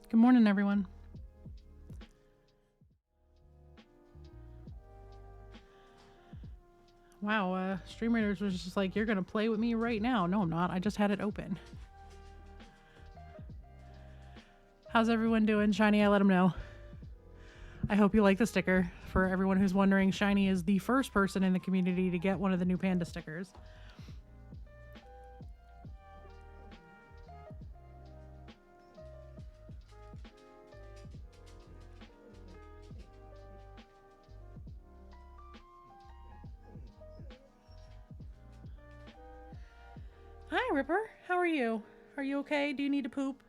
Good morning, everyone. Wow, Stream Raiders was just like, you're gonna play with me right now. No, I'm not. I just had it open. How's everyone doing? Shiny, I let them know. I hope you like the sticker. For everyone who's wondering, Shiny is the first person in the community to get one of the new panda stickers. Hi, Ripper. How are you? Are you okay? Do you need to poop?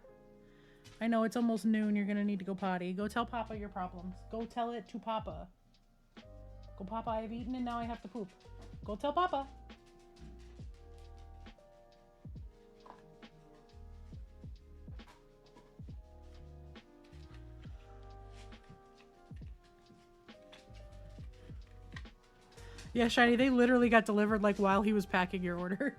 I know it's almost noon. You're gonna need to go potty. Go tell Papa your problems. Go tell it to Papa. Go, Papa, I've eaten and now I have to poop. Go tell Papa. Yeah, Shiny, they literally got delivered like while he was packing your order.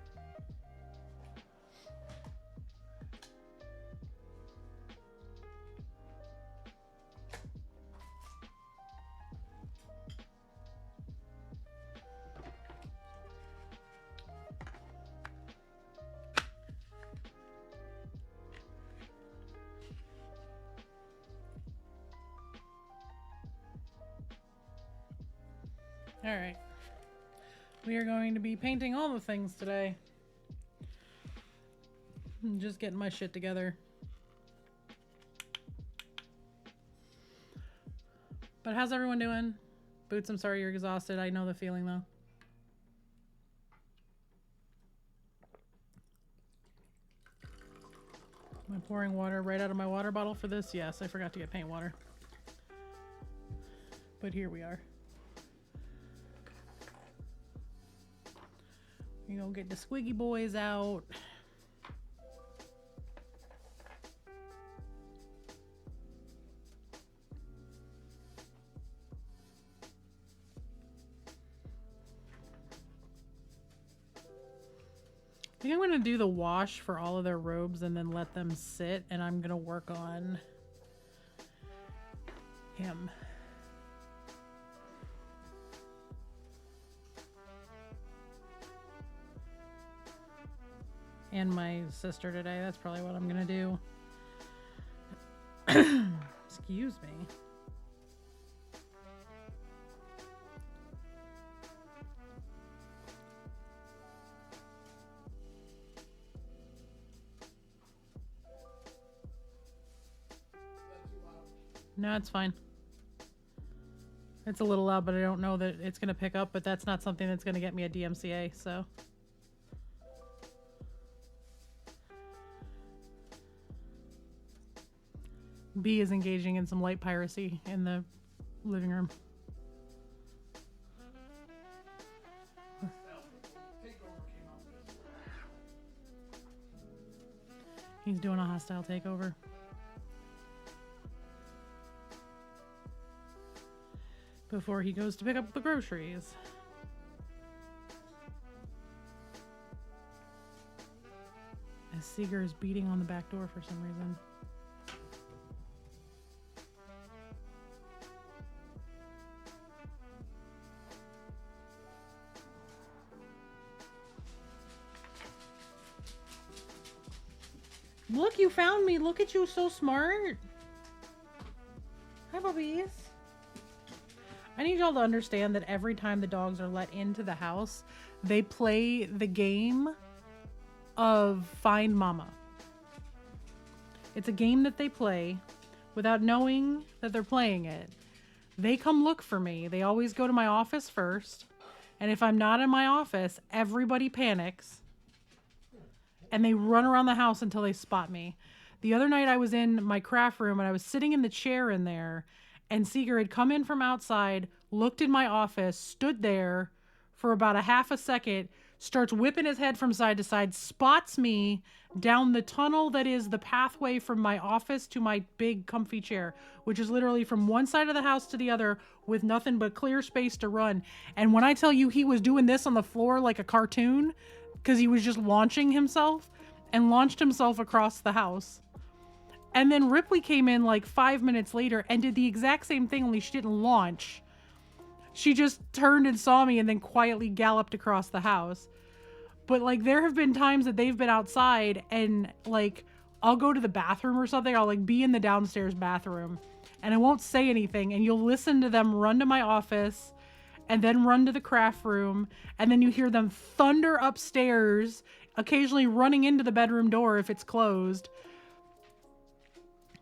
Alright. We are going to be painting all the things today. I'm just getting my shit together. But how's everyone doing? Boots, I'm sorry you're exhausted. I know the feeling though. Am I pouring water right out of my water bottle for this? Yes, I forgot to get paint water. But here we are. You know, get the squiggy boys out. I think I'm going to do the wash for all of their robes and then let them sit, and I'm going to work on him. And my sister today. That's probably what I'm going to do. Excuse me. No, it's fine. It's a little loud, but I don't know that it's going to pick up, but that's not something that's going to get me a DMCA, so. B is engaging in some light piracy in the living room. He's doing a hostile takeover. Before he goes to pick up the groceries. As Seeger is beating on the back door for some reason. Look, you found me. Look at you, so smart. Hi, puppies. I need y'all to understand that every time the dogs are let into the house, they play the game of Find Mama. It's a game that they play without knowing that they're playing it. They come look for me. They always go to my office first. And if I'm not in my office, everybody panics. And they run around the house until they spot me. The other night I was in my craft room and I was sitting in the chair in there, and Seeger had come in from outside, looked in my office, stood there for about a half a second, starts whipping his head from side to side, spots me down the tunnel that is the pathway from my office to my big comfy chair, which is literally from one side of the house to the other with nothing but clear space to run. And when I tell you he was doing this on the floor like a cartoon, because he was just launching himself and launched himself across the house. And then Ripley came in like 5 minutes later and did the exact same thing, only she didn't launch. She just turned and saw me and then quietly galloped across the house. But like there have been times that they've been outside and like I'll go to the bathroom or something. I'll like be in the downstairs bathroom and I won't say anything, and you'll listen to them run to my office and then run to the craft room, and then you hear them thunder upstairs, occasionally running into the bedroom door if it's closed,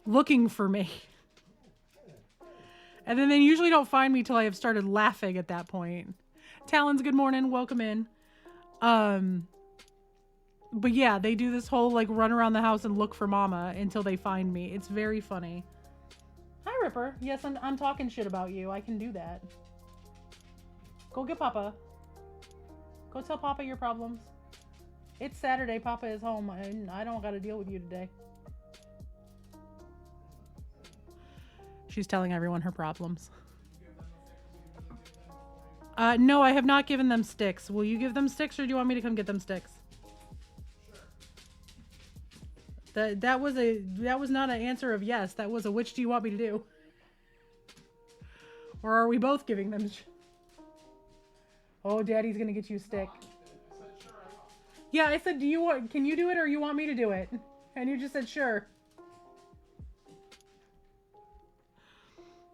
looking for me. And then they usually don't find me till I have started laughing at that point. Talons, good morning. Welcome in. But yeah, they do this whole like run around the house and look for mama until they find me. It's very funny. Hi, Ripper. Yes, I'm talking shit about you. I can do that. Go get Papa. Go tell Papa your problems. It's Saturday. Papa is home and I don't got to deal with you today. She's telling everyone her problems. No, I have not given them sticks. Will you give them sticks or do you want me to come get them sticks? That was not an answer of yes. That was a which do you want me to do? Or are we both giving them? Oh, Daddy's gonna get you a stick. Yeah, I said, can you do it or you want me to do it? And you just said sure.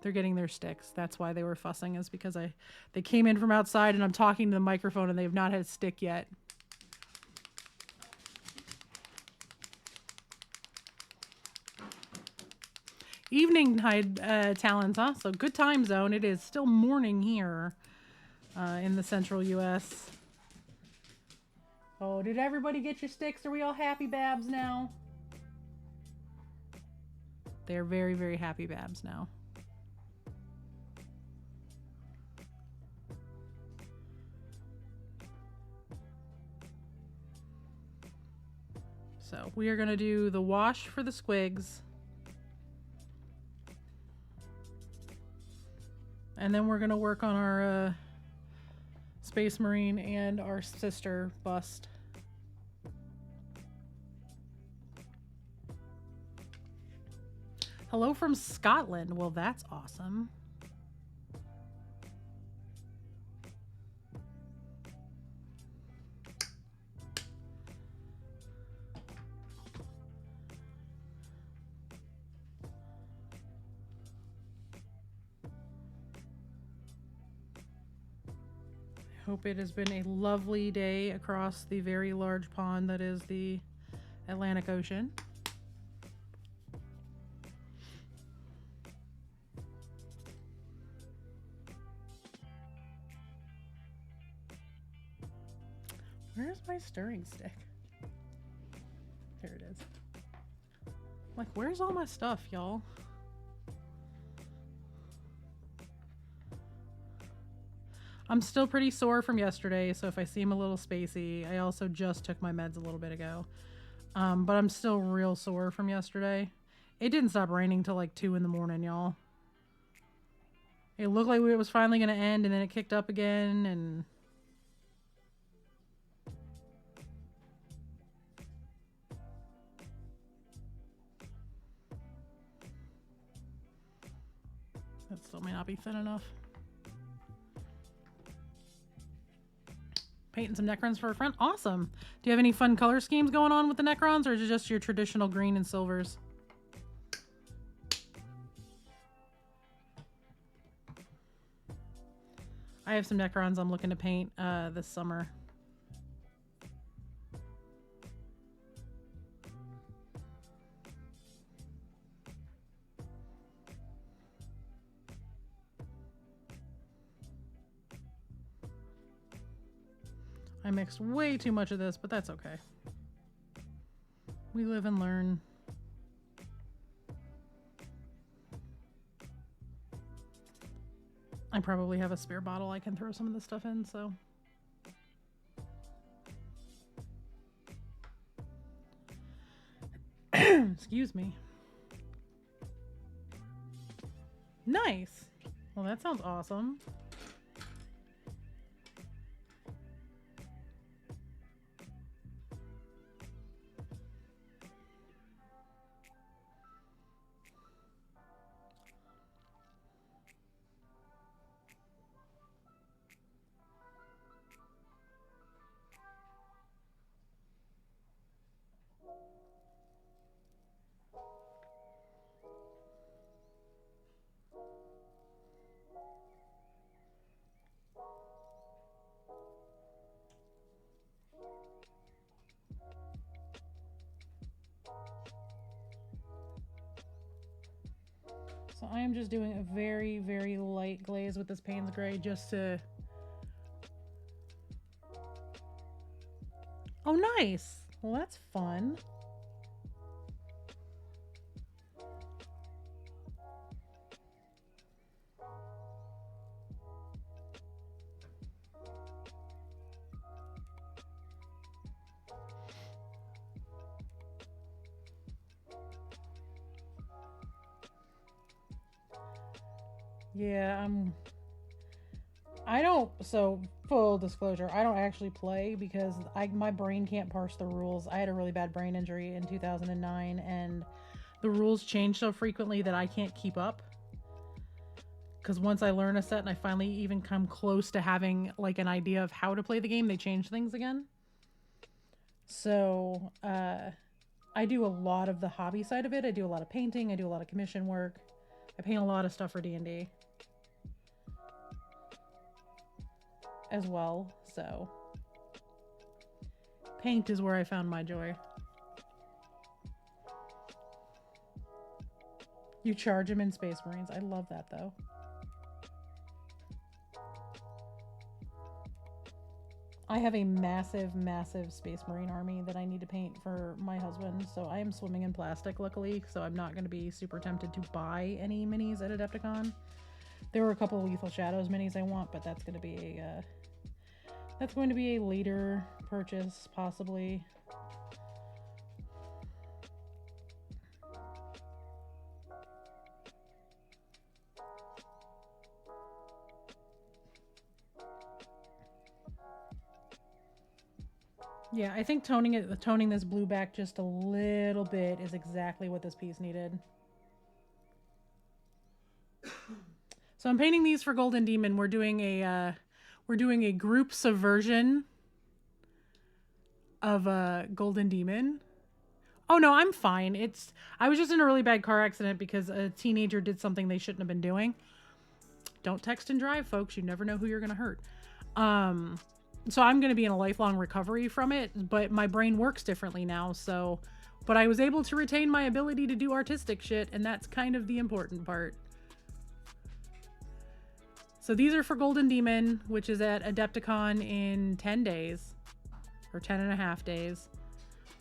They're getting their sticks. That's why they were fussing, is because they came in from outside and I'm talking to the microphone and they have not had a stick yet. Evening tide Talons, huh? So good time zone. It is still morning here in the central U.S. Oh, did everybody get your sticks? Are we all happy, Babs, now? They're very, very happy, Babs, now. So we are going to do the wash for the squigs. And then we're going to work on our Space Marine and our sister bust. Hello from Scotland. Well, that's awesome. Hope it has been a lovely day across the very large pond that is the Atlantic Ocean. Where's my stirring stick? Here it is. Like, where's all my stuff, y'all? I'm still pretty sore from yesterday, so if I seem a little spacey, I also just took my meds a little bit ago. But I'm still real sore from yesterday. It didn't stop raining till like 2 in the morning, y'all. It looked like it was finally going to end, and then it kicked up again, and... that still may not be thin enough. Painting some Necrons for a friend. Awesome. Do you have any fun color schemes going on with the Necrons, or is it just your traditional green and silvers? I have some Necrons I'm looking to paint this summer. I mixed way too much of this, but that's okay. We live and learn. I probably have a spare bottle I can throw some of this stuff in, so. Excuse me. Nice. Well, that sounds awesome. So I am just doing a very, very light glaze with this Payne's Gray just to... Oh, nice. Well, that's fun. Yeah, I don't, so full disclosure, I don't actually play because my brain can't parse the rules. I had a really bad brain injury in 2009 and the rules change so frequently that I can't keep up. Because once I learn a set and I finally even come close to having like an idea of how to play the game, they change things again. So, I do a lot of the hobby side of it. I do a lot of painting. I do a lot of commission work. I paint a lot of stuff for D&D as well. So paint is where I found my joy. You charge them in Space Marines. I love that though. I have a massive, massive Space Marine army that I need to paint for my husband. So I am swimming in plastic, luckily. So I'm not going to be super tempted to buy any minis at Adepticon. There were a couple of Lethal Shadows minis I want, but that's going to be a later purchase, possibly. Yeah, I think toning this blue back just a little bit is exactly what this piece needed. So I'm painting these for Golden Demon. We're doing a group subversion of a Golden Demon. Oh no, I'm fine. I was just in a really bad car accident because a teenager did something they shouldn't have been doing. Don't text and drive, folks. You never know who you're gonna hurt. So I'm going to be in a lifelong recovery from it, but my brain works differently now. So, but I was able to retain my ability to do artistic shit, and that's kind of the important part. So these are for Golden Demon, which is at Adepticon in 10 days, or 10 and a half days.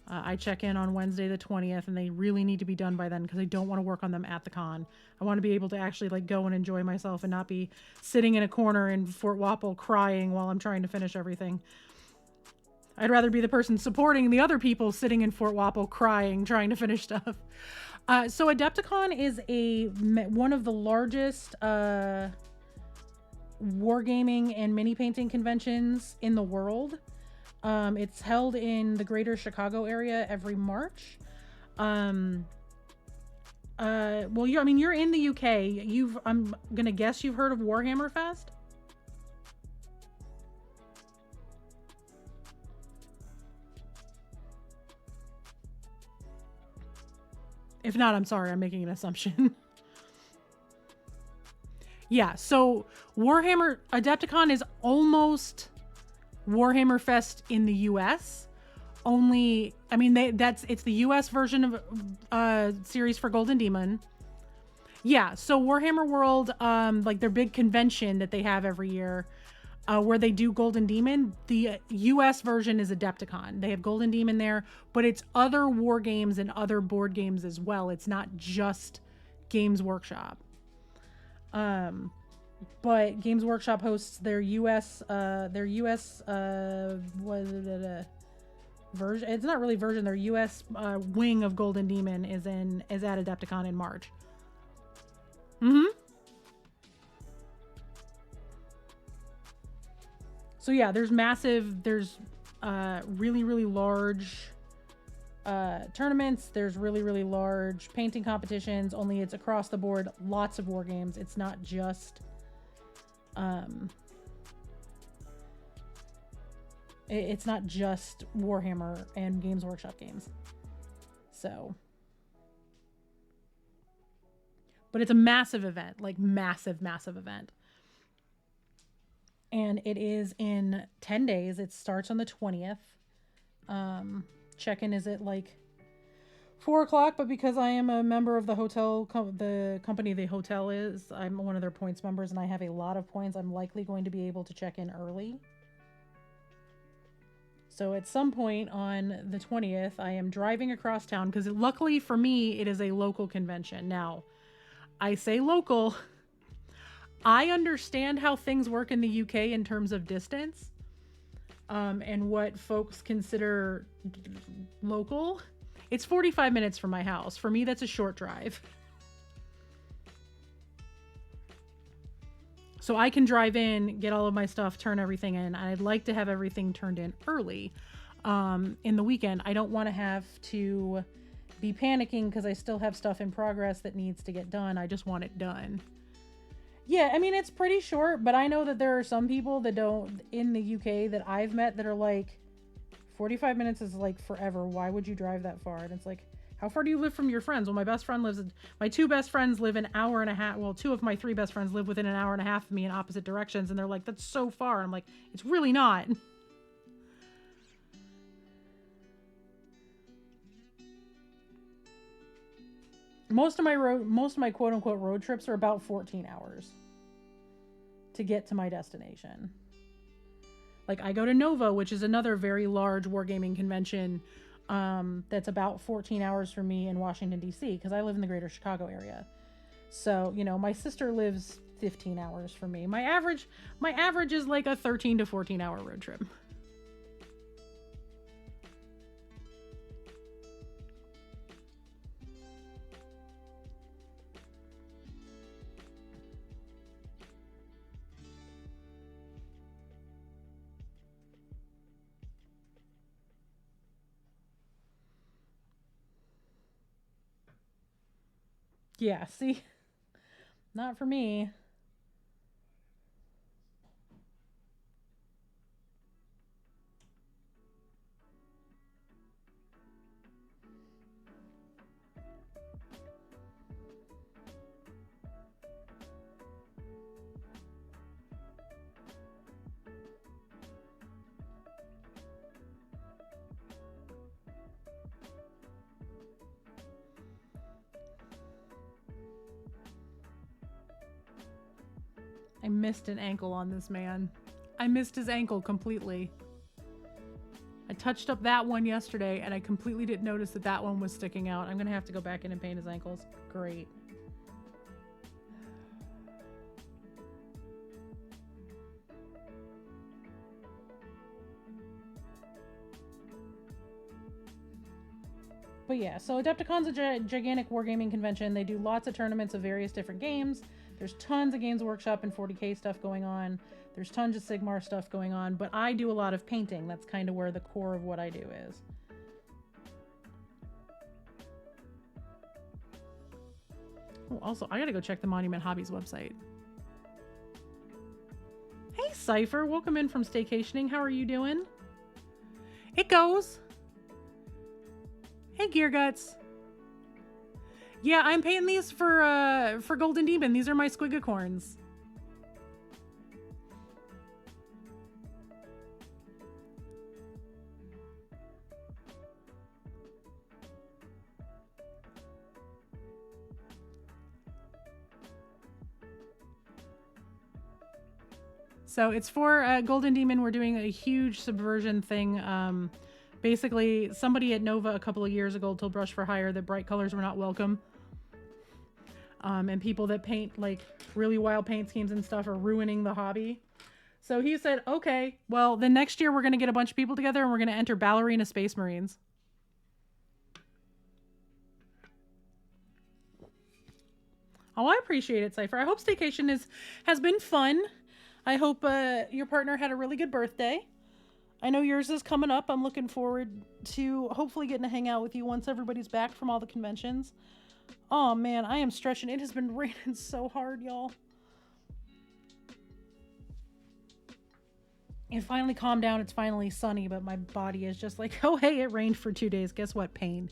I check in on Wednesday the 20th, and they really need to be done by then because I don't want to work on them at the con. I want to be able to actually like go and enjoy myself and not be sitting in a corner in Fort Wapple crying while I'm trying to finish everything. I'd rather be the person supporting the other people sitting in Fort Wapple crying, trying to finish stuff. So Adepticon is one of the largest wargaming and mini painting conventions in the world. It's held in the greater Chicago area every March. Well, you're in the UK. I'm gonna guess you've heard of Warhammer Fest? If not, I'm sorry, I'm making an assumption. Yeah, so Adepticon is almost Warhammer Fest in the US. Only, I mean, it's the US version of series for Golden Demon. Yeah, so Warhammer World, like their big convention that they have every year, where they do Golden Demon, the US version is Adepticon. They have Golden Demon there, but it's other war games and other board games as well. It's not just Games Workshop. But Games Workshop hosts their US version. It's not really version. Their US wing of Golden Demon is at Adepticon in March. So yeah, there's really, really large tournaments. There's really, really large painting competitions, only it's across the board, lots of war games. It's not just it's not just Warhammer and Games Workshop games. So, but it's a massive event, like massive event. And it is in 10 days. It starts on the 20th. Check-in is at like 4 o'clock, but because I am a member of the hotel, the company the hotel is, I'm one of their points members and I have a lot of points, I'm likely going to be able to check in early. So at some point on the 20th, I am driving across town because luckily for me, it is a local convention. Now, I say local. I understand how things work in the UK in terms of distance, and what folks consider local. It's 45 minutes from my house. For me, that's a short drive. So I can drive in, get all of my stuff, turn everything in. I'd like to have everything turned in early in the weekend. I don't want to have to be panicking because I still have stuff in progress that needs to get done. I just want it done. Yeah, I mean, it's pretty short, but I know that there are some people that don't, in the UK that I've met, that are like, 45 minutes is like forever. Why would you drive that far? And it's like, how far do you live from your friends? Well, my two best friends live an hour and a half. Well, two of my three best friends live within an hour and a half of me in opposite directions. And they're like, that's so far. I'm like, it's really not. Most of my quote unquote road trips are about 14 hours to get to my destination. Like I go to Nova, which is another very large wargaming convention. That's about 14 hours for me in Washington, D.C., because I live in the greater Chicago area. So, my sister lives 15 hours from me. My average is like a 13 to 14 hour road trip. Yeah, see? Not for me. I missed an ankle on this man. I missed his ankle completely. I touched up that one yesterday and I completely didn't notice that that one was sticking out. I'm going to have to go back in and paint his ankles. Great. But yeah, so Adepticon's a gigantic wargaming convention. They do lots of tournaments of various different games. There's tons of Games Workshop and 40K stuff going on. There's tons of Sigmar stuff going on, but I do a lot of painting. That's kind of where the core of what I do is. Oh, also, I gotta go check the Monument Hobbies website. Hey, Cypher, welcome in from staycationing. How are you doing? It goes. Hey, Gear Guts. Yeah, I'm painting these for Golden Demon. These are my Squigacorns. So it's for Golden Demon. We're doing a huge subversion thing. Basically, somebody at Nova a couple of years ago told Brush for Hire that bright colors were not welcome. And people that paint like really wild paint schemes and stuff are ruining the hobby. So he said, okay, well, then next year we're going to get a bunch of people together and we're going to enter Ballerina Space Marines. Oh, I appreciate it, Cypher. I hope staycation has been fun. I hope your partner had a really good birthday. I know yours is coming up. I'm looking forward to hopefully getting to hang out with you once everybody's back from all the conventions. Oh man, I am stretching. It has been raining so hard, y'all. It finally calmed down. It's finally sunny, but my body is just like, oh hey, it rained for 2 days. Guess what? Pain.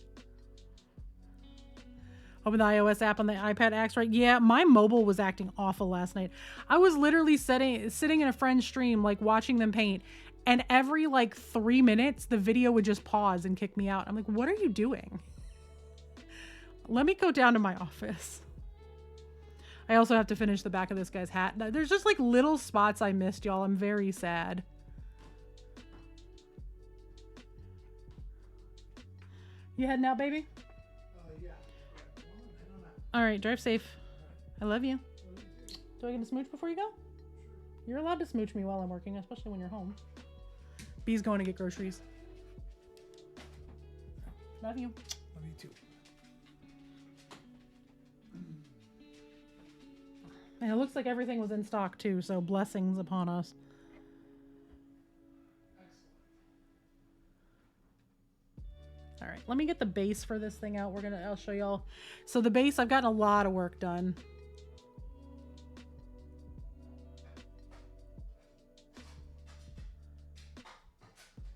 Open the iOS app on the iPad acts right. Yeah, my mobile was acting awful last night. I was literally sitting in a friend's stream, like watching them paint, and every like 3 minutes, the video would just pause and kick me out. I'm like, what are you doing? Let me go down to my office. I also have to finish the back of this guy's hat. There's just like little spots I missed, y'all. I'm very sad. You heading out, baby? Yeah. All right, drive safe. I love you. Do I get to smooch before you go? You're allowed to smooch me while I'm working, especially when you're home. B's going to get groceries. Love you. Love you too. And it looks like everything was in stock too, so blessings upon us. All right, let me get the base for this thing out. I'll show y'all. So the base, I've gotten a lot of work done.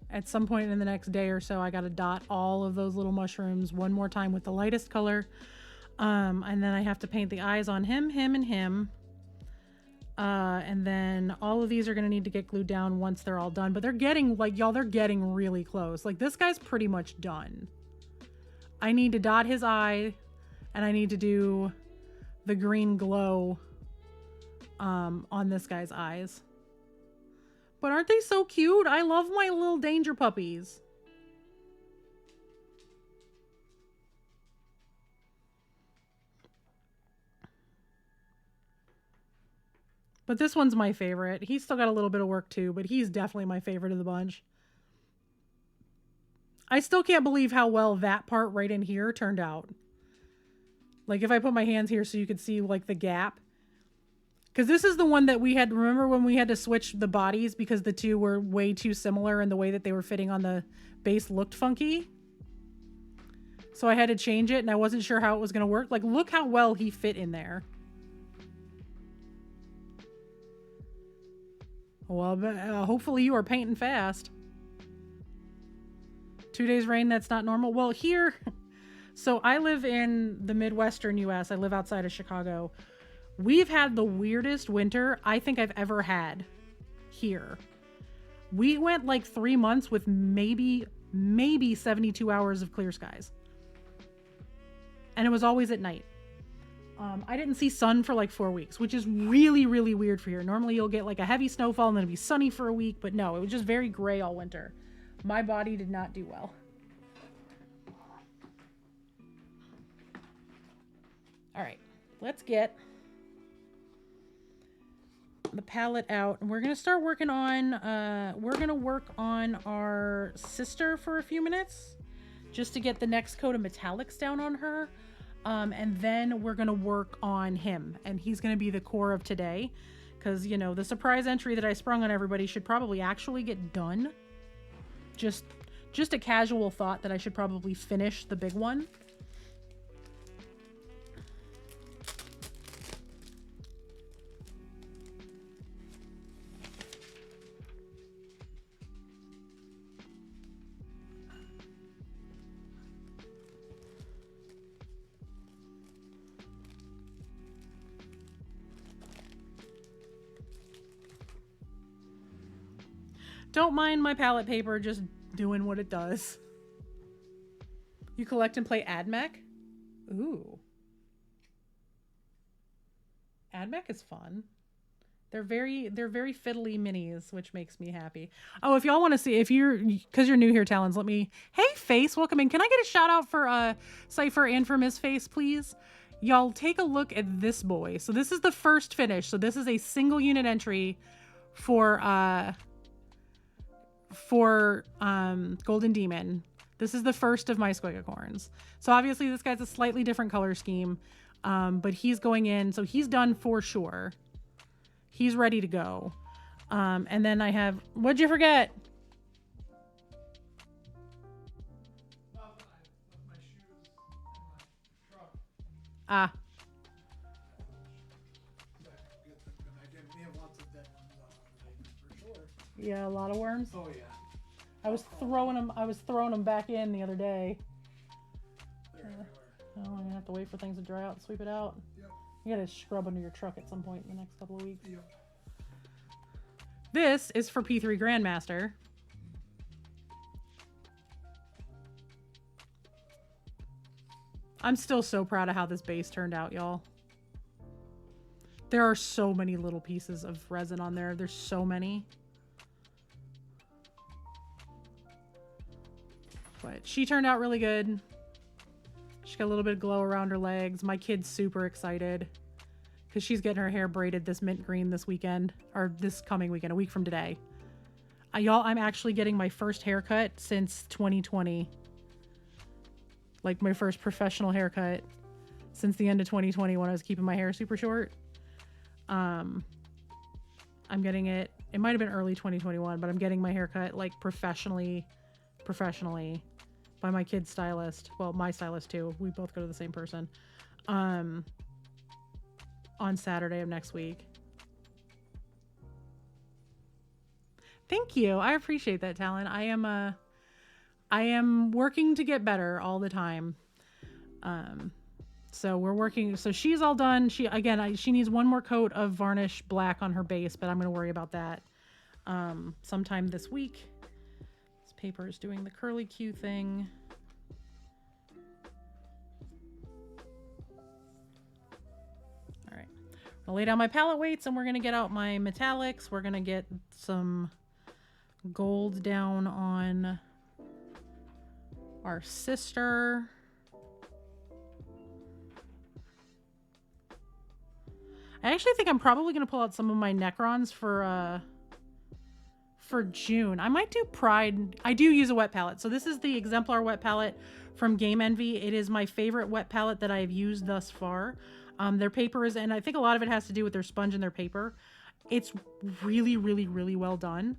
At some point in the next day or so, I got to dot all of those little mushrooms one more time with the lightest color. And then I have to paint the eyes on him, and him. And then all of these are going to need to get glued down once they're all done. But they're getting, like, y'all, they're getting really close. Like, this guy's pretty much done. I need to dot his eye, and I need to do the green glow on this guy's eyes. But aren't they so cute? I love my little danger puppies. But this one's my favorite. He's still got a little bit of work too, but he's definitely my favorite of the bunch. I still can't believe how well that part right in here turned out. Like if I put my hands here so you could see like the gap. Because this is the one that we had, remember when we had to switch the bodies because the two were way too similar and the way that they were fitting on the base looked funky? So I had to change it and I wasn't sure how it was going to work. Like, look how well he fit in there. Well, hopefully you are painting fast. 2 days rain, that's not normal. Well, here, so I live in the Midwestern US. I live outside of Chicago. We've had the weirdest winter I think I've ever had here. We went like 3 months with maybe 72 hours of clear skies. And it was always at night. I didn't see sun for like 4 weeks, which is really, really weird for here. Normally you'll get like a heavy snowfall and then it'll be sunny for a week, but no, it was just very gray all winter. My body did not do well. All right, let's get the palette out and we're going to start working on, we're going to work on our sister for a few minutes just to get the next coat of metallics down on her. And then we're going to work on him and he's going to be the core of today because, you know, the surprise entry that I sprung on everybody should probably actually get done. Just a casual thought that I should probably finish the big one. Don't mind my palette paper just doing what it does. You collect and play AdMech? Ooh. AdMech is fun. They're very fiddly minis, which makes me happy. Oh, if y'all want to see, because you're new here, Talons, let me, hey Face, welcome in. Can I get a shout out for Cypher and for Miss Face, please? Y'all take a look at this boy. So this is the first finish. So this is a single unit entry for Golden Demon. This is the first of my Squigacorns. So obviously this guy's a slightly different color scheme, but he's going in, so he's done for sure. He's ready to go. And then I have, what'd you forget? My shoes and my truck. Ah. We have lots of dead ones on for sure. Yeah, a lot of worms. Oh yeah. I was throwing them back in the other day. They're everywhere. Oh, I'm gonna have to wait for things to dry out and sweep it out. Yep. You gotta scrub under your truck at some point in the next couple of weeks. Yep. This is for P3 Grandmaster. I'm still so proud of how this base turned out, y'all. There are so many little pieces of resin on there. There's so many. But she turned out really good. She got a little bit of glow around her legs. My kid's super excited because she's getting her hair braided this mint green this weekend, or this coming weekend, a week from today. Y'all, I'm actually getting my first haircut since 2020. Like my first professional haircut since the end of 2020 when I was keeping my hair super short. I'm getting it. It might have been early 2021, but I'm getting my haircut like professionally by my kid's stylist. Well, my stylist too. We both go to the same person. On Saturday of next week. Thank you. I appreciate that, Talon. I am working to get better all the time. So we're working. So she's all done. She needs one more coat of varnish black on her base, but I'm going to worry about that sometime this week. This paper is doing the curly Q thing. All right. I'll lay down my palette weights and we're going to get out my metallics. We're going to get some gold down on our sister. I actually think I'm probably going to pull out some of my Necrons for June. I might do Pride. I do use a wet palette. So this is the Exemplar wet palette from Game Envy. It is my favorite wet palette that I've used thus far. Their paper is, and I think a lot of it has to do with their sponge and their paper. It's really, really, really well done.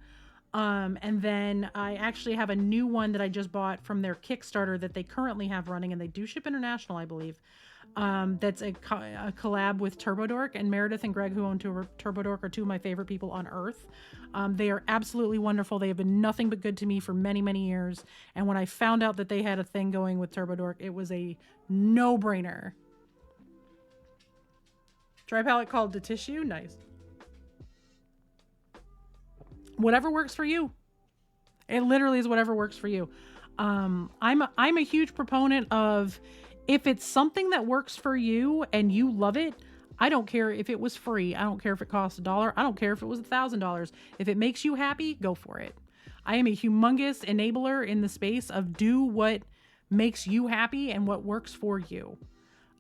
And then I actually have a new one that I just bought from their Kickstarter that they currently have running, and they do ship international, I believe. That's a collab with TurboDork, and Meredith and Greg, who own TurboDork, are two of my favorite people on earth. They are absolutely wonderful. They have been nothing but good to me for many, many years. And when I found out that they had a thing going with TurboDork, it was a no-brainer. Dry palette called The Tissue. Nice. Whatever works for you. It literally is whatever works for you. I'm a huge proponent of, if it's something that works for you and you love it, I don't care if it was free. I don't care if it cost $1. I don't care if it was $1,000. If it makes you happy, go for it. I am a humongous enabler in the space of do what makes you happy and what works for you.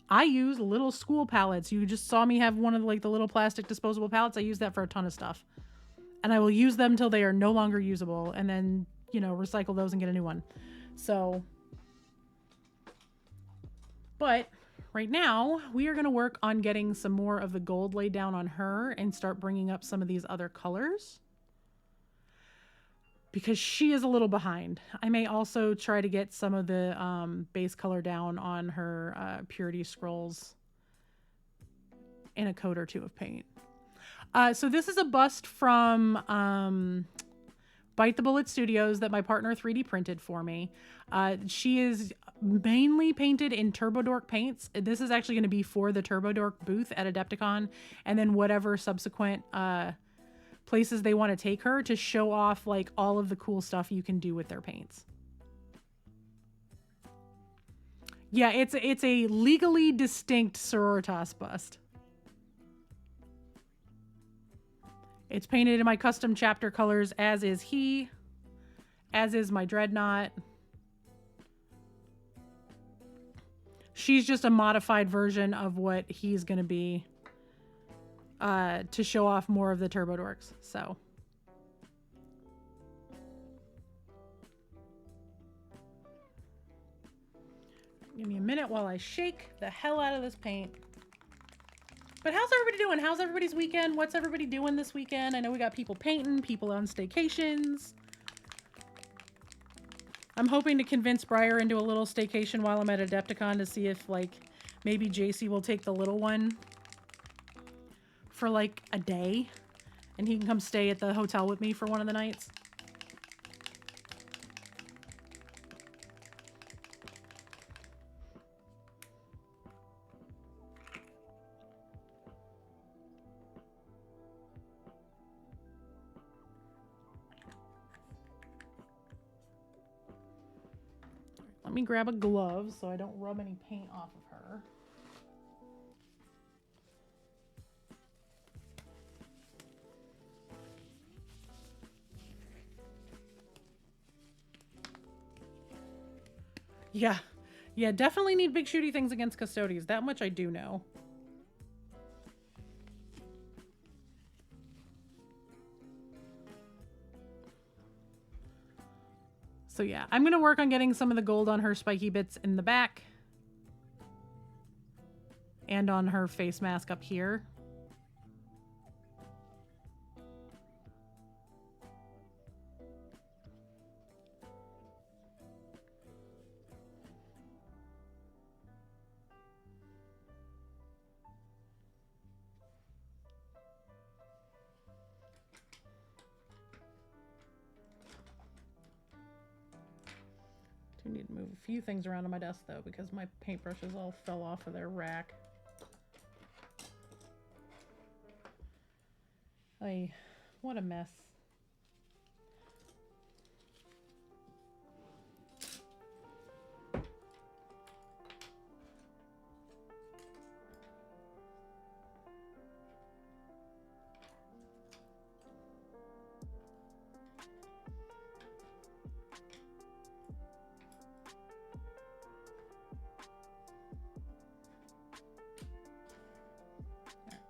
I use little school palettes. You just saw me have one of the little plastic disposable palettes. I use that for a ton of stuff. And I will use them till they are no longer usable, and then, recycle those and get a new one. So, but right now we are going to work on getting some more of the gold laid down on her and start bringing up some of these other colors, because she is a little behind. I may also try to get some of the base color down on her Purity Scrolls in a coat or two of paint. So this is a bust from Bite the Bullet Studios that my partner 3D printed for me. She is mainly painted in TurboDork paints. This is actually going to be for the TurboDork booth at Adepticon, and then whatever subsequent places they want to take her to show off all of the cool stuff you can do with their paints. Yeah, it's a legally distinct Sororitas bust. It's painted in my custom chapter colors, as is he, as is my Dreadnought. She's just a modified version of what he's going to be to show off more of the TurboDorks. So. Give me a minute while I shake the hell out of this paint. But how's everybody doing? How's everybody's weekend? What's everybody doing this weekend? I know we got people painting, people on staycations. I'm hoping to convince Briar into a little staycation while I'm at Adepticon to see if maybe JC will take the little one for a day and he can come stay at the hotel with me for one of the nights. me grab a glove so I don't rub any paint off of her. Yeah. Yeah, definitely need big shooty things against Custodies. That much I do know. So yeah, I'm going to work on getting some of the gold on her spiky bits in the back. And on her face mask up here. I need to move a few things around on my desk though, because my paintbrushes all fell off of their rack. Ay, what a mess.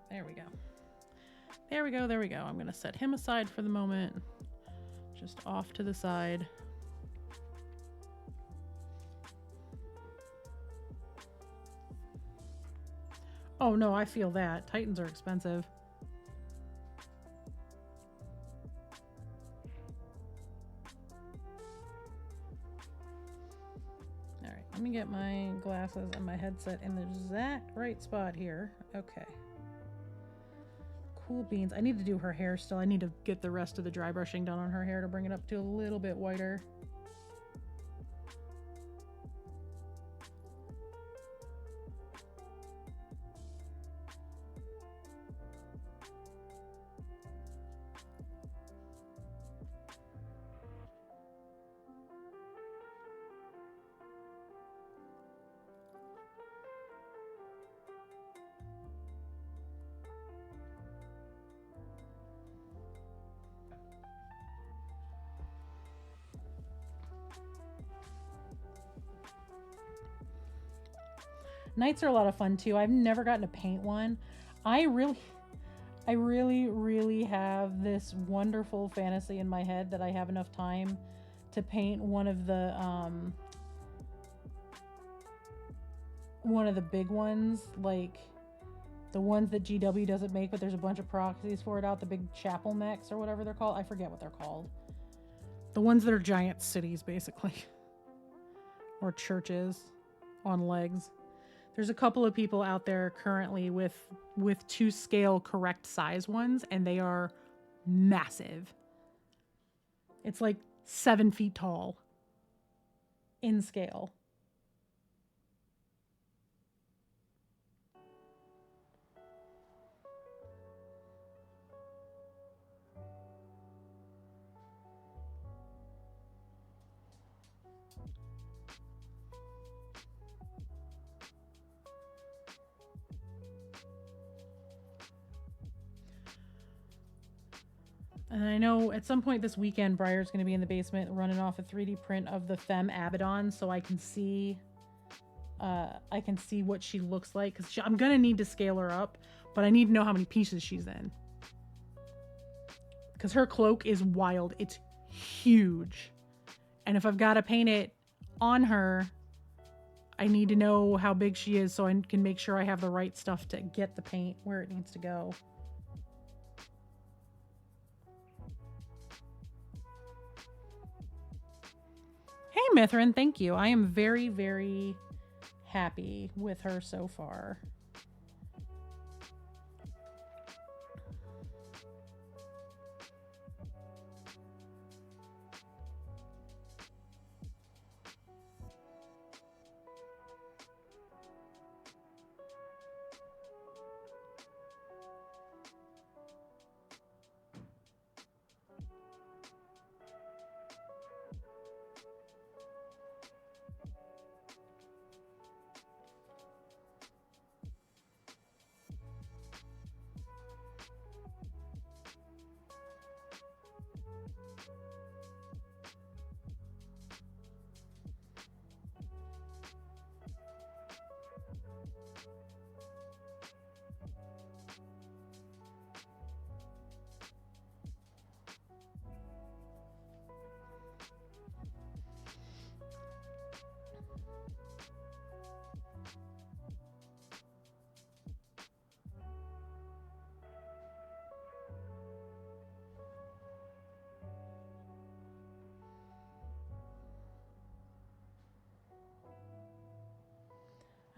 There we go. There we go, there we go. I'm going to set him aside for the moment. Just off to the side. Oh no, I feel that. Titans are expensive. Alright, let me get my glasses and my headset in the exact right spot here. Okay. Cool beans. I need to do her hair still. I need to get the rest of the dry brushing done on her hair to bring it up to a little bit whiter. Nights are a lot of fun too. I've never gotten to paint one. I really have this wonderful fantasy in my head that I have enough time to paint one of the big ones, like the ones that GW doesn't make, but there's a bunch of proxies for it out, the big chapel mechs or whatever they're called. I forget what they're called. The ones that are giant cities, basically. Or churches on legs. There's a couple of people out there currently with to scale correct size ones, and they are massive. It's like 7 feet tall in scale. And I know at some point this weekend, Briar's going to be in the basement running off a 3D print of the Femme Abaddon, so I can see what she looks like. Because I'm going to need to scale her up, but I need to know how many pieces she's in. Because her cloak is wild. It's huge. And if I've got to paint it on her, I need to know how big she is so I can make sure I have the right stuff to get the paint where it needs to go. Hey, Mithrin, thank you. I am very, very happy with her so far.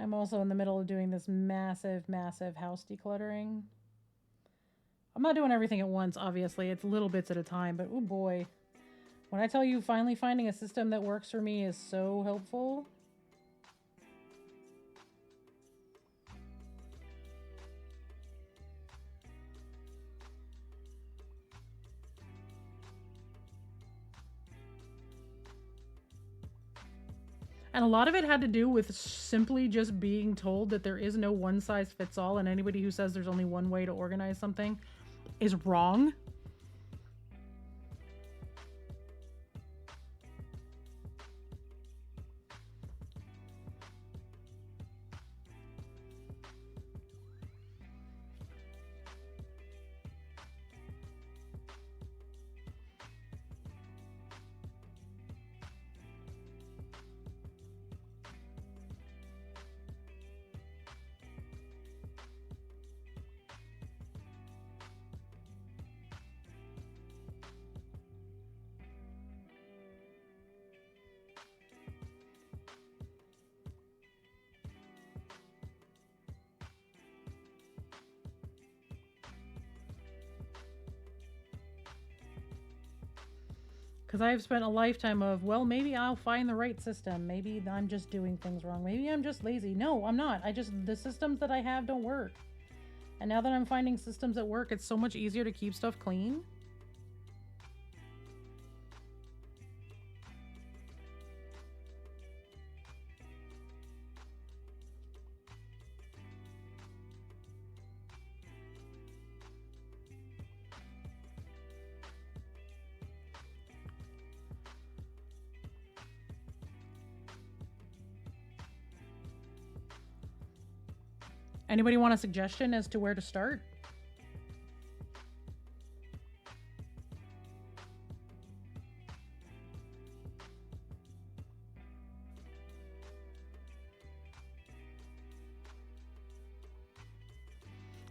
I'm also in the middle of doing this massive, massive house decluttering. I'm not doing everything at once, obviously. It's little bits at a time, but oh boy. When I tell you finally finding a system that works for me is so helpful. And a lot of it had to do with simply just being told that there is no one size fits all, and anybody who says there's only one way to organize something is wrong. Because I've spent a lifetime of, well, maybe I'll find the right system. Maybe I'm just doing things wrong. Maybe I'm just lazy. No, I'm not. The systems that I have don't work. And now that I'm finding systems that work, it's so much easier to keep stuff clean. Anybody want a suggestion as to where to start?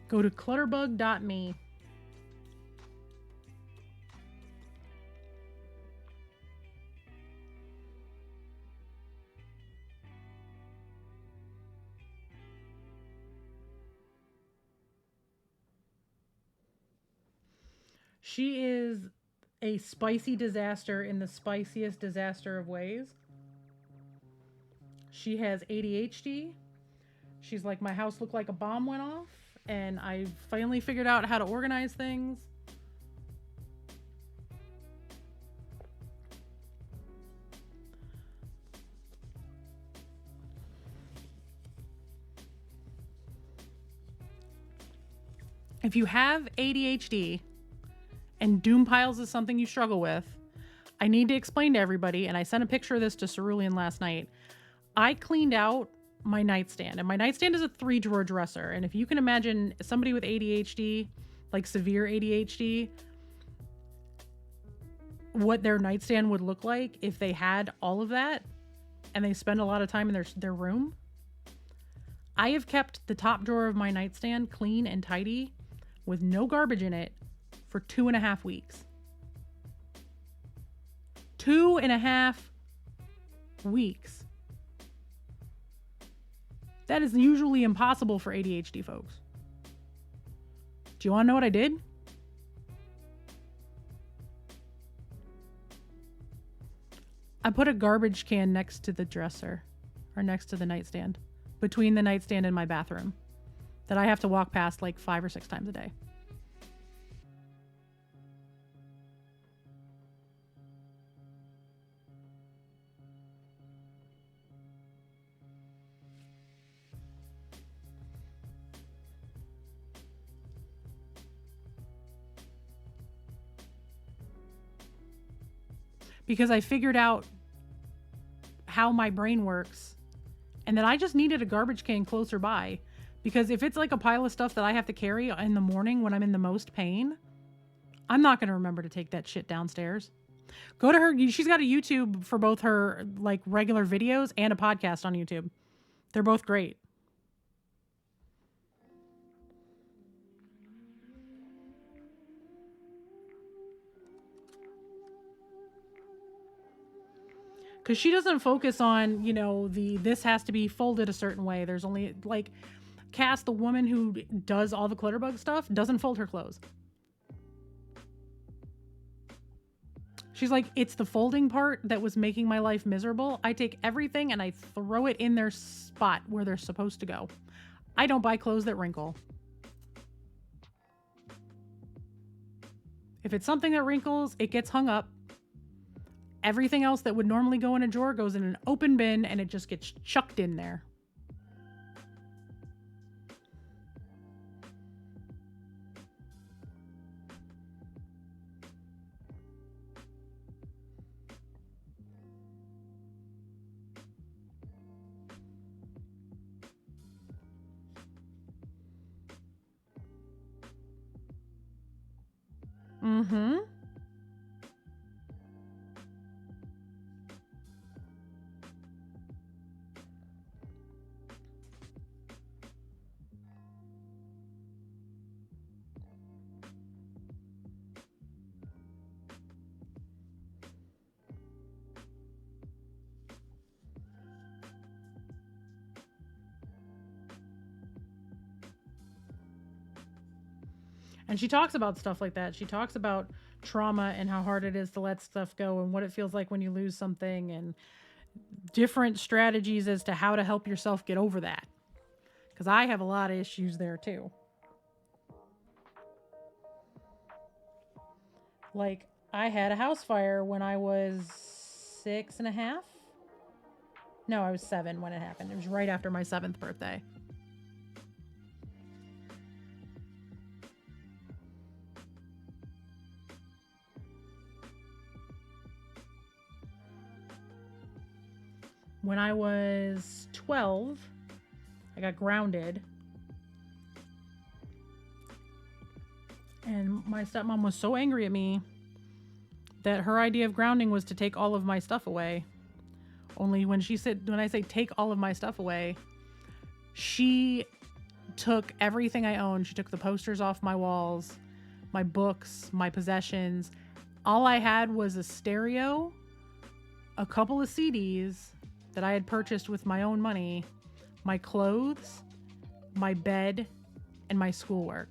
Go to clutterbug.me. She is a spicy disaster in the spiciest disaster of ways. She has ADHD. She's like, my house looked like a bomb went off, and I finally figured out how to organize things. If you have ADHD and doom piles is something you struggle with, I need to explain to everybody, and I sent a picture of this to Cerulean last night. I cleaned out my nightstand, and my nightstand is a 3-drawer dresser. And if you can imagine somebody with ADHD, like severe ADHD, what their nightstand would look like if they had all of that and they spend a lot of time in their room. I have kept the top drawer of my nightstand clean and tidy with no garbage in it for 2.5 weeks. 2.5 weeks. That is usually impossible for ADHD folks. Do you want to know what I did? I put a garbage can next to the dresser, or next to the nightstand, between the nightstand and my bathroom, that I have to walk past like 5 or 6 times a day. Because I figured out how my brain works, and that I just needed a garbage can closer by. Because if it's like a pile of stuff that I have to carry in the morning when I'm in the most pain, I'm not going to remember to take that shit downstairs. Go to her. She's got a YouTube for both her like regular videos and a podcast on YouTube. They're both great. Because she doesn't focus on, you know, this has to be folded a certain way. There's only, like, Cass, the woman who does all the Clutterbug stuff, doesn't fold her clothes. She's like, it's the folding part that was making my life miserable. I take everything and I throw it in their spot where they're supposed to go. I don't buy clothes that wrinkle. If it's something that wrinkles, it gets hung up. Everything else that would normally go in a drawer goes in an open bin and it just gets chucked in there. Mm-hmm. And she talks about stuff like that. She talks about trauma and how hard it is to let stuff go and what it feels like when you lose something and different strategies as to how to help yourself get over that. Because I have a lot of issues there too. Like, I had a house fire when I was 6.5. No, I was 7 when it happened. It was right after my 7th birthday. When I was 12, I got grounded. And my stepmom was so angry at me that her idea of grounding was to take all of my stuff away. Only when I say take all of my stuff away, she took everything I owned. She took the posters off my walls, my books, my possessions. All I had was a stereo, a couple of CDs that I had purchased with my own money, my clothes, my bed, and my schoolwork.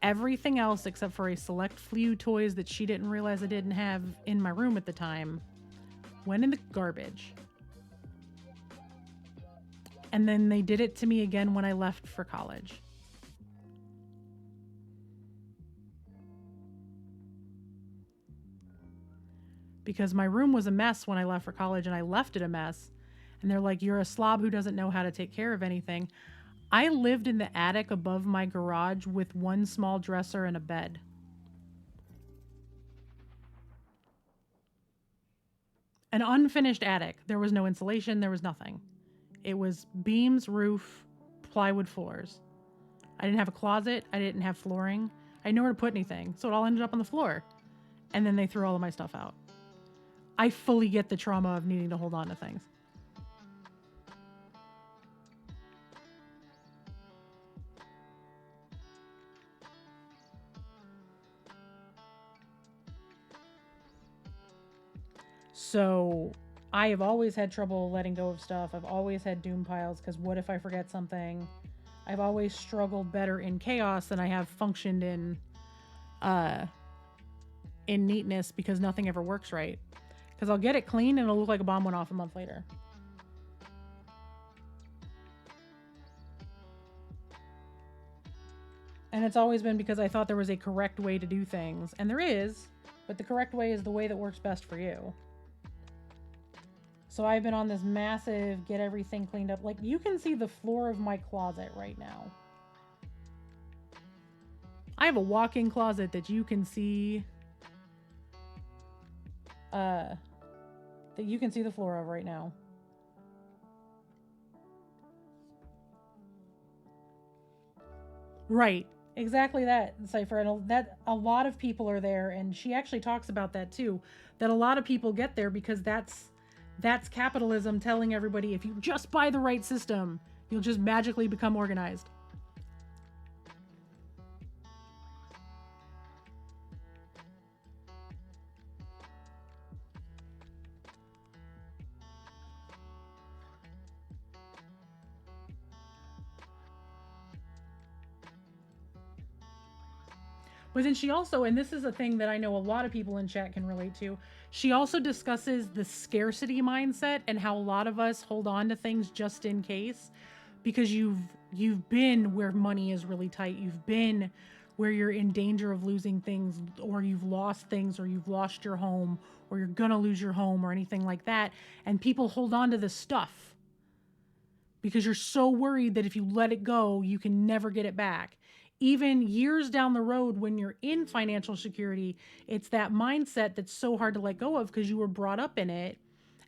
Everything else, except for a select few toys that she didn't realize I didn't have in my room at the time, went in the garbage. And then they did it to me again when I left for college. Because my room was a mess when I left for college and I left it a mess. And they're like, you're a slob who doesn't know how to take care of anything. I lived in the attic above my garage with one small dresser and a bed. An unfinished attic. There was no insulation. There was nothing. It was beams, roof, plywood floors. I didn't have a closet. I didn't have flooring. I had nowhere to put anything. So it all ended up on the floor. And then they threw all of my stuff out. I fully get the trauma of needing to hold on to things. So I have always had trouble letting go of stuff. I've always had doom piles because what if I forget something? I've always struggled better in chaos than I have functioned in neatness because nothing ever works right. Because I'll get it clean and it'll look like a bomb went off a month later. And it's always been because I thought there was a correct way to do things. And there is, but the correct way is the way that works best for you. So I've been on this massive get everything cleaned up. Like, you can see the floor of my closet right now. I have a walk-in closet that you can see the floor of right now. Right. Exactly that, Cypher. And that a lot of people are there, and she actually talks about that too. That a lot of people get there because that's capitalism telling everybody if you just buy the right system, you'll just magically become organized. But then she also, and this is a thing that I know a lot of people in chat can relate to, she also discusses the scarcity mindset and how a lot of us hold on to things just in case, because you've been where money is really tight. You've been where you're in danger of losing things, or you've lost things, or you've lost your home, or you're going to lose your home, or anything like that. And people hold on to this stuff because you're so worried that if you let it go, you can never get it back. Even years down the road, when you're in financial security, it's that mindset that's so hard to let go of because you were brought up in it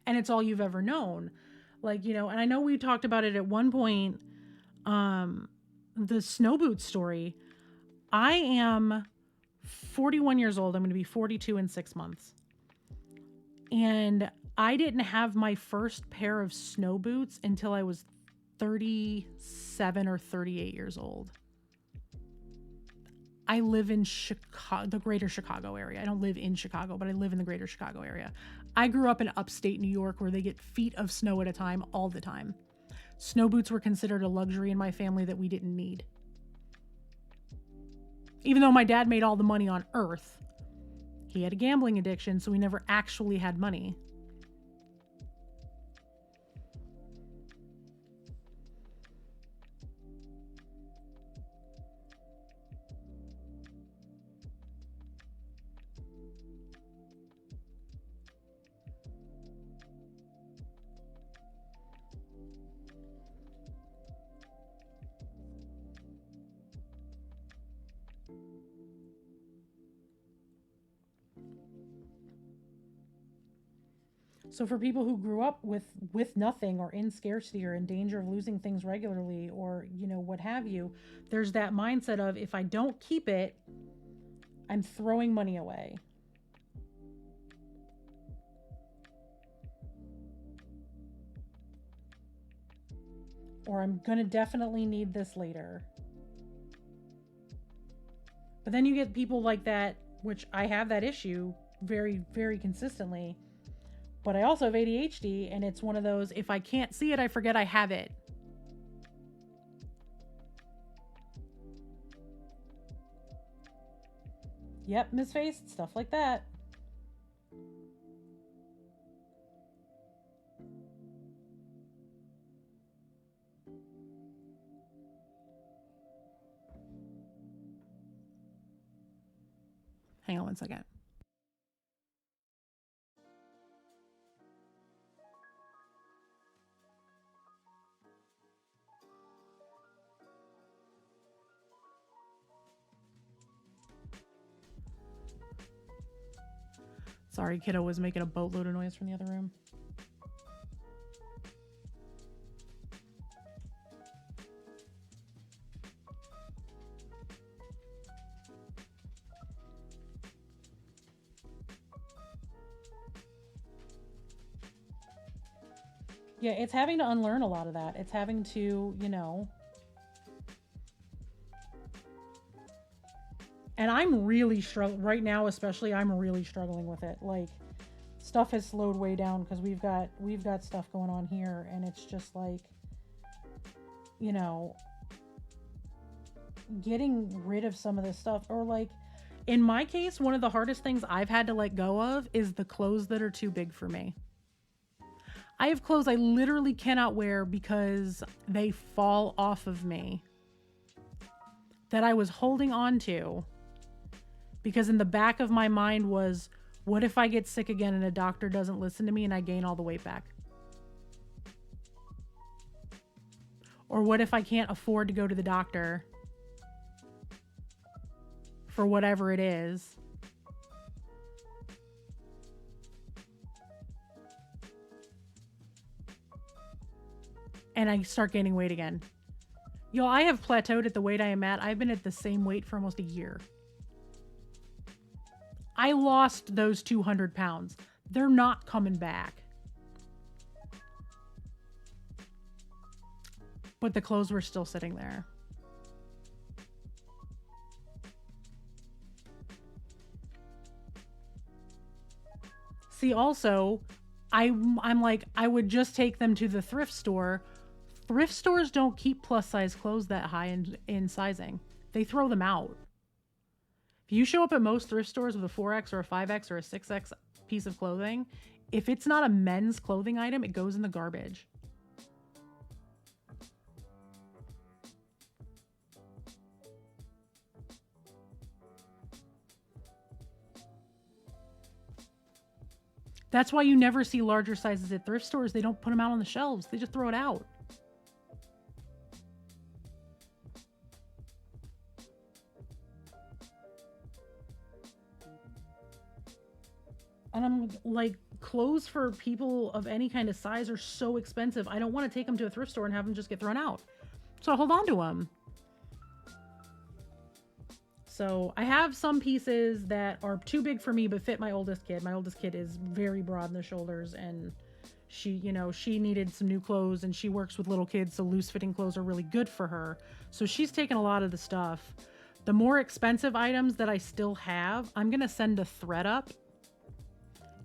and it's all you've ever known. Like, you know, and I know we talked about it at one point, the snow boot story. I am 41 years old. I'm going to be 42 in 6 months. And I didn't have my first pair of snow boots until I was 37 or 38 years old. I live in Chicago, the greater Chicago area. I don't live in Chicago, but I live in the greater Chicago area. I grew up in upstate New York where they get feet of snow at a time all the time. Snow boots were considered a luxury in my family that we didn't need. Even though my dad made all the money on earth, he had a gambling addiction, so we never actually had money. So for people who grew up with nothing, or in scarcity, or in danger of losing things regularly, or, you know, what have you, there's that mindset of, if I don't keep it, I'm throwing money away. Or I'm going to definitely need this later. But then you get people like that, which I have that issue very, very consistently. But I also have ADHD, and it's one of those, if I can't see it, I forget I have it. Yep, misfaced, stuff like that. Hang on one second. Sorry, kiddo was making a boatload of noise from the other room. Yeah, it's having to unlearn a lot of that. It's having to, you know. And I'm really struggling right now, especially. I'm really struggling with it. Like, stuff has slowed way down because we've got stuff going on here, and it's just like, you know, getting rid of some of this stuff. Or like, in my case, one of the hardest things I've had to let go of is the clothes that are too big for me. I have clothes I literally cannot wear because they fall off of me, that I was holding on to because in the back of my mind was, what if I get sick again and a doctor doesn't listen to me and I gain all the weight back? Or what if I can't afford to go to the doctor for whatever it is? And I start gaining weight again. Y'all, I have plateaued at the weight I am at. I've been at the same weight for almost a year. I lost those 200 pounds. They're not coming back. But the clothes were still sitting there. See, also, I'm like, I would just take them to the thrift store. Thrift stores don't keep plus size clothes that high in sizing. They throw them out. If you show up at most thrift stores with a 4X or a 5X or a 6X piece of clothing, if it's not a men's clothing item, it goes in the garbage. That's why you never see larger sizes at thrift stores. They don't put them out on the shelves. They just throw it out. And I'm like, clothes for people of any kind of size are so expensive. I don't want to take them to a thrift store and have them just get thrown out. So I hold on to them. So I have some pieces that are too big for me but fit my oldest kid. My oldest kid is very broad in the shoulders, and she, you know, she needed some new clothes, and she works with little kids, so loose fitting clothes are really good for her. So she's taken a lot of the stuff. The more expensive items that I still have, I'm going to send to ThredUp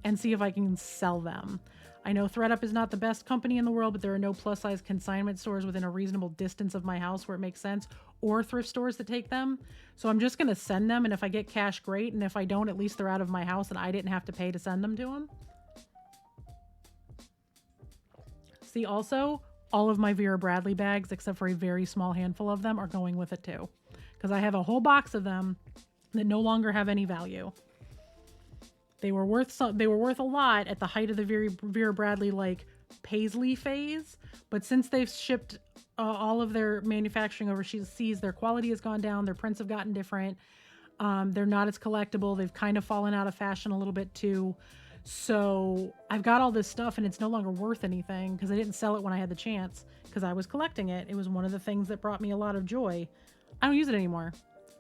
and see if I can sell them. I know ThredUp is not the best company in the world, but there are no plus size consignment stores within a reasonable distance of my house where it makes sense, or thrift stores that take them. So I'm just going to send them, and if I get cash, great. And if I don't, at least they're out of my house and I didn't have to pay to send them to them. See, also, all of my Vera Bradley bags, except for a very small handful of them, are going with it too. Because I have a whole box of them that no longer have any value. They were worth a lot at the height of the Vera Bradley like Paisley phase, but since they've shipped all of their manufacturing overseas, their quality has gone down. Their prints have gotten different. They're not as collectible. They've kind of fallen out of fashion a little bit too. So I've got all this stuff, and it's no longer worth anything because I didn't sell it when I had the chance because I was collecting it. It was one of the things that brought me a lot of joy. I don't use it anymore.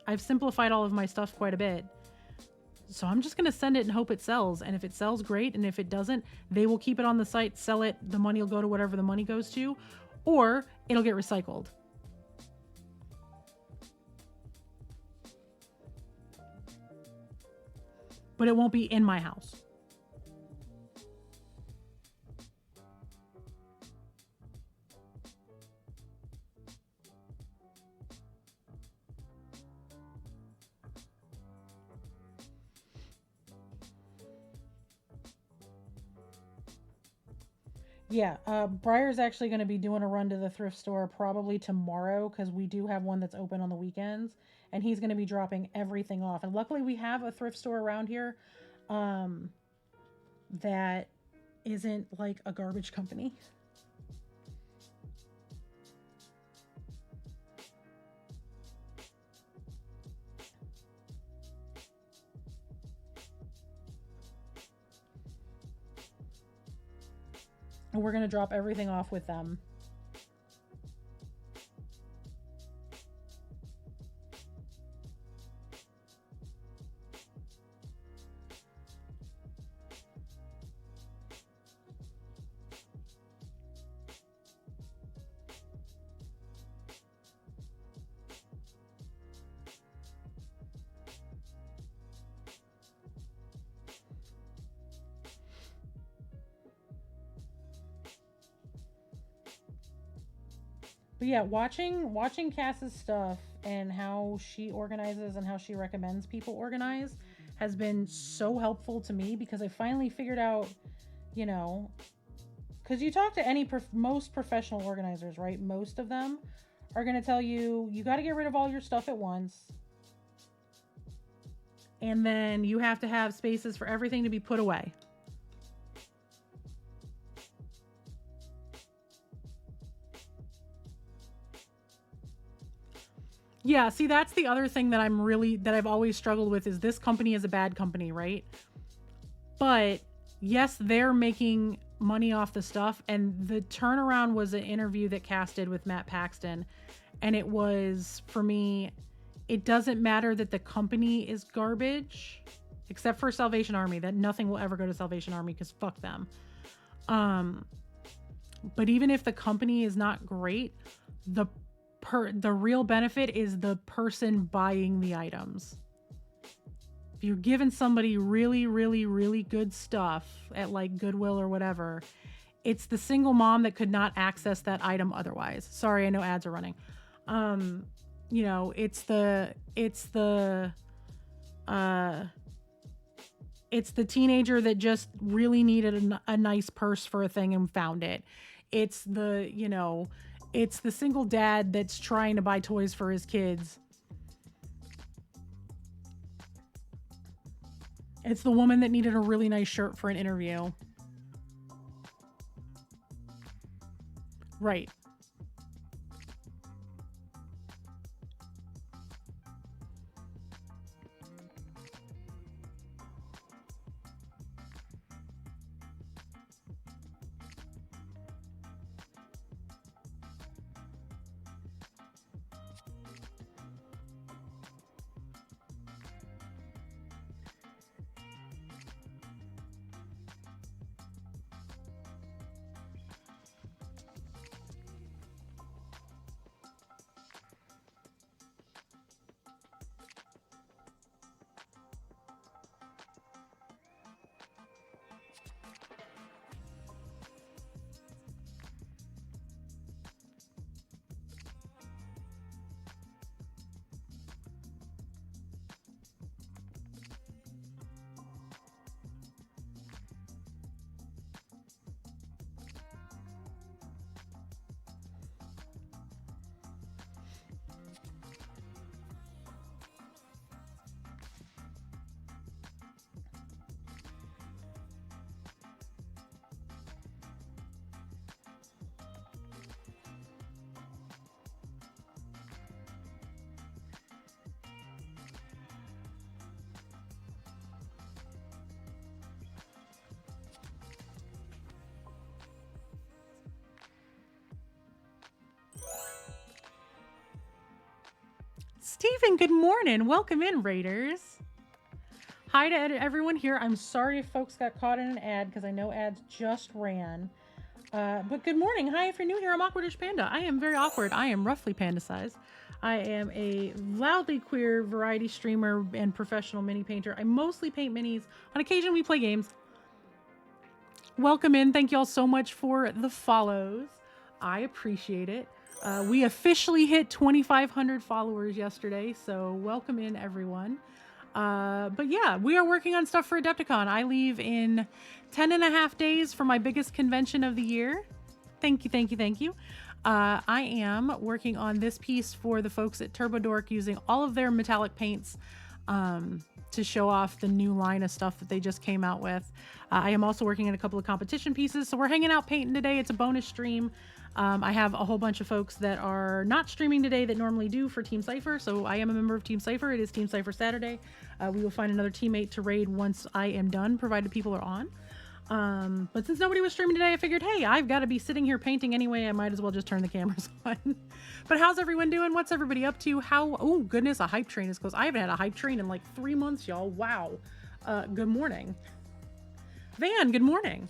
I've simplified all of my stuff quite a bit. So I'm just going to send it and hope it sells. And if it sells, great. And if it doesn't, they will keep it on the site, sell it. The money will go to whatever the money goes to, or it'll get recycled. But it won't be in my house. Yeah, Briar's actually going to be doing a run to the thrift store probably tomorrow because we do have one that's open on the weekends, and he's going to be dropping everything off. And luckily, we have a thrift store around here that isn't like a garbage company. And we're going to drop everything off with them. But yeah, watching Cass's stuff and how she organizes and how she recommends people organize has been so helpful to me because I finally figured out, you know, because you talk to most professional organizers, right? Most of them are going to tell you, you got to get rid of all your stuff at once. And then you have to have spaces for everything to be put away. Yeah, see, that's the other thing that I've always struggled with is this company is a bad company, right? But yes, they're making money off the stuff. And the turnaround was an interview that Cass did with Matt Paxton. And it was, for me, it doesn't matter that the company is garbage, except for Salvation Army, that nothing will ever go to Salvation Army because fuck them. But even if the company is not great, the real benefit is the person buying the items. If you're giving somebody really, really, really good stuff at like Goodwill or whatever, it's the single mom that could not access that item otherwise. Sorry, I know ads are running. You know, it's the It's the teenager that just really needed a nice purse for a thing and found it. It's the, it's the single dad that's trying to buy toys for his kids. It's the woman that needed a really nice shirt for an interview. Right. Stephen, good morning. Welcome in, Raiders. Hi to everyone here. I'm sorry if folks got caught in an ad because I know ads just ran. But good morning. Hi, if you're new here, I'm Awkwardish Panda. I am very awkward. I am roughly panda sized. I am a loudly queer variety streamer and professional mini painter. I mostly paint minis. On occasion, we play games. Welcome in. Thank you all so much for the follows. I appreciate it. We officially hit 2,500 followers yesterday, so welcome in, everyone. But yeah, we are working on stuff for Adepticon. I leave in 10 and a half days for my biggest convention of the year. Thank you, thank you, thank you. I am working on this piece for the folks at TurboDork using all of their metallic paints to show off the new line of stuff that they just came out with. I am also working on a couple of competition pieces, so we're hanging out painting today. It's a bonus stream. I have a whole bunch of folks that are not streaming today that normally do for Team Cypher, so I am a member of Team Cypher. It is Team Cypher Saturday. We will find another teammate to raid once I am done, provided people are on. But since nobody was streaming today, I figured, hey, I've got to be sitting here painting anyway. I might as well just turn the cameras on. But how's everyone doing? What's everybody up to? Oh, goodness, a hype train is close. I haven't had a hype train in like 3 months, y'all. Wow. Good morning. Van, good morning.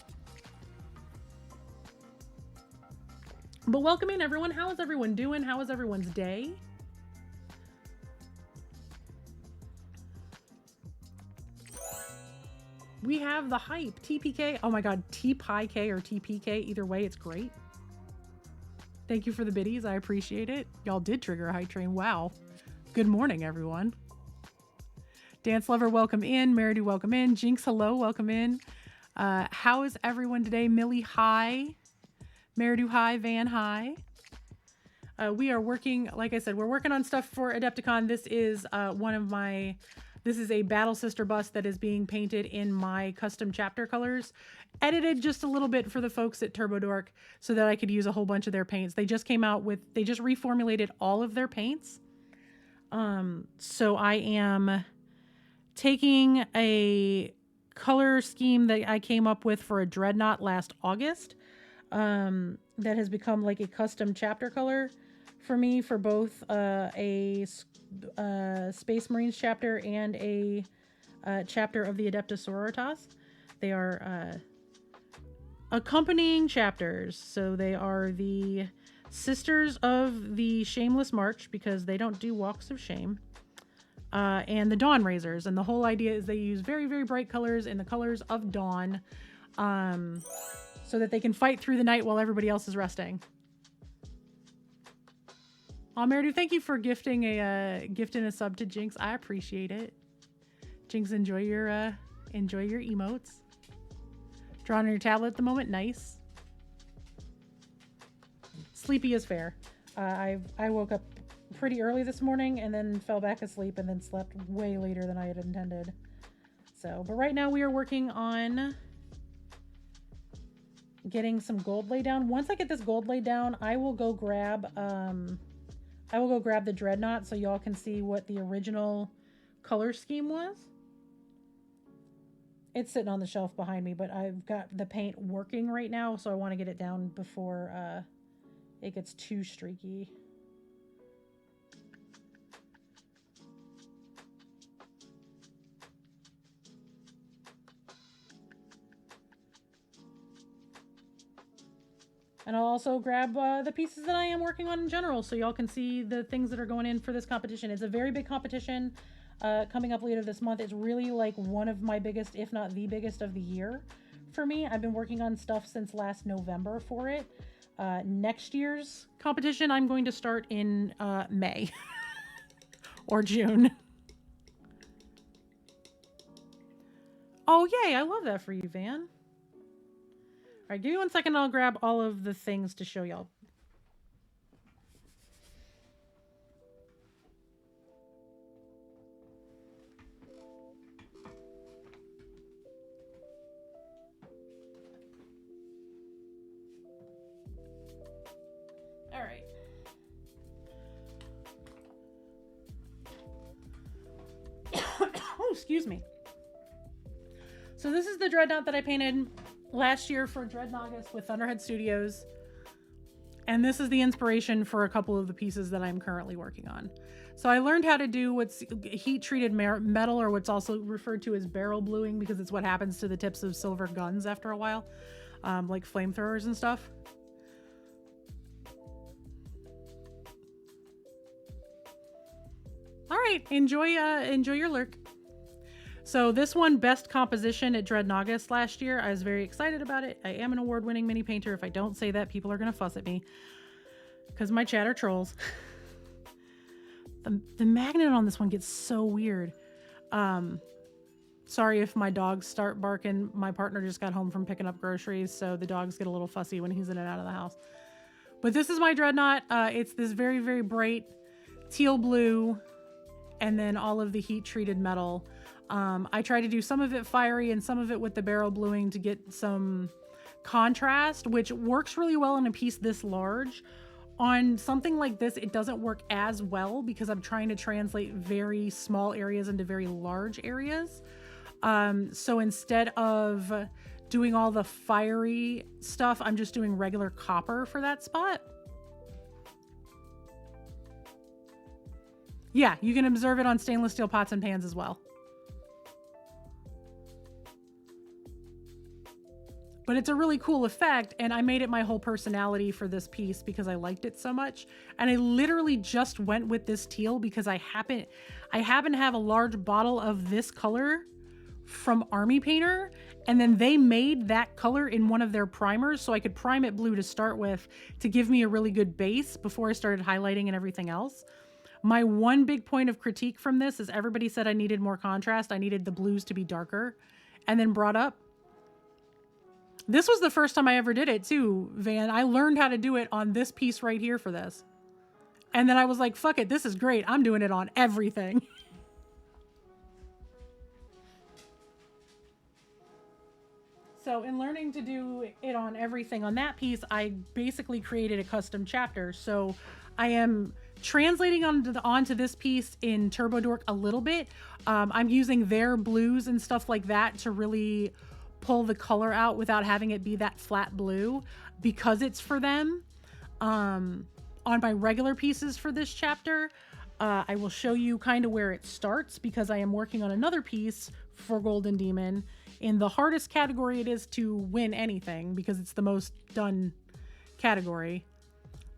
But welcome in, everyone. How is everyone doing? How is everyone's day? We have the hype, TPK. Oh my God, TPK or TPK. Either way, it's great. Thank you for the biddies. I appreciate it. Y'all did trigger a hype train. Wow. Good morning, everyone. Dance Lover, welcome in. Meridu, welcome in. Jinx, hello, welcome in. How is everyone today? Millie, hi. Meridu, hi. Van, hi. We are working, like I said, we're working on stuff for Adepticon. This is this is a Battle Sister bust that is being painted in my custom chapter colors. Edited just a little bit for the folks at TurboDork so that I could use a whole bunch of their paints. They just came out with, they just reformulated all of their paints. So I am taking a color scheme that I came up with for a Dreadnought last August. That has become like a custom chapter color for me for both a Space Marines chapter and a chapter of the Adeptus Sororitas. They are accompanying chapters, so they are the Sisters of the Shameless March, because they don't do walks of shame, and the Dawn Raisers. And the whole idea is they use very, very bright colors in the colors of dawn, so that they can fight through the night while everybody else is resting. Meridu, thank you for gifting a sub to Jinx. I appreciate it. Jinx, enjoy your emotes. Drawing on your tablet at the moment, nice. Sleepy is fair. I woke up pretty early this morning and then fell back asleep and then slept way later than I had intended. So, but right now we are working on getting some gold laid down. Once I get this gold laid down, I will go grab the Dreadnought so y'all can see what the original color scheme was. It's sitting on the shelf behind me, but I've got the paint working right now, so I want to get it down before it gets too streaky. And I'll also grab the pieces that I am working on in general so y'all can see the things that are going in for this competition. It's a very big competition coming up later this month. It's really like one of my biggest, if not the biggest of the year for me. I've been working on stuff since last November for it. Next year's competition, I'm going to start in May or June. Oh, yay. I love that for you, Van. All right, give me 1 second. I'll grab all of the things to show y'all. All right. Oh, excuse me. So this is the Dreadnought that I painted last year for Dreadnought with Thunderhead Studios. And this is the inspiration for a couple of the pieces that I'm currently working on. So I learned how to do what's heat-treated metal, or what's also referred to as barrel bluing, because it's what happens to the tips of silver guns after a while, like flamethrowers and stuff. All right, enjoy your lurk. So this one, Best Composition at Dreadnought last year. I was very excited about it. I am an award-winning mini painter. If I don't say that, people are going to fuss at me because my chat are trolls. The magnet on this one gets so weird. Sorry if my dogs start barking. My partner just got home from picking up groceries, so the dogs get a little fussy when he's in and out of the house. But this is my Dreadnought. It's this very, very bright teal blue, and then all of the heat-treated metal. I try to do some of it fiery and some of it with the barrel bluing to get some contrast, which works really well in a piece this large. On something like this, it doesn't work as well because I'm trying to translate very small areas into very large areas. So instead of doing all the fiery stuff, I'm just doing regular copper for that spot. Yeah, you can observe it on stainless steel pots and pans as well. But it's a really cool effect, and I made it my whole personality for this piece because I liked it so much. And I literally just went with this teal because I happen to have a large bottle of this color from Army Painter, and then they made that color in one of their primers, so I could prime it blue to start with to give me a really good base before I started highlighting and everything else. My one big point of critique from this is everybody said I needed more contrast. I needed the blues to be darker, and then brought up. This was the first time I ever did it too, Van. I learned how to do it on this piece right here for this. And then I was like, fuck it, this is great. I'm doing it on everything. So in learning to do it on everything on that piece, I basically created a custom chapter. So I am translating onto this piece in TurboDork a little bit. I'm using their blues and stuff like that to really pull the color out without having it be that flat blue because it's for them. On my regular pieces for this chapter, I will show you kind of where it starts because I am working on another piece for Golden Demon in the hardest category it is to win anything because it's the most done category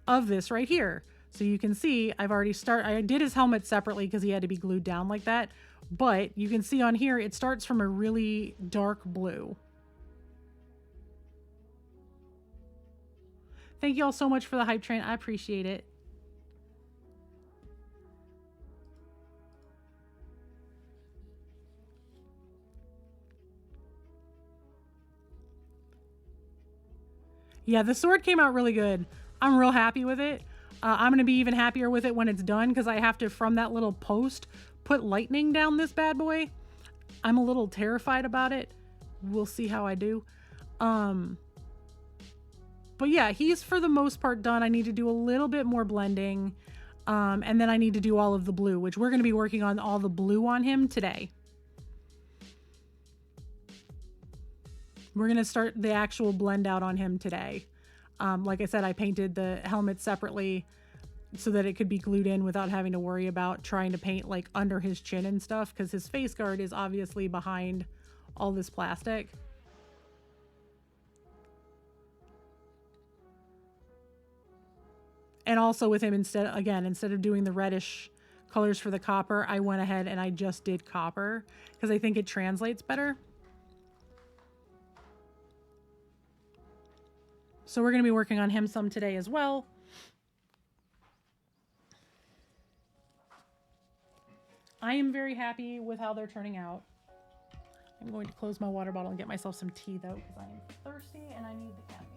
of this right here. So you can see I did his helmet separately because he had to be glued down like that. But you can see on here, it starts from a really dark blue. Thank you all so much for the hype train. I appreciate it. Yeah, the sword came out really good. I'm real happy with it. I'm going to be even happier with it when it's done because I have to, from that little post, put lightning down this bad boy. I'm a little terrified about it. We'll see how I do. But yeah, he's for the most part done. I need to do a little bit more blending. And then I need to do all of the blue, which we're going to be working on all the blue on him today. We're going to start the actual blend out on him today. Like I said, I painted the helmet separately so that it could be glued in without having to worry about trying to paint like under his chin and stuff, because his face guard is obviously behind all this plastic. And also with him, instead of doing the reddish colors for the copper, I went ahead and I just did copper because I think it translates better. So we're going to be working on him some today as well. I am very happy with how they're turning out. I'm going to close my water bottle and get myself some tea though, because I am thirsty and I need the caffeine.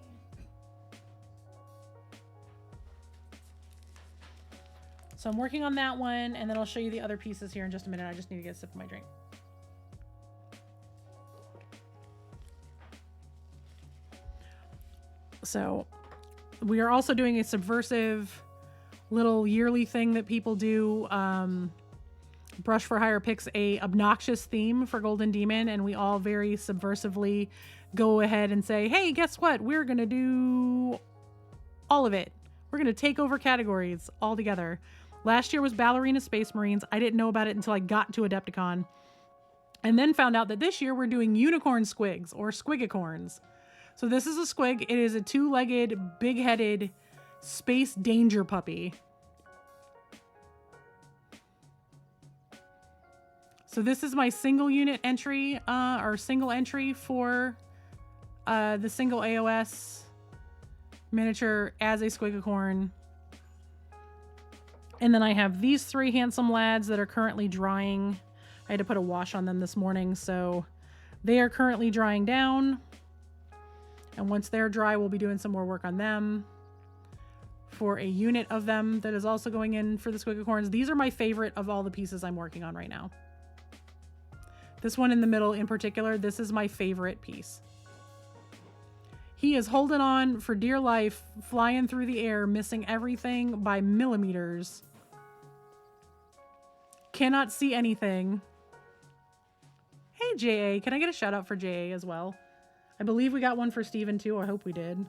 So I'm working on that one, and then I'll show you the other pieces here in just a minute. I just need to get a sip of my drink. So we are also doing a subversive little yearly thing that people do. Brush for Hire picks a obnoxious theme for Golden Demon, and we all very subversively go ahead and say, hey, guess what? We're going to do all of it. We're going to take over categories all together. Last year was Ballerina Space Marines. I didn't know about it until I got to Adepticon, and then found out that this year we're doing Unicorn Squigs, or Squigicorns. So this is a squig. It is a two-legged, big-headed space danger puppy. So this is my single unit entry, or single entry for the single AOS miniature as a Squigicorn. And then I have these three handsome lads that are currently drying. I had to put a wash on them this morning, so they are currently drying down. And once they're dry, we'll be doing some more work on them for a unit of them that is also going in for the Squigicorns. These are my favorite of all the pieces I'm working on right now. This one in the middle in particular, this is my favorite piece. He is holding on for dear life, flying through the air, missing everything by millimeters. Cannot see anything. Hey, JA. Can I get a shout out for JA as well? I believe we got one for Steven too. I hope we did.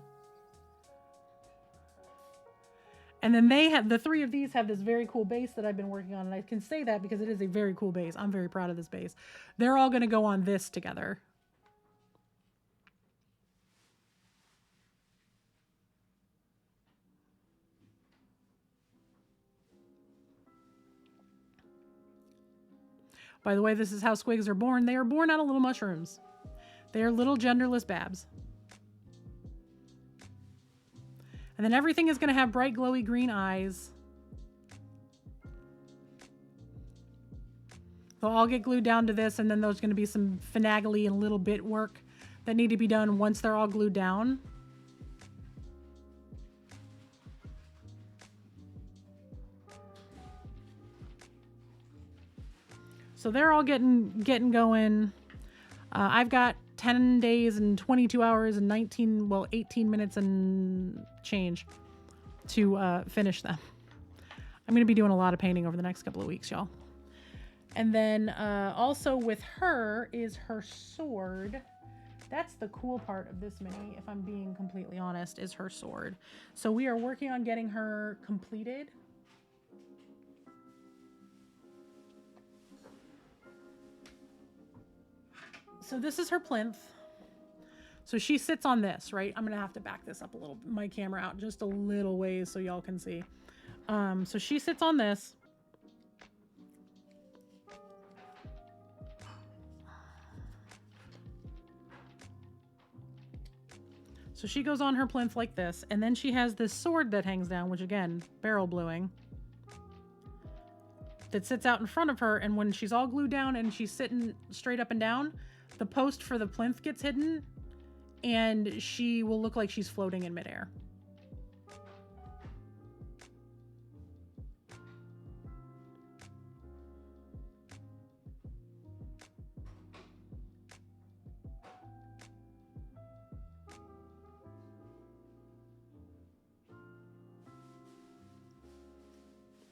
And then they have, the three of these have this very cool base that I've been working on. And I can say that because it is a very cool base. I'm very proud of this base. They're all going to go on this together. By the way, this is how squigs are born. They are born out of little mushrooms. They are little genderless babs. And then everything is going to have bright, glowy green eyes. They'll all get glued down to this, and then there's going to be some finagly and little bit work that need to be done once they're all glued down. So they're all getting going. I've got 10 days and 22 hours and 18 minutes and change to finish them. I'm going to be doing a lot of painting over the next couple of weeks, y'all. And then also with her is her sword. That's the cool part of this mini, if I'm being completely honest, is her sword. So we are working on getting her completed. So this is her plinth. So she sits on this, right? I'm going to have to back this up a little, my camera out just a little ways so y'all can see. So she sits on this. So she goes on her plinth like this, and then she has this sword that hangs down, which again, barrel bluing, that sits out in front of her, and when she's all glued down and she's sitting straight up and down, the post for the plinth gets hidden, and she will look like she's floating in midair.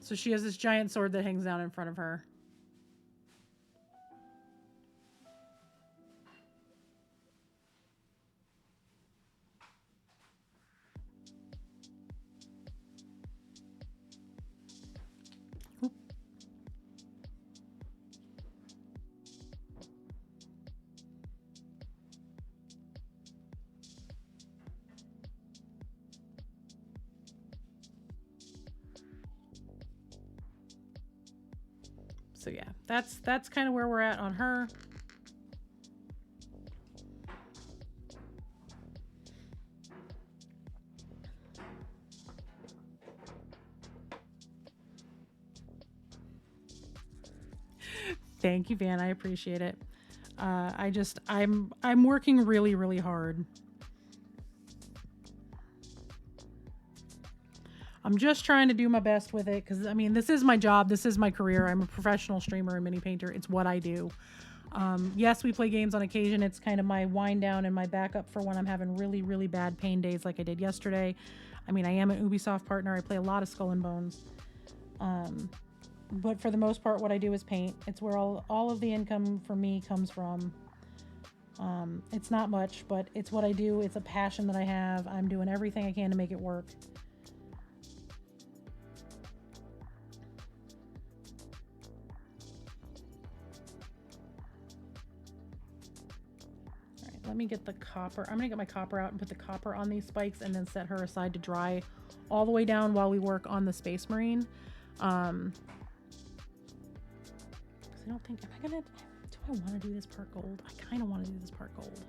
So she has this giant sword that hangs down in front of her. Oop. So yeah, that's kind of where we're at on her. Thank you, Van. I appreciate it. I'm working really, really hard. I'm just trying to do my best with it because, I mean, this is my job. This is my career. I'm a professional streamer and mini painter. It's what I do. Yes, we play games on occasion. It's kind of my wind down and my backup for when I'm having really, really bad pain days like I did yesterday. I mean, I am an Ubisoft partner. I play a lot of Skull and Bones. But for the most part, what I do is paint. It's where all of the income for me comes from. It's not much, but it's what I do. It's a passion that I have. I'm doing everything I can to make it work. Let me get the copper. I'm gonna get my copper out and put the copper on these spikes and then set her aside to dry all the way down while we work on the Space Marine. Because I don't think, do I want to do this part gold? I kind of want to do this part gold.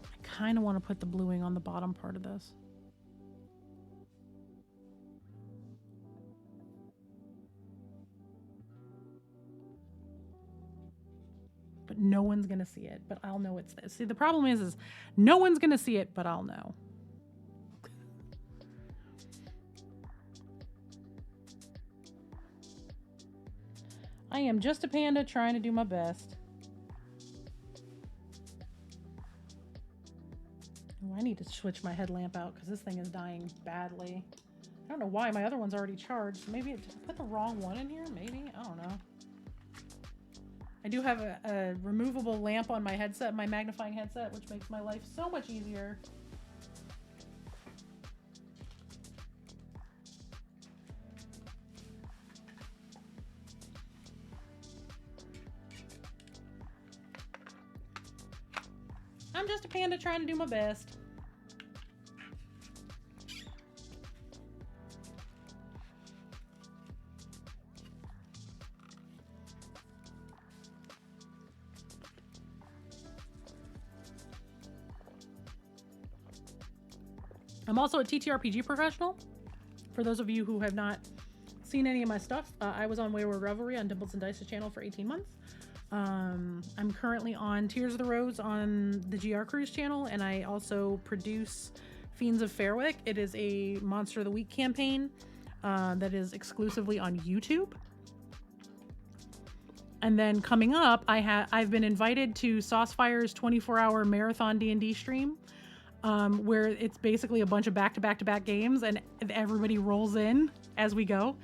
I kind of want to put the bluing on the bottom part of this. But no one's gonna see it, but I'll know it's this. See, the problem is no one's gonna see it, but I'll know. I am just a panda trying to do my best. Oh, I need to switch my headlamp out because this thing is dying badly. I don't know why, my other one's already charged. Maybe it put the wrong one in here, maybe? I don't know. I do have a removable lamp on my headset, my magnifying headset, which makes my life so much easier. I'm just a panda trying to do my best. I'm also a TTRPG professional. For those of you who have not seen any of my stuff, I was on Wayward Revelry on Dimples and Dice's channel for 18 months. I'm currently on Tears of the Rose on the GR Cruise channel, and I also produce Fiends of Fairwick. It is a Monster of the Week campaign that is exclusively on YouTube. And then coming up, I've been invited to Saucefire's 24-hour marathon D&D stream. Where it's basically a bunch of back-to-back-to-back games and everybody rolls in as we go.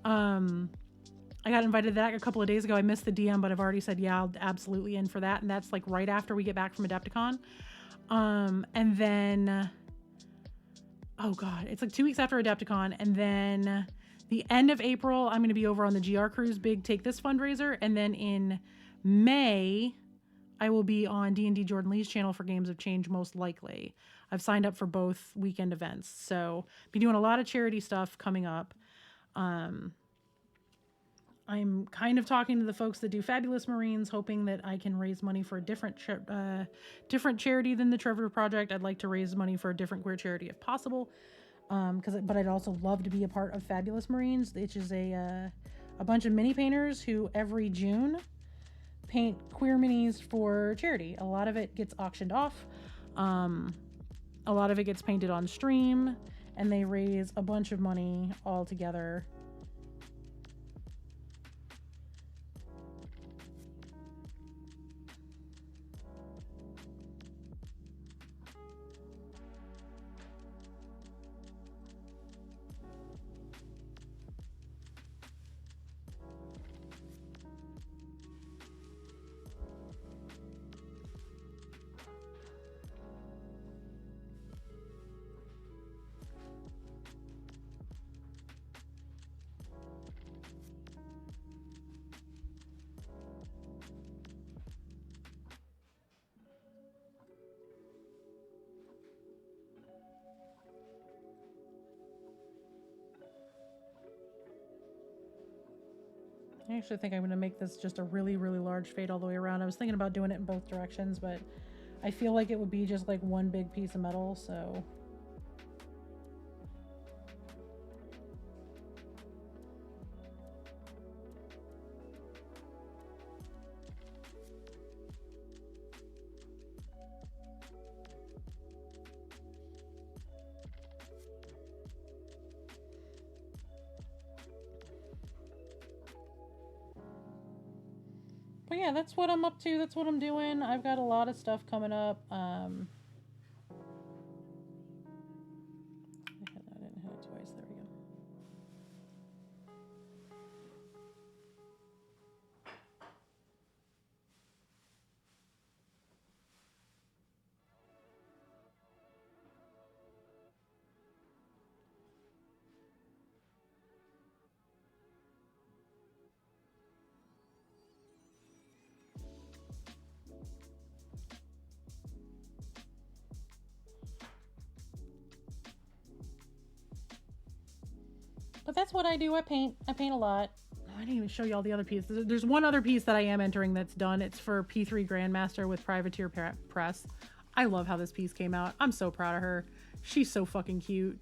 I got invited to that a couple of days ago. I missed the DM, but I've already said, yeah, I'll absolutely in for that. And that's like right after we get back from Adepticon. And then, oh God, it's like 2 weeks after Adepticon. And then the end of April, I'm going to be over on the GR Cruise Big Take This fundraiser. And then in May, I will be on D&D Jordan Lee's channel for Games of Change, most likely. I've signed up for both weekend events. So be doing a lot of charity stuff coming up. I'm kind of talking to the folks that do Fabulous Marines, hoping that I can raise money for a different charity than the Trevor Project. I'd like to raise money for a different queer charity if possible. But I'd also love to be a part of Fabulous Marines, which is a a bunch of mini painters who every June paint queer minis for charity. A lot of it gets auctioned off. A lot of it gets painted on stream, and they raise a bunch of money all together. I actually think I'm going to make this just a really, really large fade all the way around. I was thinking about doing it in both directions, but I feel like it would be just like one big piece of metal, so... But yeah, that's what I'm up to. That's what I'm doing. I've got a lot of stuff coming up. I didn't hit it twice. There we go. But that's what I do. I paint a lot. Oh, I didn't even show you all the other pieces. There's one other piece that I am entering that's done. It's for P3 Grandmaster with Privateer Press. I love how this piece came out. I'm so proud of her. She's so fucking cute.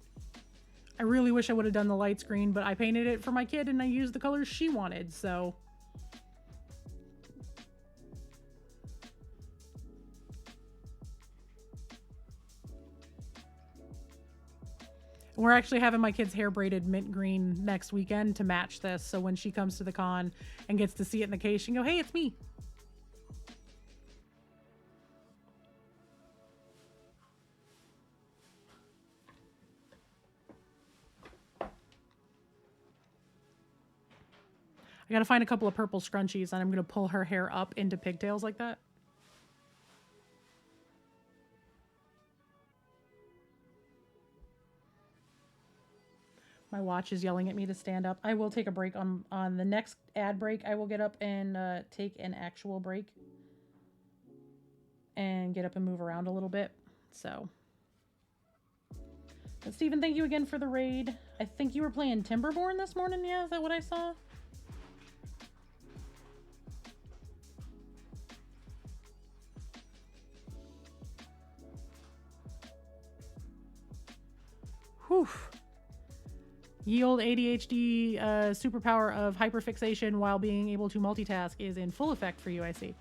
I really wish I would have done the light screen, but I painted it for my kid and I used the colors she wanted, so... We're actually having my kid's hair braided mint green next weekend to match this, so when she comes to the con and gets to see it in the case, she can go, hey, it's me. I gotta find a couple of purple scrunchies, and I'm gonna pull her hair up into pigtails like that. My watch is yelling at me to stand up. I will take a break on the next ad break. I will get up and take an actual break and get up and move around a little bit. So, but Stephen, thank you again for the raid. I think you were playing Timberborn this morning. Yeah, is that what I saw? Whew. Yield ADHD superpower of hyperfixation while being able to multitask is in full effect for you, I see.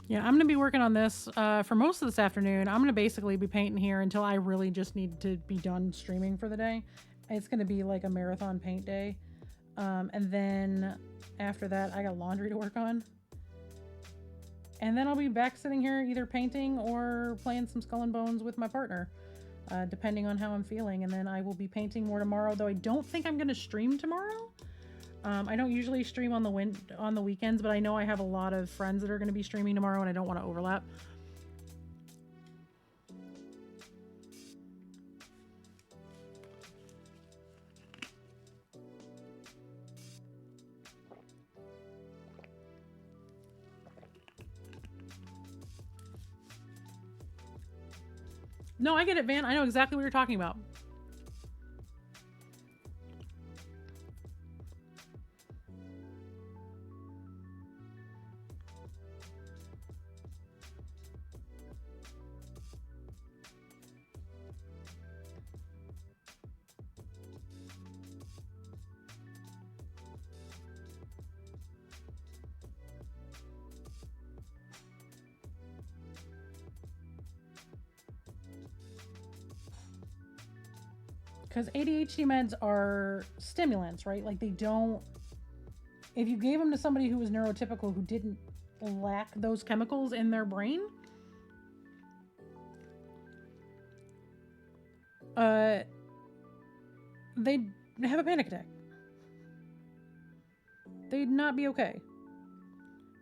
Yeah, I'm going to be working on this for most of this afternoon. I'm going to basically be painting here until I really just need to be done streaming for the day. It's going to be like a marathon paint day. And then after that, I got laundry to work on. And then I'll be back sitting here either painting or playing some Skull and Bones with my partner, depending on how I'm feeling. And then I will be painting more tomorrow, though I don't think I'm going to stream tomorrow. I don't usually stream on the weekends, but I know I have a lot of friends that are going to be streaming tomorrow, and I don't want to overlap. No, I get it, Van. I know exactly what you're talking about. Because ADHD meds are stimulants, right? Like, they don't. If you gave them to somebody who was neurotypical who didn't lack those chemicals in their brain, they'd have a panic attack. They'd not be okay.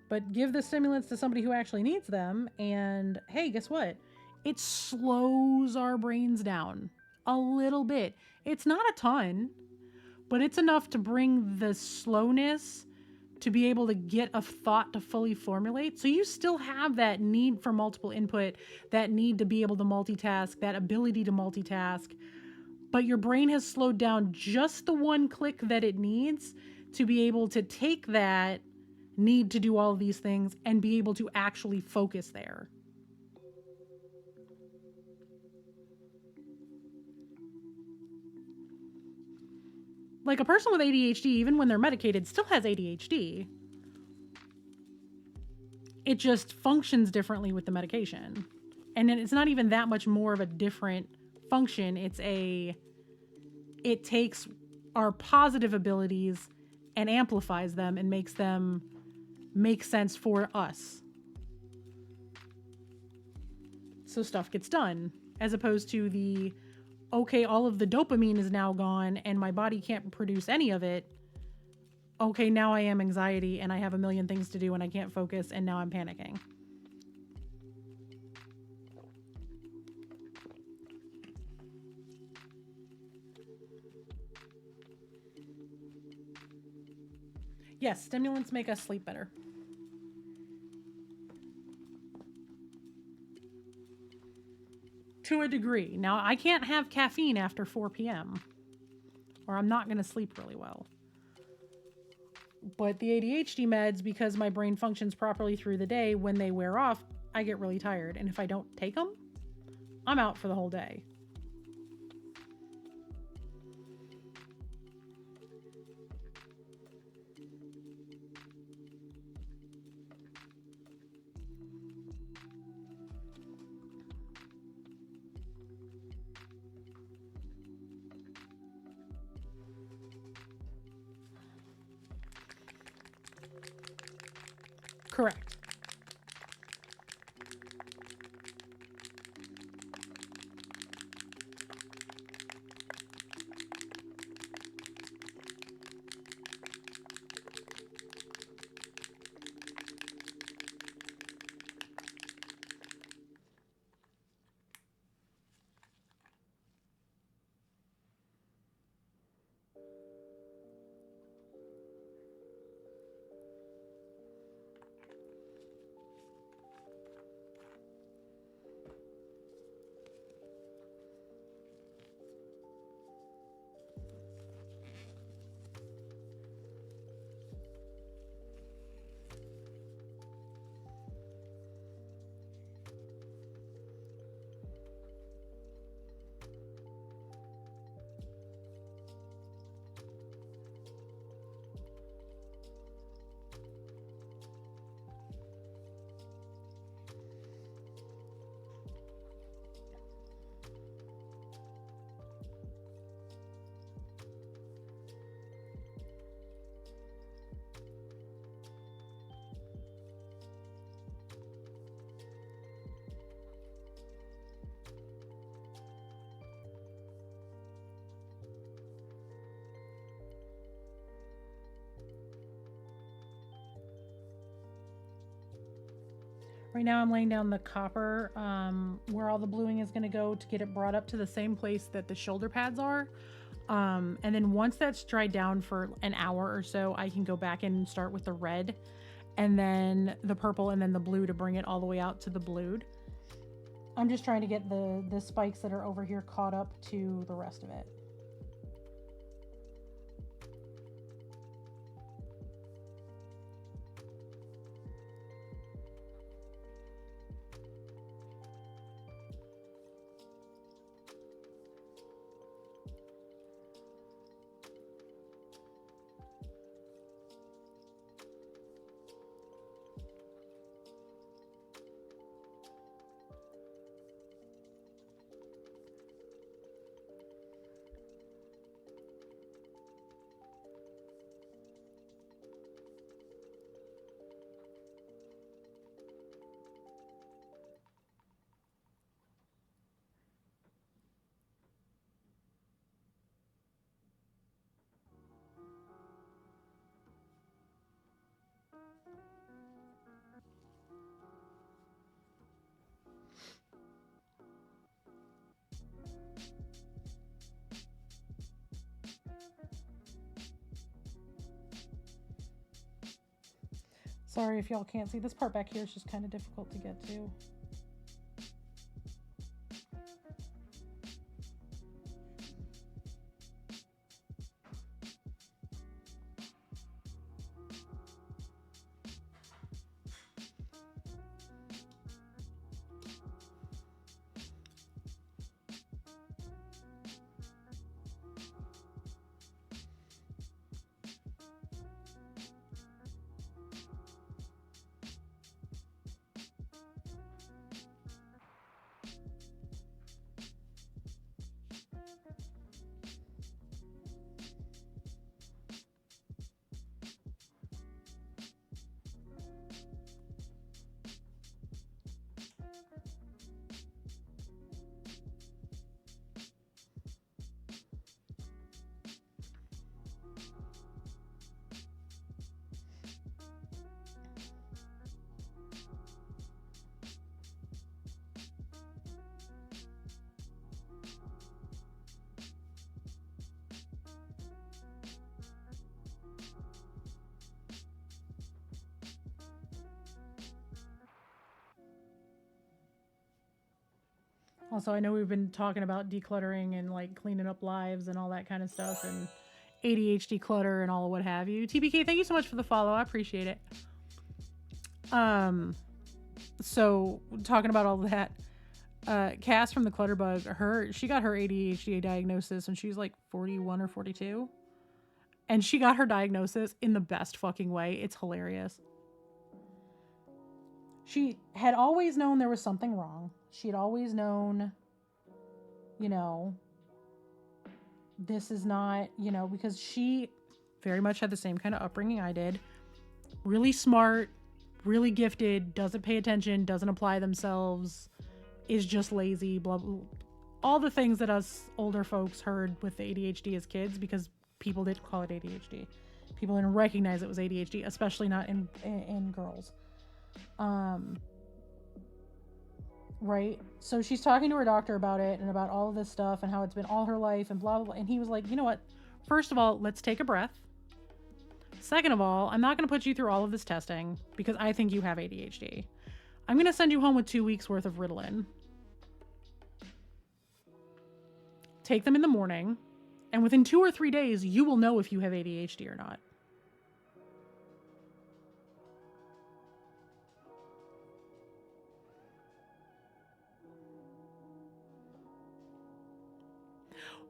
But give the stimulants to somebody who actually needs them, and hey, guess what? It slows our brains down a little bit. It's not a ton, but it's enough to bring the slowness to be able to get a thought to fully formulate. So you still have that need for multiple input, that need to be able to multitask, that ability to multitask, but your brain has slowed down just the one click that it needs to be able to take that need to do all of these things and be able to actually focus there. Like, a person with ADHD, even when they're medicated, still has ADHD. It just functions differently with the medication. And then it's not even that much more of a different function. It takes our positive abilities and amplifies them and makes them make sense for us. So stuff gets done, as opposed to the, okay, all of the dopamine is now gone and my body can't produce any of it. Okay, now I am anxiety and I have a million things to do and I can't focus and now I'm panicking. Yes, stimulants make us sleep better. To a degree. Now, I can't have caffeine after 4 p.m. or I'm not going to sleep really well. But the ADHD meds, because my brain functions properly through the day, when they wear off, I get really tired. And if I don't take them, I'm out for the whole day. Correct. Right now I'm laying down the copper where all the bluing is going to go to get it brought up to the same place that the shoulder pads are. And then once that's dried down for an hour or so, I can go back in and start with the red and then the purple and then the blue to bring it all the way out to the blued. I'm just trying to get the spikes that are over here caught up to the rest of it. Sorry if y'all can't see this part back here. It's just kind of difficult to get to. Also, I know we've been talking about decluttering and like cleaning up lives and all that kind of stuff and ADHD clutter and all what have you. TBK, thank you so much for the follow. I appreciate it. So talking about all that, Cass from the Clutterbug, she got her ADHD diagnosis when she was like 41 or 42. And she got her diagnosis in the best fucking way. It's hilarious. She had always known there was something wrong. She had always known, you know, this is not, you know, because she very much had the same kind of upbringing I did. Really smart, really gifted, doesn't pay attention, doesn't apply themselves, is just lazy, blah, blah, blah. All the things that us older folks heard with ADHD as kids, because people didn't call it ADHD. People didn't recognize it was ADHD, especially not in girls. Right? So she's talking to her doctor about it and about all of this stuff and how it's been all her life and blah, blah, blah. And he was like, you know what? First of all, let's take a breath. Second of all, I'm not going to put you through all of this testing because I think you have ADHD. I'm going to send you home with 2 weeks worth of Ritalin. Take them in the morning. And within 2 or 3 days, you will know if you have ADHD or not.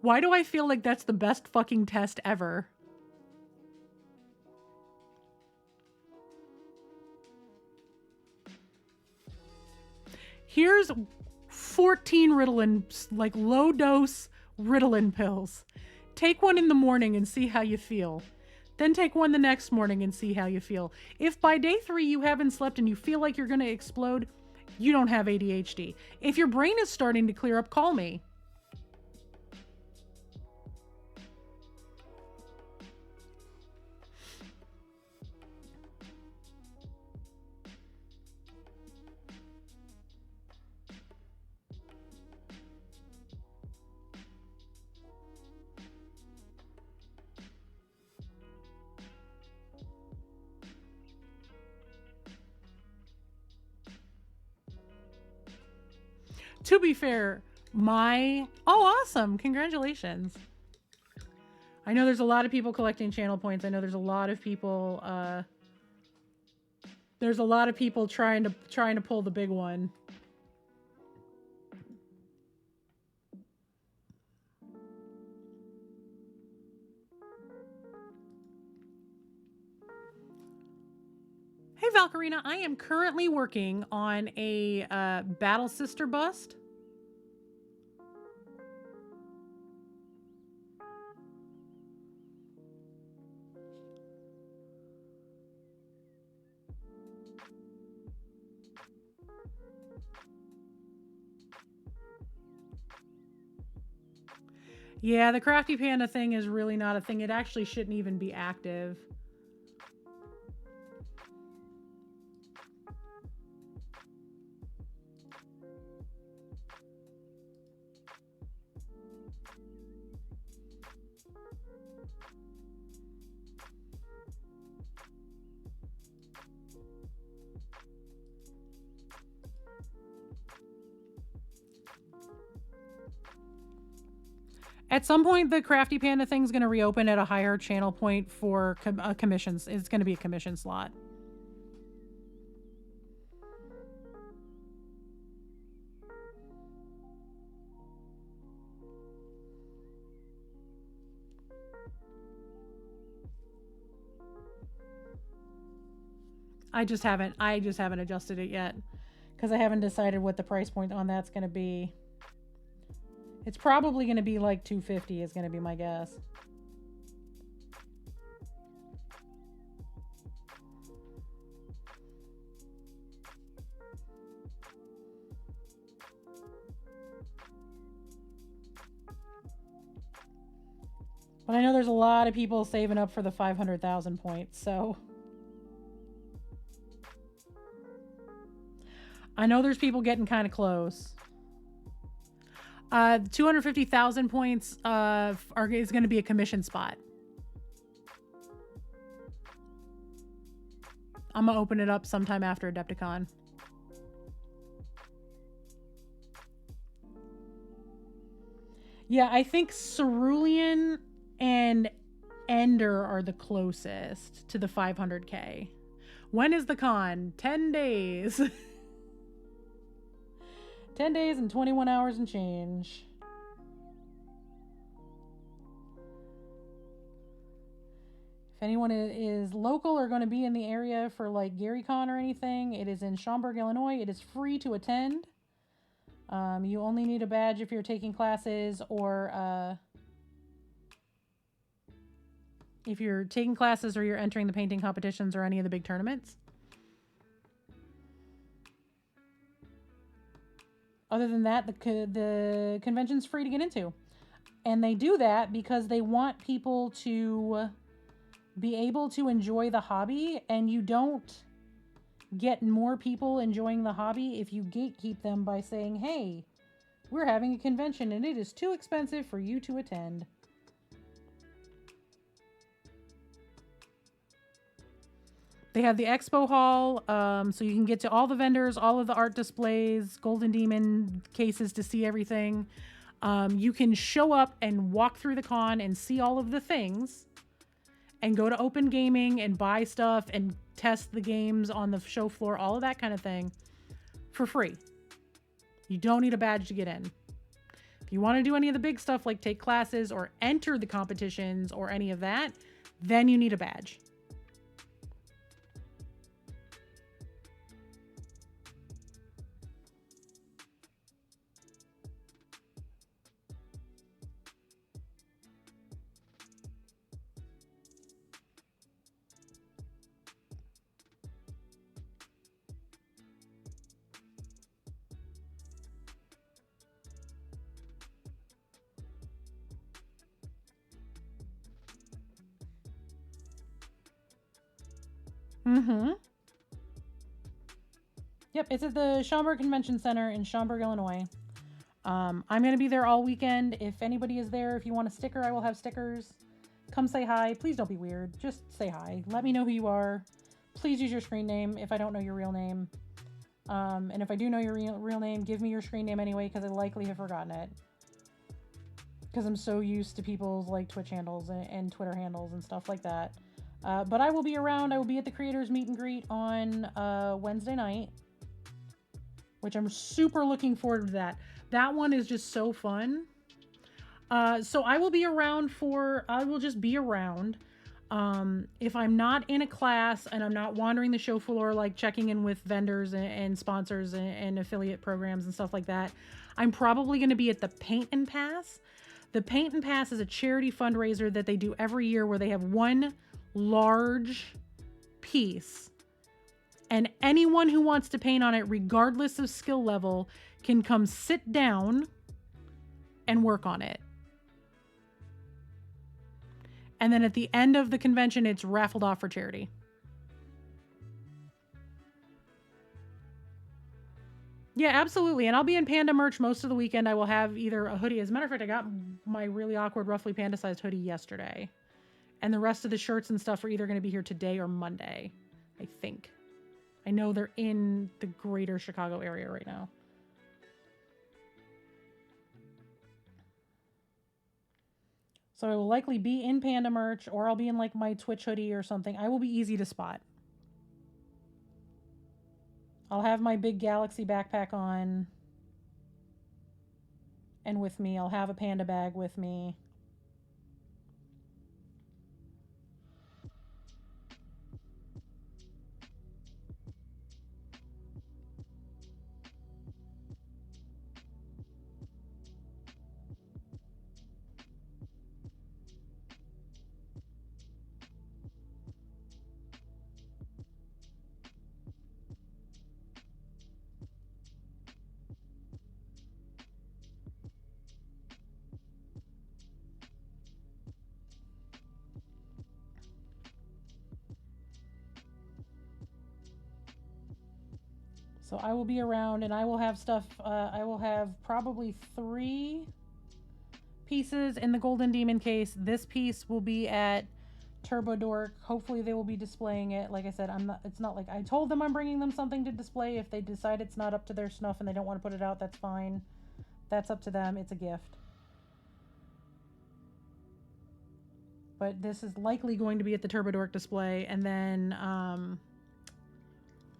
Why do I feel like that's the best fucking test ever? Here's 14 Ritalin, like low dose Ritalin pills. Take one in the morning and see how you feel. Then take one the next morning and see how you feel. If by day 3 you haven't slept and you feel like you're going to explode, you don't have ADHD. If your brain is starting to clear up, call me. To be fair, oh, awesome. Congratulations. I know there's a lot of people collecting channel points. I know there's a lot of people trying to pull the big one. Hey Valkyrina, I am currently working on a Battle Sister bust. Yeah, the Crafty Panda thing is really not a thing. It actually shouldn't even be active. At some point, the Crafty Panda thing's going to reopen at a higher channel point for commissions. It's going to be a commission slot. I just haven't adjusted it yet because I haven't decided what the price point on that's going to be. It's probably going to be like $250 is going to be my guess. But I know there's a lot of people saving up for the 500,000 points, so I know there's people getting kind of close. 250,000 points is going to be a commission spot. I'm going to open it up sometime after Adepticon. Yeah, I think Cerulean and Ender are the closest to the 500k. When is the con? 10 days. 10 days and 21 hours and change. If anyone is local or going to be in the area for like GaryCon or anything, it is in Schaumburg, Illinois. It is free to attend. You only need a badge if you're taking classes or if you're taking classes or you're entering the painting competitions or any of the big tournaments. Other than that, the convention's free to get into. And they do that because they want people to be able to enjoy the hobby, and you don't get more people enjoying the hobby if you gatekeep them by saying, hey, we're having a convention and it is too expensive for you to attend. They have the expo hall, so you can get to all the vendors, all of the art displays, Golden Demon cases to see everything. You can show up and walk through the con and see all of the things and go to Open Gaming and buy stuff and test the games on the show floor, all of that kind of thing for free. You don't need a badge to get in. If you want to do any of the big stuff like take classes or enter the competitions or any of that, then you need a badge. Mm-hmm. Yep, it's at the Schaumburg Convention Center in Schaumburg, Illinois. I'm going to be there all weekend. If anybody is there, if you want a sticker, I will have stickers. Come say hi. Please don't be weird. Just say hi. Let me know who you are. Please use your screen name if I don't know your real name. And if I do know your real name, give me your screen name anyway, because I likely have forgotten it. Because I'm so used to people's like Twitch handles and Twitter handles and stuff like that. But I will be around. I will be at the creators meet and greet on Wednesday night, which I'm super looking forward to that. That one is just so fun. So I will be around I will just be around. If I'm not in a class and I'm not wandering the show floor, like checking in with vendors and sponsors and affiliate programs and stuff like that, I'm probably going to be at the Paint and Pass. The Paint and Pass is a charity fundraiser that they do every year where they have one large piece, and anyone who wants to paint on it, regardless of skill level, can come sit down and work on it. And then at the end of the convention, it's raffled off for charity. Yeah, absolutely. And I'll be in Panda merch most of the weekend. I will have either a hoodie. As a matter of fact, I got my really awkward, roughly panda-sized hoodie yesterday. And the rest of the shirts and stuff are either going to be here today or Monday, I think. I know they're in the greater Chicago area right now. So I will likely be in Panda merch, or I'll be in like my Twitch hoodie or something. I will be easy to spot. I'll have my big Galaxy backpack on. And with me, I'll have a Panda bag with me. So I will be around, and I will have stuff. I will have probably 3 pieces in the Golden Demon case. This piece will be at Turbo Dork. Hopefully they will be displaying it. Like I said, it's not like I told them I'm bringing them something to display. If they decide it's not up to their snuff and they don't want to put it out, that's fine. That's up to them. It's a gift. But this is likely going to be at the Turbo Dork display, and then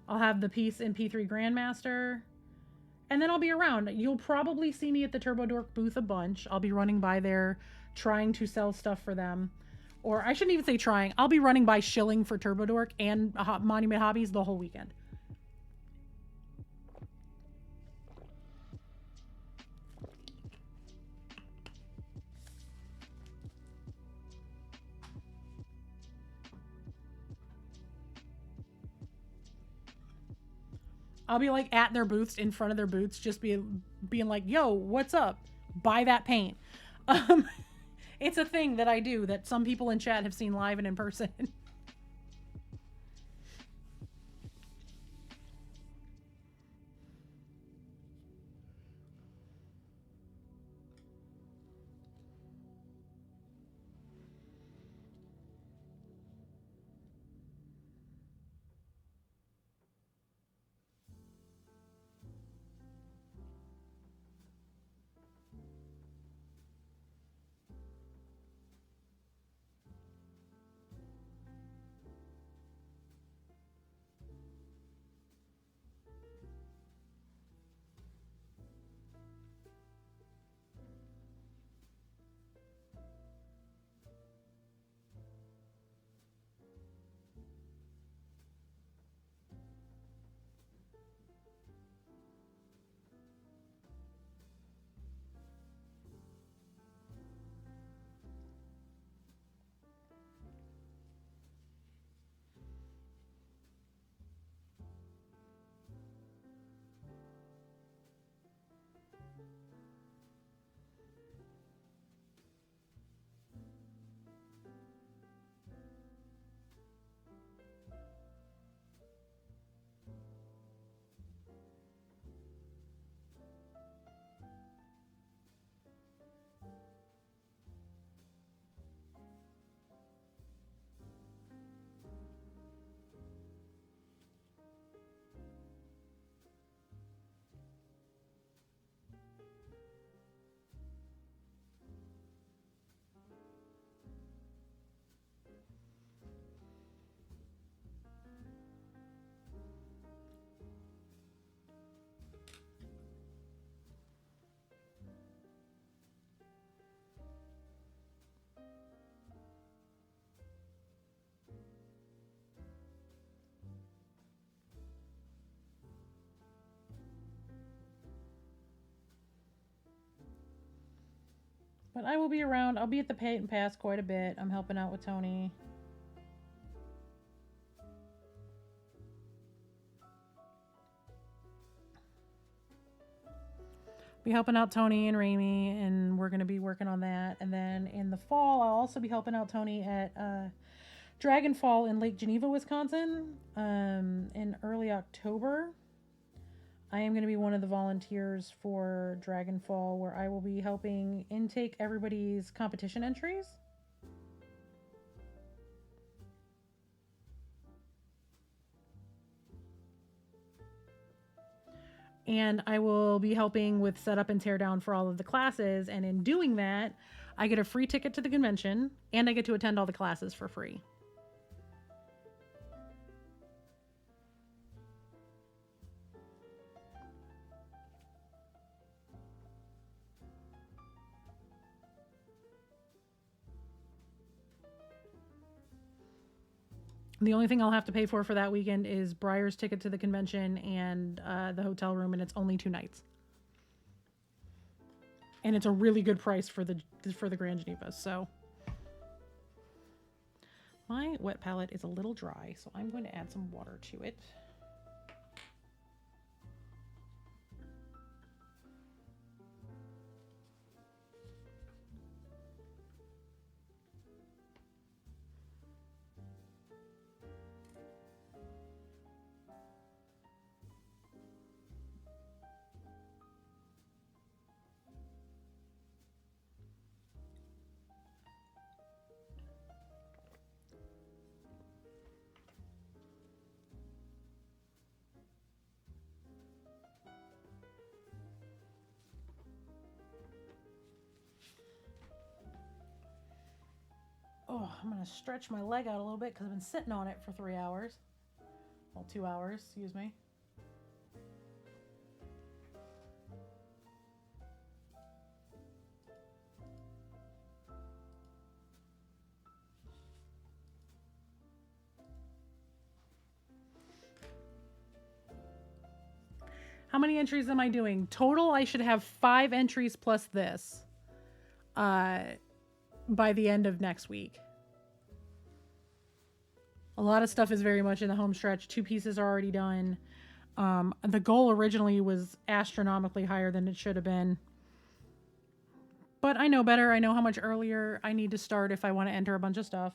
I'll have the piece in P3 Grandmaster, and then I'll be around. You'll probably see me at the Turbo Dork booth a bunch. I'll be running by there trying to sell stuff for them. Or I shouldn't even say trying. I'll be running by shilling for Turbo Dork and Monument Hobbies the whole weekend. I'll be like at their booths, in front of their booths, just being like, yo, what's up? Buy that paint. It's a thing that I do that some people in chat have seen live and in person. But I will be around. I'll be at the Peyton Pass quite a bit. I'm helping out with Tony. Be helping out Tony and Raimi, and we're going to be working on that. And then in the fall, I'll also be helping out Tony at Dragonfall in Lake Geneva, Wisconsin, in early October. I am going to be one of the volunteers for Dragonfall, where I will be helping intake everybody's competition entries. And I will be helping with setup and teardown for all of the classes. And in doing that, I get a free ticket to the convention, and I get to attend all the classes for free. The only thing I'll have to pay for that weekend is Briar's ticket to the convention and the hotel room, and it's only 2 nights. And it's a really good price for the Grand Geneva. So my wet palette is a little dry, so I'm going to add some water to it. Oh, I'm going to stretch my leg out a little bit because I've been sitting on it for 3 hours. Well, 2 hours, excuse me. How many entries am I doing? Total, I should have 5 entries plus this by the end of next week. A lot of stuff is very much in the home stretch. 2 pieces are already done. The goal originally was astronomically higher than it should have been. But I know better. I know how much earlier I need to start if I want to enter a bunch of stuff.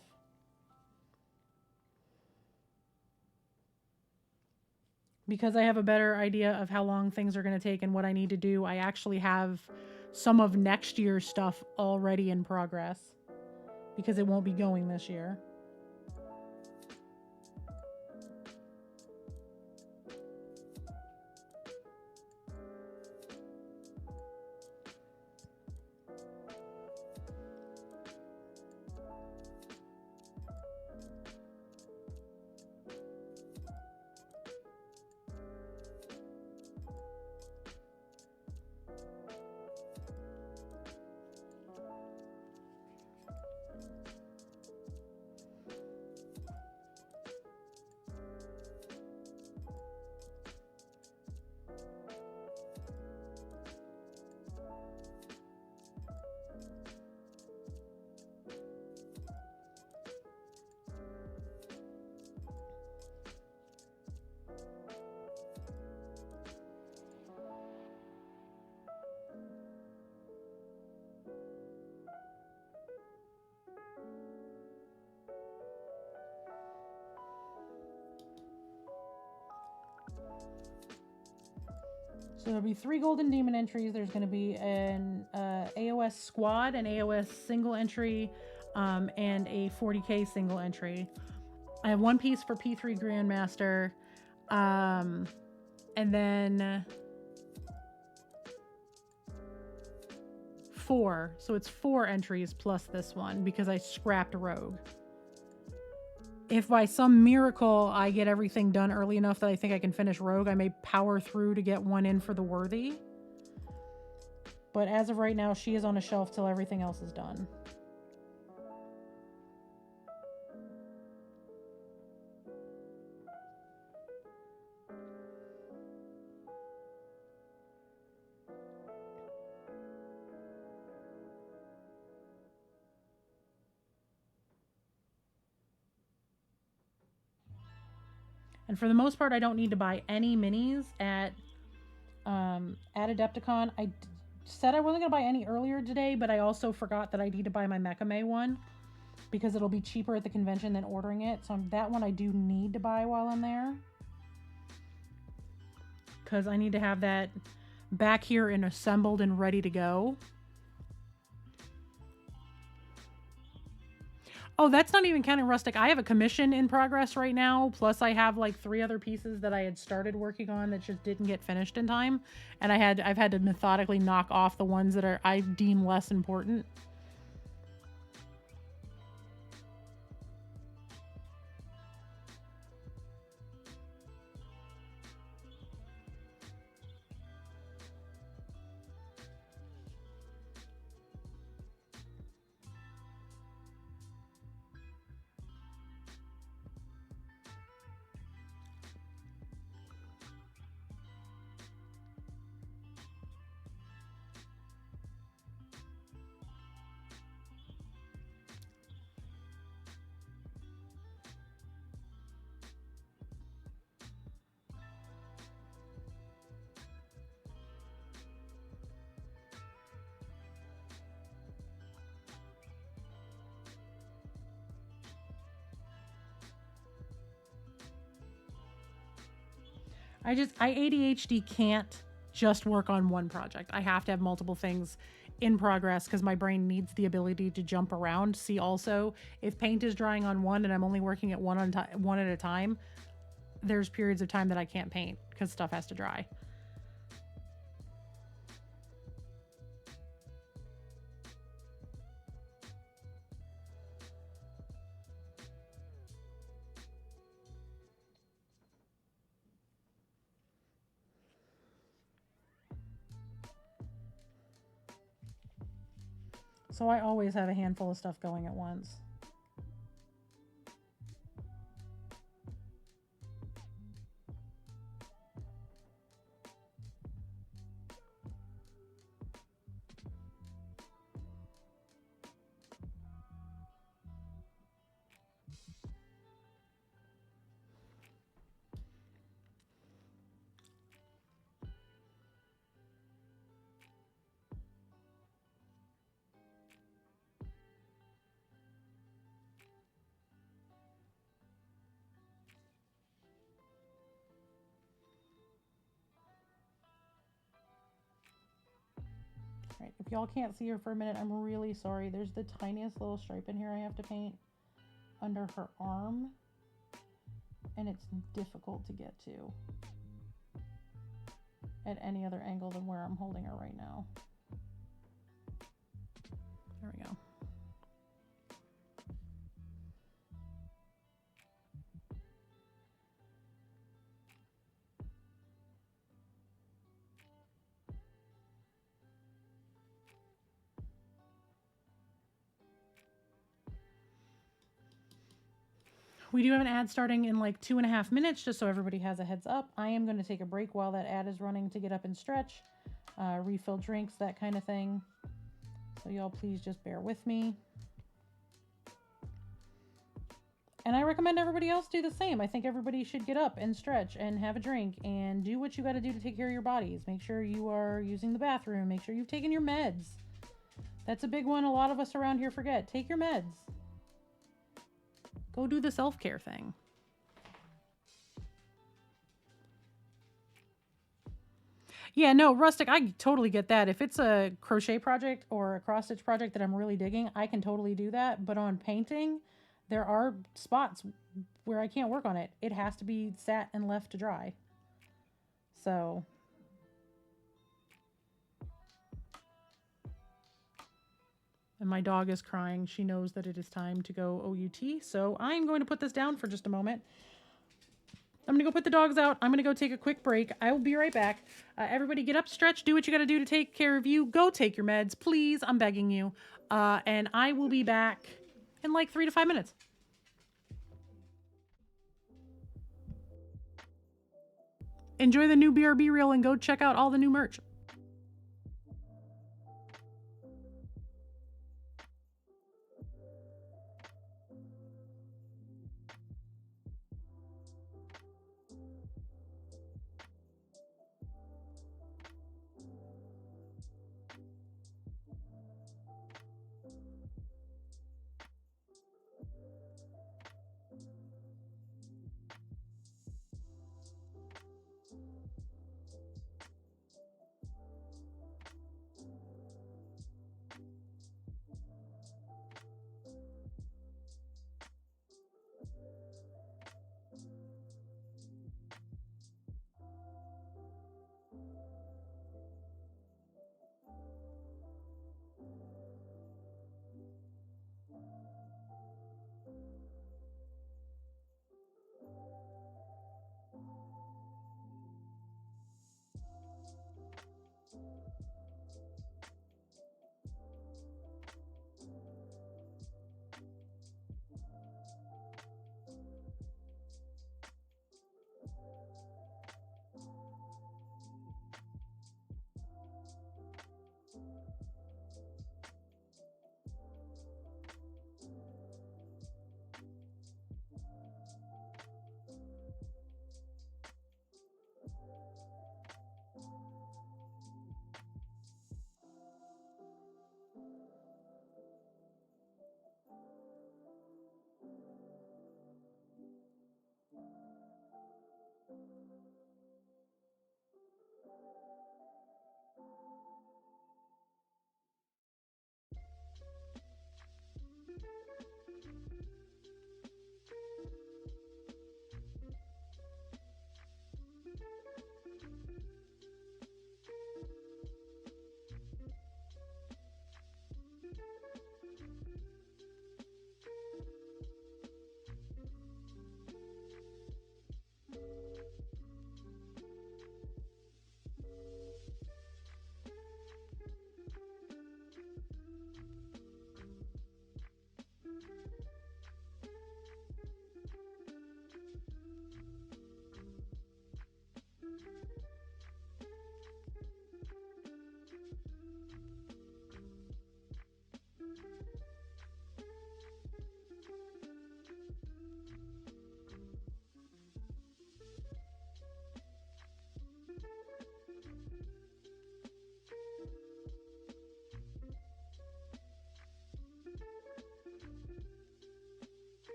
Because I have a better idea of how long things are going to take and what I need to do, I actually have some of next year's stuff already in progress. Because it won't be going this year. So there'll be 3 Golden Demon entries. There's going to be an AOS squad, an AOS single entry, and a 40k single entry. I have 1 piece for P3 Grandmaster, and then 4. So it's 4 entries plus this one because I scrapped Rogue. If by some miracle I get everything done early enough that I think I can finish Rogue, I may power through to get 1 in for the Worthy. But as of right now, she is on a shelf till everything else is done. And for the most part, I don't need to buy any minis at Adepticon. Said I wasn't going to buy any earlier today, but I also forgot that I need to buy my Mechame one because it'll be cheaper at the convention than ordering it. So that one I do need to buy while I'm there, because I need to have that back here and assembled and ready to go. Oh, that's not even counting Rustic. I have a commission in progress right now. Plus I have like 3 other pieces that I had started working on that just didn't get finished in time. And I've had to methodically knock off the ones that I deem less important. I ADHD can't just work on one project. I have to have multiple things in progress because my brain needs the ability to jump around. See, also, if paint is drying on one and I'm only working at one at a time, there's periods of time that I can't paint because stuff has to dry. So I always have a handful of stuff going at once. Right, if y'all can't see her for a minute, I'm really sorry. There's the tiniest little stripe in here I have to paint under her arm, and it's difficult to get to at any other angle than where I'm holding her right now. There we go. We do have an ad starting in like 2.5 minutes, just so everybody has a heads up. I am going to take a break while that ad is running to get up and stretch, refill drinks, that kind of thing. So y'all please just bear with me. And I recommend everybody else do the same. I think everybody should get up and stretch and have a drink and do what you got to do to take care of your bodies. Make sure you are using the bathroom. Make sure you've taken your meds. That's a big one a lot of us around here forget. Take your meds. Go do the self-care thing. Yeah, no, Rustic, I totally get that. If it's a crochet project or a cross-stitch project that I'm really digging, I can totally do that. But on painting, there are spots where I can't work on it. It has to be sat and left to dry. So... And my dog is crying. She knows that it is time to go OUT. So I'm going to put this down for just a moment. I'm going to go put the dogs out. I'm going to go take a quick break. I will be right back. Everybody get up, stretch, do what you got to do to take care of you. Go take your meds, please. I'm begging you. And I will be back in like 3 to 5 minutes. Enjoy the new BRB reel and go check out all the new merch.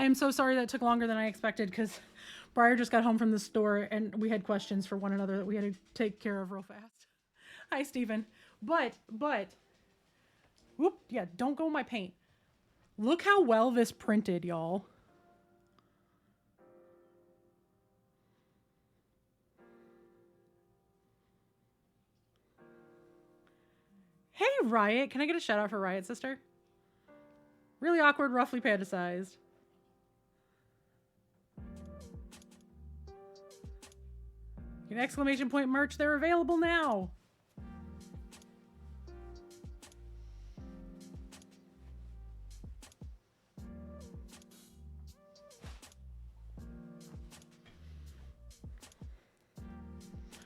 I am so sorry that took longer than I expected because Briar just got home from the store and we had questions for one another that we had to take care of real fast. Hi, Stephen. But, whoop, yeah, don't go in my paint. Look how well this printed, y'all. Hey, Riot. Can I get a shout out for Riot, sister? Really awkward, roughly panda-sized. An exclamation point merch. They're available now.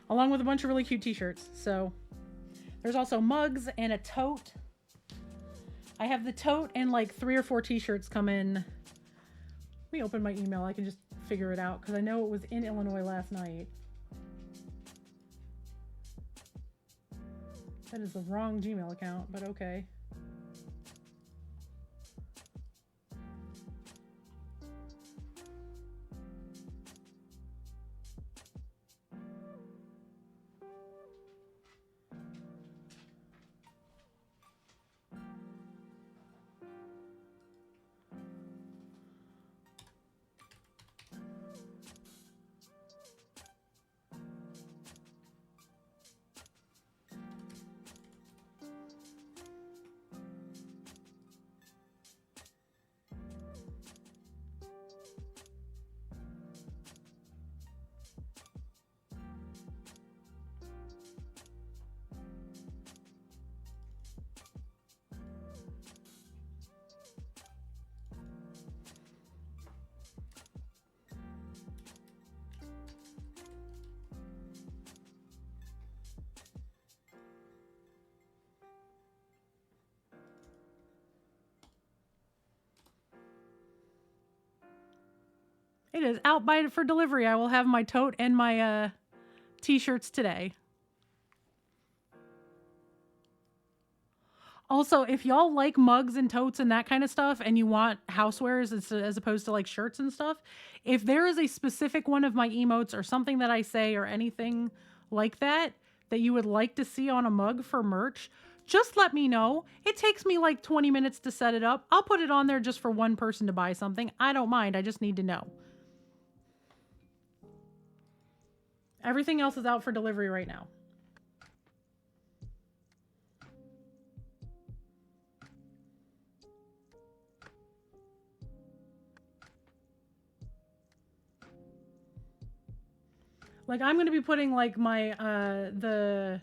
Along with a bunch of really cute t-shirts. So there's also mugs and a tote. I have the tote and like 3 or 4 t-shirts come in. Let me open my email. I can just figure it out because I know it was in Illinois last night. That is the wrong Gmail account, but okay. It is out for delivery. I will have my tote and my t-shirts today. Also, if y'all like mugs and totes and that kind of stuff and you want housewares as opposed to like shirts and stuff, if there is a specific one of my emotes or something that I say or anything like that that you would like to see on a mug for merch, just let me know. It takes me like 20 minutes to set it up. I'll put it on there just for one person to buy something. I don't mind. I just need to know. Everything else is out for delivery right now. Like I'm going to be putting like my, the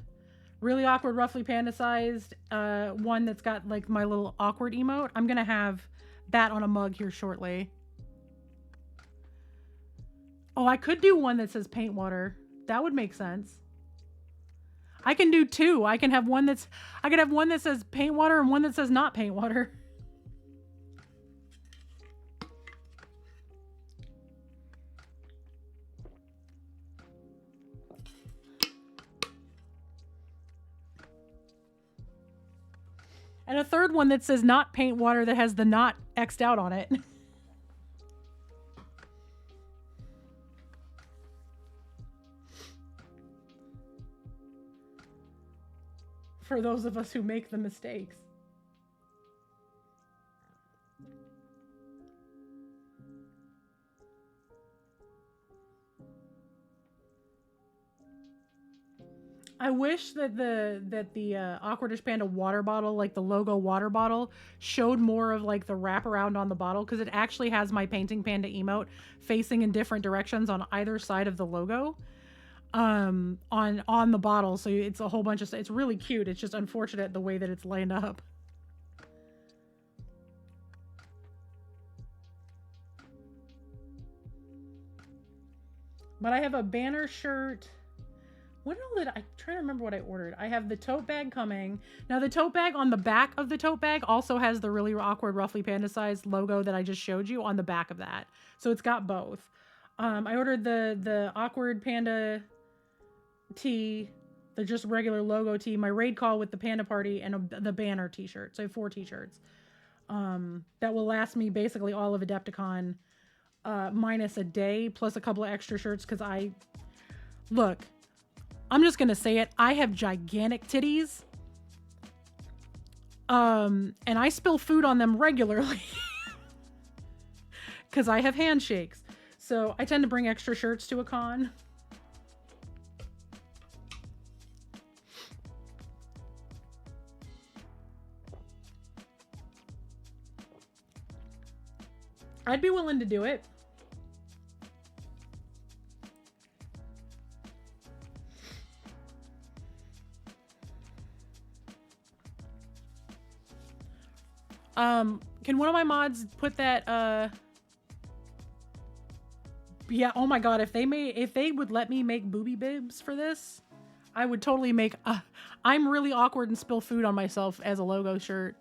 really awkward, roughly panda-sized one that's got like my little awkward emote. I'm going to have that on a mug here shortly. Oh, I could do one that says paint water. That would make sense. I can do 2. I could have one that says paint water and one that says not paint water. And a third one that says not paint water that has the not X'd out on it. For those of us who make the mistakes. I wish that the Awkwardish Panda water bottle, like the logo water bottle, showed more of like the wraparound on the bottle, because it actually has my Painting Panda emote facing in different directions on either side of the logo. On the bottle, so it's a whole bunch of stuff. It's really cute. It's just unfortunate the way that it's lined up. But I have a banner shirt. What all did I'm trying to remember what I ordered. I have the tote bag coming. Now the tote bag, on the back of the tote bag also has the really awkward, roughly panda-sized logo that I just showed you on the back of that. So it's got both. I ordered the awkward panda tee, the just regular logo tee, my raid call with the panda party, and the banner t-shirt. So I have 4 t-shirts. that will last me basically all of Adepticon, minus a day plus a couple of extra shirts. Because look, I'm just gonna say it. I have gigantic titties, and I spill food on them regularly because I have handshakes. So I tend to bring extra shirts to a con. I'd be willing to do it. Can one of my mods put that, yeah, oh my god, if they would let me make booby bibs for this, I would totally make, I'm really awkward and spill food on myself as a logo shirt.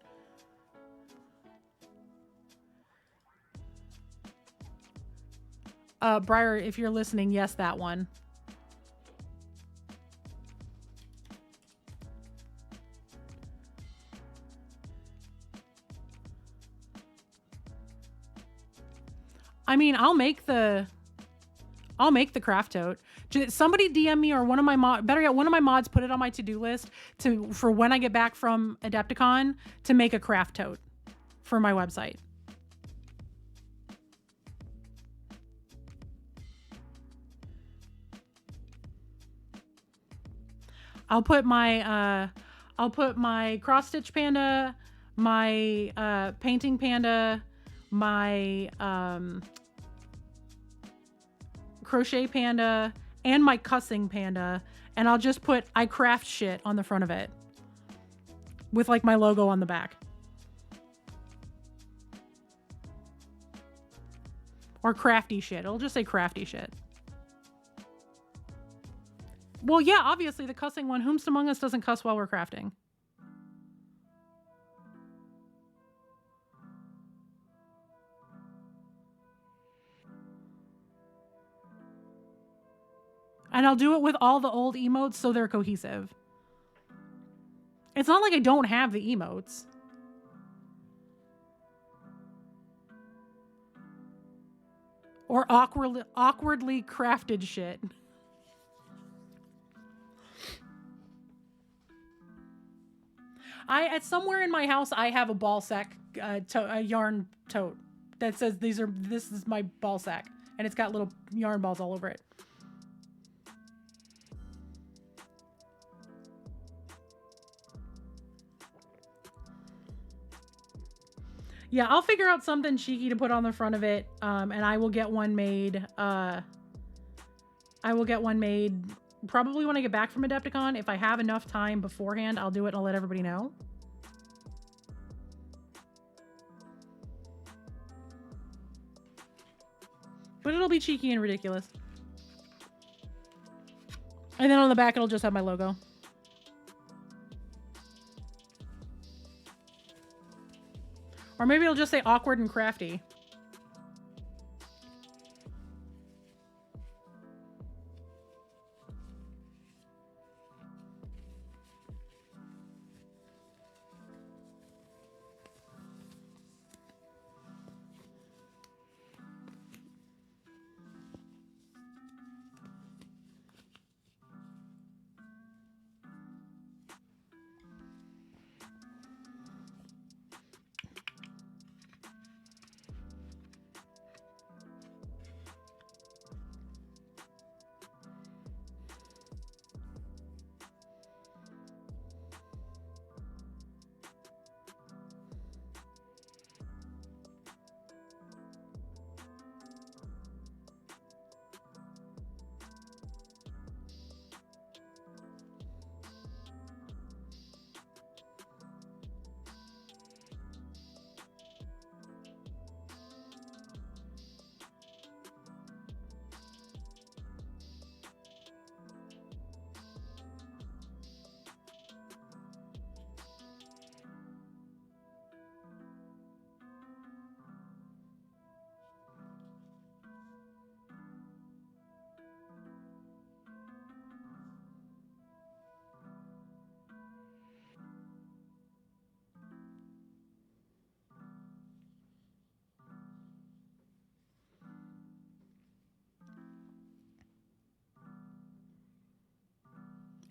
Briar, if you're listening, yes, that one. I mean, I'll make the craft tote. Somebody DM me, or one of my better yet, one of my mods put it on my to-do list for when I get back from Adepticon to make a craft tote for my website. I'll put my cross stitch panda, my painting panda, my crochet panda, and my cussing panda, and I'll just put I craft shit on the front of it with like my logo on the back. Or crafty shit. It'll just say crafty shit. Well, yeah, obviously the cussing one. Whomst among us doesn't cuss while we're crafting? And I'll do it with all the old emotes so they're cohesive. It's not like I don't have the emotes. Or awkwardly crafted shit. At somewhere in my house, I have a ball sack, a yarn tote that says this is my ball sack, and it's got little yarn balls all over it. Yeah, I'll figure out something cheeky to put on the front of it, and I will get one made. I will get one made probably when I get back from Adepticon. If I have enough time beforehand, I'll do it and I'll let everybody know. But it'll be cheeky and ridiculous. And then on the back, it'll just have my logo. Or maybe it'll just say awkward and crafty.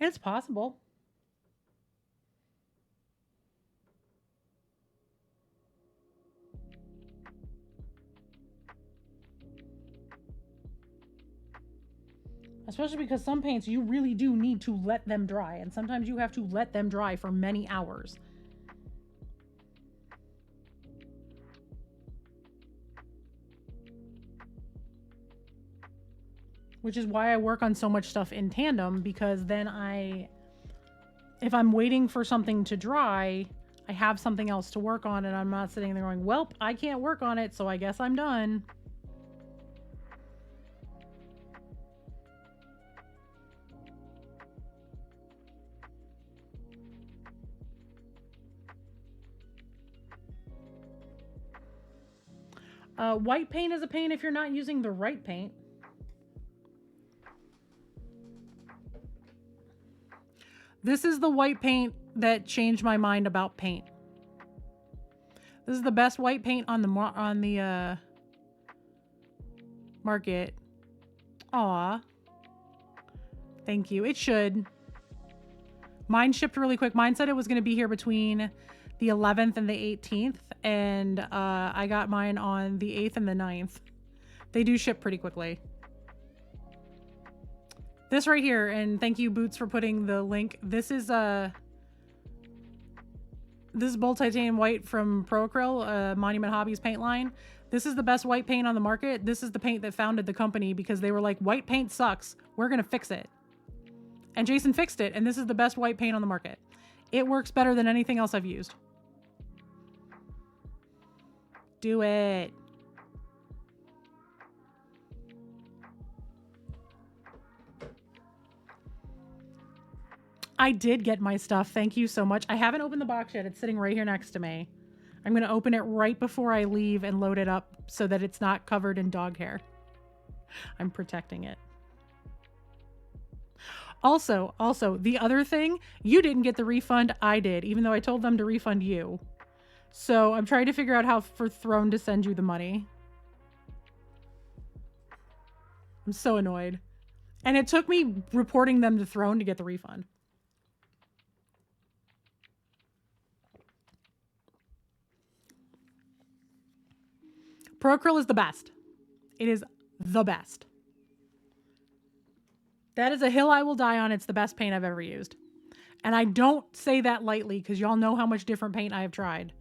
It's possible. Especially because some paints you really do need to let them dry, and sometimes you have to let them dry for many hours. Which is why I work on so much stuff in tandem, because then if I'm waiting for something to dry, I have something else to work on, and I'm not sitting there going, "Welp, I can't work on it, so I guess I'm done." White paint is a paint if you're not using the right paint. This is the white paint that changed my mind about paint. This is the best white paint on the market. Aw. Thank you. It should. Mine shipped really quick. Mine said it was going to be here between the 11th and the 18th, and I got mine on the 8th and the 9th. They do ship pretty quickly. This right here, and thank you, Boots, for putting the link. This is Bold Titanium White from Pro-Acryl, Monument Hobbies paint line. This is the best white paint on the market. This is the paint that founded the company because they were like, white paint sucks. We're going to fix it. And Jason fixed it, and this is the best white paint on the market. It works better than anything else I've used. Do it. I did get my stuff. Thank you so much. I haven't opened the box yet. It's sitting right here next to me. I'm going to open it right before I leave and load it up so that it's not covered in dog hair. I'm protecting it. Also, the other thing, you didn't get the refund. I did, even though I told them to refund you. So I'm trying to figure out how for Throne to send you the money. I'm so annoyed. And it took me reporting them to Throne to get the refund. Pro-Acryl is the best. It is the best. That is a hill I will die on. It's the best paint I've ever used. And I don't say that lightly because y'all know how much different paint I have tried.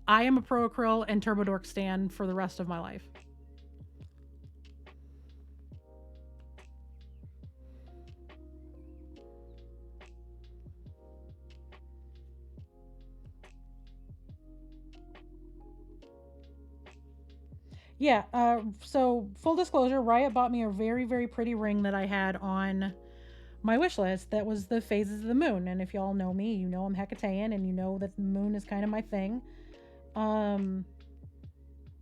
I am a Pro-Acryl and TurboDork stan for the rest of my life. Yeah, so full disclosure, Riot bought me a very, very pretty ring that I had on my wish list that was the phases of the moon. And if y'all know me, you know I'm Hecatean, and you know that the moon is kind of my thing. And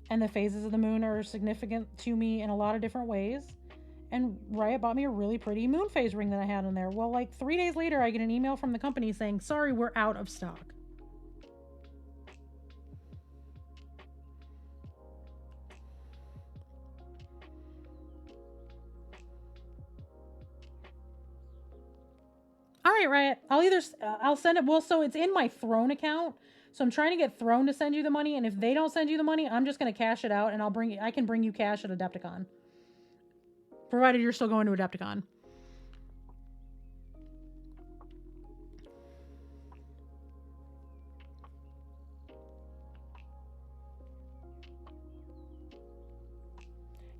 the phases of the moon are significant to me in a lot of different ways. And Riot bought me a really pretty moon phase ring that I had on there. Well, like 3 days later, I get an email from the company saying, sorry, we're out of stock. All right, Riot. I'll send it. Well, so it's in my Throne account. So I'm trying to get Throne to send you the money. And if they don't send you the money, I'm just going to cash it out, and I can bring you cash at Adepticon. Provided you're still going to Adepticon.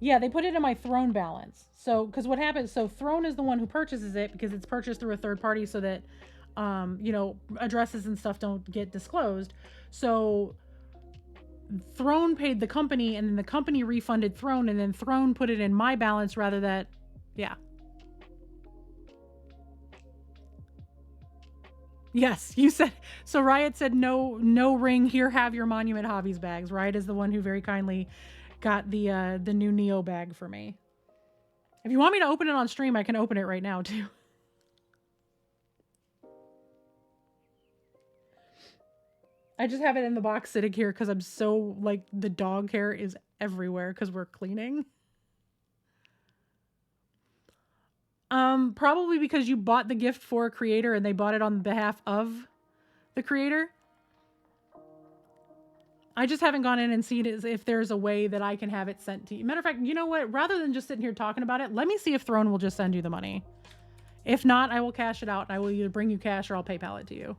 Yeah, they put it in my Throne balance. So, because what happens, so Throne is the one who purchases it because it's purchased through a third party so that, you know, addresses and stuff don't get disclosed. So Throne paid the company, and then the company refunded Throne, and then Throne put it in my balance rather than, yeah. Yes, you said, so Riot said no ring, here, have your Monument Hobbies bags. Riot is the one who very kindly got the new Neo bag for me. If you want me to open it on stream, I can open it right now too. I just have it in the box sitting here because I'm so, like, the dog hair is everywhere because we're cleaning. Probably because you bought the gift for a creator and they bought it on behalf of the creator. I just haven't gone in and seen if there's a way that I can have it sent to you. Matter of fact, you know what? Rather than just sitting here talking about it, let me see if Throne will just send you the money. If not, I will cash it out and I will either bring you cash or I'll PayPal it to you.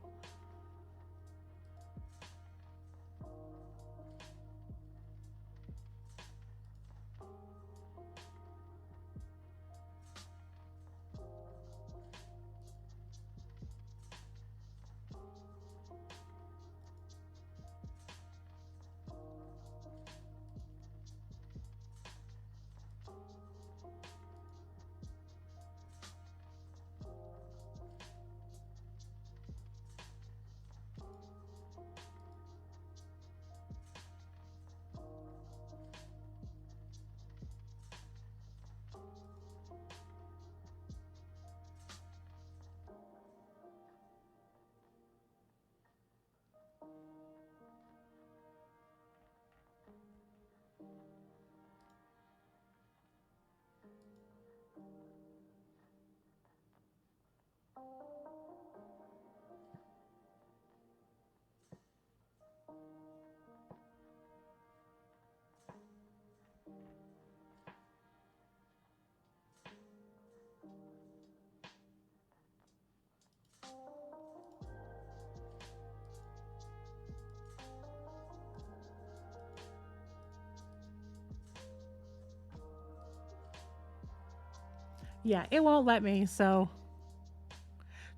Yeah, it won't let me, so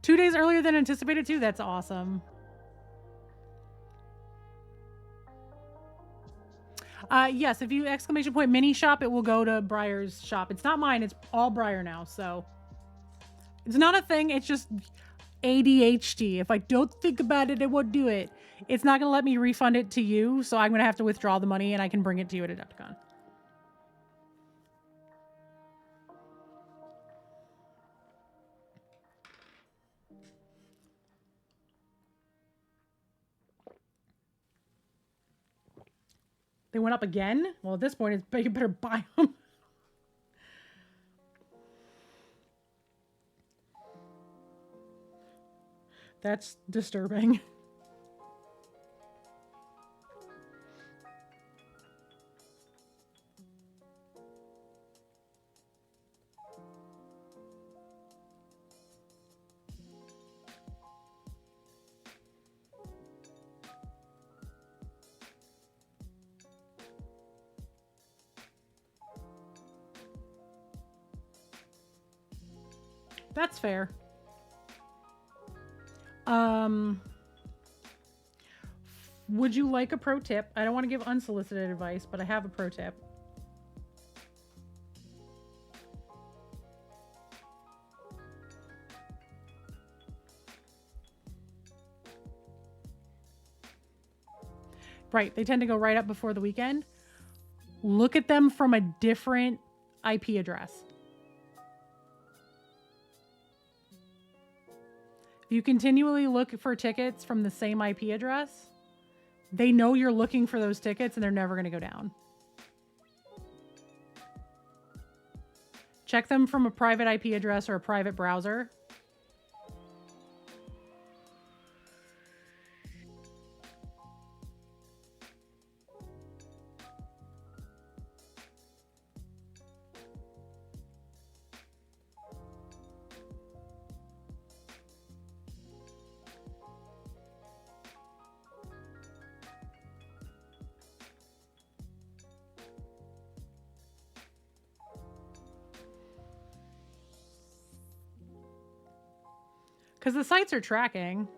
2 days earlier than anticipated too. That's awesome. Yes, if you !mini shop, it will go to Briar's shop. It's not mine, it's all Briar now, so it's not a thing, it's just ADHD. If I don't think about it, I won't do it. It's not gonna let me refund it to you, so I'm gonna have to withdraw the money and I can bring it to you at Adepticon. They went up again? Well, at this point, you better buy them. That's disturbing. That's fair. Would you like a pro tip? I don't want to give unsolicited advice, but I have a pro tip. Right, they tend to go right up before the weekend. Look at them from a different IP address. If you continually look for tickets from the same IP address, they know you're looking for those tickets and they're never going to go down. Check them from a private IP address or a private browser. Because the sites are tracking.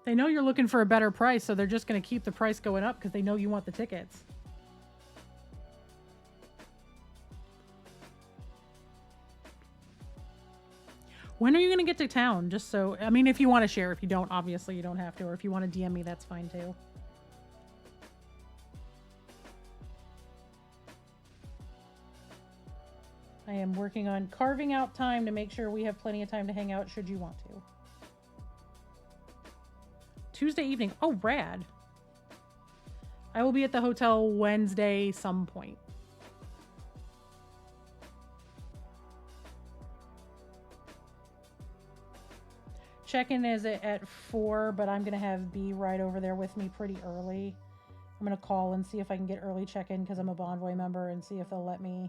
They know you're looking for a better price, so they're just going to keep the price going up because they know you want the tickets. When are you going to get to town? Just so, I mean, if you want to share. If you don't, obviously you don't have to. Or if you want to DM me, that's fine too. I am working on carving out time to make sure we have plenty of time to hang out should you want to. Tuesday evening. Oh, rad. I will be at the hotel Wednesday some point. Check-in is at 4, but I'm going to have B right over there with me pretty early. I'm going to call and see if I can get early check-in because I'm a Bonvoy member and see if they'll let me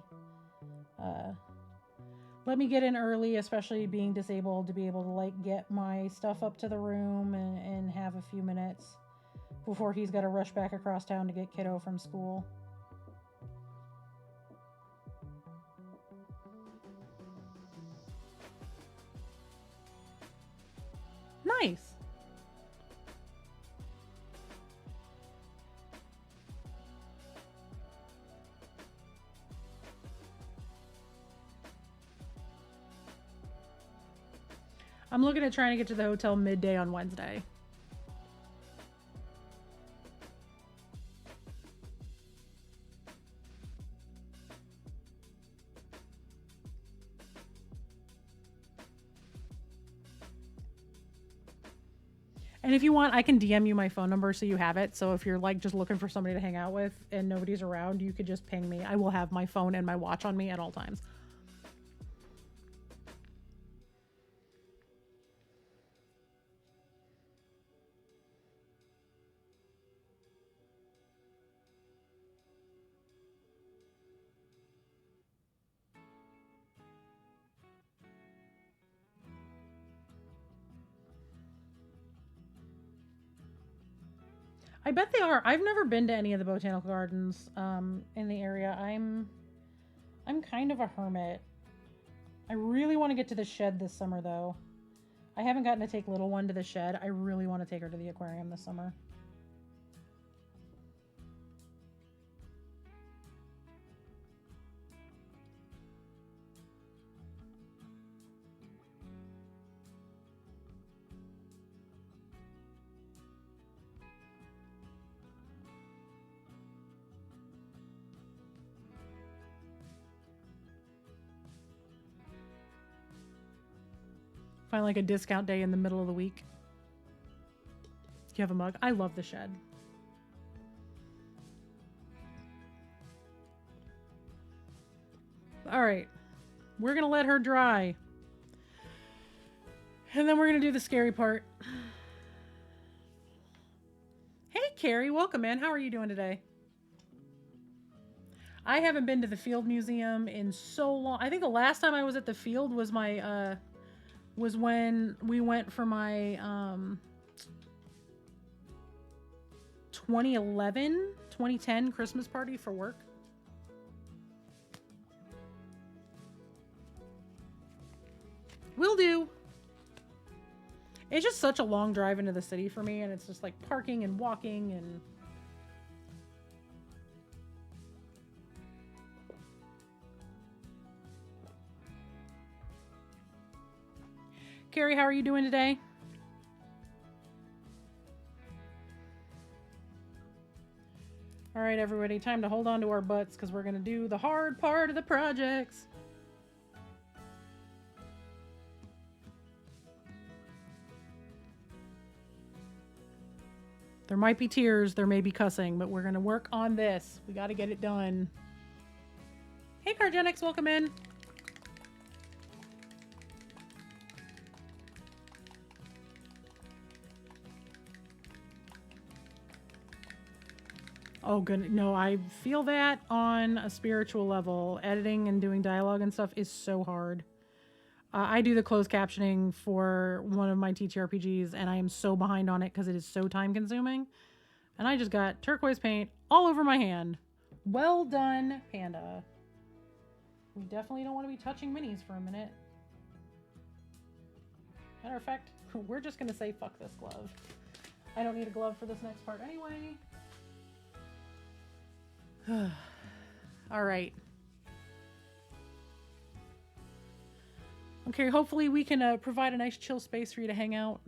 get in early, especially being disabled, to be able to like get my stuff up to the room and have a few minutes before he's got to rush back across town to get kiddo from school. Nice. I'm looking at trying to get to the hotel midday on Wednesday. And if you want, I can DM you my phone number so you have it. So if you're like just looking for somebody to hang out with and nobody's around, you could just ping me. I will have my phone and my watch on me at all times. I bet they are. I've never been to any of the botanical gardens in the area. I'm kind of a hermit. I really want to get to the shed this summer, though. I haven't gotten to take little one to the shed. I really want to take her to the aquarium this summer. Find like a discount day in the middle of the week. You have a mug. I love the shed. All right. We're going to let her dry. And then we're going to do the scary part. Hey, Carrie. Welcome in. How are you doing today? I haven't been to the Field Museum in so long. I think the last time I was at the Field was my was when we went for my 2010 Christmas party for work. Will do. It's just such a long drive into the city for me, and it's just like parking and walking and... Carrie, how are you doing today? All right, everybody, time to hold on to our butts because we're going to do the hard part of the projects. There might be tears, there may be cussing, but we're going to work on this. We got to get it done. Hey, Cargenics, welcome in. Oh, good. No, I feel that on a spiritual level. Editing and doing dialogue and stuff is so hard. I do the closed captioning for one of my TTRPGs, and I am so behind on it because it is so time consuming. And I just got turquoise paint all over my hand. Well done, Panda. We definitely don't want to be touching minis for a minute. Matter of fact, we're just going to say fuck this glove. I don't need a glove for this next part anyway. All right. Okay, hopefully we can provide a nice chill space for you to hang out.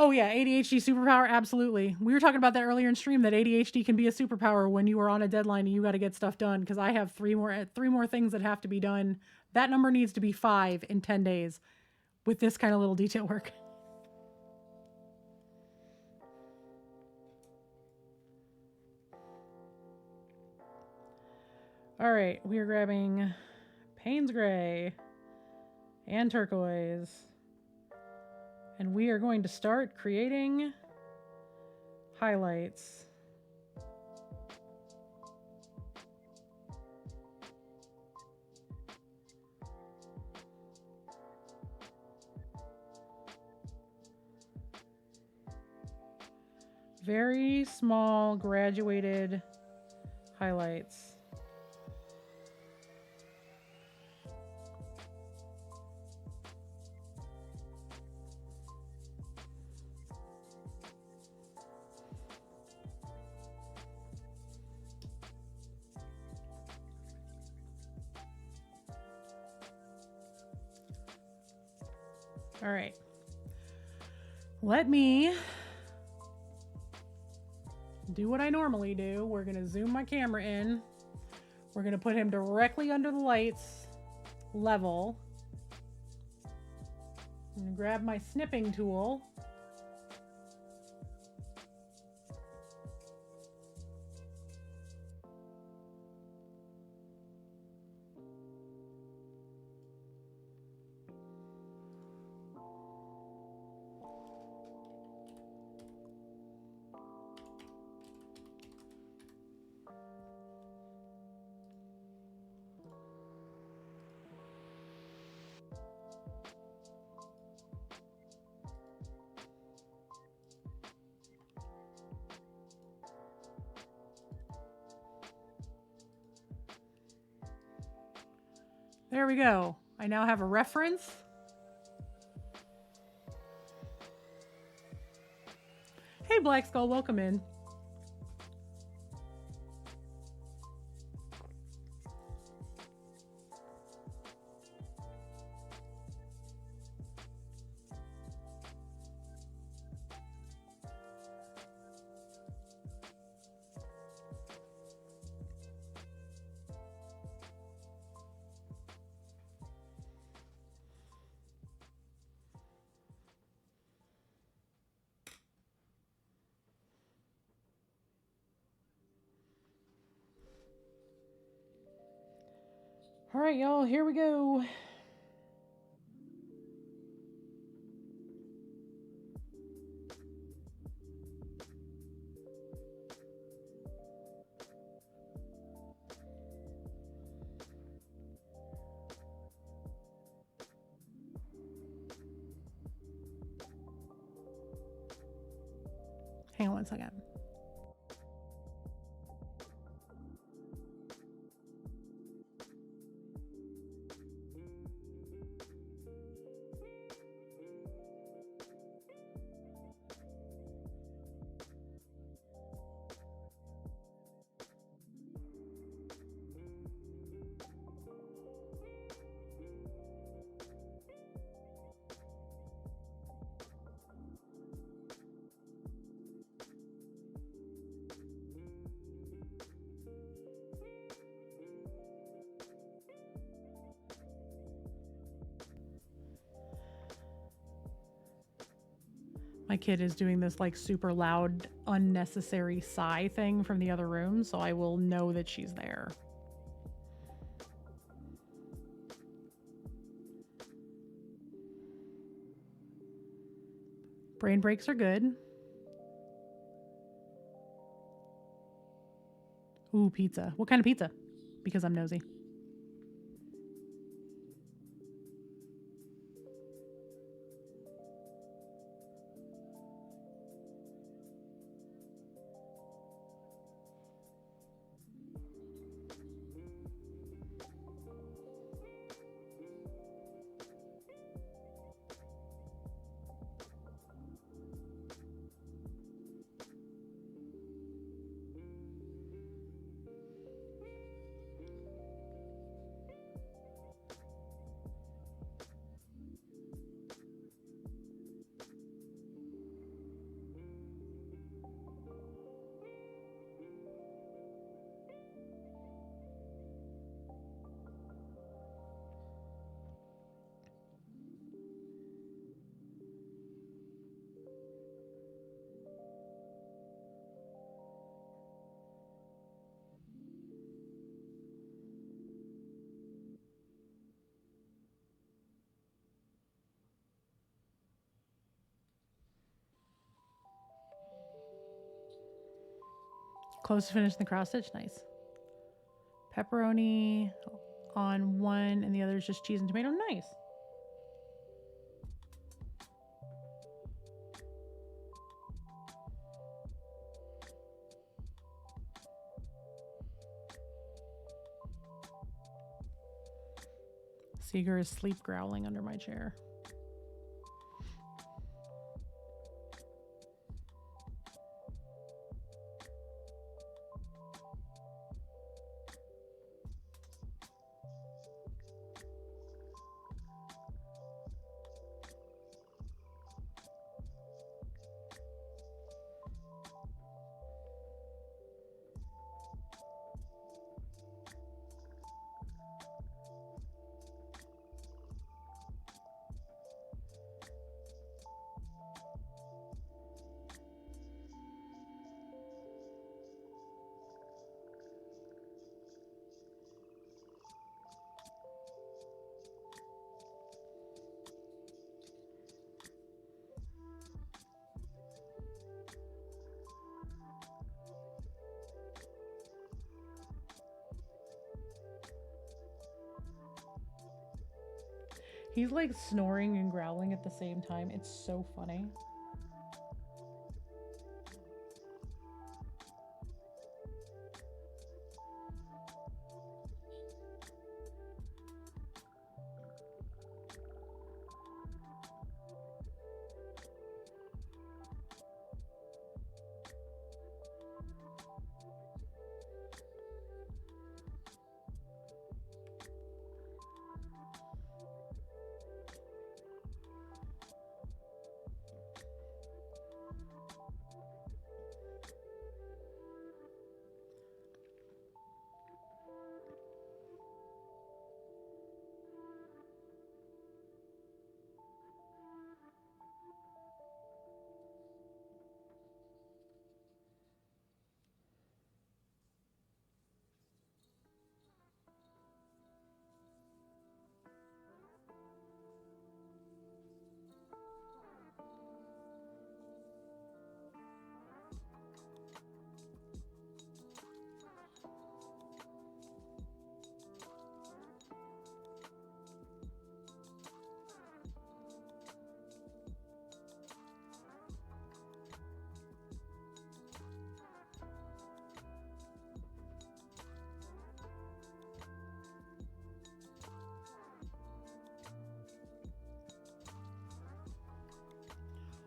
Oh yeah, ADHD superpower, absolutely. We were talking about that earlier in stream, that ADHD can be a superpower when you are on a deadline and you got to get stuff done, because I have three more things that have to be done. That number needs to be 5 in 10 days with this kind of little detail work. All right, we are grabbing Payne's Gray and turquoise, and we are going to start creating highlights. Very small graduated highlights. All right. Let me do what I normally do. We're going to zoom my camera in. We're going to put him directly under the lights level. I'm going to grab my snipping tool. There we go. I now have a reference. Hey, Black Skull, welcome in. All right, y'all, here we go. Hang on one second. My kid is doing this like super loud, unnecessary sigh thing from the other room, so I will know that she's there. Brain breaks are good. Ooh, pizza. What kind of pizza? Because I'm nosy. Close to finishing the cross stitch. Nice. Pepperoni on one, and the other is just cheese and tomato. Nice. Seeger is sleep growling under my chair. He's like snoring and growling at the same time. It's so funny.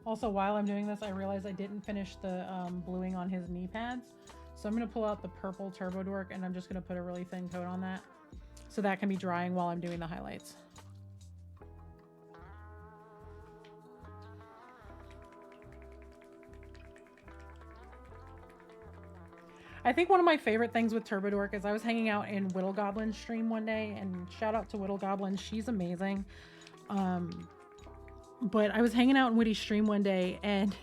Also, while I'm doing this, I realized I didn't finish the bluing on his knee pads. So I'm going to pull out the purple Turbo Dork and I'm just going to put a really thin coat on that. So that can be drying while I'm doing the highlights. I think one of my favorite things with Turbo Dork is I was hanging out in Whittle Goblin's stream one day, and shout out to Whittle Goblin. She's amazing. But I was hanging out in Witty's stream one day, and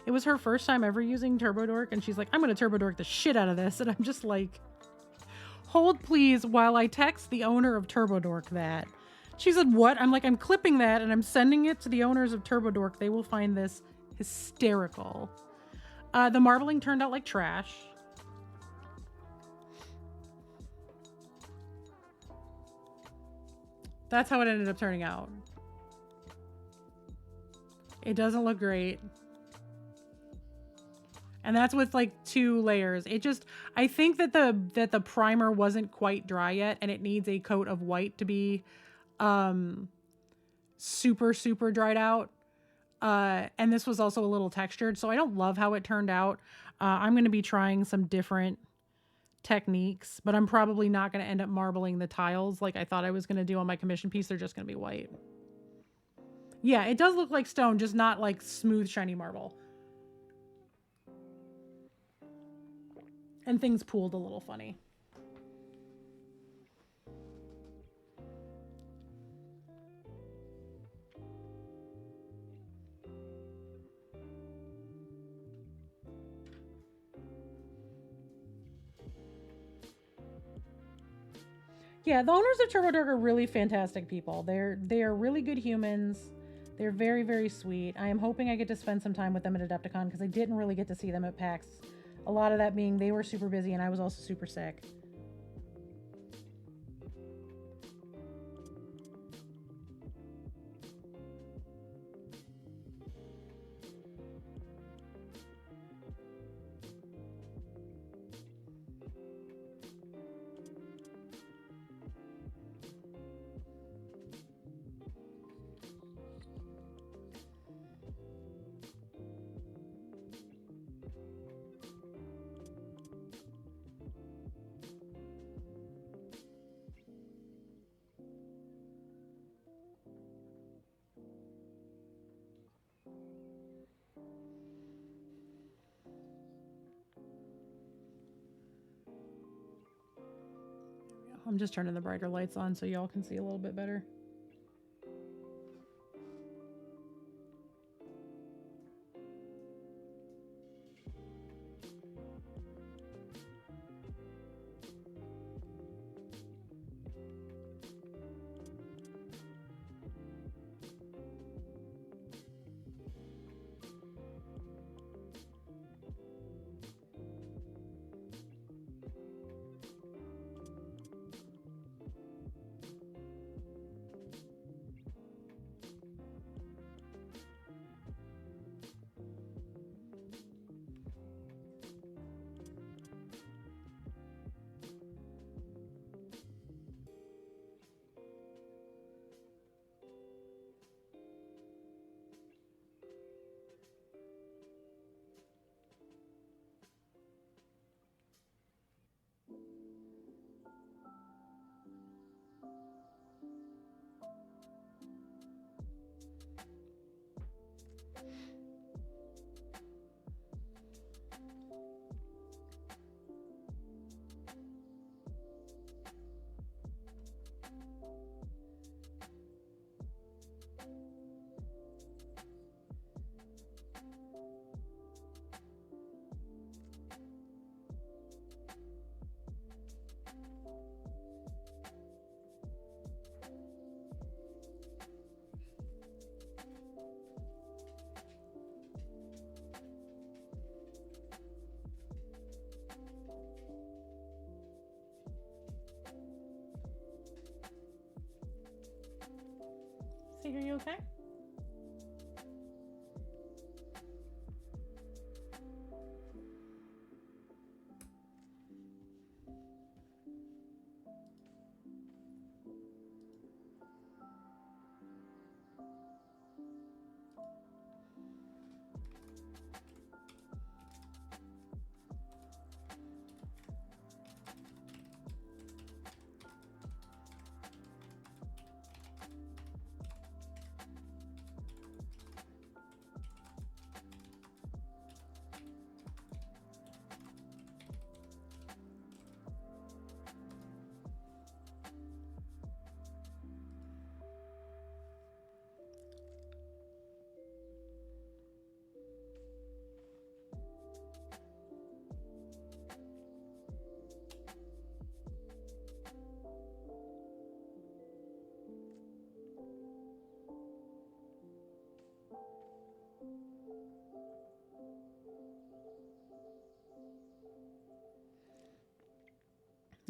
it was her first time ever using Turbo Dork, and she's like, I'm going to Turbo Dork the shit out of this. And I'm just like, hold please while I text the owner of Turbo Dork that. She said, what? I'm like, I'm clipping that and I'm sending it to the owners of Turbo Dork. They will find this hysterical. The marbling turned out like trash. That's how it ended up turning out. It doesn't look great. And that's with like 2 layers. It just, I think that the primer wasn't quite dry yet, and it needs a coat of white to be super dried out. And this was also a little textured, so I don't love how it turned out. I'm going to be trying some different techniques, but I'm probably not going to end up marbling the tiles like I thought I was going to do on my commission piece. They're just going to be white. Yeah, it does look like stone, just not like smooth, shiny marble. And things pooled a little funny. Yeah, the owners of Turbo Dork are really fantastic people. They are really good humans. They're very, very sweet. I am hoping I get to spend some time with them at Adepticon because I didn't really get to see them at PAX A lot of that being they were super busy and I was also super sick. I'm just turning the brighter lights on so y'all can see a little bit better. See, are you okay?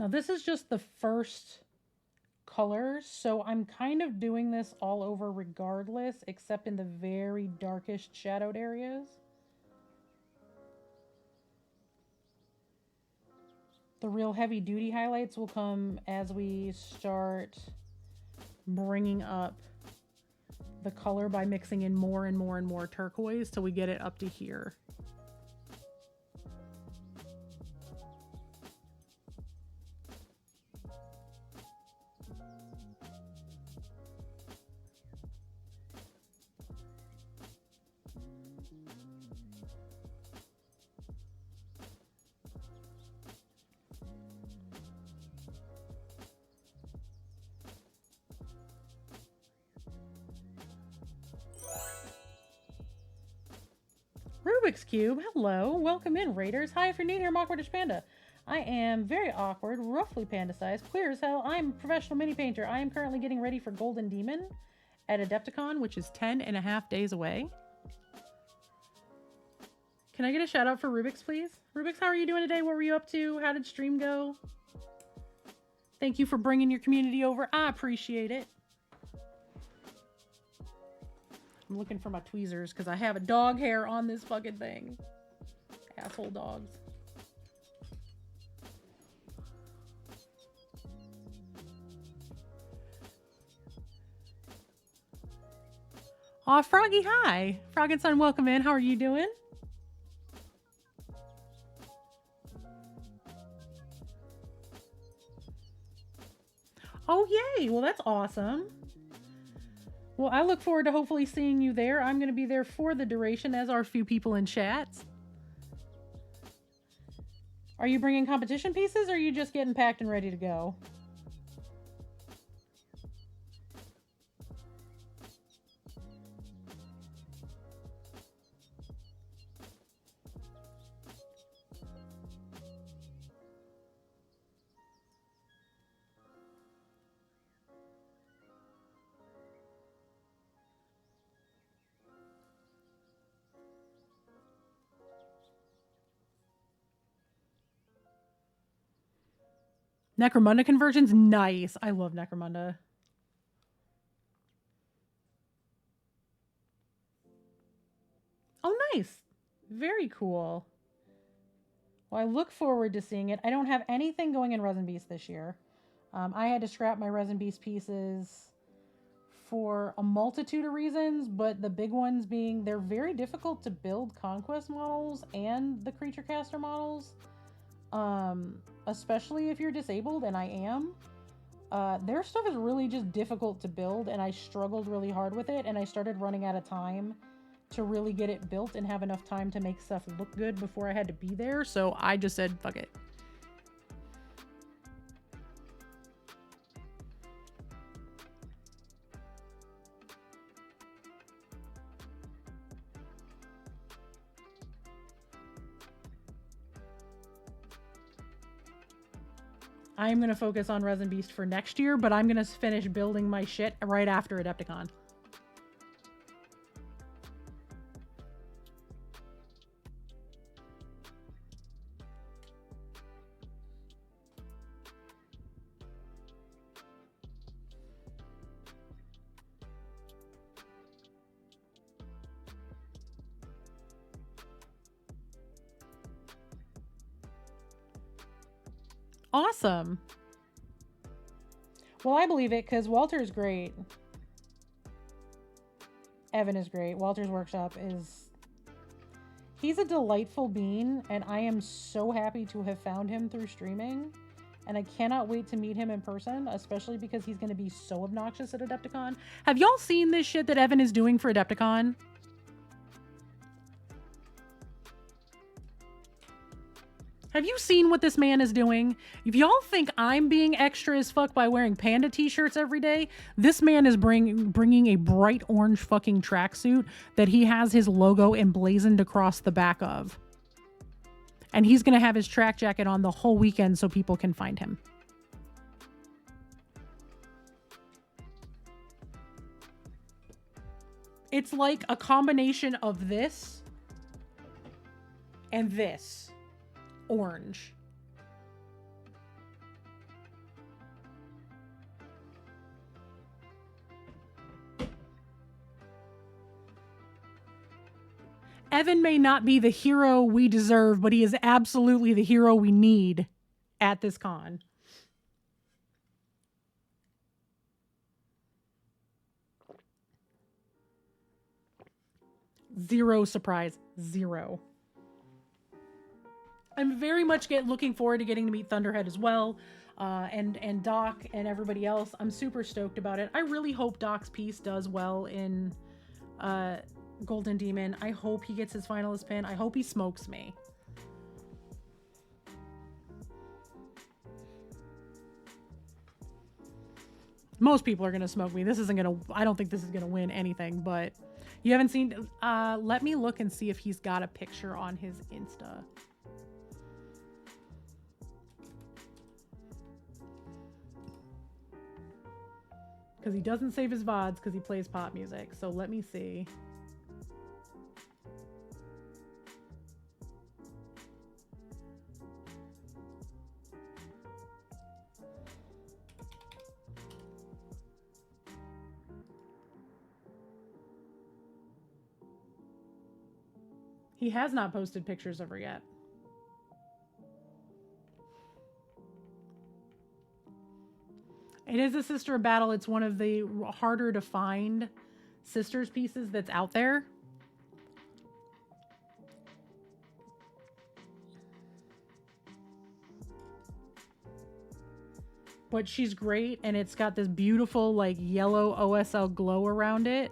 Now this is just the first color, so I'm kind of doing this all over regardless, except in the very darkest shadowed areas. The real heavy duty highlights will come as we start bringing up the color by mixing in more and more and more turquoise till we get it up to here. Rubik's Cube, hello, welcome in, Raiders. Hi, if you're new here, I'm Awkwardish Panda. I am very awkward, roughly panda-sized, queer as hell. I'm a professional mini painter. I am currently getting ready for Golden Demon at Adepticon, which is 10.5 days away. Can I get a shout out for Rubik's, please? Rubik's, how are you doing today? What were you up to? How did stream go? Thank you for bringing your community over. I appreciate it. I'm looking for my tweezers because I have a dog hair on this fucking thing. Asshole dogs. Aw, Froggy, hi. Frog and Son, welcome in. How are you doing? Oh, yay. Well, that's awesome. Well, I look forward to hopefully seeing you there. I'm going to be there for the duration, as are a few people in chats. Are you bringing competition pieces, or are you just getting packed and ready to go? Necromunda conversions? Nice. I love Necromunda. Oh, nice. Very cool. Well, I look forward to seeing it. I don't have anything going in Resin Beast this year. I had to scrap my Resin Beast pieces for a multitude of reasons, but the big ones being they're very difficult to build Conquest models and the Creature Caster models. Especially if you're disabled, and I am. Their stuff is really just difficult to build, and I struggled really hard with it, and I started running out of time to really get it built and have enough time to make stuff look good before I had to be there, so I just said, fuck it. I'm going to focus on Resin Beast for next year, but I'm going to finish building my shit right after Adepticon. Awesome. Well, I believe it because Walter's great. Evan is great. Walter's Workshop is... He's a delightful being, and I am so happy to have found him through streaming. And I cannot wait to meet him in person, especially because he's going to be so obnoxious at Adepticon. Have y'all seen this shit that Evan is doing for Adepticon? Have you seen what this man is doing? If y'all think I'm being extra as fuck by wearing panda t-shirts every day, this man is bringing a bright orange fucking tracksuit that he has his logo emblazoned across the back of. And he's going to have his track jacket on the whole weekend so people can find him. It's like a combination of this and this. Orange. Evan may not be the hero we deserve, but he is absolutely the hero we need at this con. Zero surprise. Zero. I'm very much looking forward to getting to meet Thunderhead as well, and Doc and everybody else. I'm super stoked about it. I really hope Doc's piece does well in Golden Demon. I hope he gets his finalist pin. I hope he smokes me. Most people are going to smoke me. This isn't going to... I don't think this is going to win anything, but... You haven't seen... let me look and see if he's got a picture on his Insta. Because he doesn't save his VODs because he plays pop music. So let me see. He has not posted pictures of her yet. It is a Sister of Battle. It's one of the harder to find Sisters pieces that's out there. But she's great, and it's got this beautiful like yellow OSL glow around it.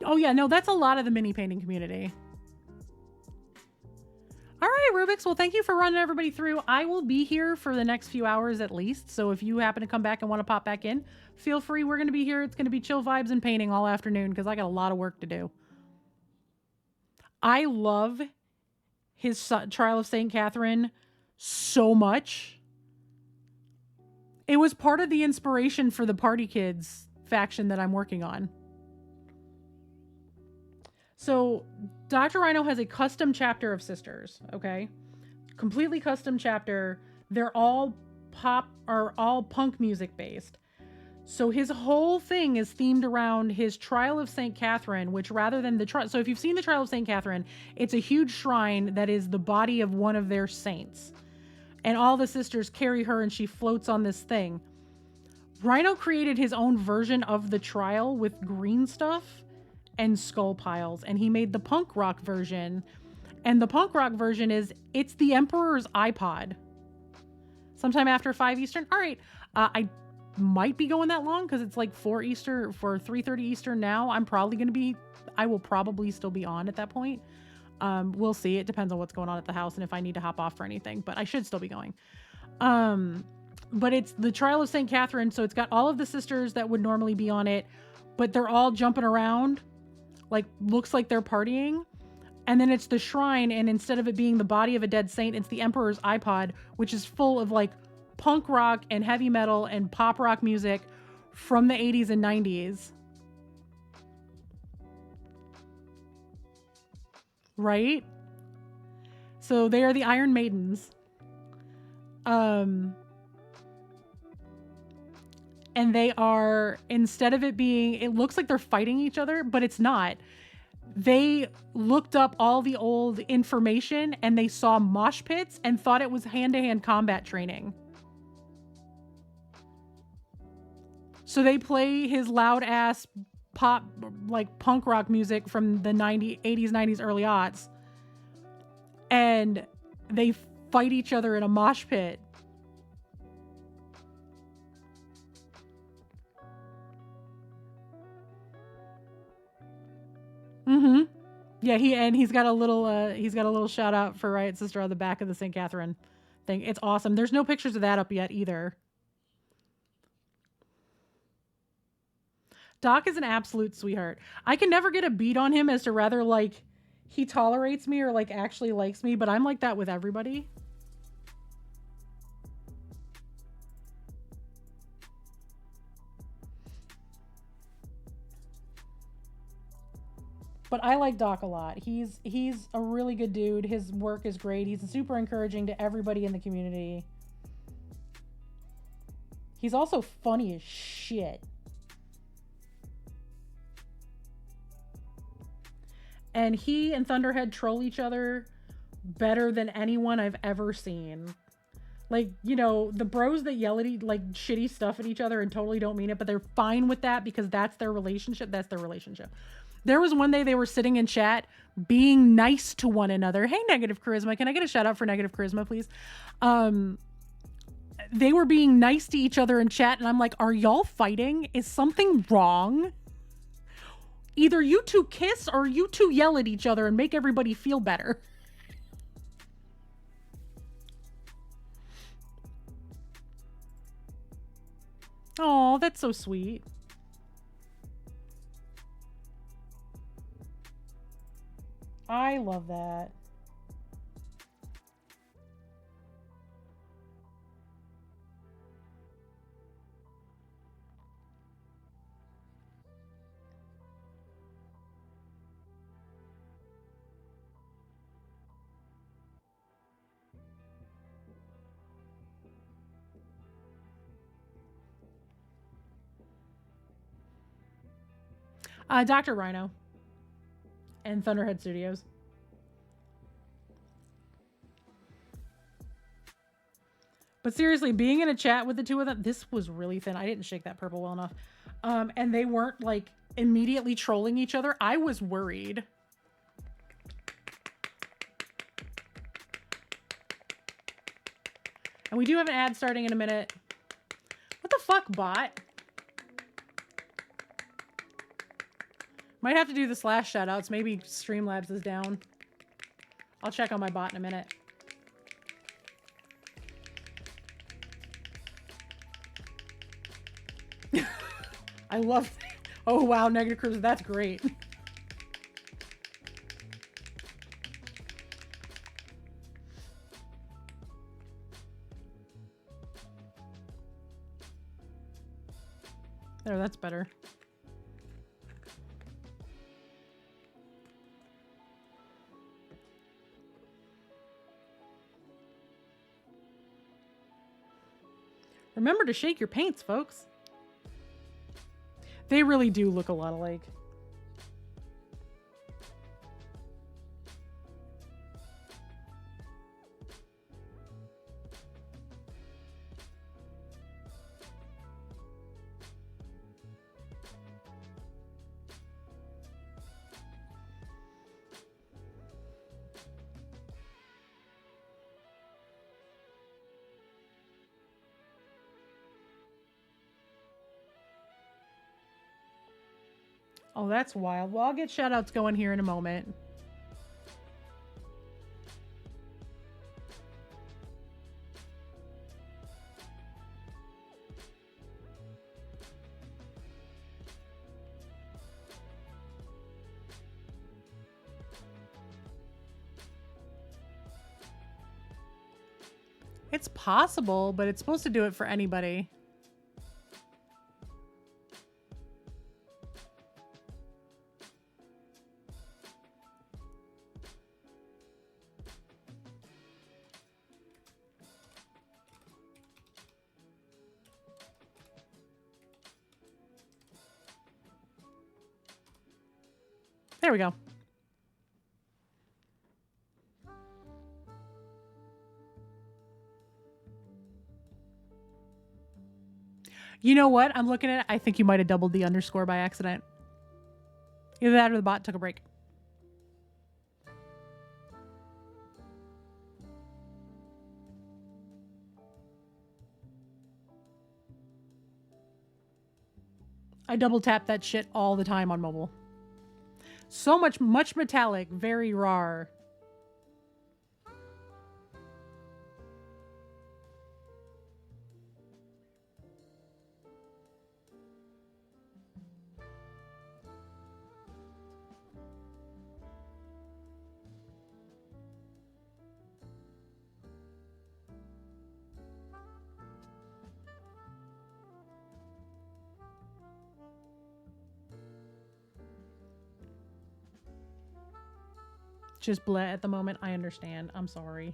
Oh yeah, no, that's a lot of the mini painting community. All right, Rubik's. Well, thank you for running everybody through. I will be here for the next few hours at least. So if you happen to come back and want to pop back in, feel free. We're going to be here. It's going to be chill vibes and painting all afternoon because I got a lot of work to do. I love his Trial of St. Catherine so much. It was part of the inspiration for the Party Kids faction that I'm working on. So Dr. Rhino has a custom chapter of Sisters, okay? Completely custom chapter. They're all pop or all punk music based. So his whole thing is themed around his Trial of St. Catherine, which rather than the trial, so if you've seen the Trial of St. Catherine, it's a huge shrine that is the body of one of their saints. And all the sisters carry her and she floats on this thing. Rhino created his own version of the trial with green stuff and skull piles, and he made the punk rock version. And the punk rock version is, it's the Emperor's iPod. Sometime after 5 Eastern. All right. I might be going that long because it's like 4 Eastern, for 3:30 Eastern now. I will probably still be on at that point. We'll see. It depends on what's going on at the house and if I need to hop off for anything, but I should still be going. But it's the Trial of St. Catherine, so it's got all of the sisters that would normally be on it, but they're all jumping around, like looks like they're partying. And then it's the shrine, and instead of it being the body of a dead saint, it's the Emperor's iPod, which is full of like punk rock and heavy metal and pop rock music from the 80s and 90s. Right? So they are the Iron Maidens. And they are, instead of it being, it looks like they're fighting each other, but it's not. They looked up all the old information and they saw mosh pits and thought it was hand-to-hand combat training. So they play his loud ass pop, like punk rock music from the 80s, 90s, early aughts. And they fight each other in a mosh pit. Mm-hmm. Yeah, he's got a little shout out for Riot Sister on the back of the St. Catherine thing. It's awesome. There's no pictures of that up yet either. Doc is an absolute sweetheart. I can never get a beat on him as to rather like he tolerates me or like actually likes me, but I'm like that with everybody. But I like Doc a lot. He's a really good dude. His work is great. He's super encouraging to everybody in the community. He's also funny as shit. And he and Thunderhead troll each other better than anyone I've ever seen. Like, you know, the bros that yell at like shitty stuff at each other and totally don't mean it, but they're fine with that because that's their relationship. That's their relationship. There was one day they were sitting in chat being nice to one another. Hey, Negative Charisma. Can I get a shout out for Negative Charisma, please? They were being nice to each other in chat, and I'm like, are y'all fighting? Is something wrong? Either you two kiss or you two yell at each other and make everybody feel better. Oh, that's so sweet. I love that. Dr. Rhino and Thunderhead Studios. But seriously, being in a chat with the two of them, this was really thin. I didn't shake that purple well enough. And they weren't like immediately trolling each other. I was worried. And we do have an ad starting in a minute. What the fuck, bot? Might have to do the slash shoutouts. Maybe Streamlabs is down. I'll check on my bot in a minute. I love that. Oh wow, Negative Cruiser, that's great. There, that's better. Remember to shake your paints, folks. They really do look a lot alike. Oh, that's wild. Well, I'll get shoutouts going here in a moment. It's possible, but it's supposed to do it for anybody. There we go. You know what? I'm looking at it. I think you might have doubled the underscore by accident. Either that or the bot took a break. I double tap that shit all the time on mobile. So much metallic, very rar. Just bleh at the moment. I understand. I'm sorry.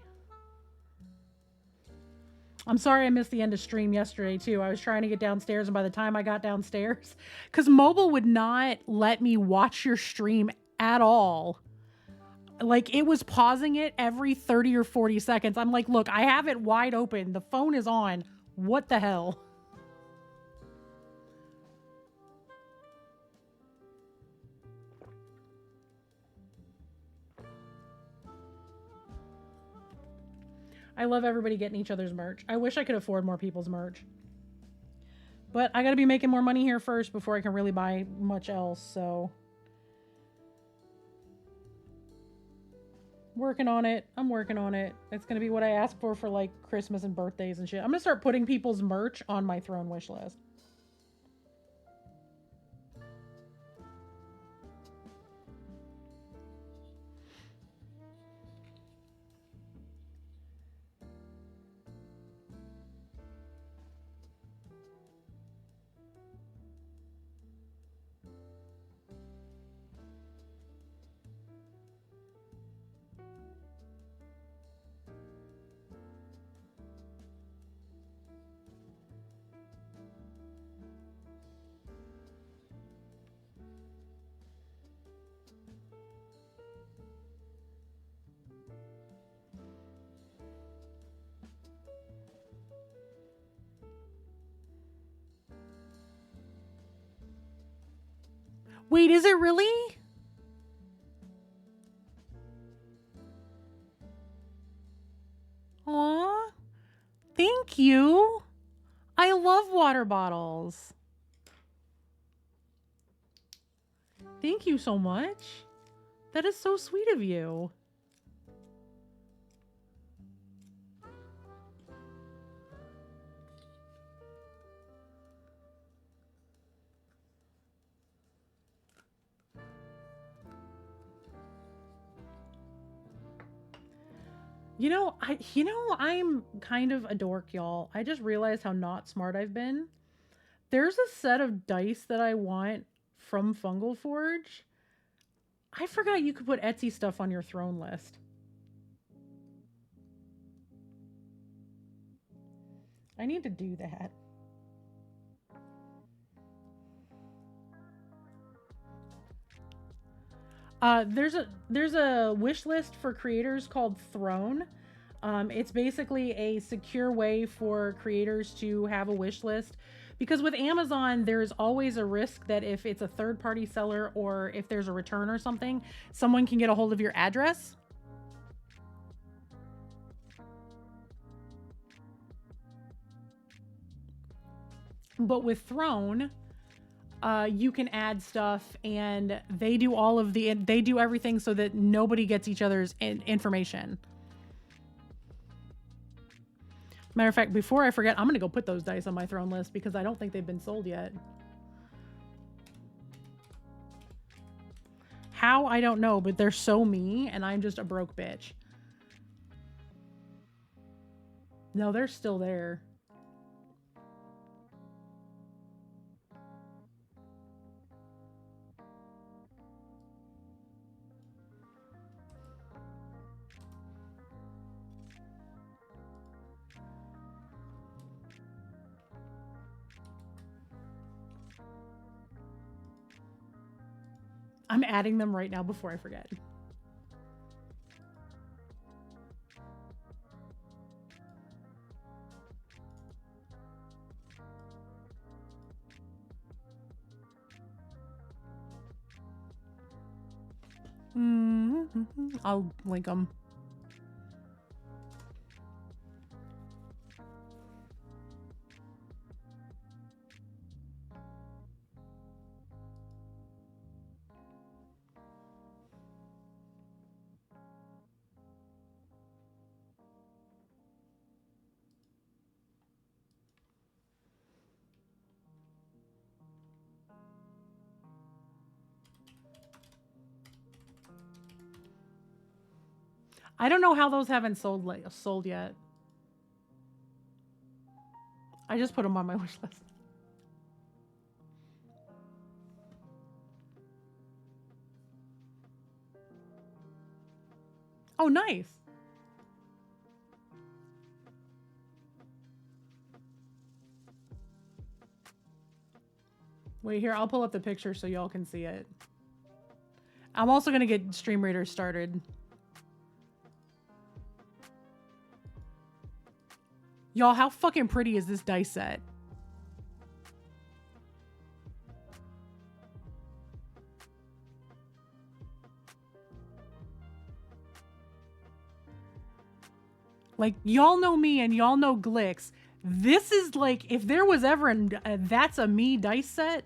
I'm sorry I missed the end of stream yesterday too. I was trying to get downstairs, and by the time I got downstairs, because mobile would not let me watch your stream at all. Like, it was pausing it every 30 or 40 seconds. I'm like, look, I have it wide open. The phone is on. What the hell? I love everybody getting each other's merch. I wish I could afford more people's merch. But I gotta be making more money here first before I can really buy much else, so. Working on it. I'm working on it. It's gonna be what I ask for like Christmas and birthdays and shit. I'm gonna start putting people's merch on my throne wish list. Wait, is it really? Aw, thank you. I love water bottles. Thank you so much. That is so sweet of you. I'm kind of a dork, y'all. I just realized how not smart I've been. There's a set of dice that I want from Fungal Forge. I forgot you could put Etsy stuff on your throne list. I need to do that. There's a wish list for creators called Throne. It's basically a secure way for creators to have a wish list, because with Amazon there's always a risk that if it's a third-party seller or if there's a return or something, someone can get a hold of your address. But with Throne, you can add stuff, and they do everything so that nobody gets each other's information. Matter of fact, before I forget, I'm going to go put those dice on my throne list because I don't think they've been sold yet. How? I don't know, but they're so me, and I'm just a broke bitch. No, they're still there. I'm adding them right now before I forget. I'll link them. I don't know how those haven't sold yet. I just put them on my wish list. Oh, nice. Wait, here, I'll pull up the picture so y'all can see it. I'm also going to get Stream Raiders started. Y'all, how fucking pretty is this dice set? Like, y'all know me and y'all know Glix. This is like, if there was ever a That's a Me dice set.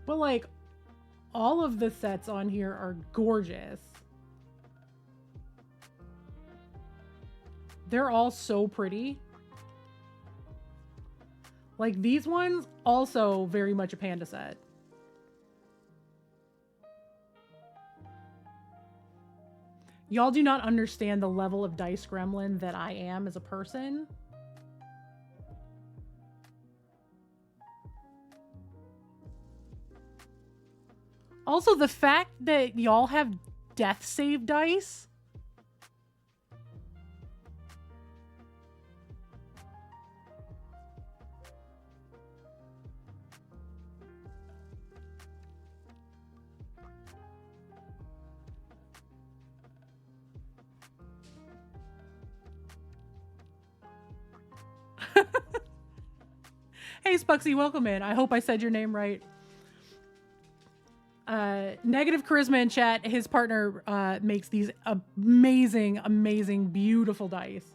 But like, all of the sets on here are gorgeous. They're all so pretty. Like, these ones, also very much a panda set. Y'all do not understand the level of dice gremlin that I am as a person. Also, the fact that y'all have death save dice. Hey, Spuxy, welcome in. I hope I said your name right. Negative Charisma in chat. His partner makes these amazing, amazing, beautiful dice.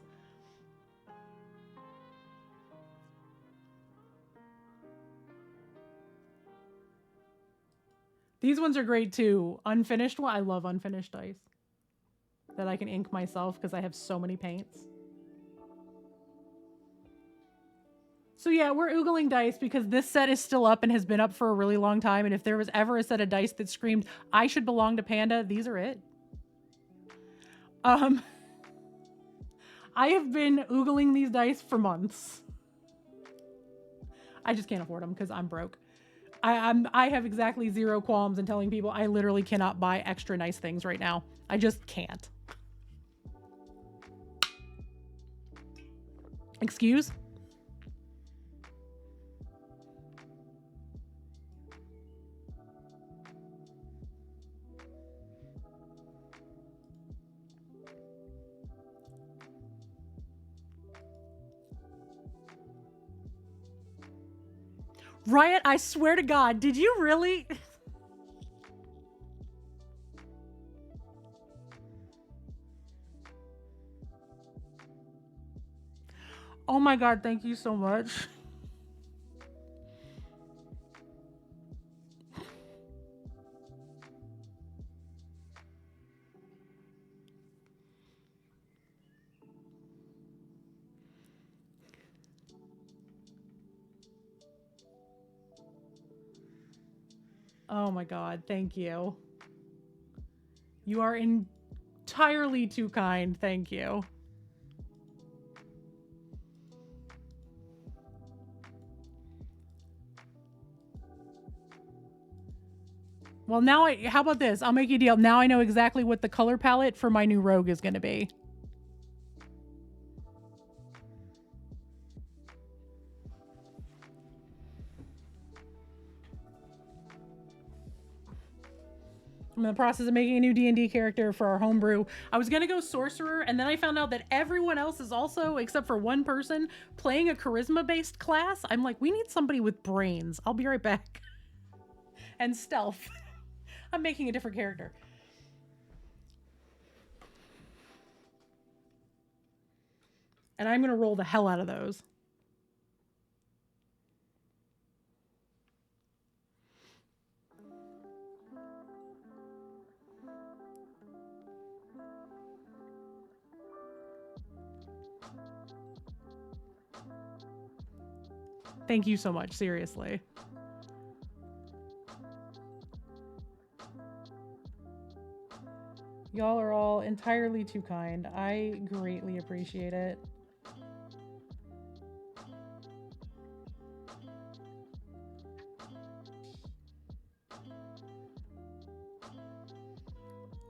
These ones are great too. Unfinished one. I love unfinished dice that I can ink myself because I have so many paints. So yeah, we're oogling dice because this set is still up and has been up for a really long time. And if there was ever a set of dice that screamed, I should belong to Panda, these are it. I have been oogling these dice for months. I just can't afford them because I'm broke. I have exactly zero qualms in telling people I literally cannot buy extra nice things right now. I just can't. Excuse? Riot, I swear to God, did you really? Oh my God, thank you so much. Oh my God, thank you. You are entirely too kind, thank you. Well, now how about this? I'll make you a deal. Now I know exactly what the color palette for my new rogue is going to be. I'm in the process of making a new D&D character for our homebrew. I was going to go sorcerer, and then I found out that everyone else is also, except for one person, playing a charisma-based class. I'm like, we need somebody with brains. I'll be right back. And stealth. I'm making a different character. And I'm going to roll the hell out of those. Thank you so much, seriously. Y'all are all entirely too kind. I greatly appreciate it.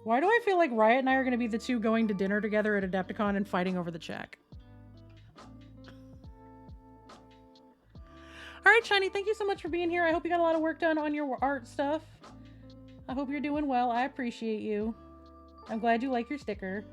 Why do I feel like Riot and I are going to be the two going to dinner together at Adepticon and fighting over the check? All right, Shiny, thank you so much for being here. I hope you got a lot of work done on your art stuff. I hope you're doing well. I appreciate you. I'm glad you like your sticker.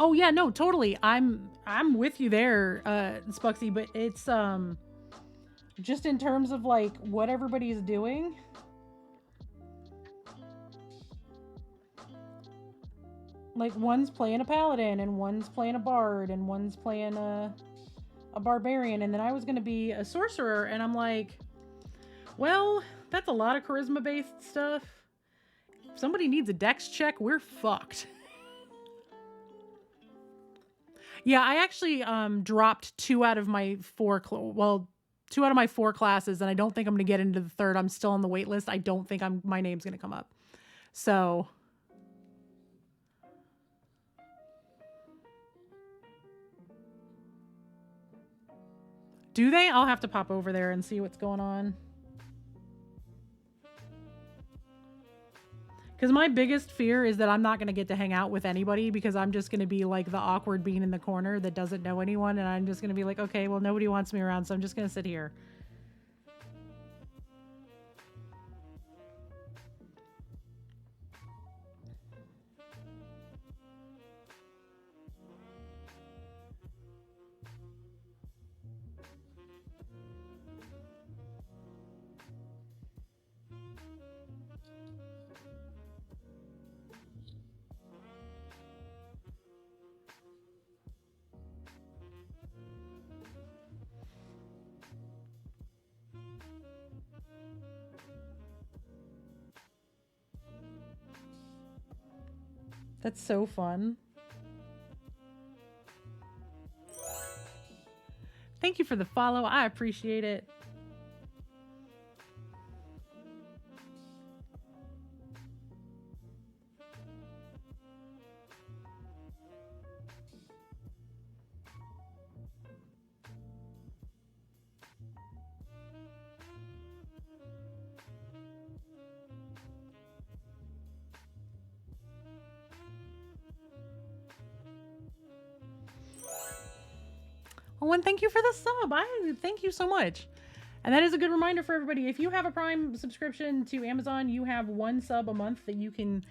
Oh yeah, no, totally. I'm with you there, Spuxy, but it's just in terms of like what everybody's doing. Like one's playing a paladin and one's playing a bard and one's playing a barbarian, and then I was gonna be a sorcerer, and I'm like, well, that's a lot of charisma based stuff. If somebody needs a dex check, we're fucked. Yeah, I actually dropped 2 out of my 4, well, 2 out of my 4 classes, and I don't think I'm going to get into the third. I'm still on the wait list. I don't think my name's going to come up. So do they? I'll have to pop over there and see what's going on. Because my biggest fear is that I'm not going to get to hang out with anybody because I'm just going to be like the awkward bean in the corner that doesn't know anyone. And I'm just going to be like, okay, well, nobody wants me around, so I'm just going to sit here. That's so fun. Thank you for the follow. I appreciate it. Oh, and thank you for the sub. Thank you so much. And that is a good reminder for everybody. If you have a Prime subscription to Amazon, you have 1 sub a month that you can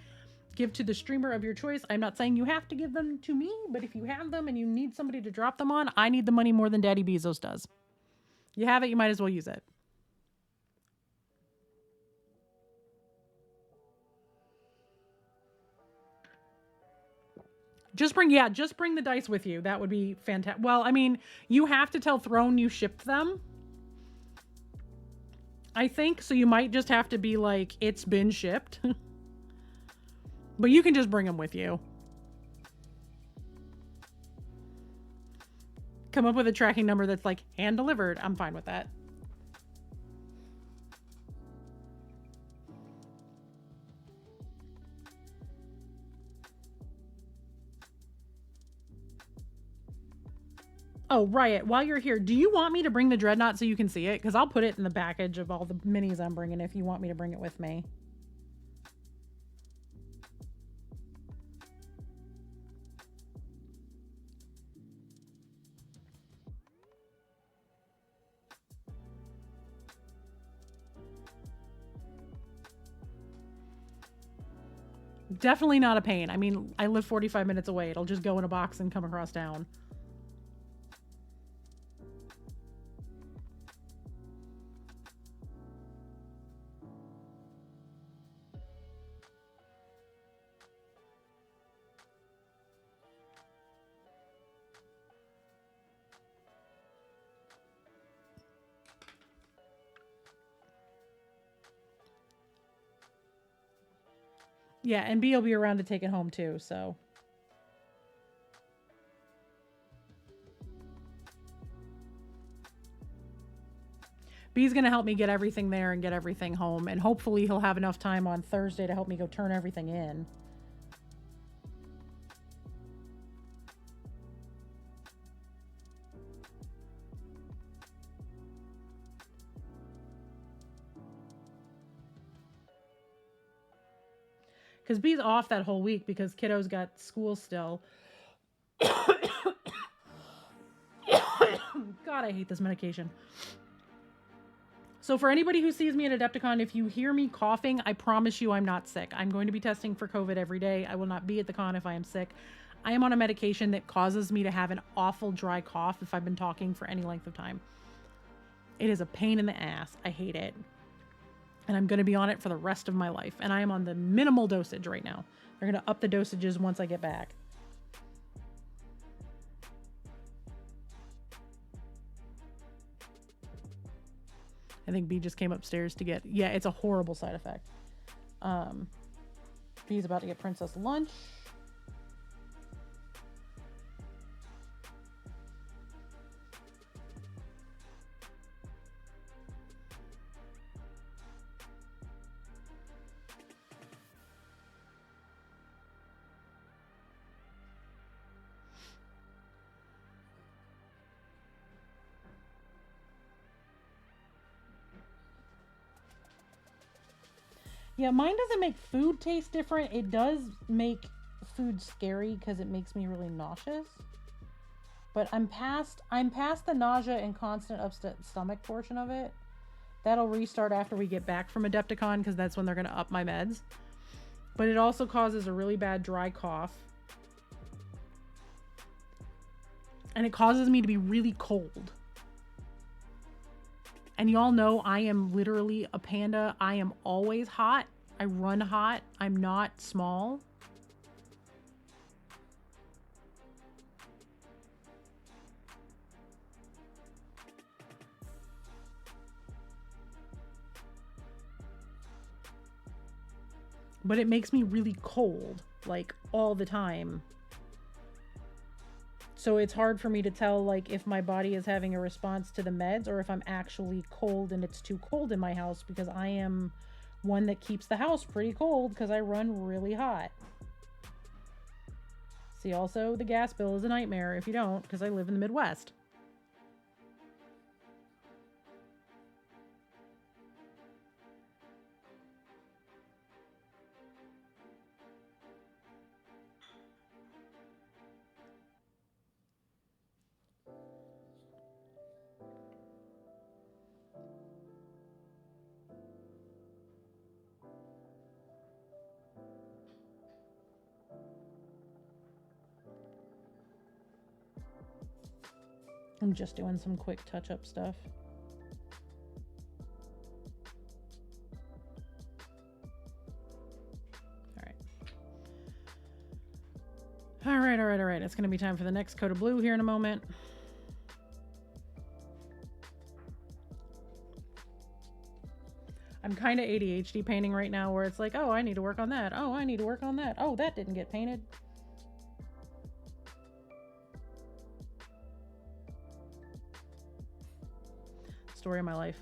give to the streamer of your choice. I'm not saying you have to give them to me, but if you have them and you need somebody to drop them on, I need the money more than Daddy Bezos does. You have it, you might as well use it. Just bring the dice with you. That would be fantastic. Well, I mean, you have to tell Throne you shipped them, I think, so you might just have to be like, it's been shipped. But you can just bring them with you. Come up with a tracking number that's like hand delivered. I'm fine with that. Oh, Riot, while you're here, do you want me to bring the Dreadnought so you can see it? Because I'll put it in the package of all the minis I'm bringing if you want me to bring it with me. Definitely not a pain. I mean, I live 45 minutes away. It'll just go in a box and come across town. Yeah, and B will be around to take it home too, so. B's going to help me get everything there and get everything home, and hopefully he'll have enough time on Thursday to help me go turn everything in. Because B's off that whole week because kiddo's got school still. God, I hate this medication. So for anybody who sees me at Adepticon, if you hear me coughing, I promise you I'm not sick. I'm going to be testing for COVID every day. I will not be at the con if I am sick. I am on a medication that causes me to have an awful dry cough if I've been talking for any length of time. It is a pain in the ass. I hate it. And I'm going to be on it for the rest of my life. And I am on the minimal dosage right now. They're going to up the dosages once I get back. I think B just came upstairs to get... Yeah, it's a horrible side effect. B's about to get Princess lunch. Yeah, mine doesn't make food taste different. It does make food scary because it makes me really nauseous. But I'm past the nausea and constant upset stomach portion of it. That'll restart after we get back from Adepticon because that's when they're going to up my meds. But it also causes a really bad dry cough. And it causes me to be really cold. And y'all know I am literally a panda. I am always hot. I run hot. I'm not small. But it makes me really cold, like all the time. So it's hard for me to tell like if my body is having a response to the meds or if I'm actually cold and it's too cold in my house, because I am one that keeps the house pretty cold because I run really hot. See, also the gas bill is a nightmare if you don't, because I live in the Midwest. I'm just doing some quick touch-up stuff. All right. It's going to be time for the next coat of blue here in a moment. I'm kind of ADHD painting right now where it's like, oh, I need to work on that. Oh, I need to work on that. Oh, that didn't get painted. Story of my life.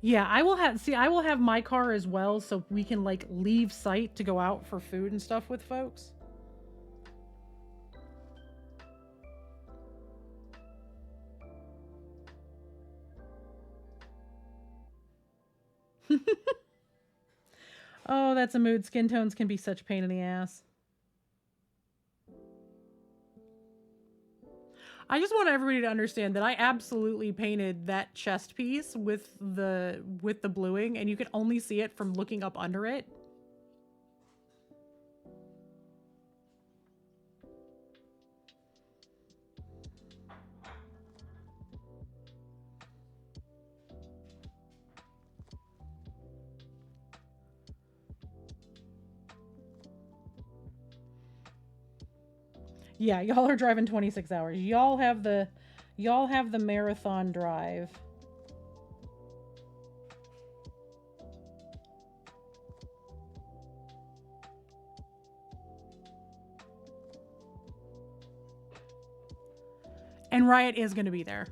Yeah, I will have my car as well so we can like leave site to go out for food and stuff with folks. Oh, that's a mood. Skin tones can be such a pain in the ass. I just want everybody to understand that I absolutely painted that chest piece with the bluing, and you can only see it from looking up under it. Yeah, y'all are driving 26 hours. Y'all have the marathon drive. And Riot is going to be there.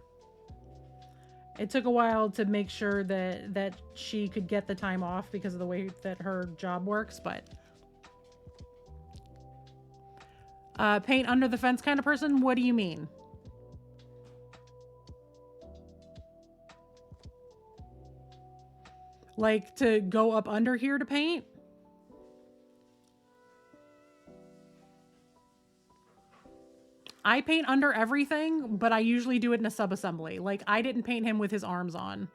It took a while to make sure that she could get the time off because of the way that her job works, but paint under the fence kind of person? What do you mean? Like to go up under here to paint? I paint under everything, but I usually do it in a sub-assembly. Like, I didn't paint him with his arms on.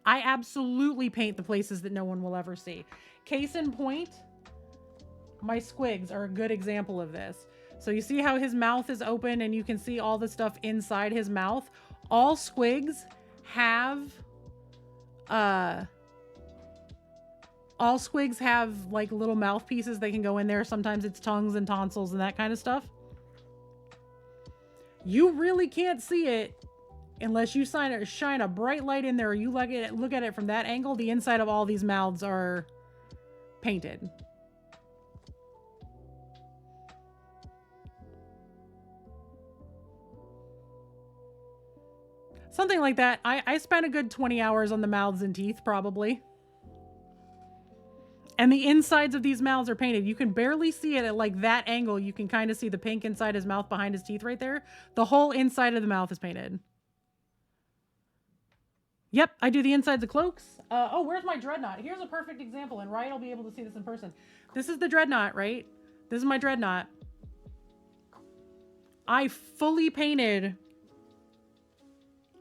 I absolutely paint the places that no one will ever see. Case in point, my squigs are a good example of this. So you see how his mouth is open and you can see all the stuff inside his mouth? All squigs have like little mouthpieces that can go in there. Sometimes it's tongues and tonsils and that kind of stuff. You really can't see it unless you shine a bright light in there, or you look at it from that angle. The inside of all these mouths are painted. Something like that. I spent a good 20 hours on the mouths and teeth, probably. And the insides of these mouths are painted. You can barely see it at like that angle. You can kind of see the pink inside his mouth behind his teeth right there. The whole inside of the mouth is painted. Yep, I do the insides of cloaks. Oh, where's my dreadnought? Here's a perfect example, and Riot will be able to see this in person. This is the dreadnought, right? This is my dreadnought. I fully painted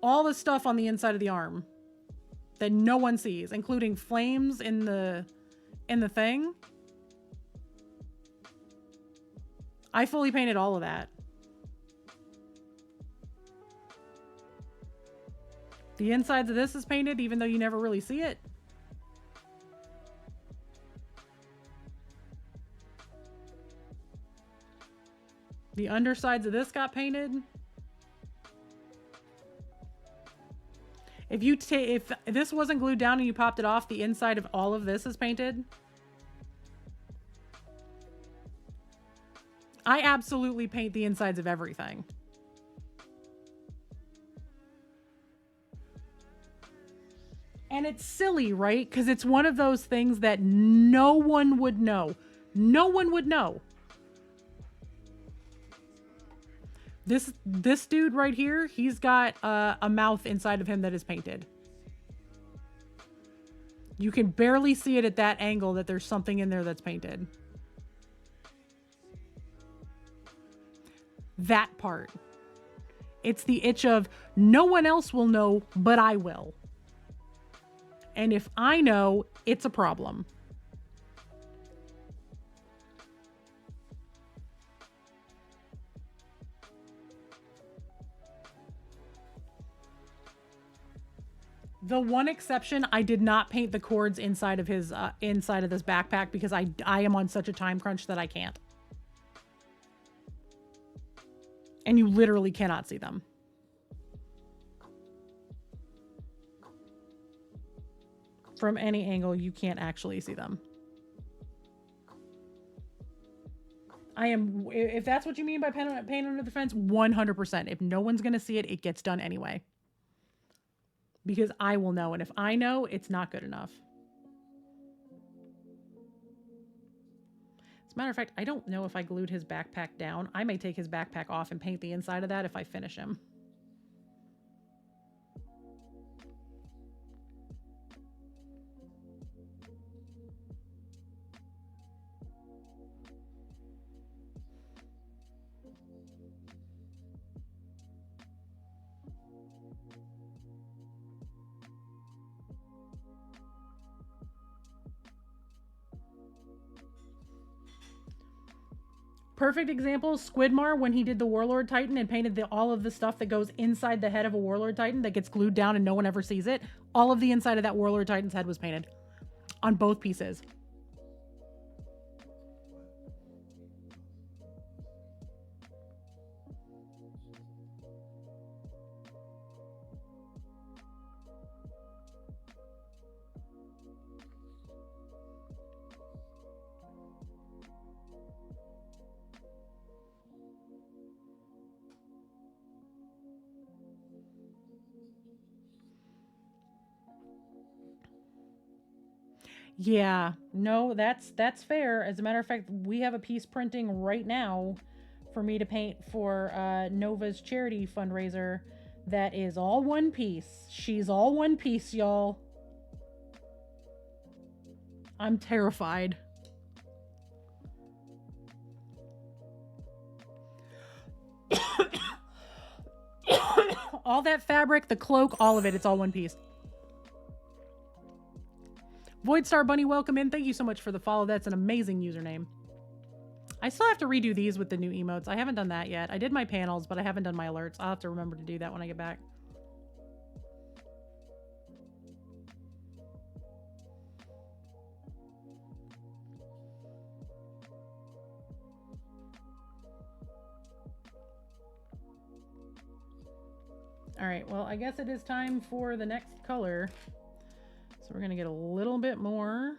all the stuff on the inside of the arm that no one sees, including flames in the thing. I fully painted all of that. The insides of this is painted, even though you never really see it. The undersides of this got painted. If this wasn't glued down and you popped it off, the inside of all of this is painted. I absolutely paint the insides of everything. And it's silly, right? Because it's one of those things that no one would know. No one would know. This dude right here, he's got a mouth inside of him that is painted. You can barely see it at that angle that there's something in there that's painted. That part. It's the itch of no one else will know, but I will. And if I know, it's a problem. The one exception, I did not paint the cords inside of his inside of this backpack because I am on such a time crunch that I can't. And you literally cannot see them. From any angle, you can't actually see them. If that's what you mean by paint under the fence, 100%. If no one's going to see it, it gets done anyway. Because I will know. And if I know, it's not good enough. As a matter of fact, I don't know if I glued his backpack down. I may take his backpack off and paint the inside of that if I finish him. Perfect example, Squidmar, when he did the Warlord Titan and painted all of the stuff that goes inside the head of a Warlord Titan that gets glued down and no one ever sees it. All of the inside of that Warlord Titan's head was painted on both pieces. Yeah, no, that's fair. As a matter of fact, we have a piece printing right now for me to paint for Nova's charity fundraiser that is all one piece. She's all one piece, y'all. I'm terrified. All that fabric, the cloak, all of it, it's all one piece. Voidstar Bunny, welcome in. Thank you so much for the follow. That's an amazing username. I still have to redo these with the new emotes. I haven't done that yet. I did my panels, but I haven't done my alerts. I'll have to remember to do that when I get back. All right, well, I guess it is time for the next color. So we're gonna get a little bit more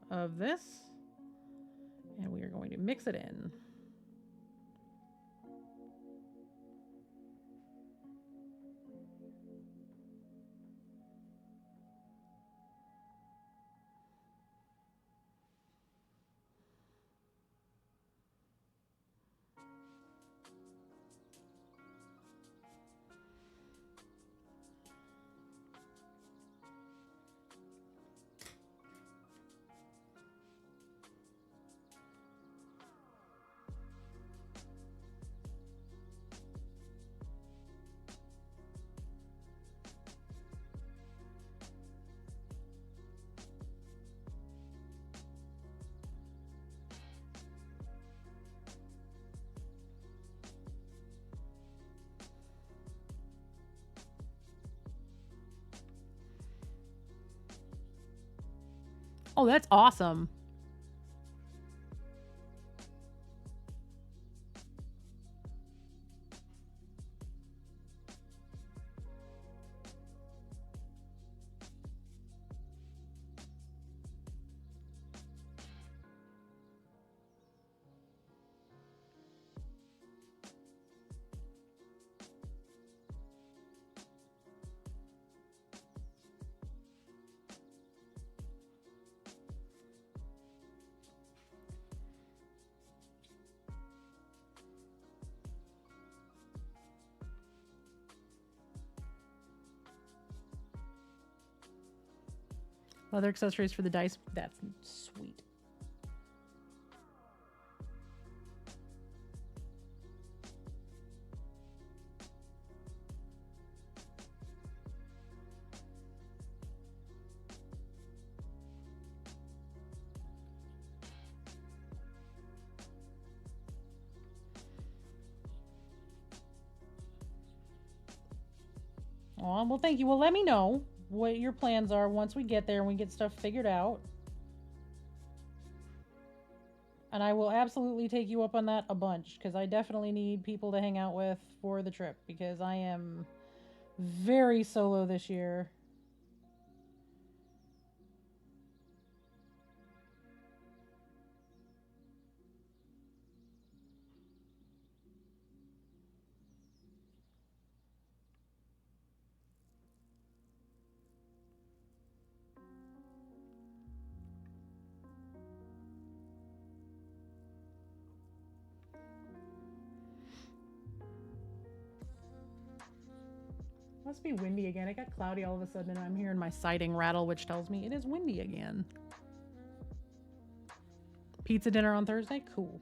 of this and we are going to mix it in. Oh, that's awesome. Leather accessories for the dice. That's sweet. Oh, well, thank you. Well, let me know what your plans are once we get there and we get stuff figured out. And I will absolutely take you up on that a bunch, because I definitely need people to hang out with for the trip, because I am very solo this year. Must be windy again. It got cloudy all of a sudden and I'm hearing my siding rattle, which tells me it is windy again. Pizza dinner on Thursday? Cool.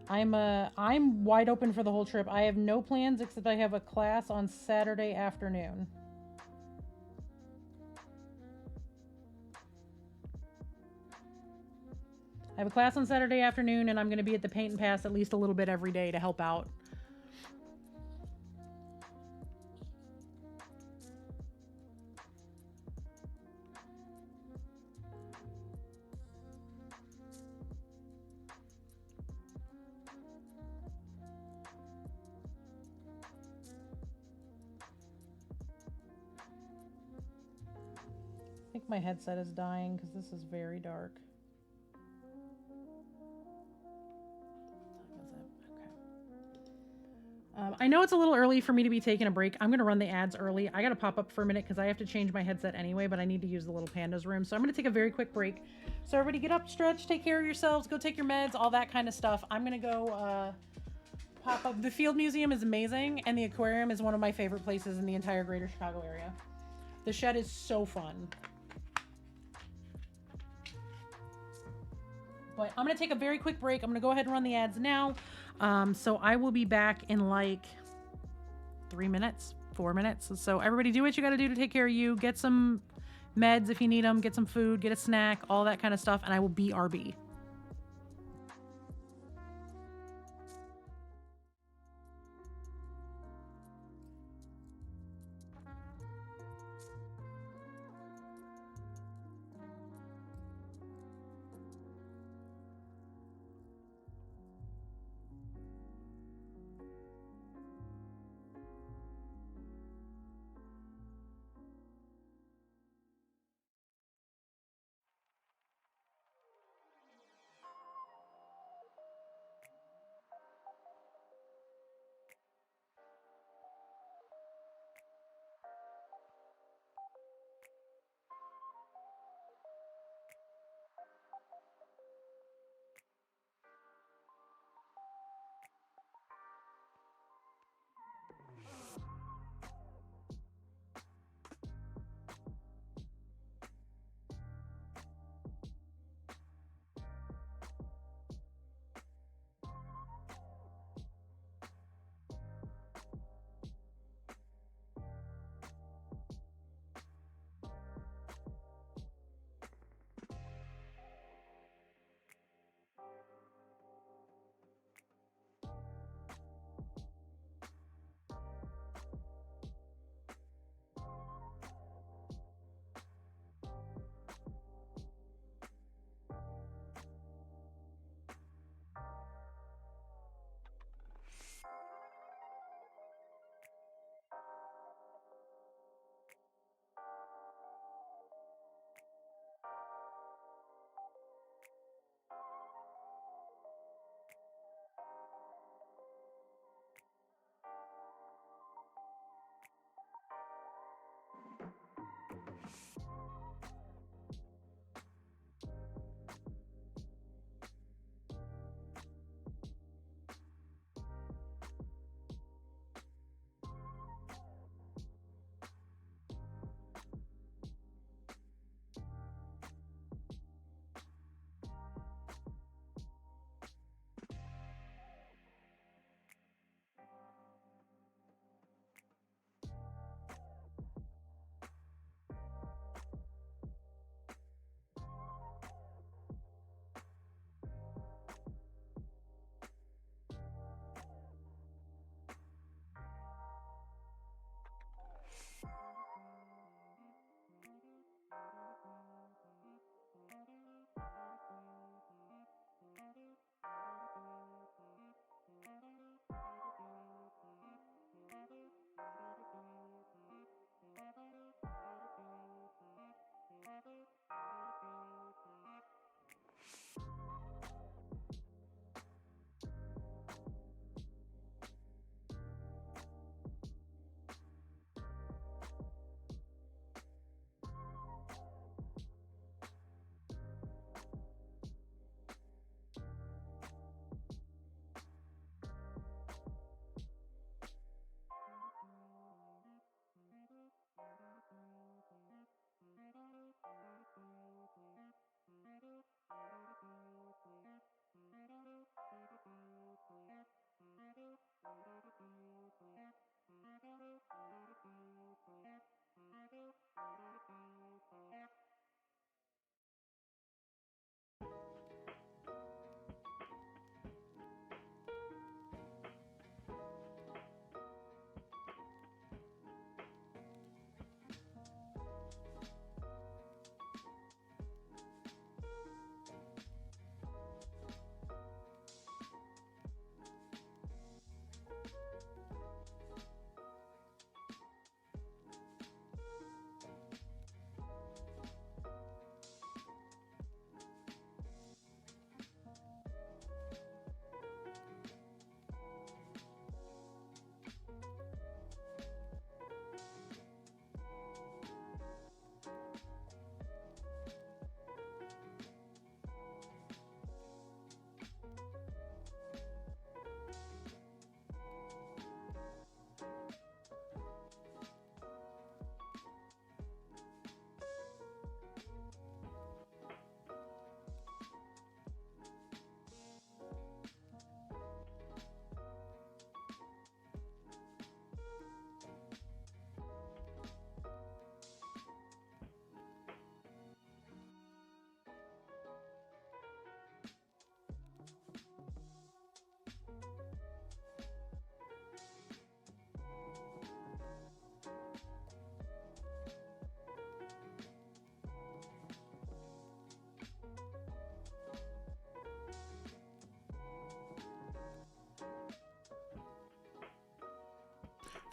I'm wide open for the whole trip. I have no plans except I have a class on Saturday afternoon. I have a class on Saturday afternoon and I'm going to be at the Paint and Pass at least a little bit every day to help out. I think my headset is dying because this is very dark. I know it's a little early for me to be taking a break. I'm going to run the ads early. I got to pop up for a minute because I have to change my headset anyway, but I need to use the little pandas room. So I'm going to take a very quick break. So everybody get up, stretch, take care of yourselves, go take your meds, all that kind of stuff. I'm going to go pop up. The Field Museum is amazing, and the aquarium is one of my favorite places in the entire greater Chicago area. The shed is so fun. But I'm going to take a very quick break. I'm going to go ahead and run the ads now. So I will be back in like 3 minutes, 4 minutes. So everybody do what you got to do to take care of you. Get some meds if you need them, get some food, get a snack, all that kind of stuff, and I will BRB.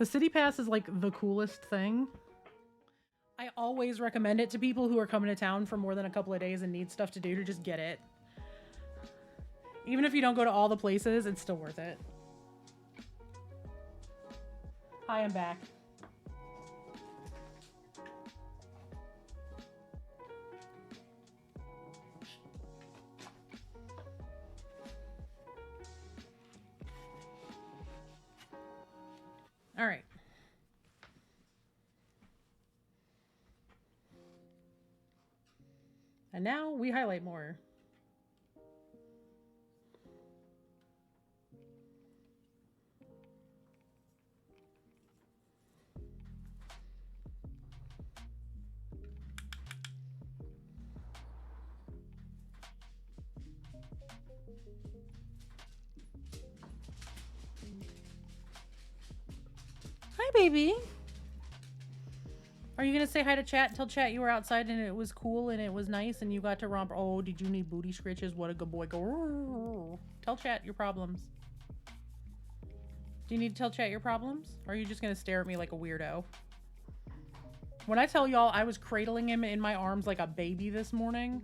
The City Pass is like the coolest thing. I always recommend it to people who are coming to town for more than a couple of days and need stuff to do to just get it. Even if you don't go to all the places, it's still worth it. Hi, I'm back. All right. And now we highlight more. Hi, baby. Are you gonna say hi to chat? Tell chat you were outside and it was cool and it was nice and you got to romp. Oh, did you need booty scratches? What a good boy. Go. Tell chat your problems. Do you need to tell chat your problems? Or are you just gonna stare at me like a weirdo? When I tell y'all I was cradling him in my arms like a baby this morning.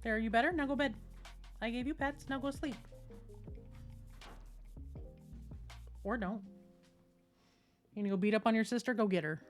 There, are you better? Now go to bed. I gave you pets. Now go sleep. Or don't. You gonna go beat up on your sister? Go get her.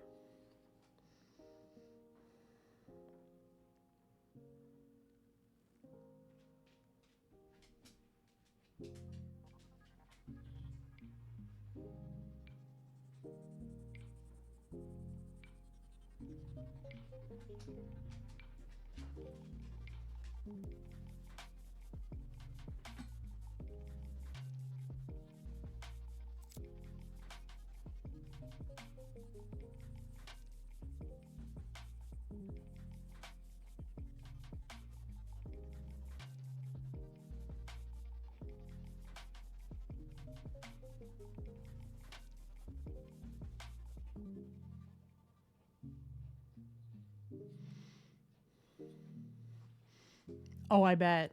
Oh, I bet.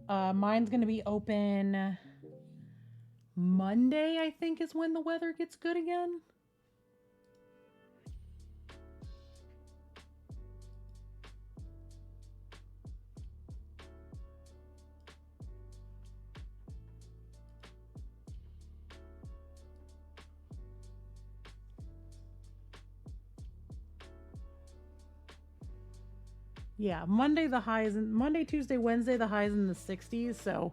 Mine's gonna be open Monday, I think, is when the weather gets good again. Yeah, Monday the highs in Monday, Tuesday, Wednesday the highs in the 60s, so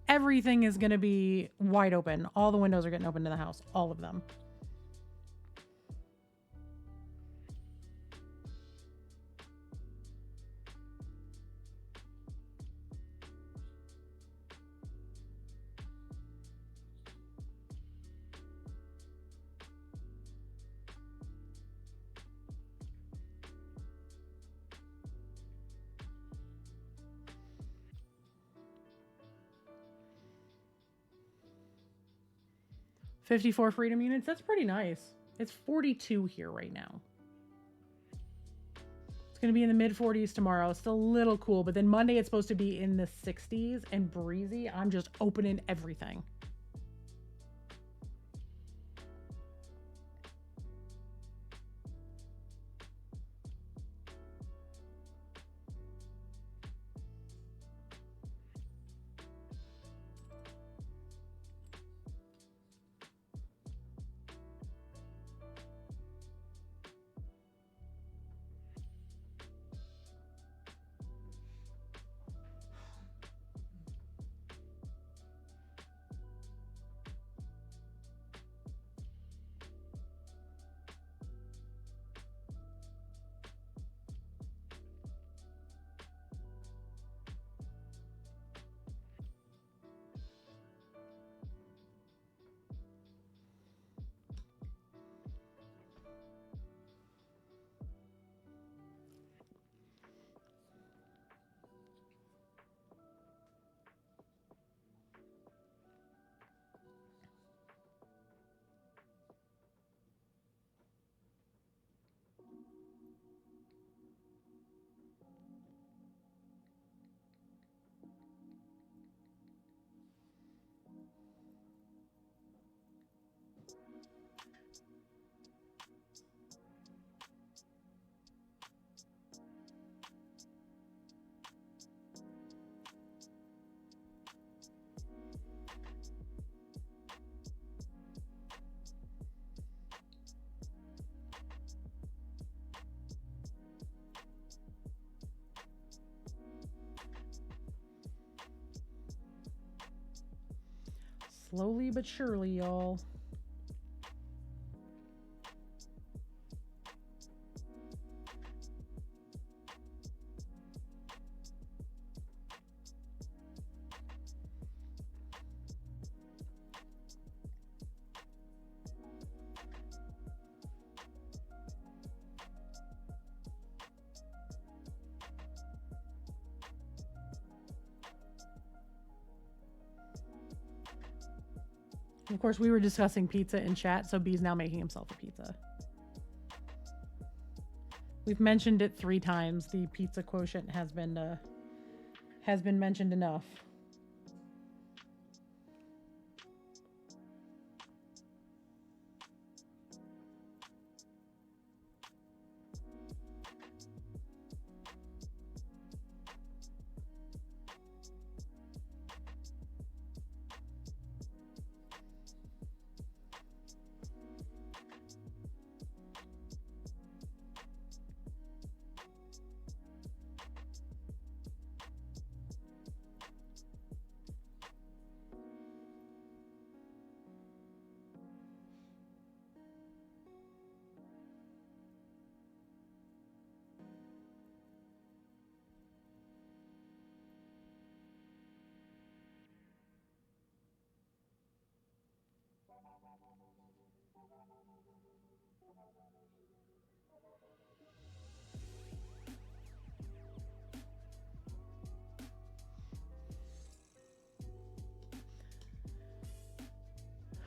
everything is going to be wide open. All the windows are getting open to the house, all of them. $54 freedom units. That's pretty nice. It's 42 here right now. It's going to be in the mid 40s tomorrow. It's still a little cool, but then Monday it's supposed to be in the 60s and breezy. I'm just opening everything. Slowly but surely, y'all. Of course, we were discussing pizza in chat, so B's now making himself a pizza. We've mentioned it 3 times. The pizza quotient has been mentioned enough.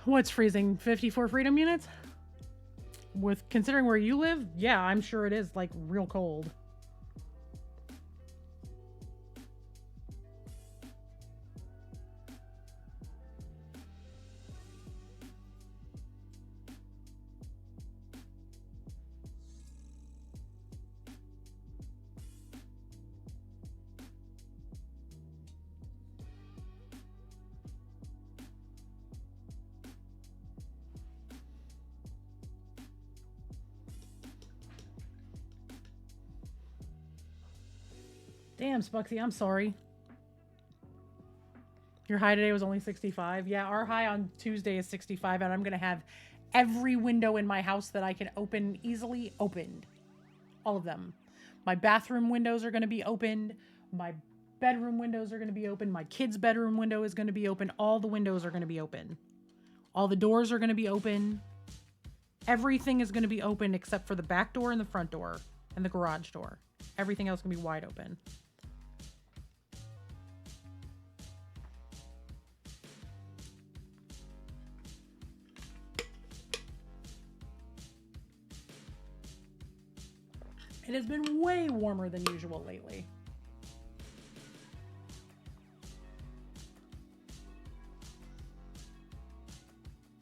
What's freezing? 54 freedom units? With considering where you live, yeah, I'm sure it is like real cold. Damn, Spuxy, I'm sorry. Your high today was only 65. Yeah, our high on Tuesday is 65, and I'm going to have every window in my house that I can open easily opened. All of them. My bathroom windows are going to be opened. My bedroom windows are going to be open. My kid's bedroom window is going to be open. All the windows are going to be open. All the doors are going to be open. Everything is going to be open except for the back door and the front door and the garage door. Everything else can be wide open. It has been way warmer than usual lately.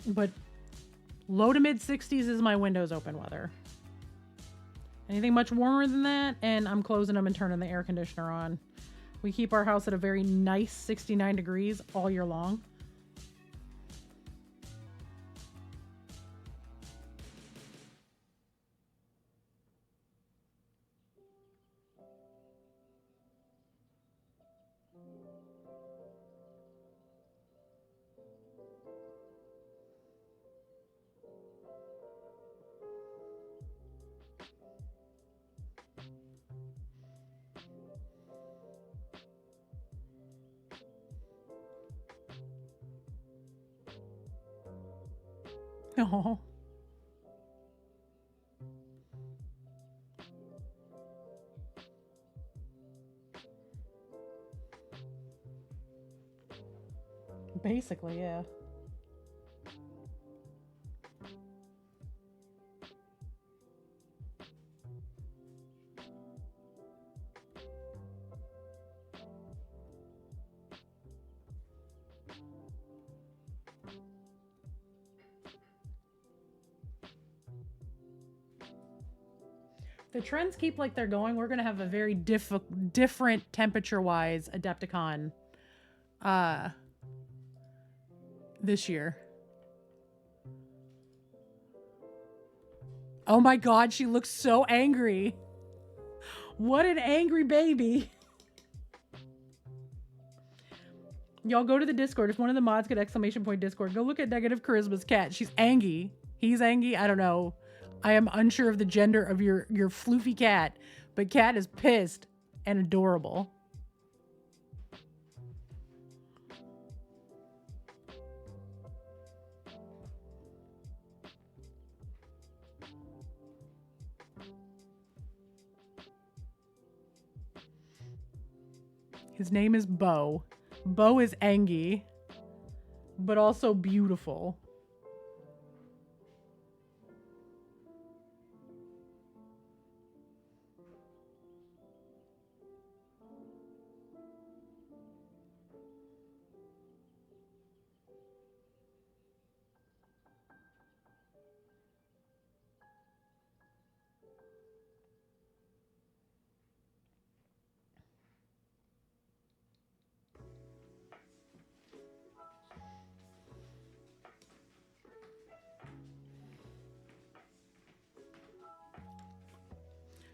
But low to mid 60s is my windows open weather. Anything much warmer than that, and I'm closing them and turning the air conditioner on. We keep our house at a very nice 69 degrees all year long. Oh. Basically, yeah. The trends keep like they're going. We're going to have a very different temperature-wise Adepticon this year. Oh my god, she looks so angry. What an angry baby. Y'all go to the Discord. If one of the mods get exclamation point Discord, go look at Negative Charisma's cat. She's Angie. He's Angie. I don't know. I am unsure of the gender of your floofy cat, but cat is pissed and adorable. His name is Bo. Bo is Angie, but also beautiful.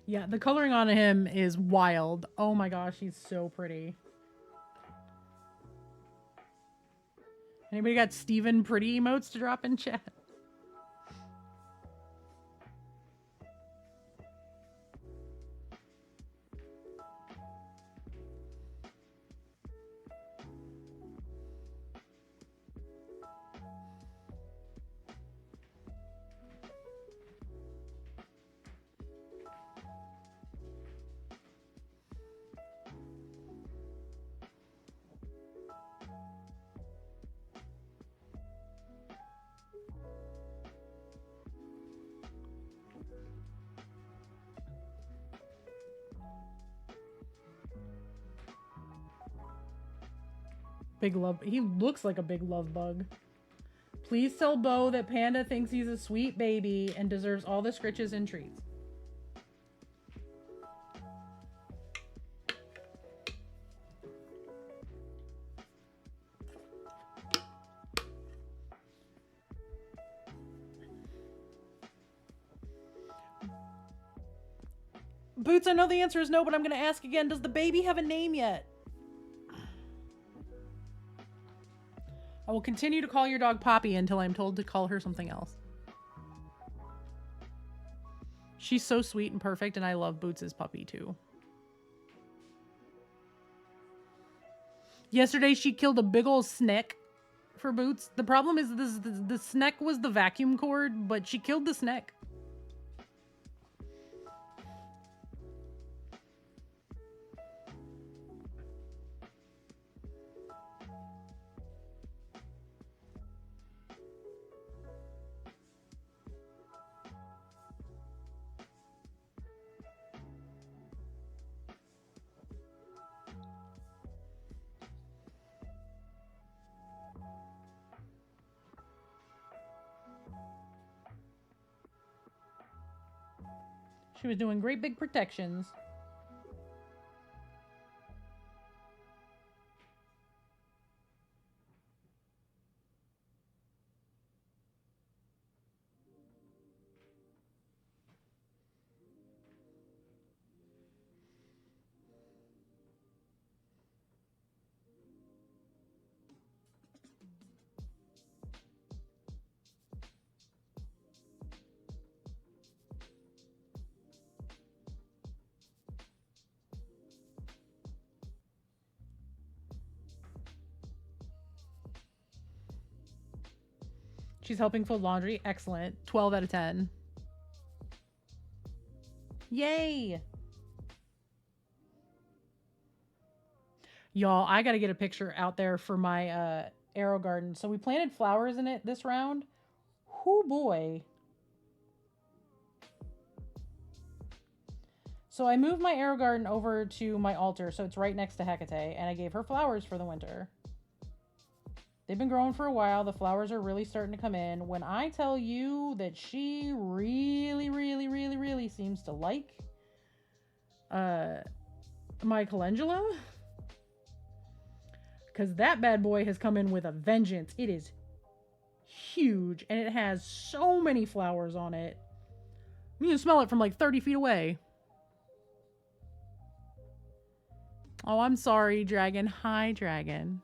Yeah, the coloring on him is wild. Oh my gosh, he's so pretty. Anybody got Steven pretty emotes to drop in chat? Big love. He looks like a big love bug. Please tell Bo that Panda thinks he's a sweet baby and deserves all the scritches and treats. Boots, I know the answer is no, but I'm going to ask again. Does the baby have a name yet? I will continue to call your dog Poppy until I'm told to call her something else. She's so sweet and perfect, and I love Boots' puppy too. Yesterday, she killed a big old snake for Boots. The problem is the snake was the vacuum cord, but she killed the snake. She was doing great big protections. She's helping fold laundry. Excellent. 12 out of 10. Yay! Y'all, I gotta get a picture out there for my arrow garden. So we planted flowers in it this round. Whoo boy. So I moved my arrow garden over to my altar, so it's right next to Hecate, and I gave her flowers for the winter. They've been growing for a while. The flowers are really starting to come in. When I tell you that she really seems to like my calendula, because that bad boy has come in with a vengeance. It is huge, and it has so many flowers on it. You can smell it from like 30 feet away. Oh, I'm sorry, Dragon. Hi, Dragon.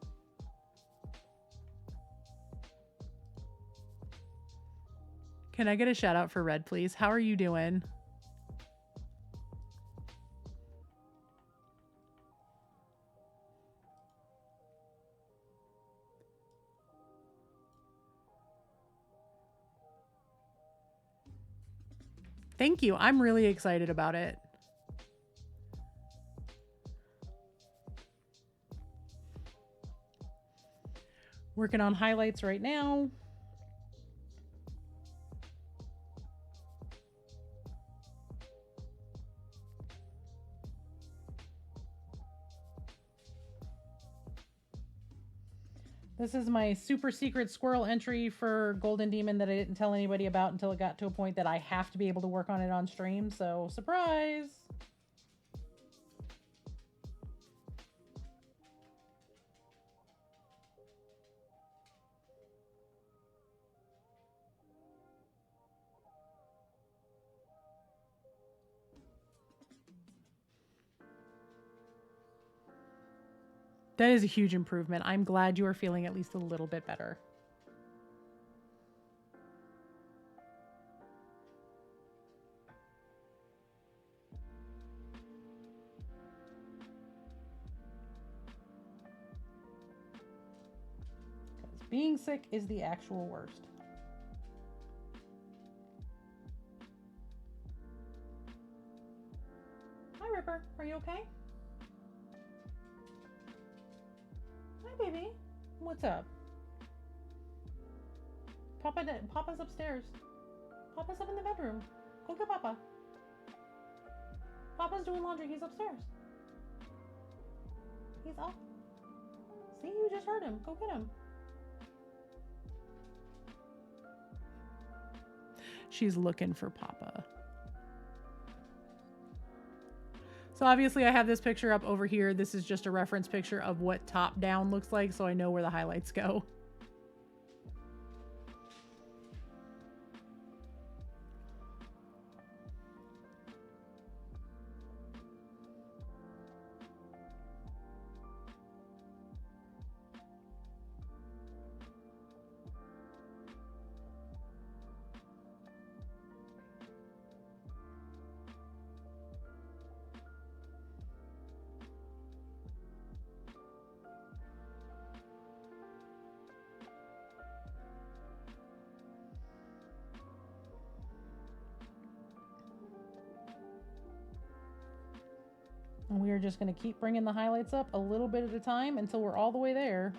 Can I get a shout out for Red, please? How are you doing? Thank you. I'm really excited about it. Working on highlights right now. This is my super secret squirrel entry for Golden Demon that I didn't tell anybody about until it got to a point that I have to be able to work on it on stream. So, surprise! That is a huge improvement. I'm glad you are feeling at least a little bit better. Because being sick is the actual worst. Hi, Ripper. Are you okay? Hi, baby. What's up? Papa's upstairs. Papa's up in the bedroom. Go get Papa. Papa's doing laundry. He's upstairs. He's up. See, you just heard him. Go get him. She's looking for Papa. So obviously I have this picture up over here. This is just a reference picture of what top down looks like, so I know where the highlights go. And we are just going to keep bringing the highlights up a little bit at a time until we're all the way there.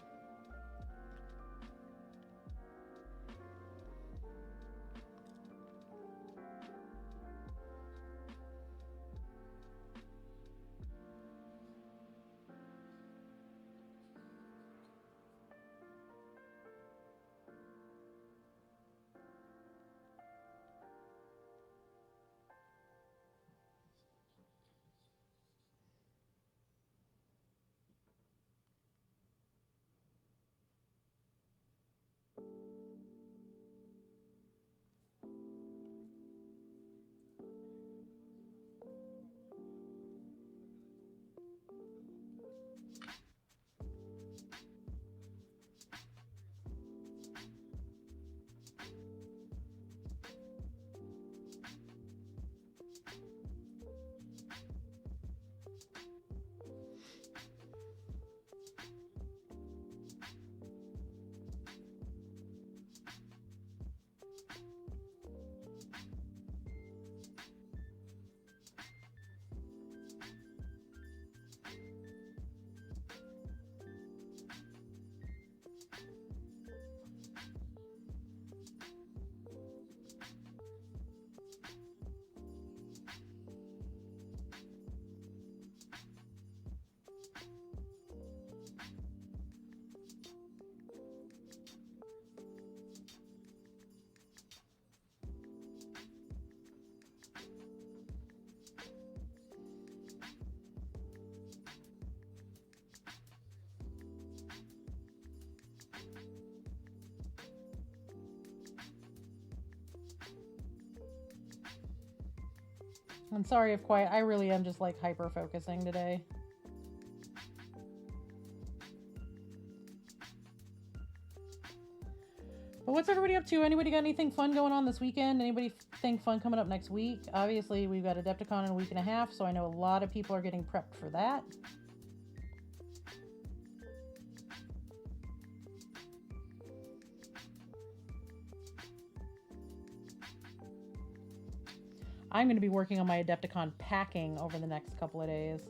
I'm sorry if quiet. I really am just like hyper focusing today. But what's everybody up to? Anybody got anything fun going on this weekend? Anybody think fun coming up next week? Obviously, we've got Adepticon in a week and a half, so I know a lot of people are getting prepped for that. I'm going to be working on my Adepticon packing over the next couple of days.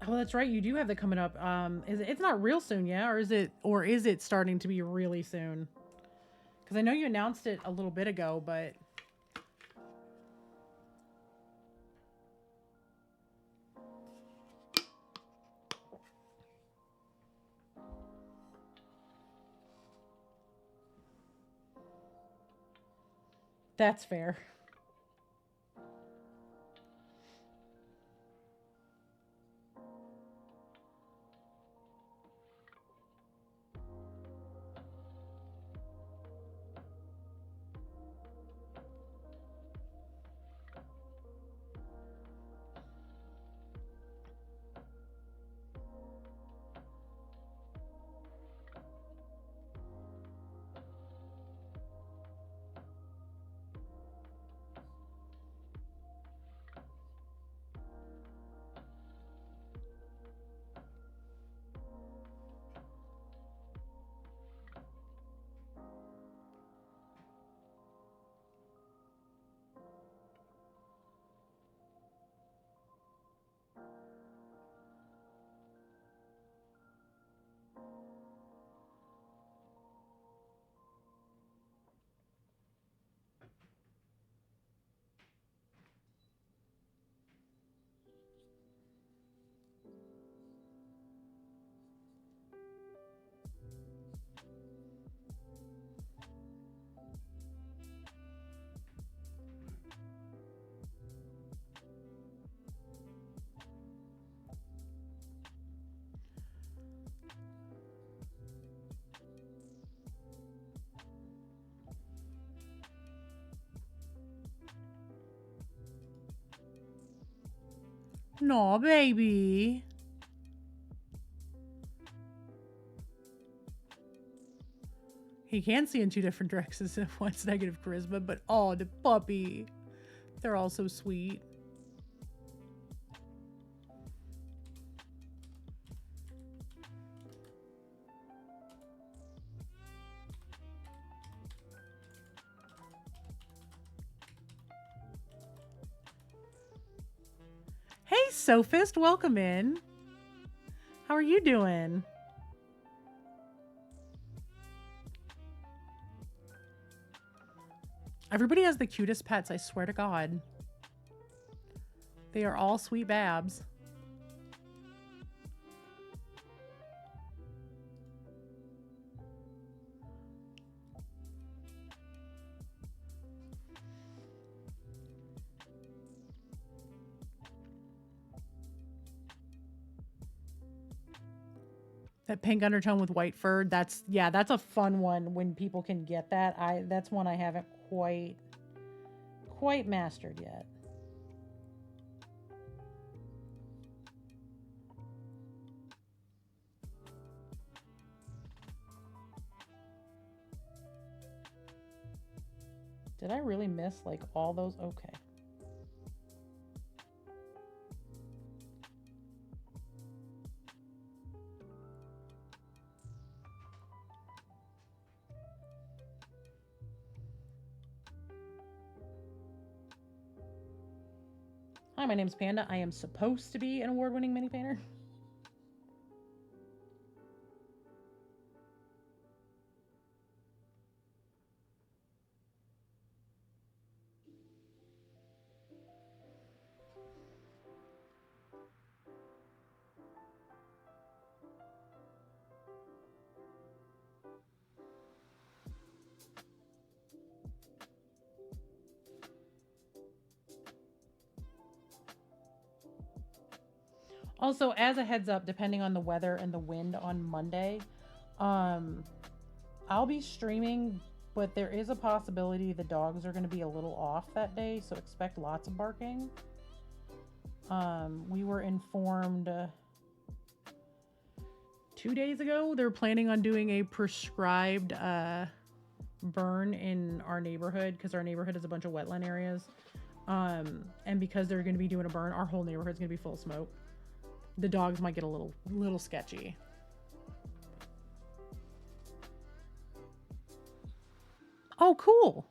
Oh, that's right. You do have that coming up. It's not real soon, yeah, or is it starting to be really soon? Because I know you announced it a little bit ago, but that's fair. No, baby. He can see in two different directions if one's negative charisma, but oh, the puppy. They're all so sweet. Hey, Sophist, welcome in. How are you doing? Everybody has the cutest pets, I swear to God. They are all sweet babs. That pink undertone with white fur, that's a fun one when people can get that. That's one I haven't quite mastered yet. Did I really miss like all those? Okay. Hi, my name's Panda. I am supposed to be an award-winning mini painter. Also, as a heads up, depending on the weather and the wind on Monday, I'll be streaming, but there is a possibility the dogs are going to be a little off that day, so expect lots of barking. We were informed 2 days ago they're planning on doing a prescribed burn in our neighborhood because our neighborhood is a bunch of wetland areas. And because they're going to be doing a burn, our whole neighborhood's going to be full of smoke. The dogs might get a little sketchy. Oh, cool.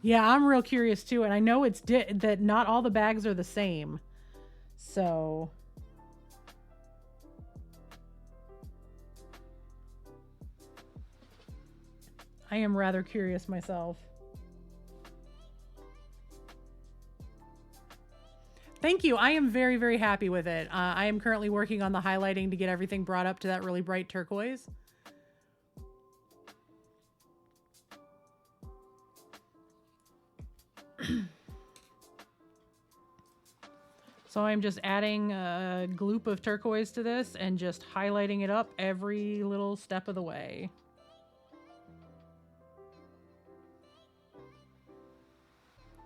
Yeah, I'm real curious too, and I know it's that not all the bags are the same. So I am rather curious myself. Thank you. I am very, very happy with it. I am currently working on the highlighting to get everything brought up to that really bright turquoise. So I'm just adding a gloop of turquoise to this and just highlighting it up every little step of the way.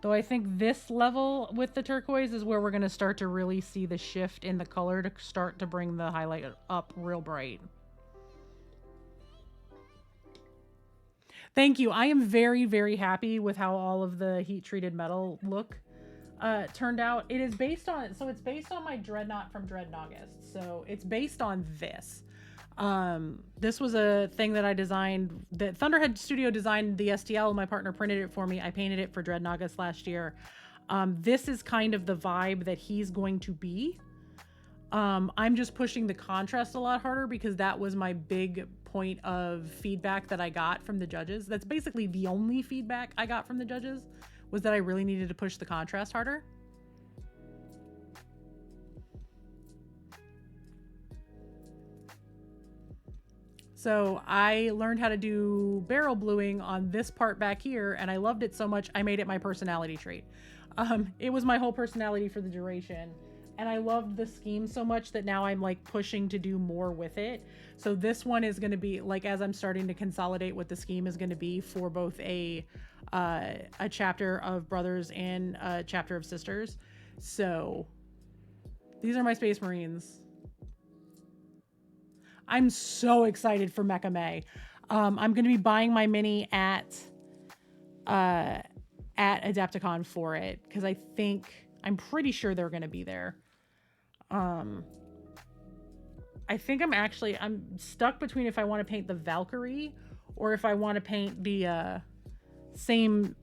Though I think this level with the turquoise is where we're going to start to really see the shift in the color to start to bring the highlight up real bright. Thank you. I am very, very happy with how all of the heat-treated metal look turned out. It is based on, so it's based on my Dreadnought from Dreadnoughtus. So it's based on this. This was a thing that I designed, that Thunderhead Studio designed the STL. My partner printed it for me. I painted it for Dreadnoughtus last year. This is kind of the vibe that he's going to be. I'm just pushing the contrast a lot harder because that was my big point of feedback that I got from the judges. That's basically the only feedback I got from the judges, was that I really needed to push the contrast harder. So I learned how to do barrel bluing on this part back here, and I loved it so much I made it my personality trait. It was my whole personality for the duration, and I loved the scheme so much that now I'm like pushing to do more with it. So this one is going to be like, as I'm starting to consolidate what the scheme is going to be for both a chapter of brothers and a chapter of sisters. So these are my Space Marines. I'm so excited for Mecha May. I'm going to be buying my mini at Adepticon for it because I'm pretty sure they're going to be there. I think I'm stuck between if I want to paint the Valkyrie or if I want to paint the same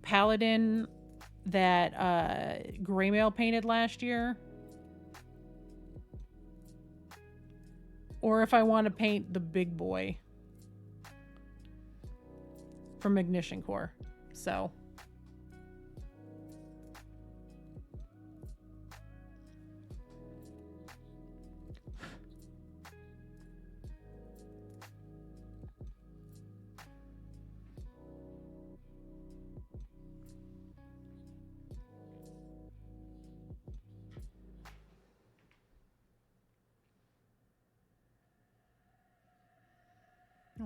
Paladin that Greymail painted last year. Or if I want to paint the big boy from Ignition Core. So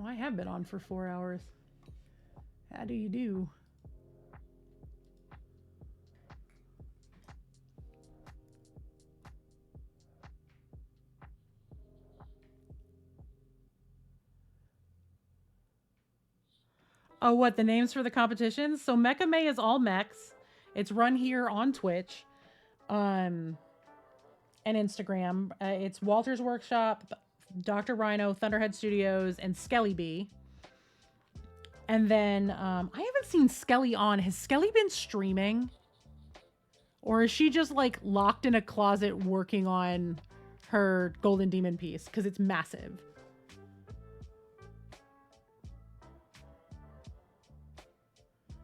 Oh, I have been on for 4 hours. How do you do? Oh, what? The names for the competitions? So Mecha May is all mechs. It's run here on Twitch. And Instagram. It's Walter's Workshop, Dr. Rhino, Thunderhead Studios, and Skelly Bee. And then I haven't seen Skelly on. Has Skelly been streaming? Or is she just like locked in a closet working on her Golden Demon piece? Because it's massive.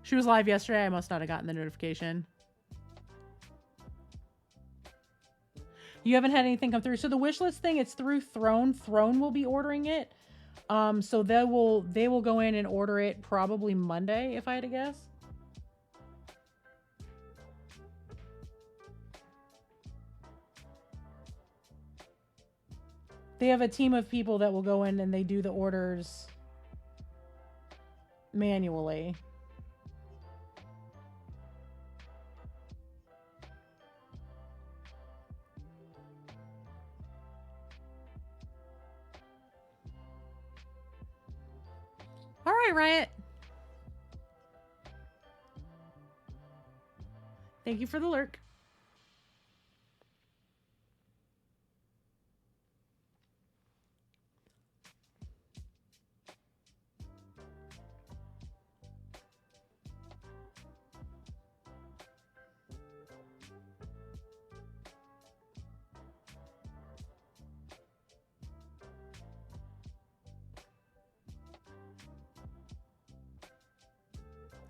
She was live yesterday. I must not have gotten the notification. You haven't had anything come through. So the wish list thing, it's through Throne. Throne will be ordering it. So they will go in and order it probably Monday, if I had to guess. They have a team of people that will go in and they do the orders manually. All right, Riot. Thank you for the lurk.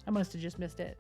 I must have just missed it.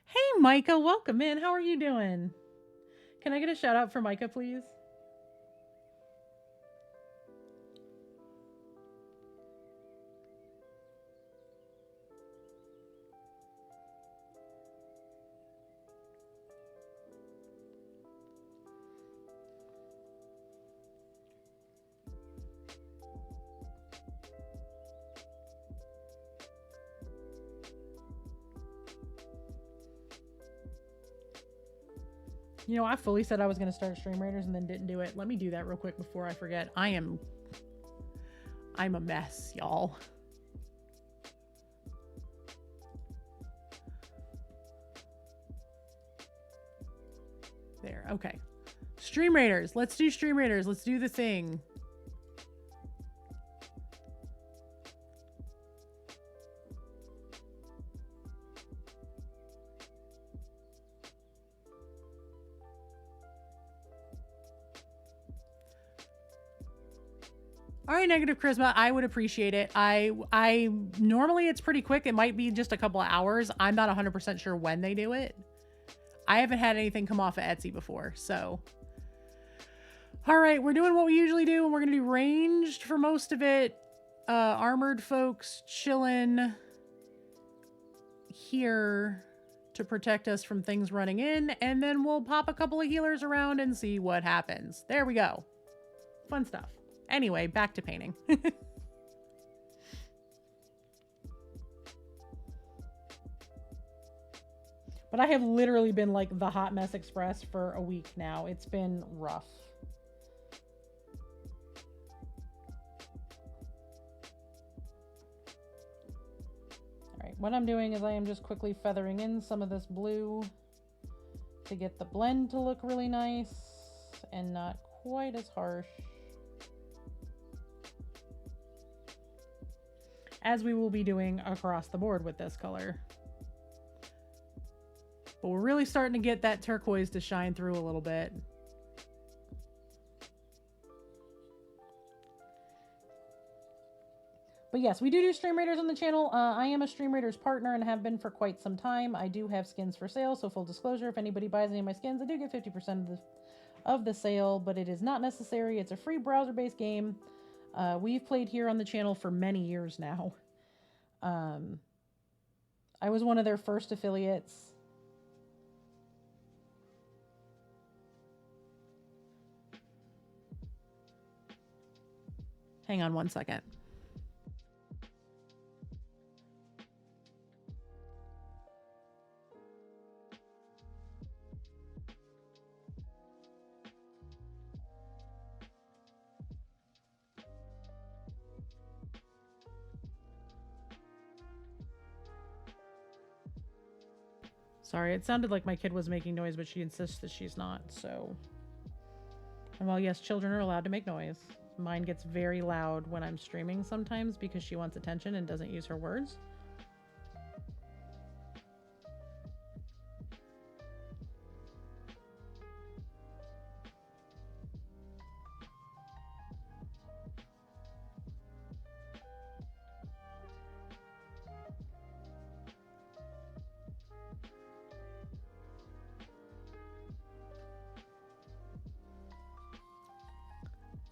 Hey, Micah, welcome in. How are you doing? Can I get a shout out for Micah, please? You know, I fully said I was going to start Stream Raiders and then didn't do it. Let me do that real quick before I forget. I'm a mess, y'all. There, okay. Stream Raiders. Let's do Stream Raiders. Let's do the thing. All right, Negative Charisma, I would appreciate it. I normally it's pretty quick. It might be just a couple of hours. I'm not 100% sure when they do it. I haven't had anything come off of Etsy before, so. All right, we're doing what we usually do, and we're going to do ranged for most of it. Armored folks chilling here to protect us from things running in, and then we'll pop a couple of healers around and see what happens. There we go. Fun stuff. Anyway, back to painting. But I have literally been like the Hot Mess Express for a week now. It's been rough. All right, what I'm doing is I am just quickly feathering in some of this blue to get the blend to look really nice. and not quite as harsh as we will be doing across the board with this color. But we're really starting to get that turquoise to shine through a little bit. But yes, we do Stream Raiders on the channel. I am a Stream Raiders partner and have been for quite some time. I do have skins for sale, so full disclosure, if anybody buys any of my skins, I do get 50% of the sale, but it is not necessary. It's a free browser-based game. We've played here on the channel for many years now. I was one of their first affiliates. Hang on one second. Sorry, it sounded like my kid was making noise, but she insists that she's not, so. And while yes, children are allowed to make noise, mine gets very loud when I'm streaming sometimes because she wants attention and doesn't use her words.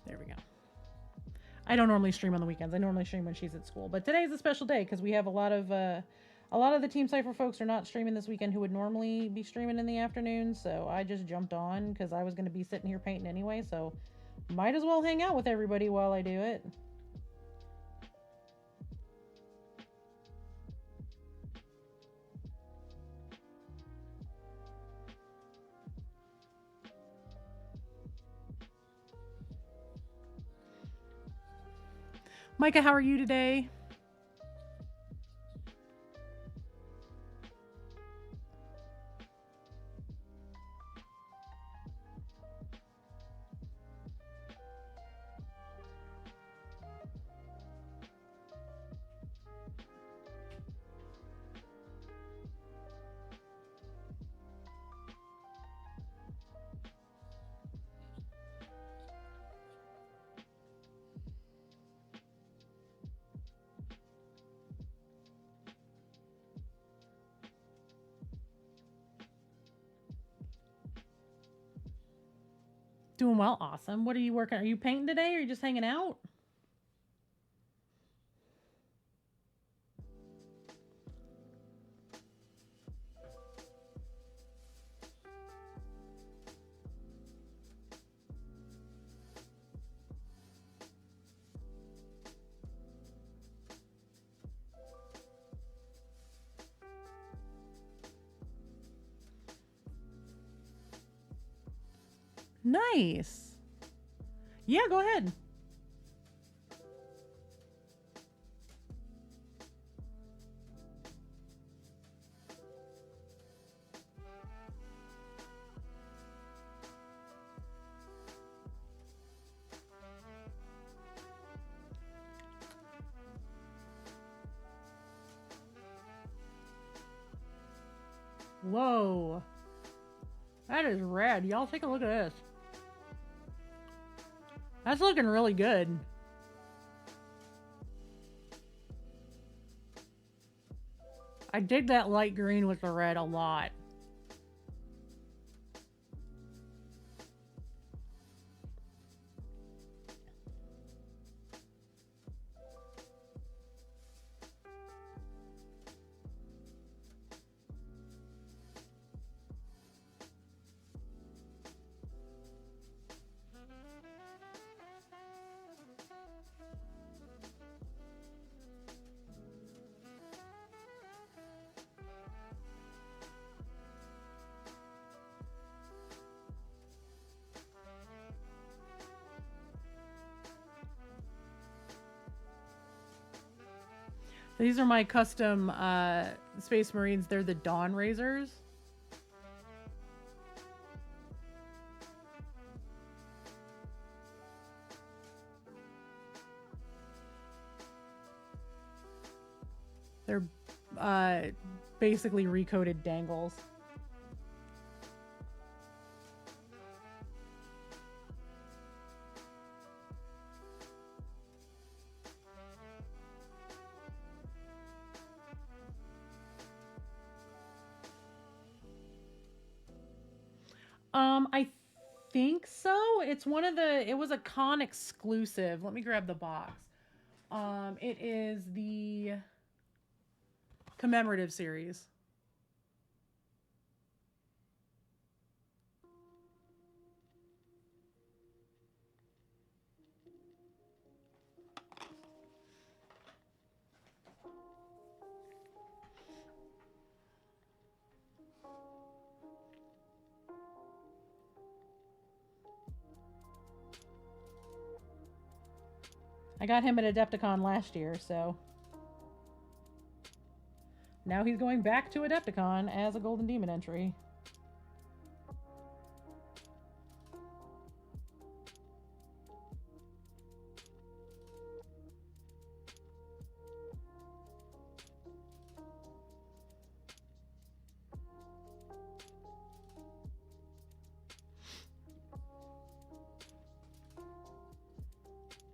There we go. I don't normally stream on the weekends. I normally stream when she's at school. But today's a special day because we have a lot of the Team Cypher folks are not streaming this weekend who would normally be streaming in the afternoon. So I just jumped on because I was going to be sitting here painting anyway. So might as well hang out with everybody while I do it. Micah, how are you today? Doing well. Awesome. What are you working? Are you painting today or are you just hanging out? Nice. Yeah, go ahead. Whoa. That is rad. Y'all take a look at this. That's looking really good. I dig that light green with the red a lot. These are my custom Space Marines. They're the Dawn Razors. basically recoded Dangles. I think so. It's one of the. It was a con exclusive. Let me grab the box. It is the commemorative series. I got him at Adepticon last year, so now he's going back to Adepticon as a Golden Demon entry.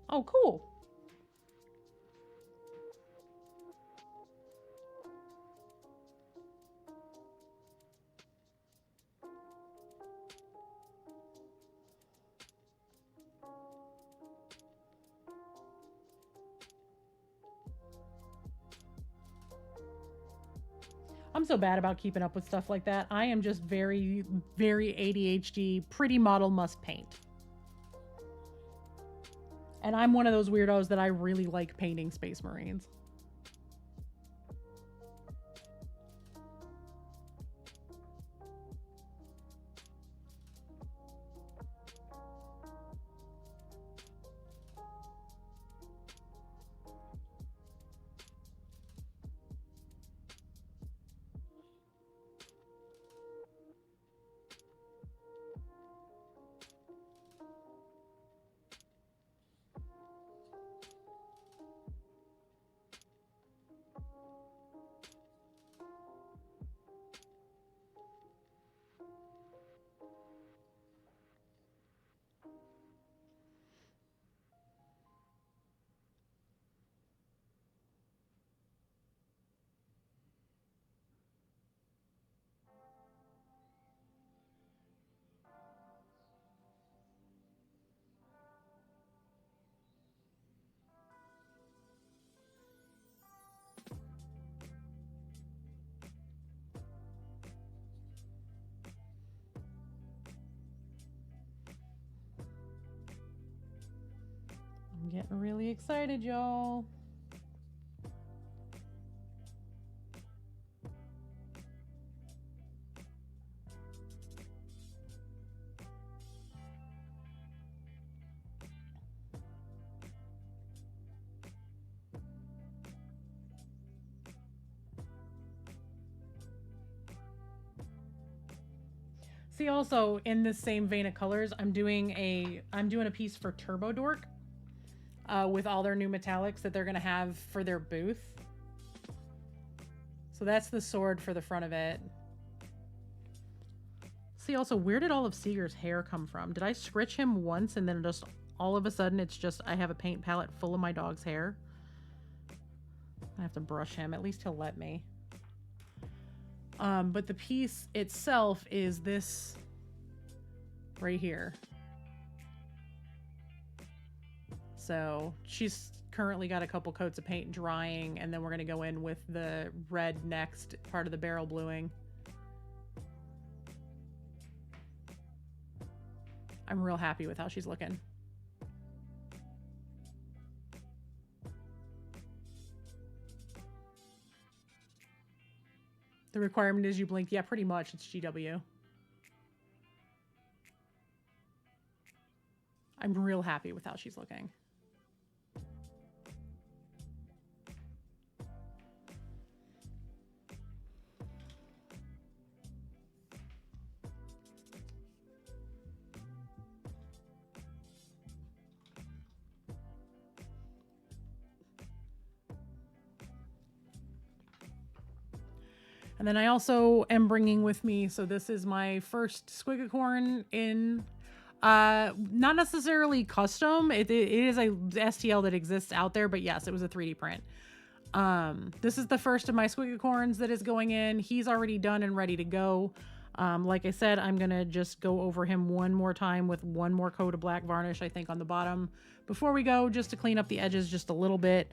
Oh, cool. I'm so bad about keeping up with stuff like that. I am just very, very ADHD. Pretty model must paint. And I'm one of those weirdos that I really like painting Space Marines. I'm getting really excited, y'all. See, also in this same vein of colors, I'm doing a piece for Turbo Dork with all their new metallics that they're gonna have for their booth. So that's the sword for the front of it. See, also, where did all of Seeger's hair come from? Did I scritch him once and then just all of a sudden it's just I have a paint palette full of my dog's hair? I have to brush him. At least he'll let me. But the piece itself is this right here. So she's currently got a couple coats of paint drying, and then we're going to go in with the red next, part of the barrel bluing. I'm real happy with how she's looking. The requirement is you blink. Yeah, pretty much. It's GW. I'm real happy with how she's looking. And then I also am bringing with me, so this is my first Squigacorn in, not necessarily custom. It is a STL that exists out there, but yes, it was a 3D print. This is the first of my Squigacorns that is going in. He's already done and ready to go. Like I said, I'm going to just go over him one more time with one more coat of black varnish, I think, on the bottom before we go, just to clean up the edges just a little bit.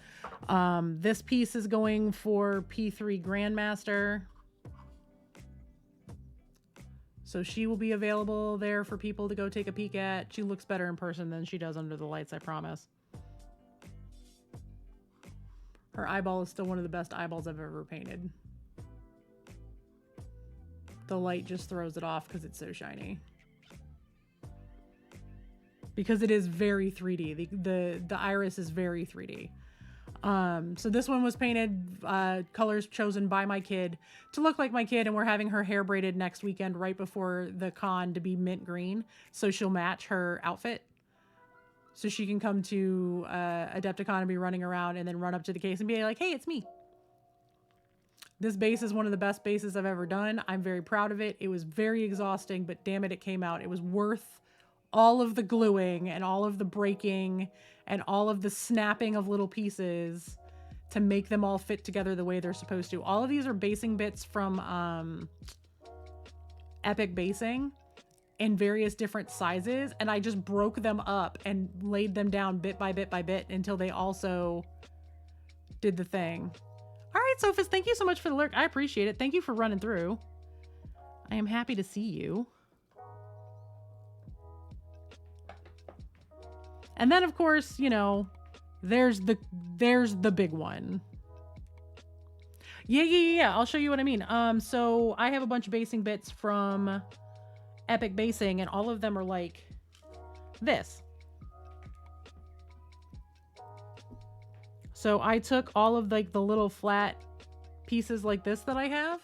This piece is going for P3 Grandmaster. So she will be available there for people to go take a peek at. She looks better in person than she does under the lights, I promise. Her eyeball is still one of the best eyeballs I've ever painted. The light just throws it off because it's so shiny. Because it is very 3D. The iris is very 3D. So this one was painted, colors chosen by my kid to look like my kid, and we're having her hair braided next weekend right before the con to be mint green, so she'll match her outfit. So she can come to Adepticon and be running around and then run up to the case and be like, hey, it's me. This base is one of the best bases I've ever done. I'm very proud of it. It was very exhausting, but damn it, it came out. It was worth all of the gluing and all of the breaking and all of the snapping of little pieces to make them all fit together the way they're supposed to. All of these are basing bits from Epic Basing in various different sizes, and I just broke them up and laid them down bit by bit by bit until they also did the thing. All right, Sophus, thank you so much for the lurk. I appreciate it. Thank you for running through. I am happy to see you. And then, of course, you know, there's the big one. Yeah. I'll show you what I mean. So I have a bunch of basing bits from Epic Basing, and all of them are like this. So I took all of like the little flat pieces like this that I have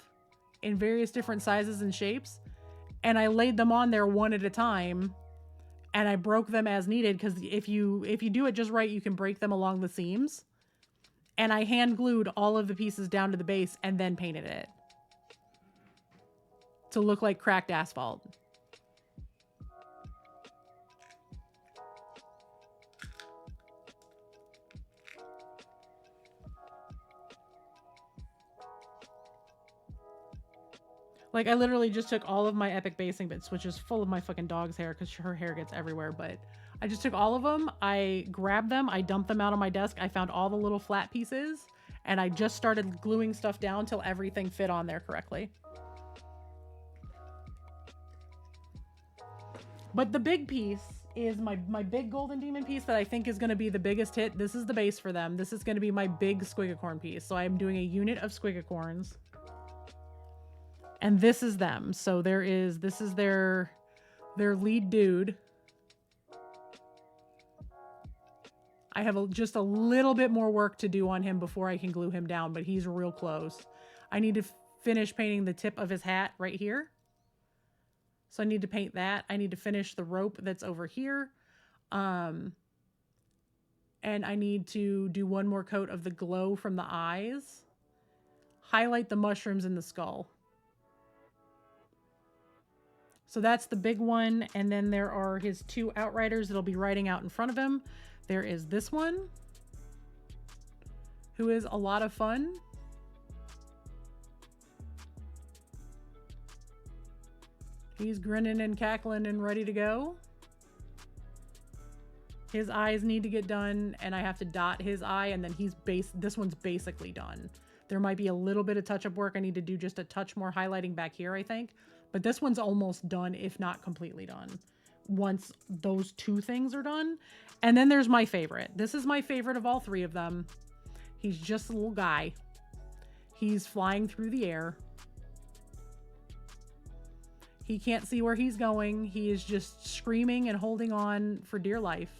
in various different sizes and shapes, and I laid them on there one at a time. And I broke them as needed, because if you do it just right, you can break them along the seams. And I hand glued all of the pieces down to the base and then painted it to look like cracked asphalt. Like, I literally just took all of my Epic Basing bits, which is full of my fucking dog's hair because her hair gets everywhere, but I just took all of them, I grabbed them, I dumped them out on my desk, I found all the little flat pieces, and I just started gluing stuff down till everything fit on there correctly. But the big piece is my big Golden Demon piece that I think is going to be the biggest hit. This is the base for them. This is going to be my big Squigacorn piece. So I'm doing a unit of Squigacorns. And this is them. So this is their lead dude. I have just a little bit more work to do on him before I can glue him down, but he's real close. I need to finish painting the tip of his hat right here. So I need to paint that. I need to finish the rope that's over here. And I need to do one more coat of the glow from the eyes. Highlight the mushrooms in the skull. So that's the big one. And then there are his two outriders that'll be riding out in front of him. There is this one, who is a lot of fun. He's grinning and cackling and ready to go. His eyes need to get done, and I have to dot his eye, and then this one's basically done. There might be a little bit of touch-up work. I need to do just a touch more highlighting back here, I think. But this one's almost done, if not completely done, once those two things are done. And then there's my favorite. This is my favorite of all three of them. He's just a little guy. He's flying through the air. He can't see where he's going. He is just screaming and holding on for dear life.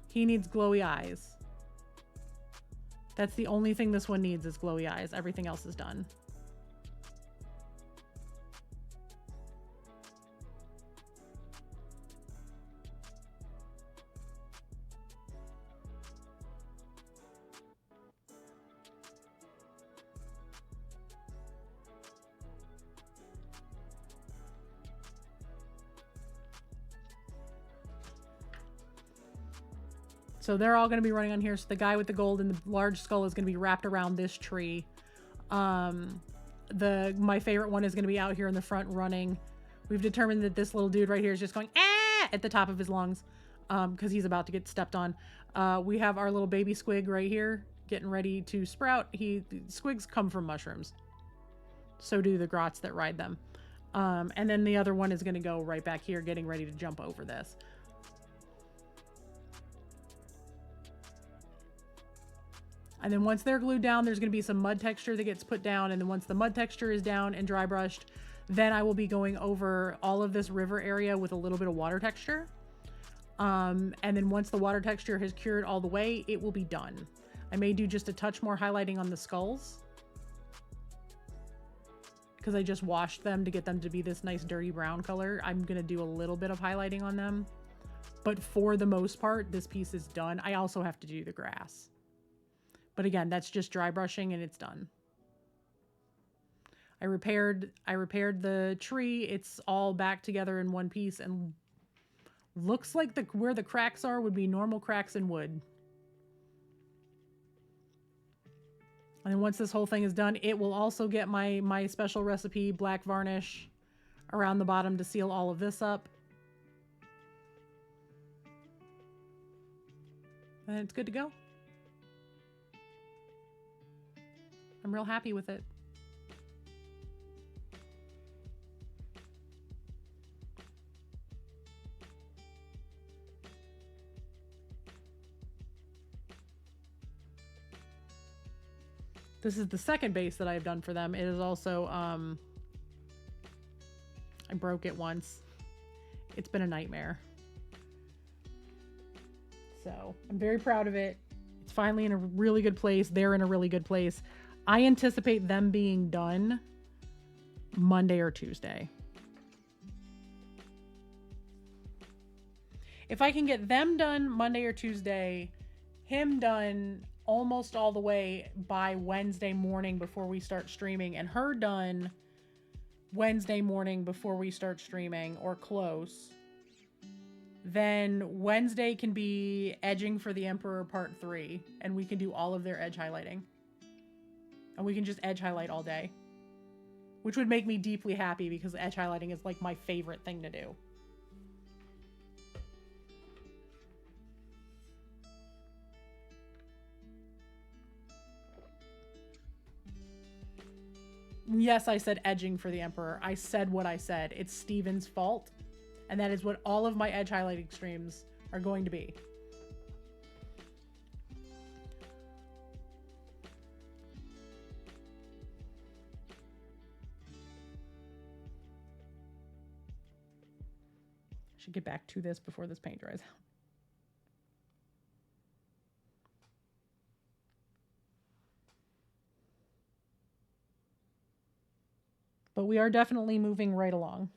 He needs glowy eyes. That's the only thing this one needs, is glowy eyes. Everything else is done. So they're all going to be running on here. So the guy with the gold and the large skull is going to be wrapped around this tree. My favorite one is going to be out here in the front running. We've determined that this little dude right here is just going ah at the top of his lungs because he's about to get stepped on. We have our little baby squig right here getting ready to sprout. Squigs come from mushrooms. So do the grots that ride them. And then the other one is going to go right back here getting ready to jump over this. And then once they're glued down, there's going to be some mud texture that gets put down. And then once the mud texture is down and dry brushed, then I will be going over all of this river area with a little bit of water texture. And then once the water texture has cured all the way, it will be done. I may do just a touch more highlighting on the skulls, because I just washed them to get them to be this nice dirty brown color. I'm going to do a little bit of highlighting on them. But for the most part, this piece is done. I also have to do the grass. But again, that's just dry brushing and it's done. I repaired the tree. It's all back together in one piece and looks like where the cracks are would be normal cracks in wood. And then once this whole thing is done, it will also get my special recipe black varnish around the bottom to seal all of this up. And it's good to go. I'm real happy with it. This is the second base that I've done for them. It is also, I broke it once. It's been a nightmare. So I'm very proud of it. It's finally in a really good place. They're in a really good place. I anticipate them being done Monday or Tuesday. If I can get them done Monday or Tuesday, him done almost all the way by Wednesday morning before we start streaming, and her done Wednesday morning before we start streaming, or close, then Wednesday can be Edging for the Emperor Part 3, and we can do all of their edge highlighting. And we can just edge highlight all day, which would make me deeply happy because edge highlighting is like my favorite thing to do. Yes, I said edging for the Emperor. I said what I said. It's Steven's fault. And that is what all of my edge highlighting streams are going to be. I should get back to this before this paint dries out. But we are definitely moving right along.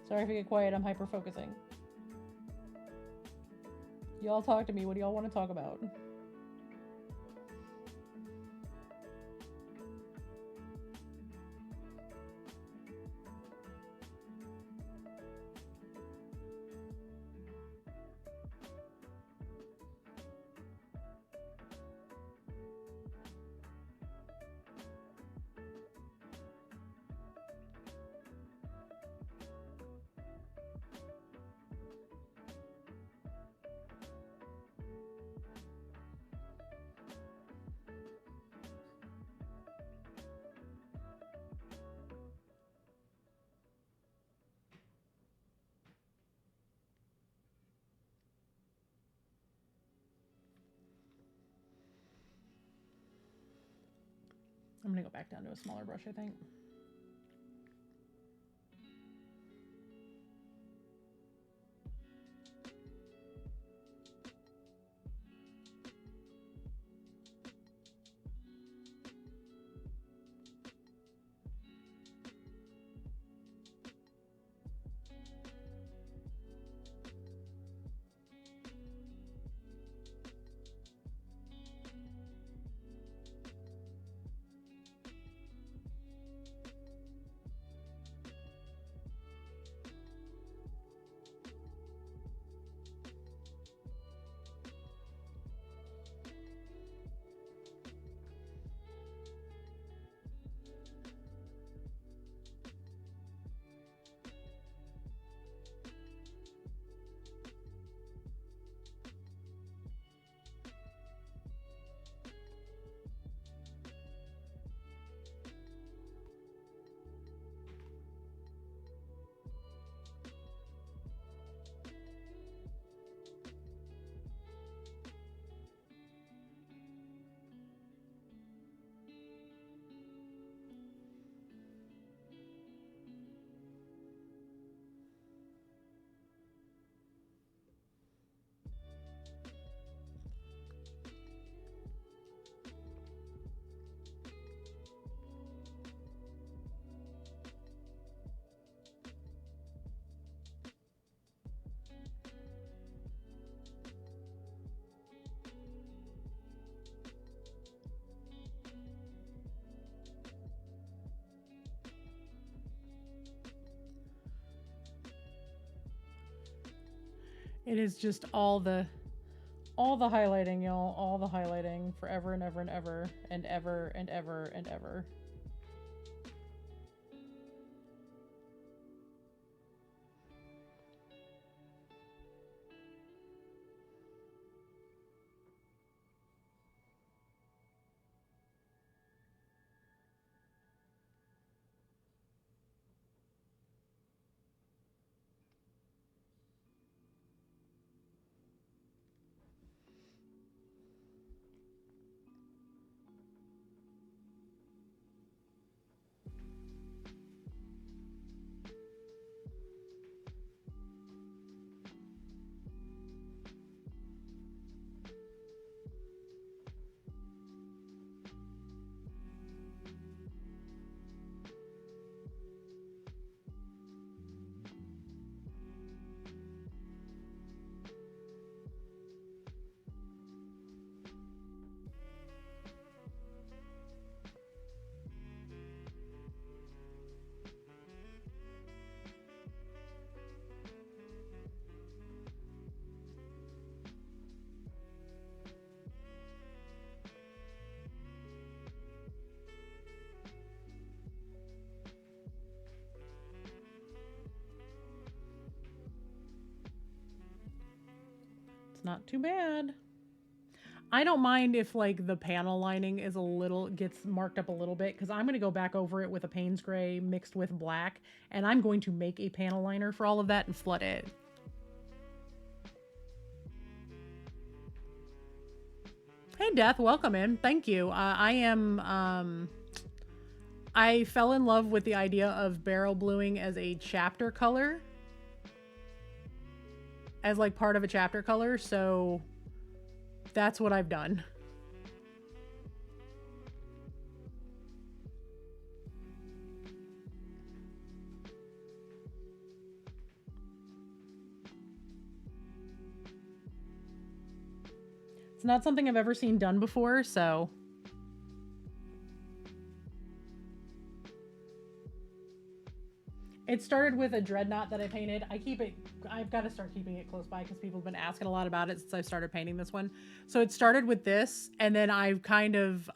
Sorry if I get quiet, I'm hyper-focusing. Y'all talk to me, what do y'all want to talk about? I'm gonna go back down to a smaller brush, I think. It is just all the highlighting, y'all. All the highlighting forever and ever and ever and ever and ever and ever. Not too bad. I don't mind if like the panel lining is gets marked up a little bit, because I'm going to go back over it with a Payne's Gray mixed with black, and I'm going to make a panel liner for all of that and flood it. Hey Death, welcome in. Thank you. I fell in love with the idea of barrel bluing as a chapter color. As like part of a chapter color, so that's what I've done. It's not something I've ever seen done before, so it started with a dreadnought that I painted. I've got to start keeping it close by because people have been asking a lot about it since I started painting this one. So it started with this, and then I've kind of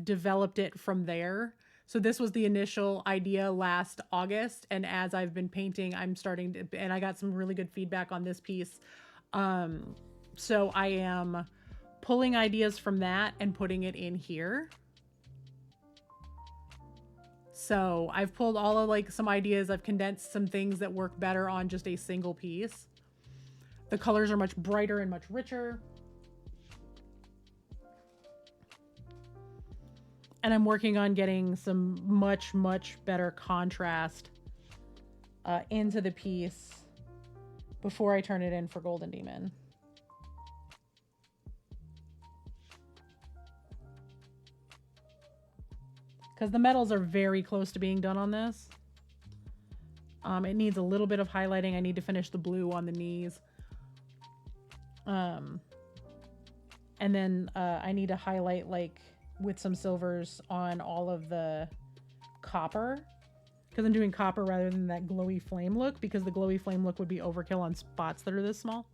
developed it from there. So this was the initial idea last August, and as I've been painting, and I got some really good feedback on this piece. So I am pulling ideas from that and putting it in here. So I've pulled all of like some ideas. I've condensed some things that work better on just a single piece. The colors are much brighter and much richer. And I'm working on getting some much better contrast into the piece before I turn it in for Golden Demon. Because the metals are very close to being done on this. It needs a little bit of highlighting. I need to finish the blue on the knees. And then I need to highlight like with some silvers on all of the copper. Because I'm doing copper rather than that glowy flame look, because the glowy flame look would be overkill on spots that are this small.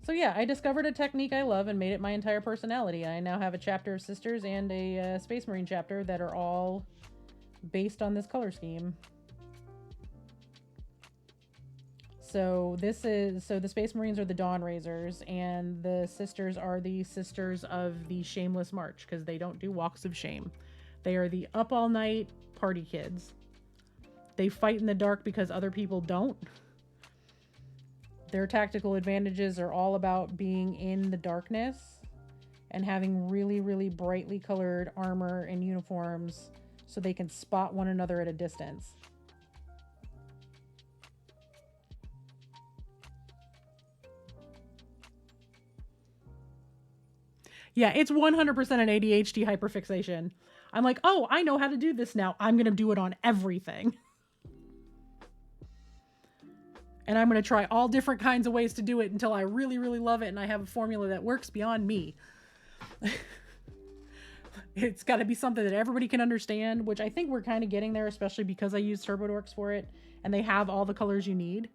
So yeah, I discovered a technique I love and made it my entire personality. I now have a chapter of Sisters and a Space Marine chapter that are all based on this color scheme. So the Space Marines are the Dawn Raisers, and the Sisters are the Sisters of the Shameless March, because they don't do walks of shame. They are the up all night party kids. They fight in the dark because other people don't. Their tactical advantages are all about being in the darkness and having really brightly colored armor and uniforms so they can spot one another at a distance. Yeah, it's 100% an ADHD hyperfixation. I'm like, oh, I know how to do this now. I'm going to do it on everything. And I'm going to try all different kinds of ways to do it until I really love it and I have a formula that works beyond me. It's got to be something that everybody can understand, which I think we're kind of getting there, especially because I use Turbo Dorks for it and they have all the colors you need.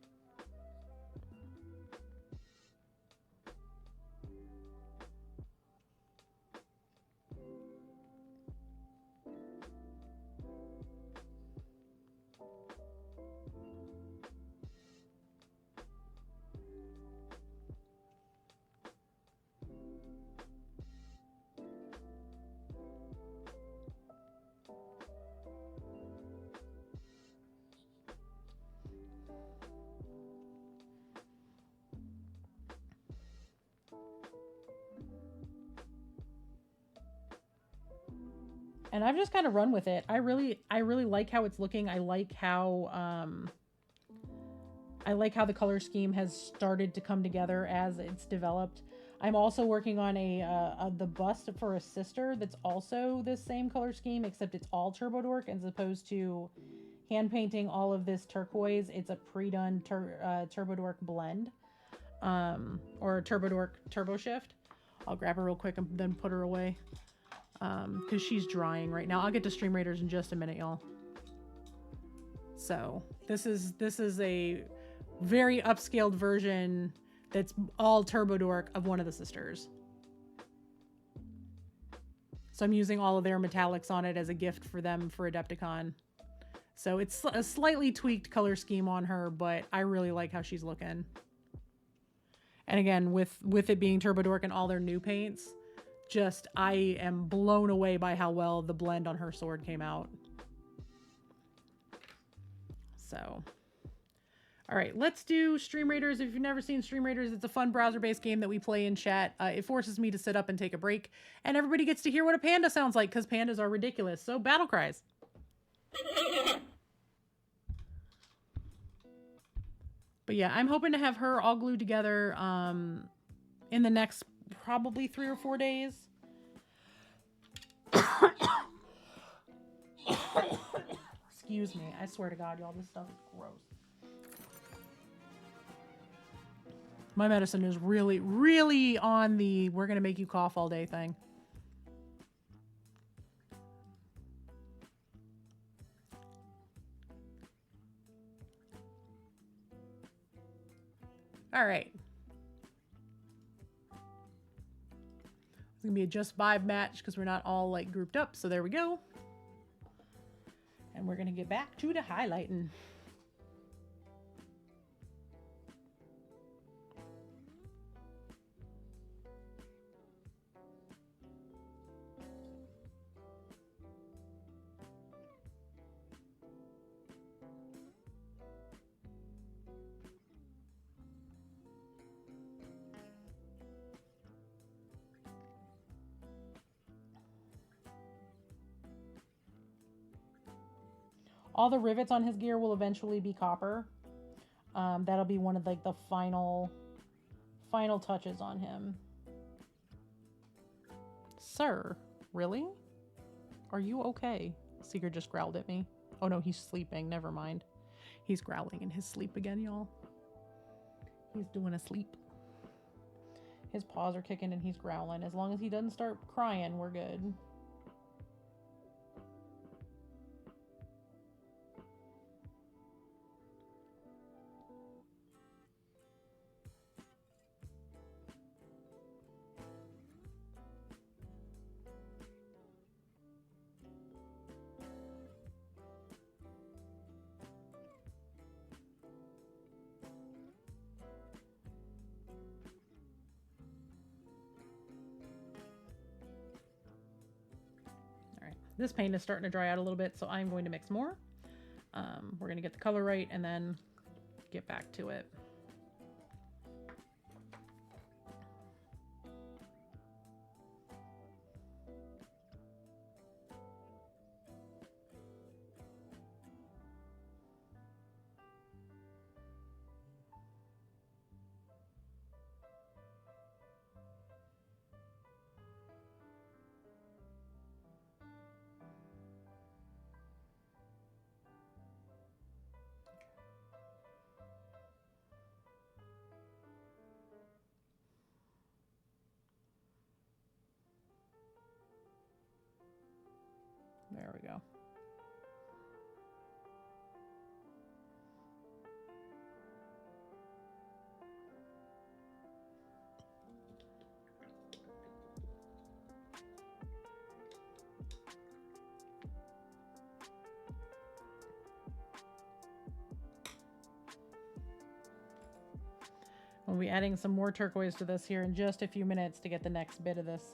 And I've just kind of run with it. I really like how it's looking. I like how the color scheme has started to come together as it's developed. I'm also working on the bust for a sister that's also this same color scheme, except it's all Turbo Dork as opposed to hand painting all of this turquoise. It's a pre-done Turbo Dork blend, or Turbo Dork Turbo Shift. I'll grab her real quick and then put her away. Because she's drying right now. I'll get to Stream Raiders in just a minute, y'all. So this is a very upscaled version that's all Turbo Dork of one of the sisters. So I'm using all of their metallics on it as a gift for them for Adepticon. So it's a slightly tweaked color scheme on her, but I really like how she's looking. And again, with it being Turbo Dork and all their new paints, just I am blown away by how well the blend on her sword came out. So, all right, let's do Stream Raiders. If you've never seen Stream Raiders, it's a fun browser-based game that we play in chat. It forces me to sit up and take a break, and everybody gets to hear what a panda sounds like because pandas are ridiculous. So, battle cries. But yeah, I'm hoping to have her all glued together in the next probably 3 or 4 days. Excuse me. I swear to God, y'all, this stuff is gross. My medicine is really on the we're going to make you cough all day thing. All right. It's going to be a just vibe match because we're not all like grouped up. So there we go. And we're going to get back to the highlighting. All the rivets on his gear will eventually be copper. That'll be one of like the final touches on him. Sir, really? Are you okay? Seeker just growled at me. Oh no, he's sleeping. Never mind. He's growling in his sleep again, y'all. He's doing a sleep. His paws are kicking and he's growling. As long as he doesn't start crying, we're good. This paint is starting to dry out a little bit, so I'm going to mix more. We're going to get the color right and then get back to it. There we go. We'll be adding some more turquoise to this here in just a few minutes to get the next bit of this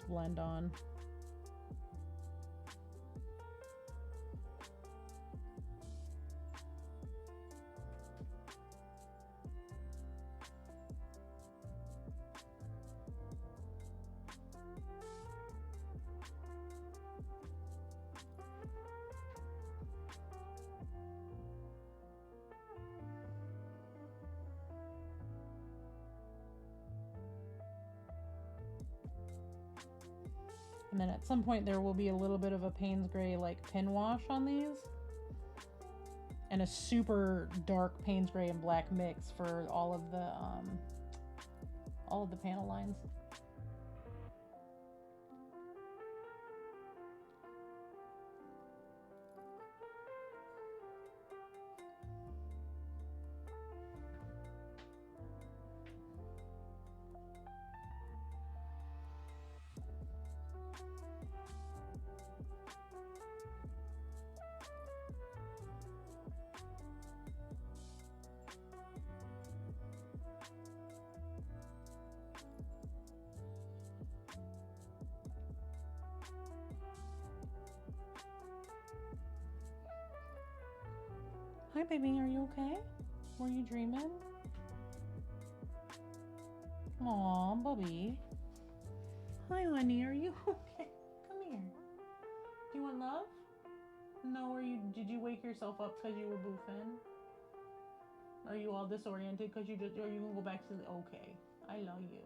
blend on. And then at some point there will be a little bit of a Payne's Gray like pin wash on these. And a super dark Payne's Gray and black mix for all of the panel lines. Hi, baby. Are you okay? Were you dreaming? Aw, Bubby. Hi, honey. Are you okay? Come here. Do you want love? No, did you wake yourself up because you were boofing? Are you all disoriented because or you gonna go back to the, okay. I love you.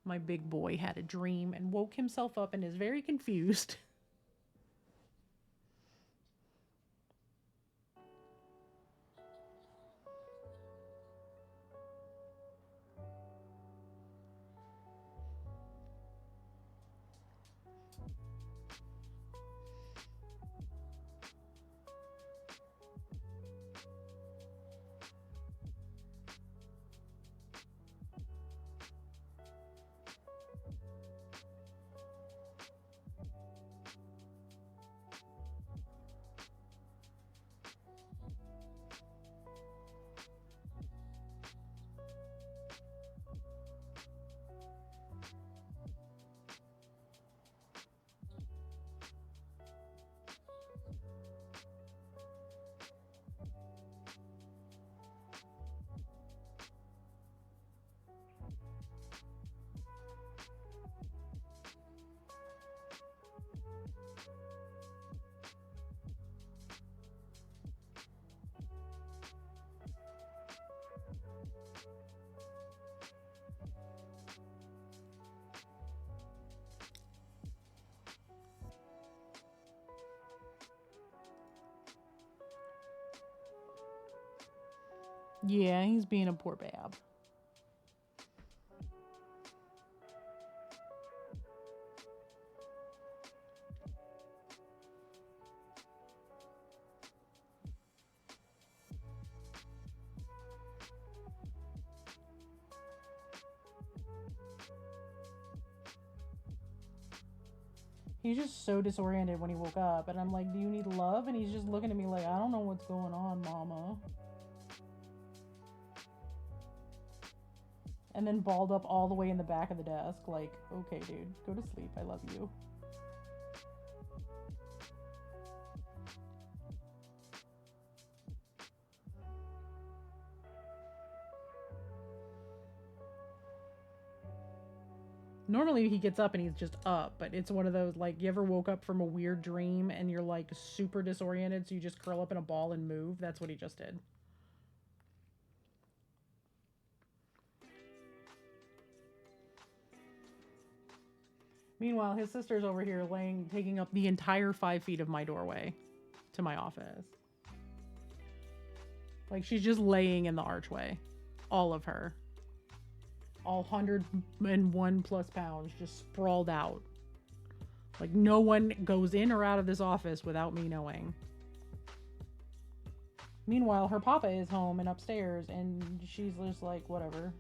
My big boy had a dream and woke himself up and is very confused. Yeah, he's being a poor bab. He's just so disoriented when he woke up, and I'm like, do you need love? And he's just looking at me like, I don't know what's going on, mama. And then balled up all the way in the back of the desk, like, okay, dude, go to sleep, I love you. Normally he gets up and he's just up, but it's one of those, like, you ever woke up from a weird dream and you're like super disoriented, so you just curl up in a ball and move? That's what he just did. Meanwhile, his sister's over here taking up the entire 5 feet of my doorway to my office. Like, she's just laying in the archway. All of her. All 101 plus pounds just sprawled out. Like, no one goes in or out of this office without me knowing. Meanwhile, her papa is home and upstairs, and she's just like, whatever.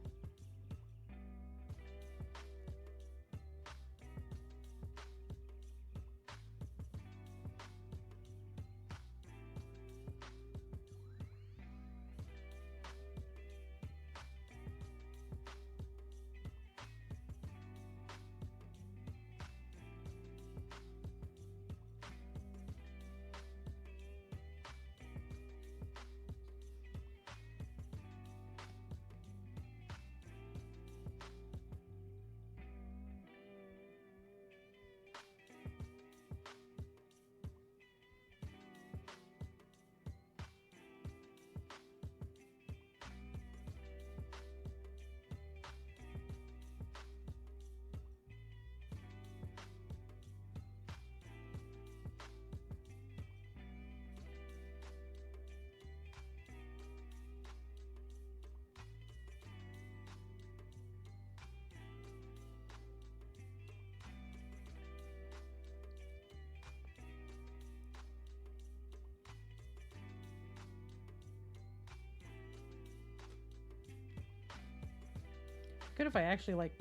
Good if I actually, like,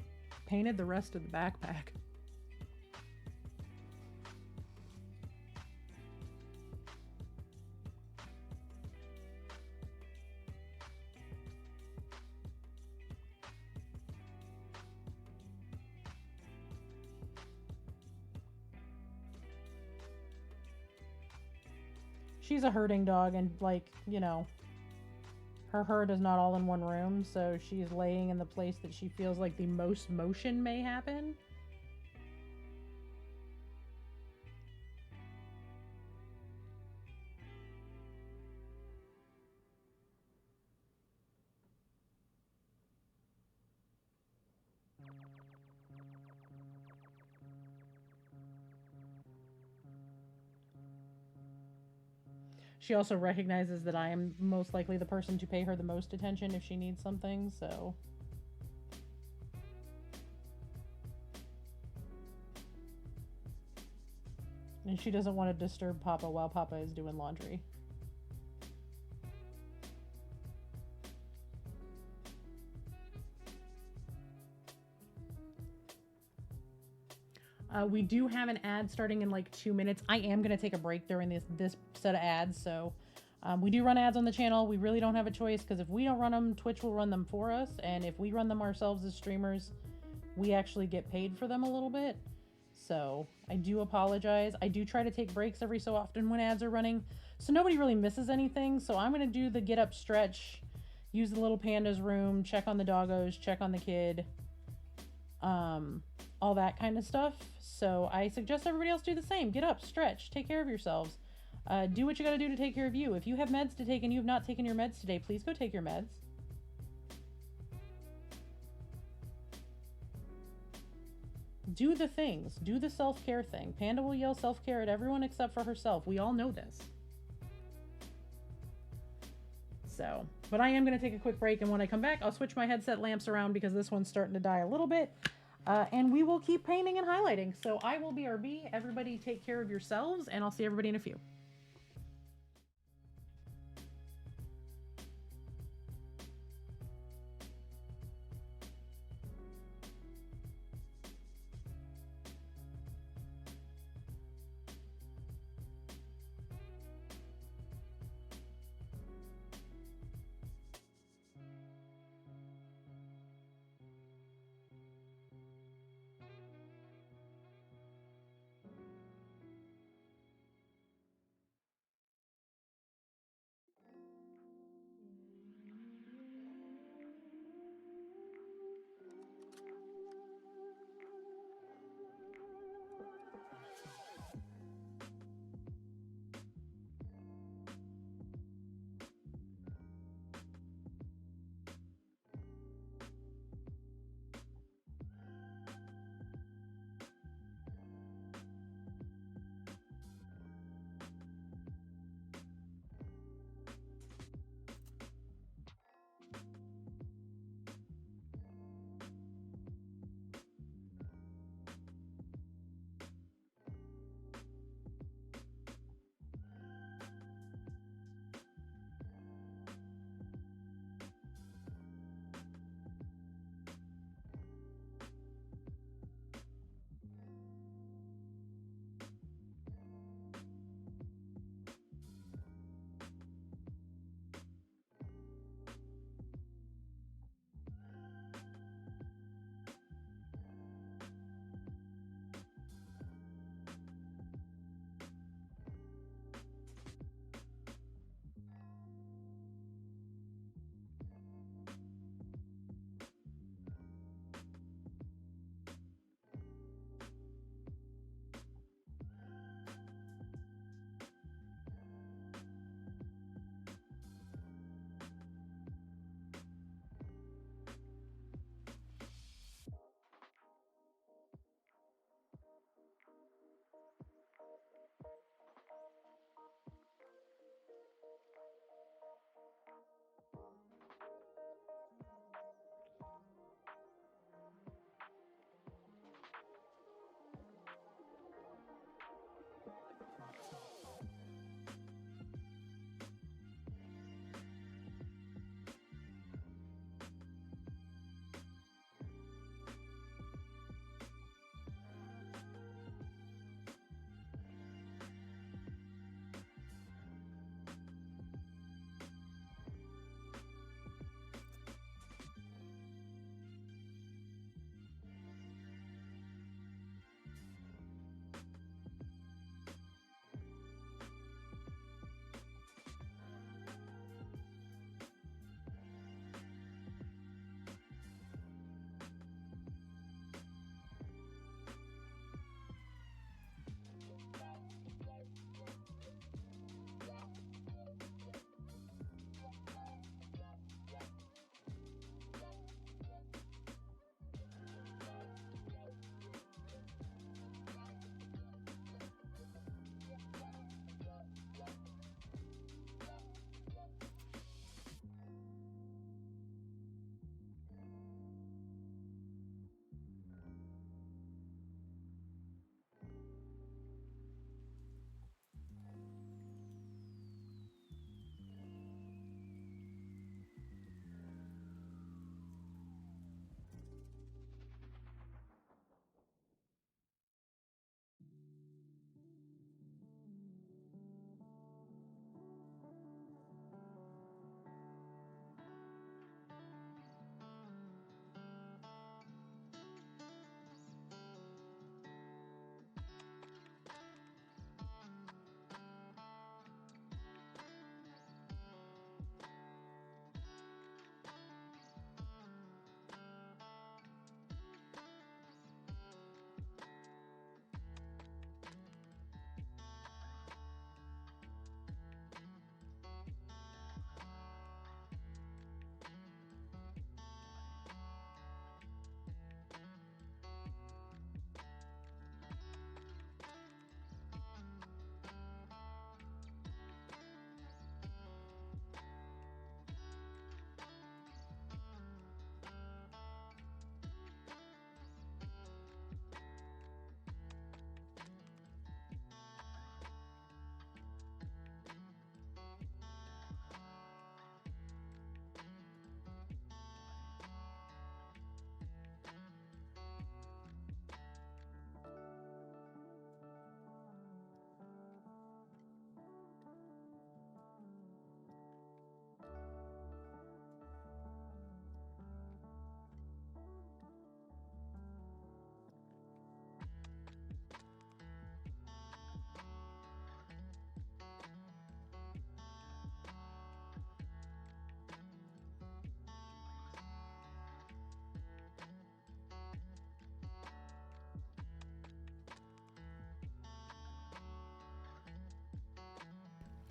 painted the rest of the backpack. She's a herding dog, and, like, you know, her herd is not all in one room, so she's laying in the place that she feels like the most motion may happen. She also recognizes that I am most likely the person to pay her the most attention if she needs something, so... And she doesn't want to disturb Papa while Papa is doing laundry. We do have an ad starting in like 2 minutes. I am going to take a break during this set of ads. So we do run ads on the channel. We really don't have a choice, because if we don't run them, Twitch will run them for us. And if we run them ourselves as streamers, we actually get paid for them a little bit. So I do apologize. I do try to take breaks every so often when ads are running, so nobody really misses anything. So I'm going to do the get up stretch, use the little panda's room, check on the doggos, check on the kid, all that kind of stuff. So I suggest everybody else do the same. Get up, stretch, take care of yourselves. Do what you got to do to take care of you. If you have meds to take and you have not taken your meds today, please go take your meds. Do the things. Do the self-care thing. Panda will yell self-care at everyone except for herself. We all know this. So, but I am going to take a quick break, and when I come back, I'll switch my headset lamps around because this one's starting to die a little bit. And we will keep painting and highlighting. So I will BRB. Everybody take care of yourselves, and I'll see everybody in a few.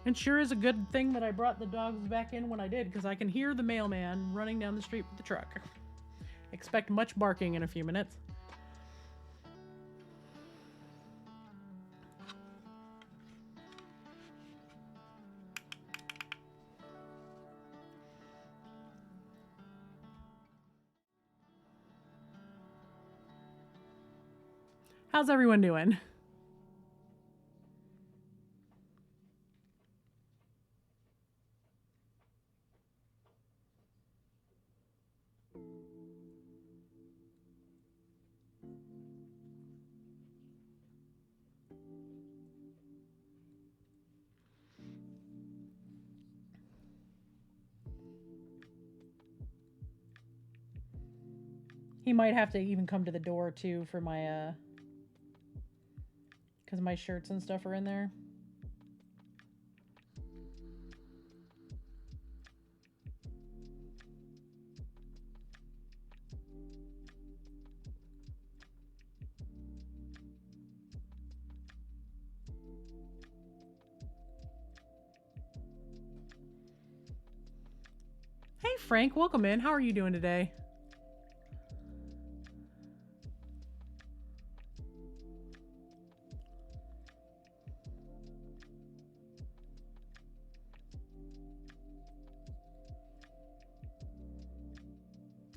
It sure is a good thing that I brought the dogs back in when I did, because I can hear the mailman running down the street with the truck. Expect much barking in a few minutes. How's everyone doing? He might have to even come to the door too for my because my shirts and stuff are in there. Hey Frank, welcome in. How are you doing today?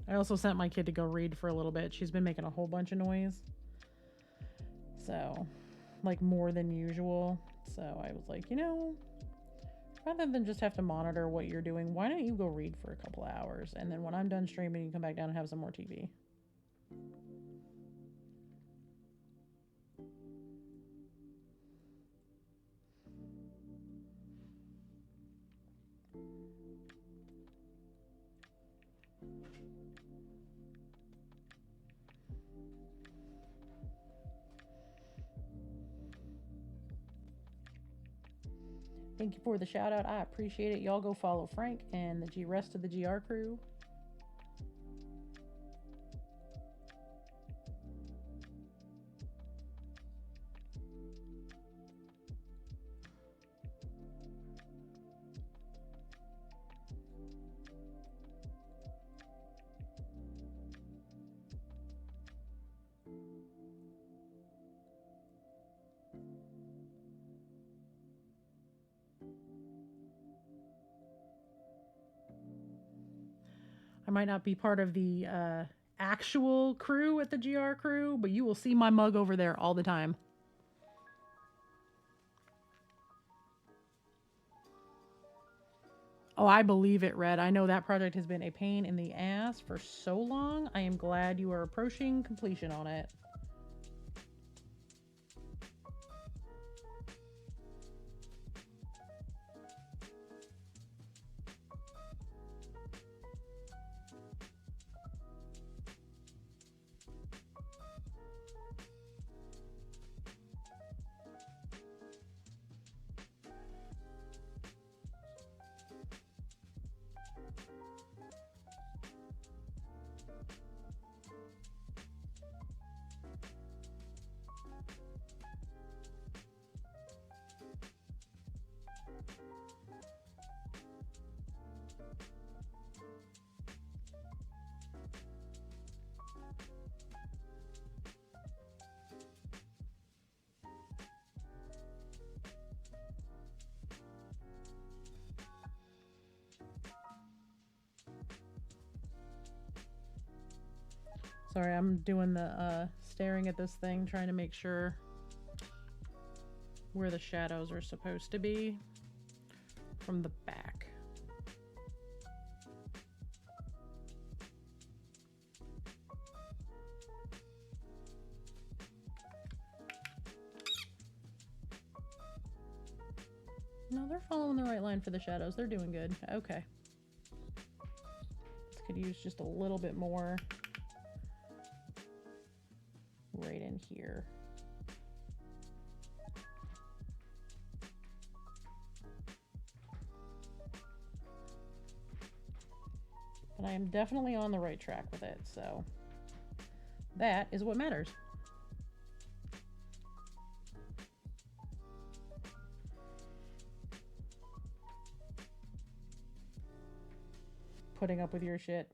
I also sent my kid to go read for a little bit. She's been making a whole bunch of noise. So, like more than usual. So I was like, you know, rather than just have to monitor what you're doing, why don't you go read for a couple of hours? And then when I'm done streaming, you come back down and have some more TV. Thank you for the shout out. I appreciate it. Y'all go follow Frank and the rest of the GR crew. I might not be part of the actual crew at the GR crew, but you will see my mug over there all the time. Oh, I believe it, Red. I know that project has been a pain in the ass for so long. I am glad you are approaching completion on it. Sorry, I'm doing the staring at this thing, trying to make sure where the shadows are supposed to be from the back. No, they're following the right line for the shadows. They're doing good. Okay. This could use just a little bit more right in here. But I am definitely on the right track with it, so that is what matters. putting up with your shit.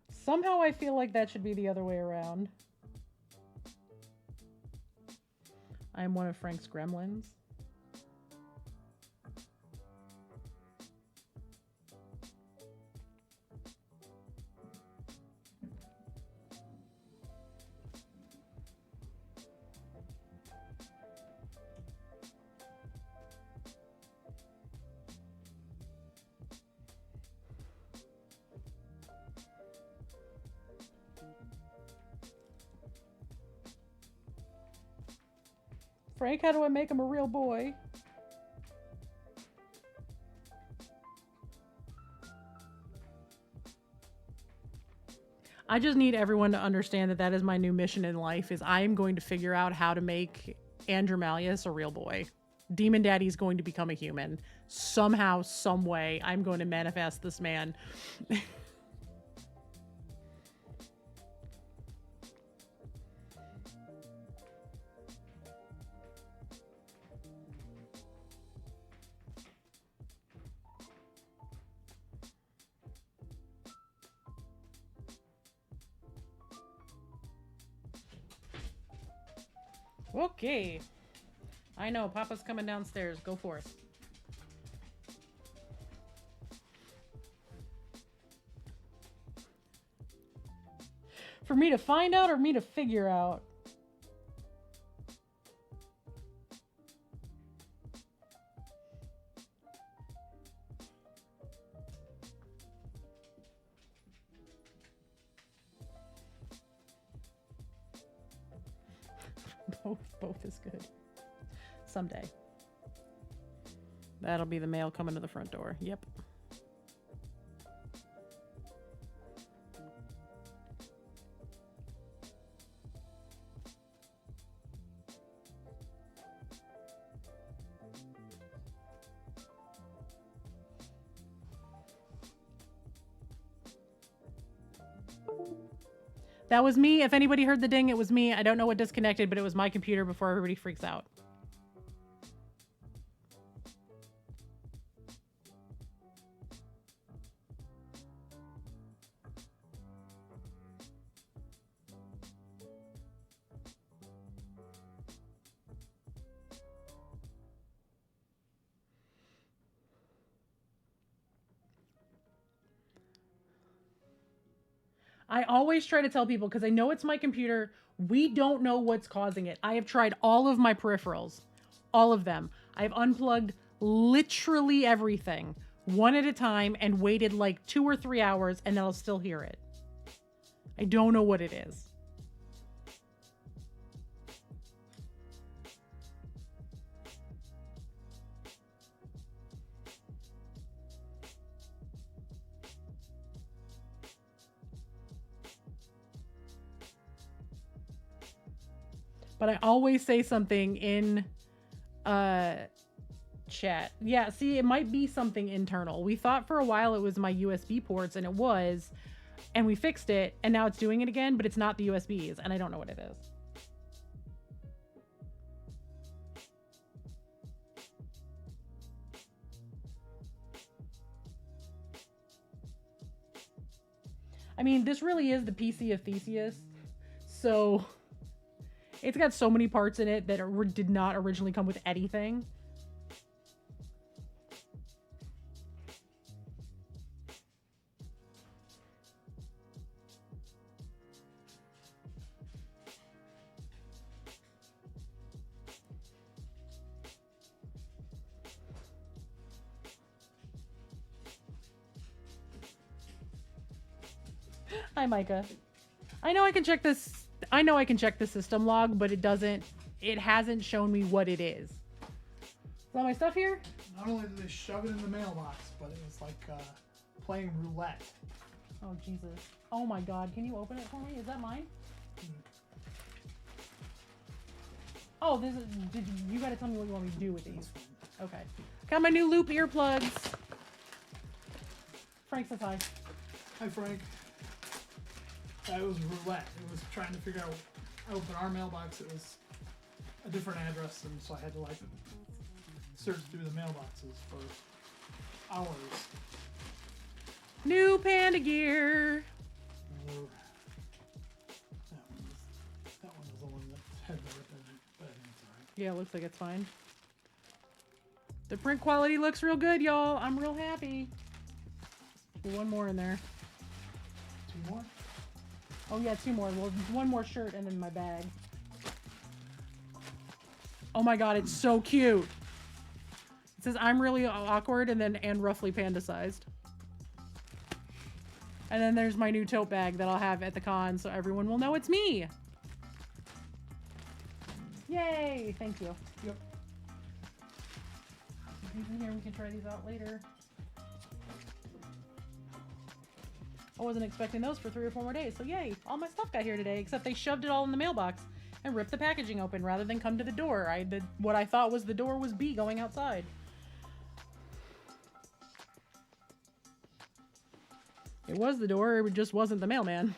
Somehow I feel like that should be the other way around. I am one of Frank's gremlins. Frank, how do I make him a real boy? I just need everyone to understand that that is my new mission in life, is I am going to figure out how to make Andromalius a real boy. Demon Daddy is going to become a human. Somehow, some way, I'm going to manifest this man. Okay. I know, Papa's coming downstairs. Go forth. For me to find out or me to figure out? Both is good. Someday. That'll be the mail coming to the front door. Yep. That was me. If anybody heard the ding, it was me. I don't know what disconnected, but it was my computer before everybody freaks out. I always try to tell people, because I know it's my computer, we don't know what's causing it. I have tried all of my peripherals, all of them. I've unplugged literally everything, one at a time, and waited like 2 or 3 hours, and then I'll still hear it. I don't know what it is. But I always say something in chat. Yeah, see, it might be something internal. We thought for a while it was my USB ports, and it was, and we fixed it, and now it's doing it again, but it's not the USBs, and I don't know what it is. I mean, this really is the PC of Theseus, so it's got so many parts in it that did not originally come with anything. Hi, Micah. I know I can check this. I know I can check the system log, but it hasn't shown me what it is. Is all my stuff here? Not only did they shove it in the mailbox, but it was like playing roulette. Oh, Jesus. Oh my God. Can you open it for me? Is that mine? Oh, this is, you gotta tell me what you want me to do with these. Okay. Got my new loop earplugs. Frank says hi. Hi, Frank. It was roulette. It was trying to figure out how to open our mailbox. It was a different address, and so I had to like search through the mailboxes for hours. New panda gear. That one was the one that had the rip in it, but I think it's alright. Yeah, it looks like it's fine. The print quality looks real good, y'all. I'm real happy. One more in there. 2 more? Oh yeah, 2 more. Well, one more shirt and then my bag. Oh my god, it's so cute. It says I'm really awkward and roughly panda sized. And then there's my new tote bag that I'll have at the con so everyone will know it's me. Yay! Thank you. Yep. These in here, we can try these out later. I wasn't expecting those for 3 or 4 more days, so yay! All my stuff got here today, except they shoved it all in the mailbox and ripped the packaging open rather than come to the door. What I thought was the door was B going outside. It was the door, it just wasn't the mailman.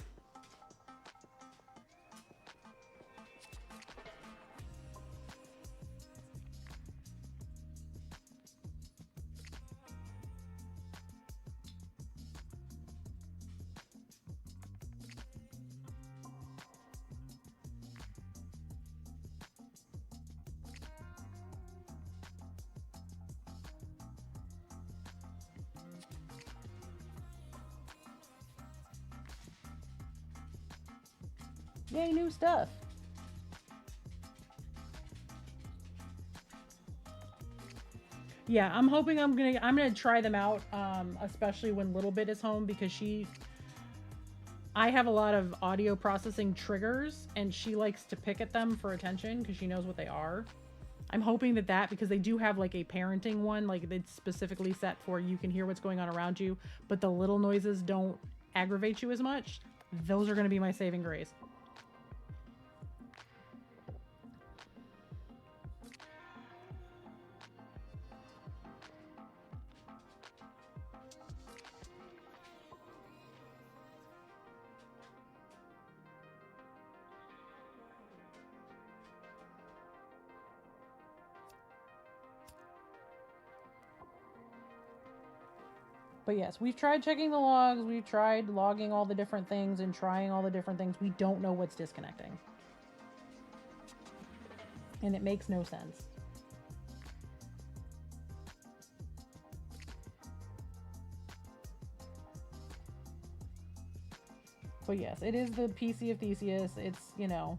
Yay, new stuff. Yeah, I'm hoping I'm gonna try them out, especially when Little Bit is home because I have a lot of audio processing triggers and she likes to pick at them for attention because she knows what they are. I'm hoping that because they do have like a parenting one, like it's specifically set for you can hear what's going on around you, but the little noises don't aggravate you as much. Those are gonna be my saving grace. But yes, we've tried checking the logs, we've tried logging all the different things and trying all the different things. We don't know what's disconnecting. And it makes no sense. But yes, it is the PC of Theseus. It's, you know,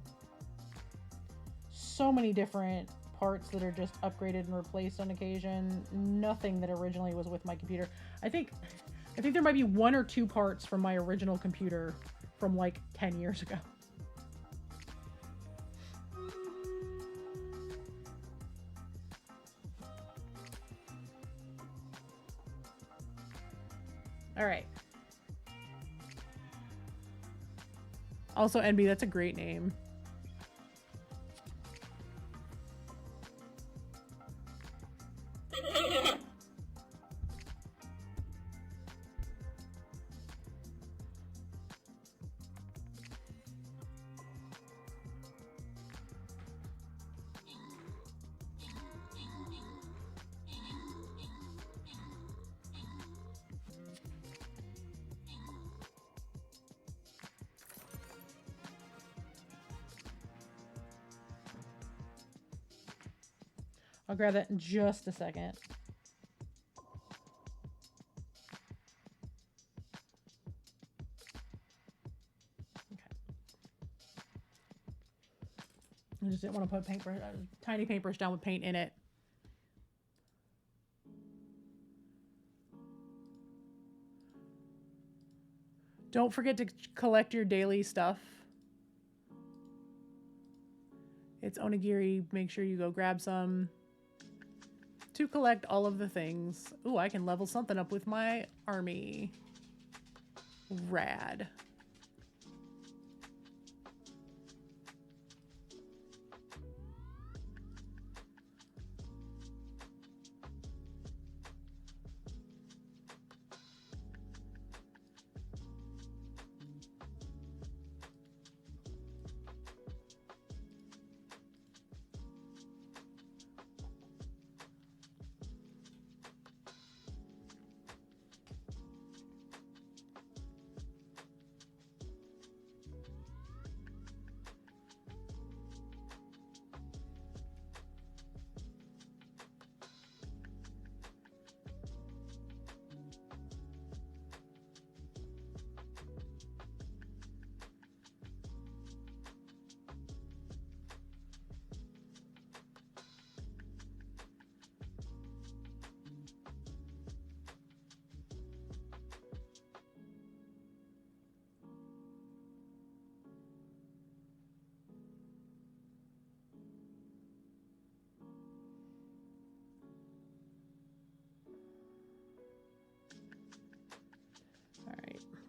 so many different parts that are just upgraded and replaced on occasion. Nothing that originally was with my computer. I think there might be 1 or 2 parts from my original computer from like 10 years ago. All right. Also, NB, that's a great name. I'll grab that in just a second. Okay. I just didn't want to put paintbrush, tiny paintbrush down with paint in it. Don't forget to collect your daily stuff. It's onigiri. Make sure you go grab some. To collect all of the things. Ooh, I can level something up with my army. Rad.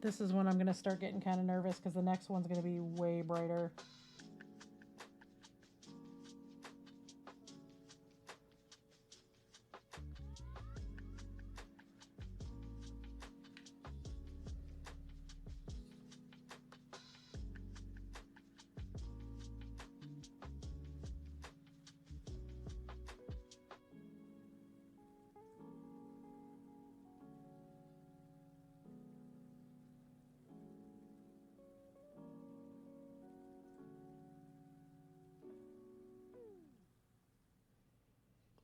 This is when I'm going to start getting kind of nervous because the next one's going to be way brighter.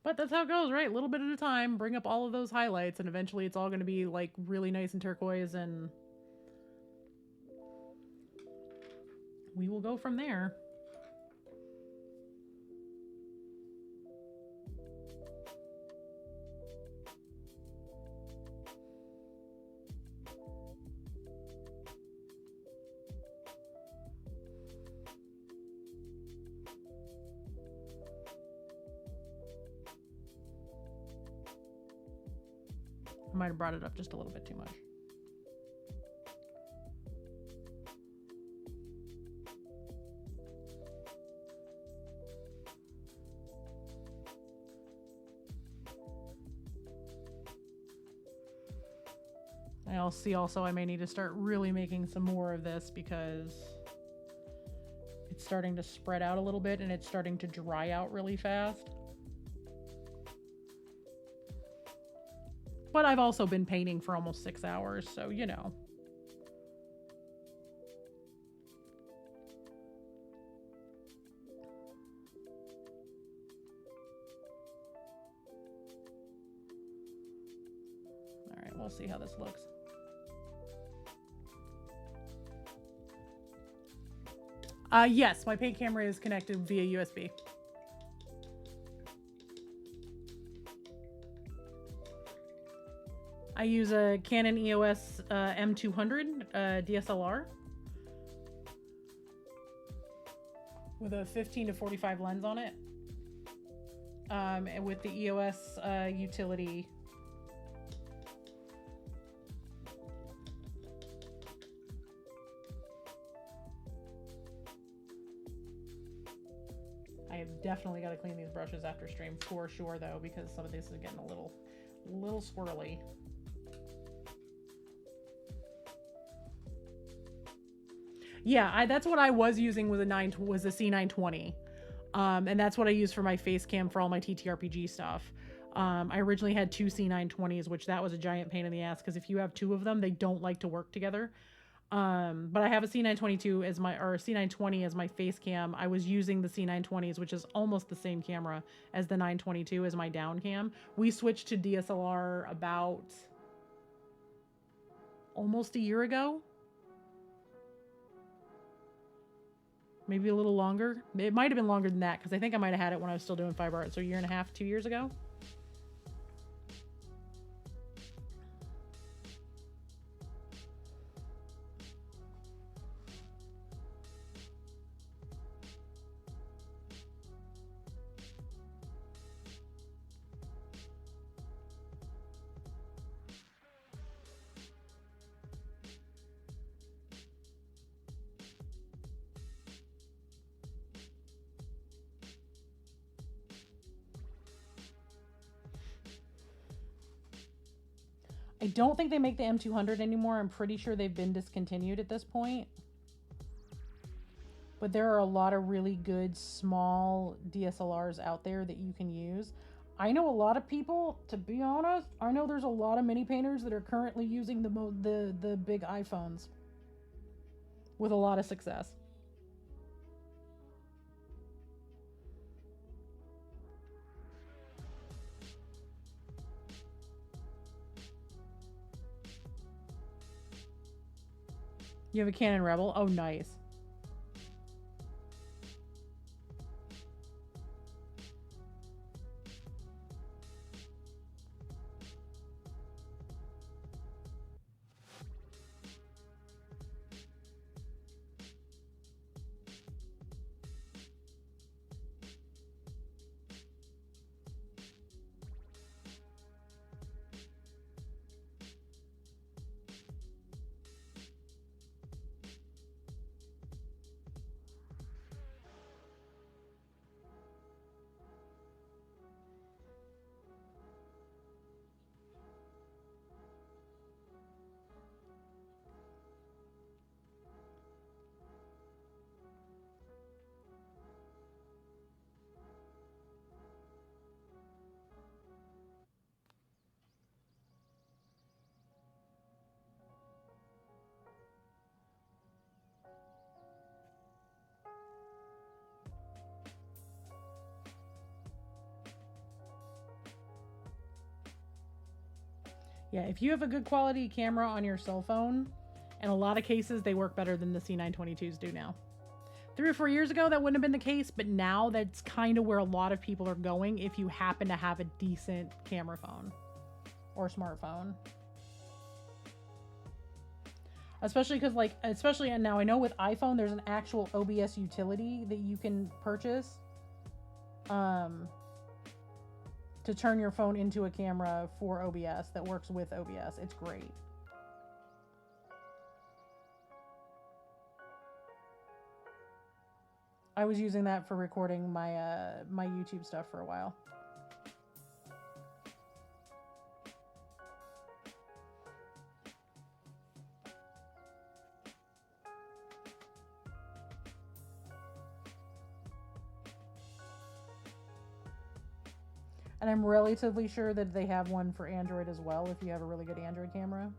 But that's how it goes, right? A little bit at a time, bring up all of those highlights, and eventually it's all going to be like really nice and turquoise, and we will go from there. I might have brought it up just a little bit too much. I'll see also I may need to start really making some more of this because it's starting to spread out a little bit and it's starting to dry out really fast. But I've also been painting for almost 6 hours, so you know. All right, we'll see how this looks. Yes, my paint camera is connected via USB. I use a Canon EOS M200 DSLR with a 15 to 45 lens on it, and with the EOS utility. I have definitely got to clean these brushes after stream for sure, though, because some of this is getting a little swirly. Yeah, that's what I was using with a C920. And that's what I use for my face cam for all my TTRPG stuff. I originally had two C920s, which that was a giant pain in the ass because if you have two of them, they don't like to work together. But I have a C922 as my, or C920 as my face cam. I was using the C920s, which is almost the same camera as the 922 as my down cam. We switched to DSLR about almost a year ago. Maybe a little longer. It might have been longer than that because I think I might have had it when I was still doing fiber art. So a year and a half, 2 years ago. I don't think they make the M200 anymore. I'm pretty sure they've been discontinued at this point. But there are a lot of really good small DSLRs out there that you can use. I know a lot of people, to be honest, I know there's a lot of mini painters that are currently using the big iPhones with a lot of success. You have a Canon Rebel? Oh, nice. Yeah, if you have a good quality camera on your cell phone, in a lot of cases, they work better than the C922s do now. 3 or 4 years ago, that wouldn't have been the case, but now that's kind of where a lot of people are going if you happen to have a decent camera phone or smartphone. Especially because, like, and now I know with iPhone, there's an actual OBS utility that you can purchase to turn your phone into a camera for OBS that works with OBS. It's great. I was using that for recording my my YouTube stuff for a while. And I'm relatively sure that they have one for Android as well if you have a really good Android camera.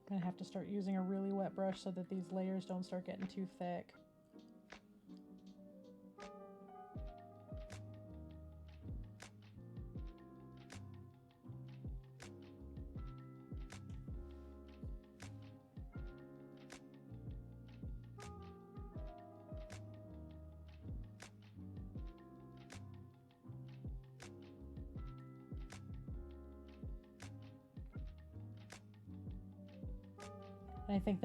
Gonna have to start using a really wet brush so that these layers don't start getting too thick. And I think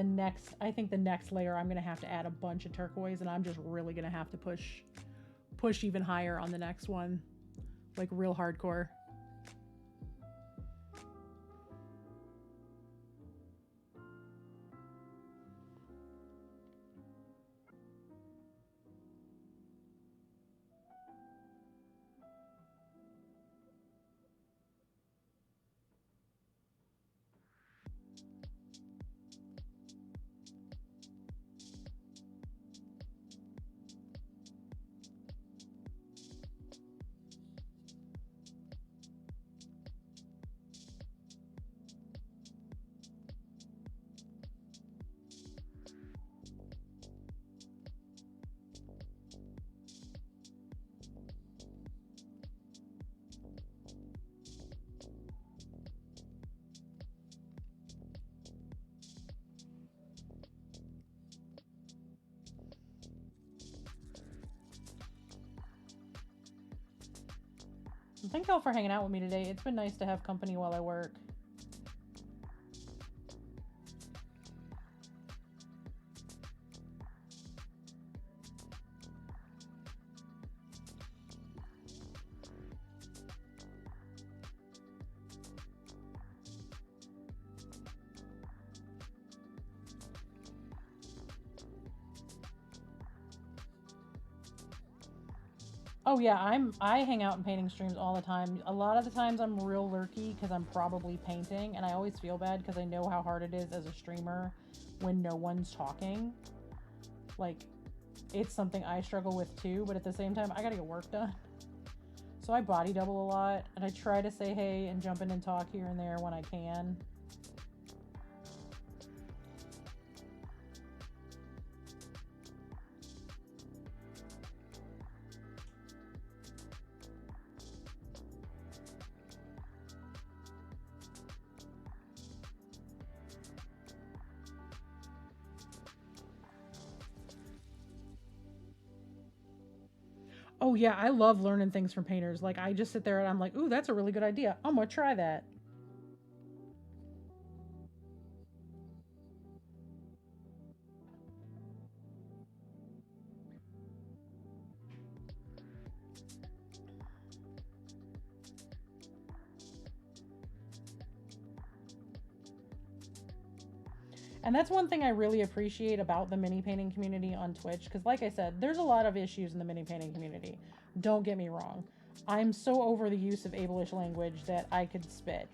the next layer I'm gonna have to add a bunch of turquoise, and I'm just really gonna have to push even higher on the next one, like real hardcore. Thank y'all for hanging out with me today. It's been nice to have company while I work. Oh yeah, I hang out in painting streams all the time. A lot of the times I'm real lurky because I'm probably painting, and I always feel bad because I know how hard it is as a streamer when no one's talking. Like, it's something I struggle with too, but at the same time I gotta get work done. So I body double a lot, and I try to say hey and jump in and talk here and there when I can. Oh yeah, I love learning things from painters. Like I just sit there and I'm like, "Ooh, that's a really good idea. I'm gonna try that." And that's one thing I really appreciate about the mini painting community on Twitch. Because, like I said, there's a lot of issues in the mini painting community. Don't get me wrong. I'm so over the use of ableish language that I could spit.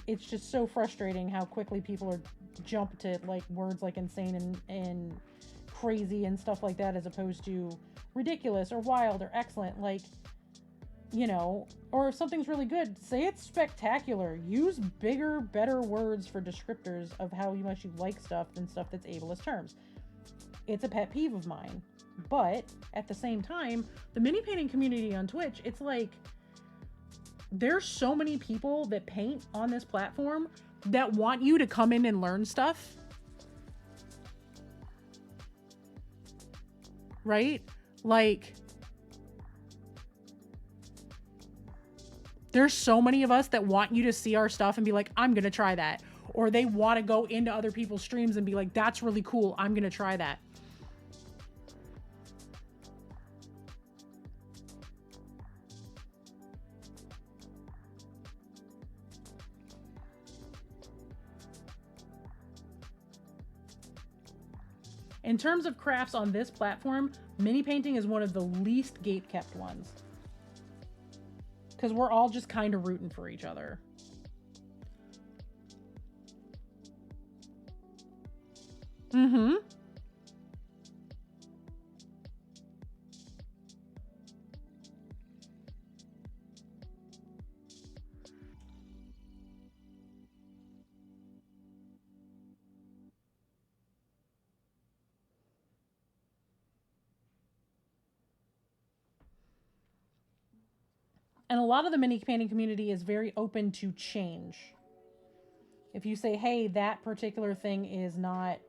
It's just so frustrating how quickly people are jump to like words like insane and crazy and stuff like that, as opposed to ridiculous or wild or excellent. Like, or if something's really good, say it's spectacular. Use bigger, better words for descriptors of how much you like stuff than stuff that's ableist terms. It's a pet peeve of mine. But at the same time, the mini painting community on Twitch, it's like there's so many people that paint on this platform that want you to come in and learn stuff. Right? Like, there's so many of us that want you to see our stuff and be like, I'm going to try that. Or they want to go into other people's streams and be like, that's really cool. I'm going to try that. In terms of crafts on this platform, mini painting is one of the least gate kept ones. Because we're all just kind of rooting for each other. Mm-hmm. And a lot of the mini painting community is very open to change. If you say, hey, that particular thing is not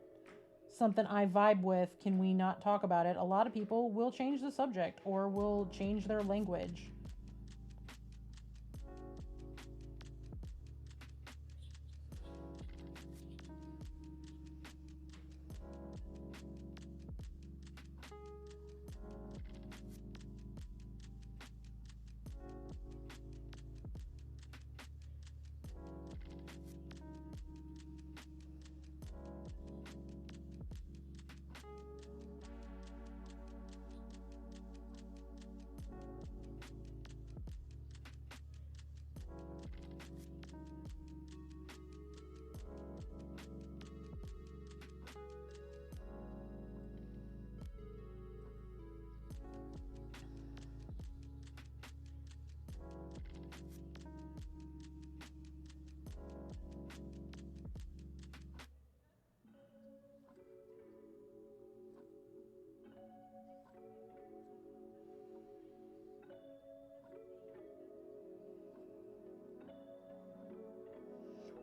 something I vibe with, can we not talk about it? A lot of people will change the subject or will change their language.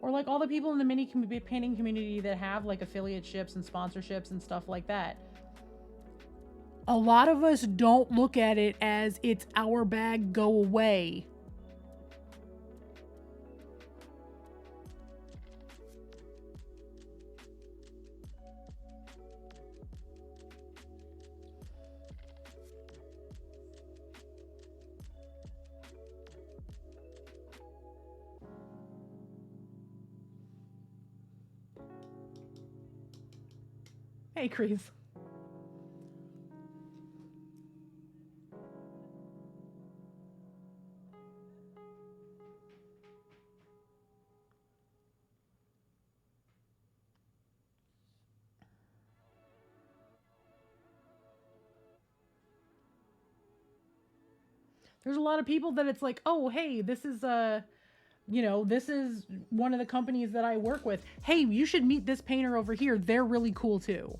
Or like all the people in the mini painting community that have like affiliateships and sponsorships and stuff like that. A lot of us don't look at it as it's our bag, go away. Hey, Chris. There's a lot of people that it's like, oh, hey, this is this is one of the companies that I work with. Hey, you should meet this painter over here. They're really cool too.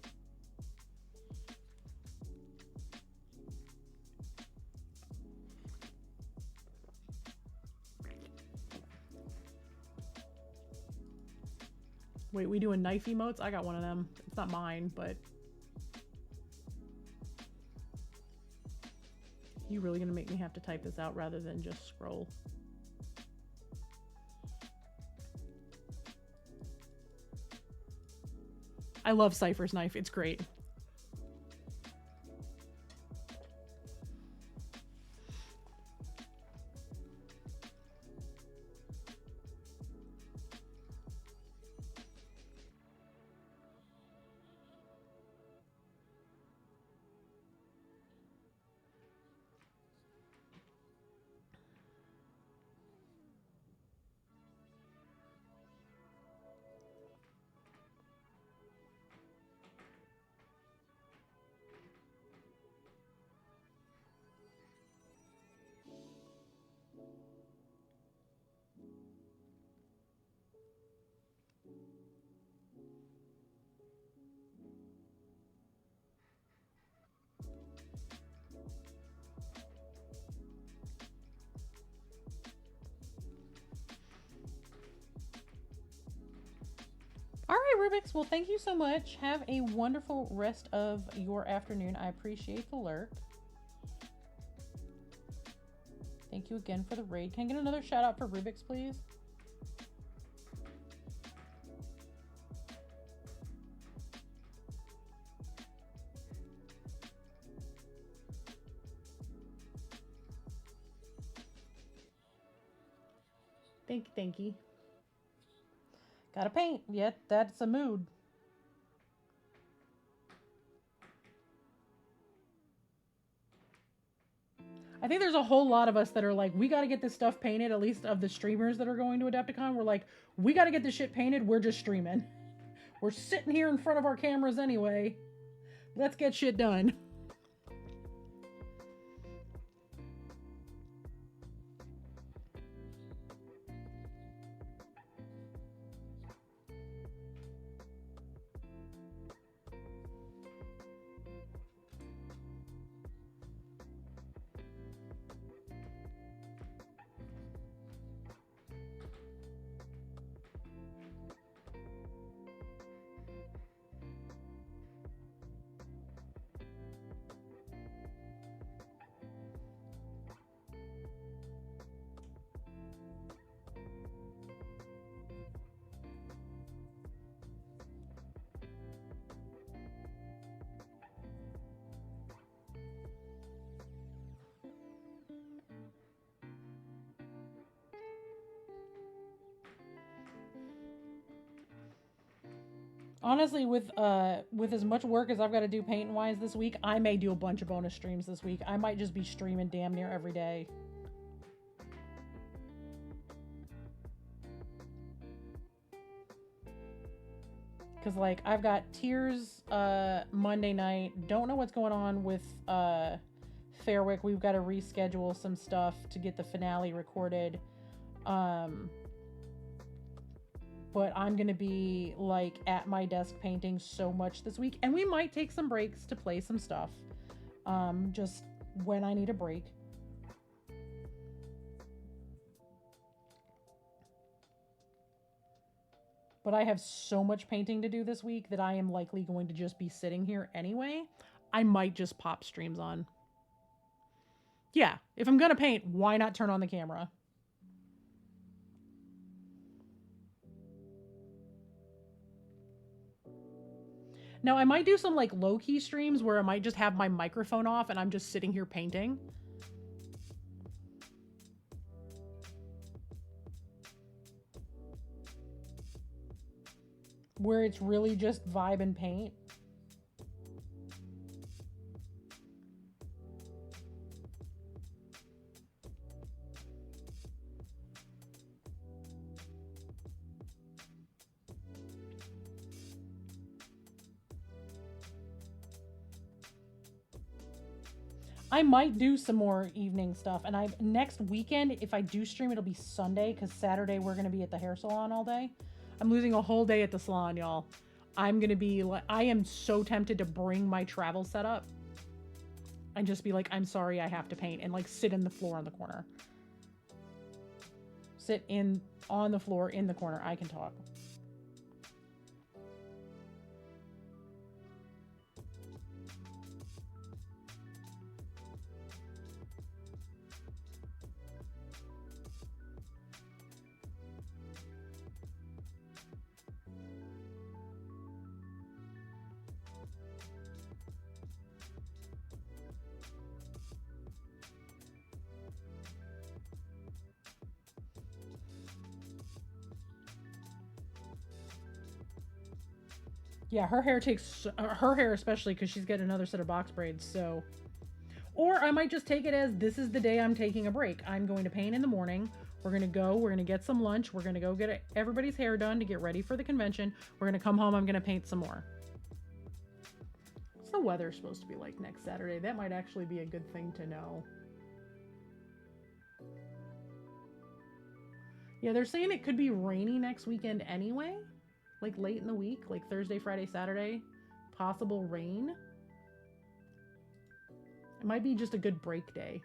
Wait, we doing knife emotes? I got one of them. It's not mine, but you really gonna make me have to type this out rather than just scroll? I love Cypher's knife. It's great. All right, Rubik's. Well, thank you so much. Have a wonderful rest of your afternoon. I appreciate the lurk. Thank you again for the raid. Can I get another shout out for Rubik's, please? Thank you. Gotta paint. Yeah, that's a mood. I think there's a whole lot of us that are like, we got to get this stuff painted, at least of the streamers that are going to Adepticon. We're like, we got to get this shit painted. We're just streaming. We're sitting here in front of our cameras anyway. Let's get shit done. Honestly, with as much work as I've got to do paint wise this week, I may do a bunch of bonus streams this week. I might just be streaming damn near every day. Cause like I've got Tears Monday night. Don't know what's going on with Fairwick. We've got to reschedule some stuff to get the finale recorded. But I'm going to be like at my desk painting so much this week. And we might take some breaks to play some stuff. Just when I need a break. But I have so much painting to do this week that I am likely going to just be sitting here anyway. I might just pop streams on. Yeah, if I'm going to paint, why not turn on the camera? Now, I might do some like low-key streams where I might just have my microphone off and I'm just sitting here painting. Where it's really just vibe and paint. I might do some more evening stuff. And next weekend, if I do stream, it'll be Sunday because Saturday we're gonna be at the hair salon all day. I'm losing a whole day at the salon, y'all. I'm gonna be like, I am so tempted to bring my travel setup and just be like, I'm sorry, I have to paint, and like sit in the floor on the corner. Sit in on the floor in the corner. I can talk. Yeah, her hair takes her hair especially because she's getting another set of box braids. So, or I might just take it as this is the day I'm taking a break. I'm going to paint in the morning. We're gonna go. We're gonna get some lunch. We're gonna go get everybody's hair done to get ready for the convention. We're gonna come home. I'm gonna paint some more. What's the weather supposed to be like next Saturday? That might actually be a good thing to know. Yeah, they're saying it could be rainy next weekend anyway. Like late in the week, like Thursday, Friday, Saturday, possible rain. It might be just a good break day.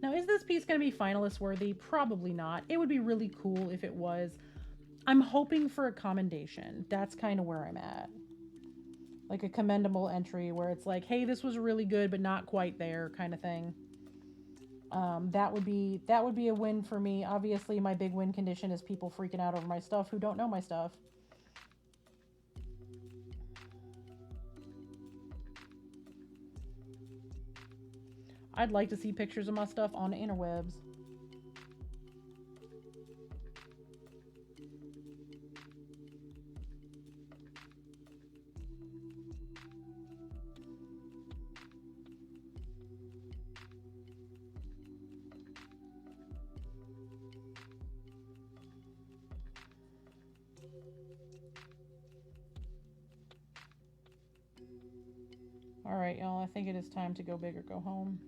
Now, is this piece going to be finalist worthy? Probably not. It would be really cool if it was. I'm hoping for a commendation. That's kind of where I'm at. Like a commendable entry where it's like, hey, this was really good, but not quite there kind of thing. That would be a win for me. Obviously, my big win condition is people freaking out over my stuff who don't know my stuff. I'd like to see pictures of my stuff on the interwebs. All right, y'all, I think it is time to go big or go home.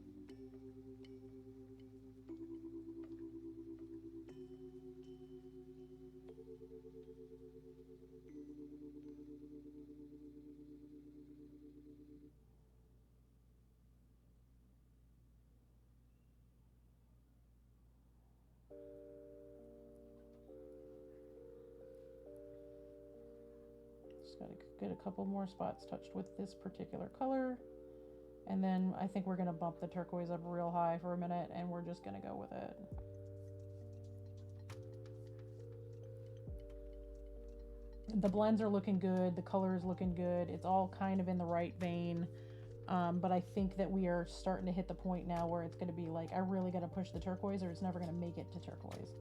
Just gotta get a couple more spots touched with this particular color. And then I think we're gonna bump the turquoise up real high for a minute and we're just gonna go with it. The blends are looking good, the color is looking good, it's all kind of in the right vein. But I think that we are starting to hit the point now where it's gonna be like, I really gotta push the turquoise or it's never gonna make it to turquoise.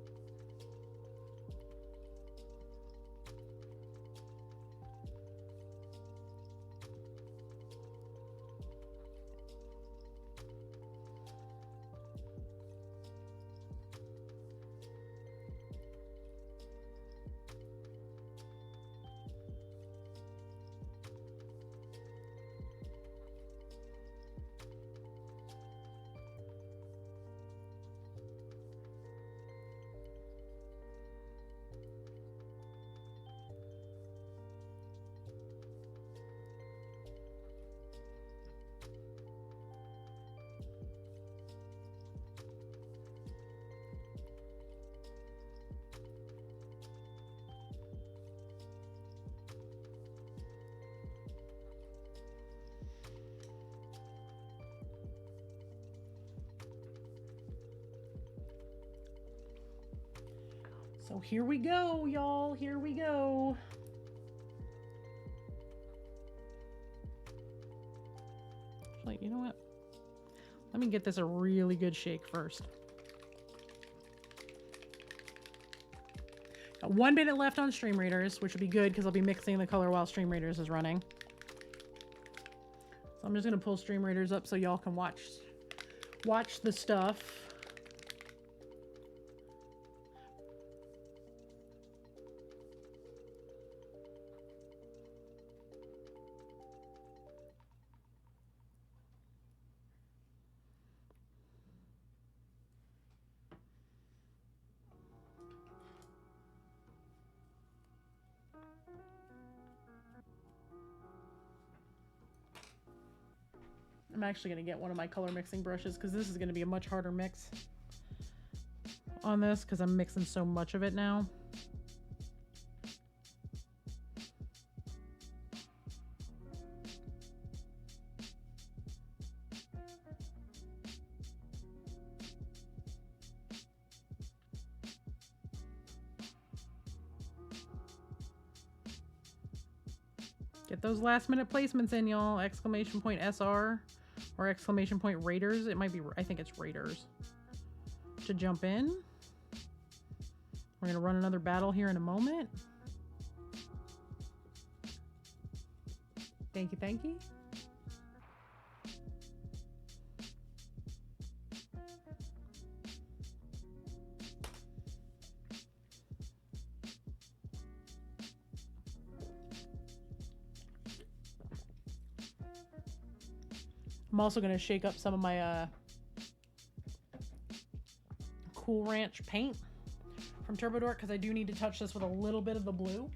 So here we go, y'all. Here we go. Like, you know what? Let me get this a really good shake first. Got 1 minute left on Stream Readers, which will be good because I'll be mixing the color while Stream Readers is running. So I'm just gonna pull Stream Readers up so y'all can watch the stuff. I'm actually going to get one of my color mixing brushes because this is going to be a much harder mix on this because I'm mixing so much of it now. Get those last minute placements in, y'all. Exclamation point SR or exclamation point Raiders. It might be, I think it's Raiders. To jump in. We're going to run another battle here in a moment. Thank you, thank you. I'm also going to shake up some of my Cool Ranch paint from Turbo Dork because I do need to touch this with a little bit of the blue.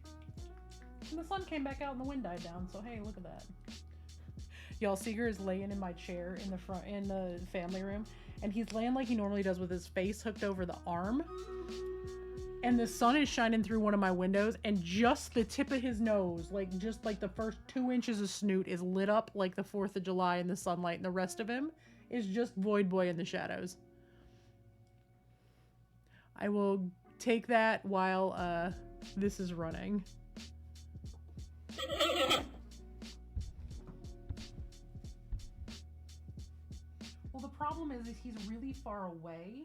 And the sun came back out and the wind died down, so hey, look at that. Y'all, Seeger is laying in my chair in the front in the family room, and he's laying like he normally does with his face hooked over the arm. And the sun is shining through one of my windows, and just the tip of his nose, like just like the first 2 inches of snoot is lit up like the 4th of July in the sunlight, and the rest of him is just Void Boy in the shadows. I will take that while this is running. Well, the problem is he's really far away.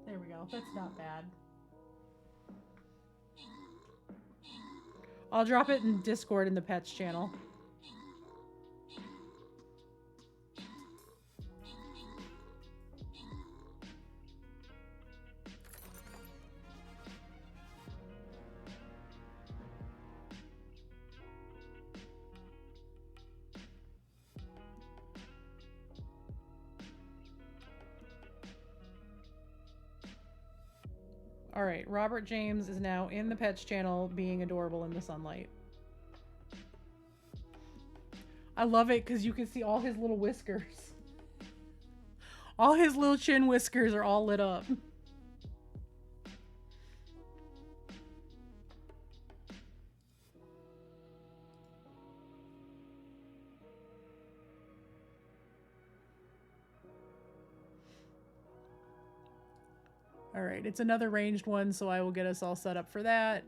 There we go. That's not bad. I'll drop it in Discord in the pets channel. All right, Robert James is now in the pets channel being adorable in the sunlight. I love it because you can see all his little whiskers. All his little chin whiskers are all lit up. All right, it's another ranged one, so I will get us all set up for that.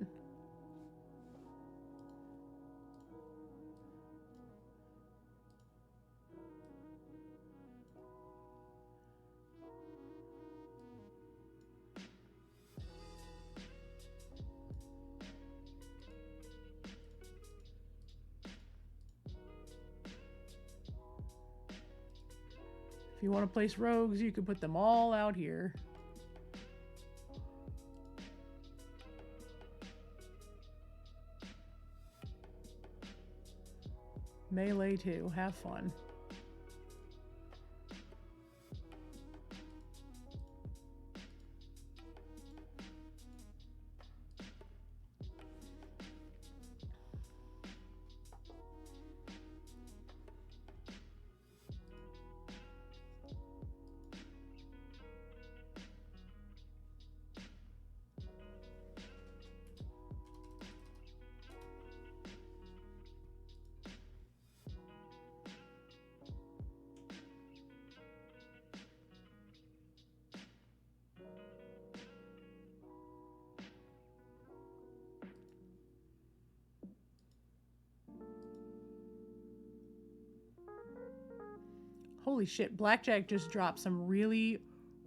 If you want to place rogues, you can put them all out here. Melee too. Have fun. Holy shit, Blackjack just dropped some really,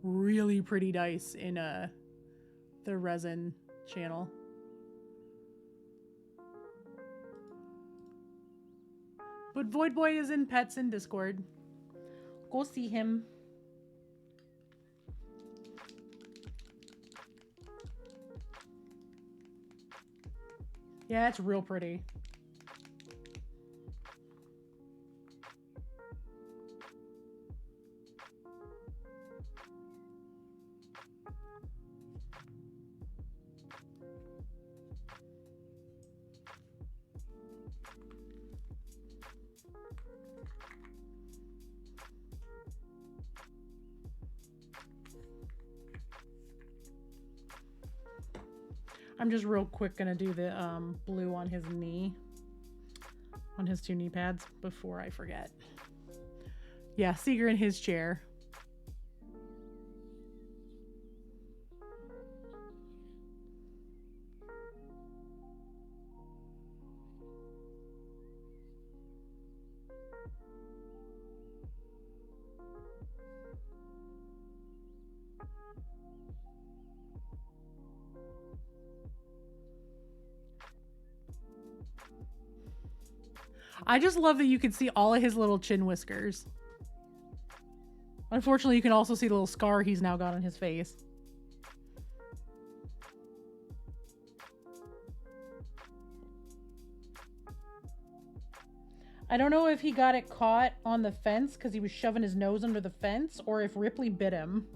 really pretty dice in the resin channel. But Void Boy is in Pets in Discord. Go see him. Yeah, it's real pretty. I'm just real quick gonna do the blue on his knee, on his 2 knee pads before I forget. Yeah, Seeger in his chair. I just love that you can see all of his little chin whiskers. Unfortunately, you can also see the little scar he's now got on his face. I don't know if he got it caught on the fence because he was shoving his nose under the fence or if Ripley bit him.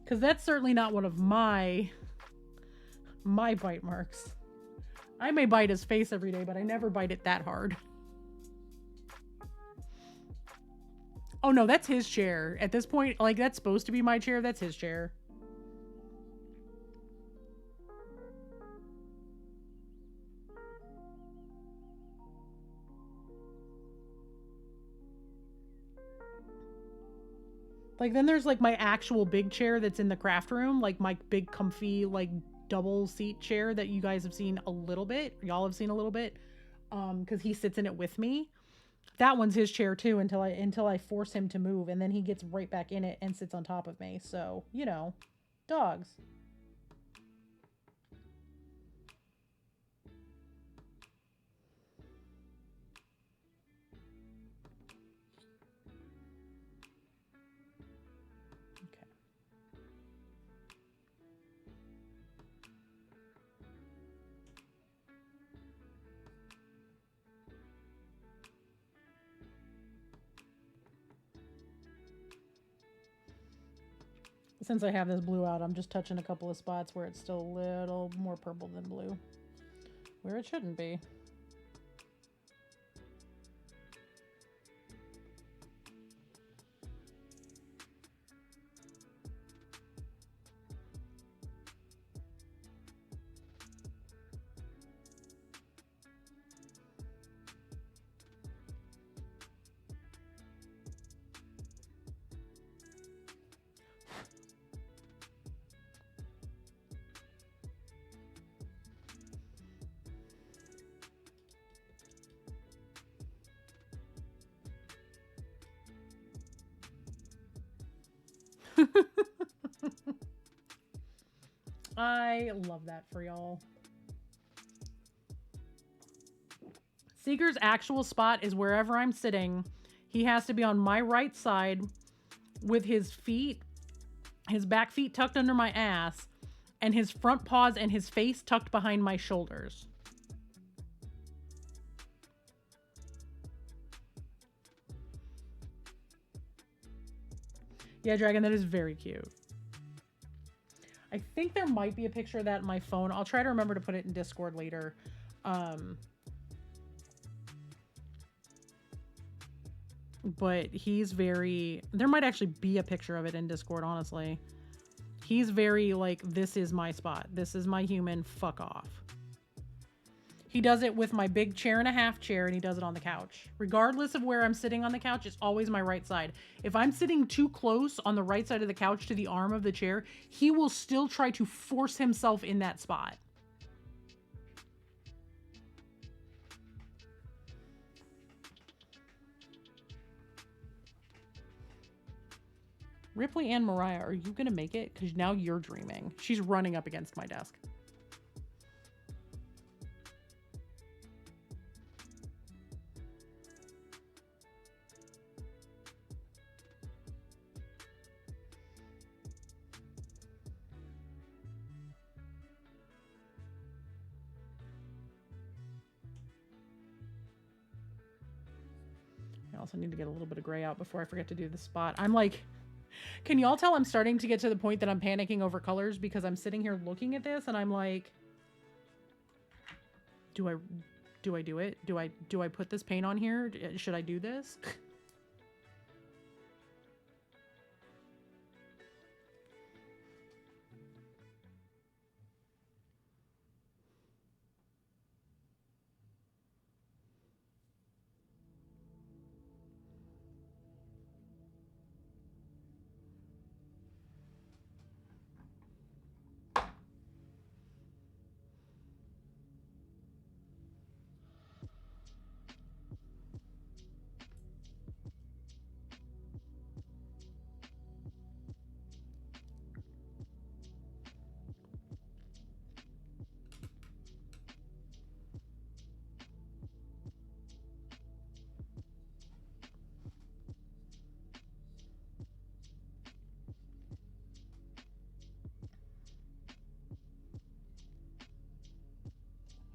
Because that's certainly not one of my bite marks. I may bite his face every day, but I never bite it that hard. Oh no, that's his chair. At this point, like, that's supposed to be my chair. That's his chair. Like, then there's, like, my actual big chair that's in the craft room. Like, my big comfy, like, double seat chair that you guys have seen a little bit. Y'all have seen a little bit. Because he sits in it with me. That one's his chair, too, until I force him to move. And then he gets right back in it and sits on top of me. So, you know, dogs. Since I have this blue out, I'm just touching a couple of spots where it's still a little more purple than blue. Where it shouldn't be. I love that for y'all. Seeger's actual spot is wherever I'm sitting. He has to be on my right side with his feet, his back feet tucked under my ass, and his front paws and his face tucked behind my shoulders. Yeah, Dragon, that is very cute. I think there might be a picture of that in my phone. I'll try to remember to put it in Discord later. But he's very... There might actually be a picture of it in Discord, honestly. He's very, like, this is my spot. This is my human. Fuck off. He does it with my big chair and a half chair, and he does it on the couch. Regardless of where I'm sitting on the couch, it's always my right side. If I'm sitting too close on the right side of the couch to the arm of the chair, he will still try to force himself in that spot. Ripley and Mariah, are you gonna make it? Because now you're dreaming. She's running up against my desk. I also need to get a little bit of gray out before I forget to do the spot. I'm like, can y'all tell I'm starting to get to the point that I'm panicking over colors because I'm sitting here looking at this and I'm like, do I do it? Do I put this paint on here? Should I do this?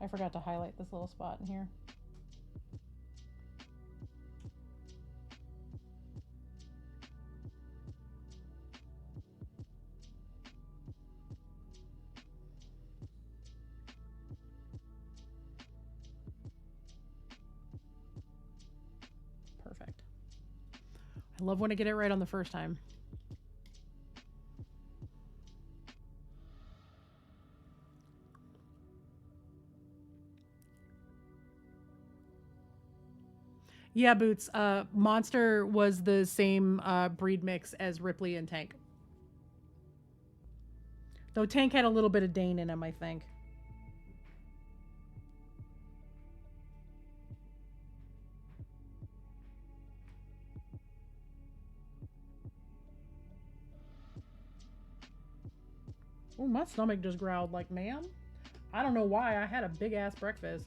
I forgot to highlight this little spot in here. Perfect. I love when I get it right on the first time. Yeah, Boots. Monster was the same breed mix as Ripley and Tank. Though Tank had a little bit of Dane in him, I think. Oh, my stomach just growled like, ma'am. I don't know why. I had a big ass breakfast.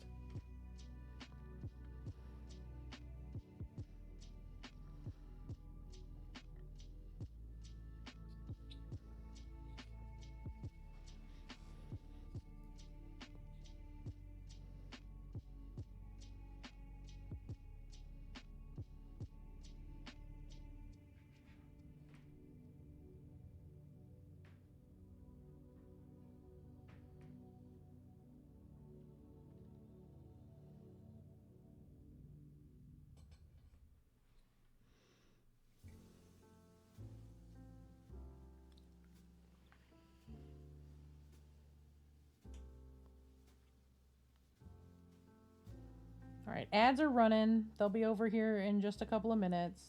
All right, ads are running. They'll be over here in just a couple of minutes.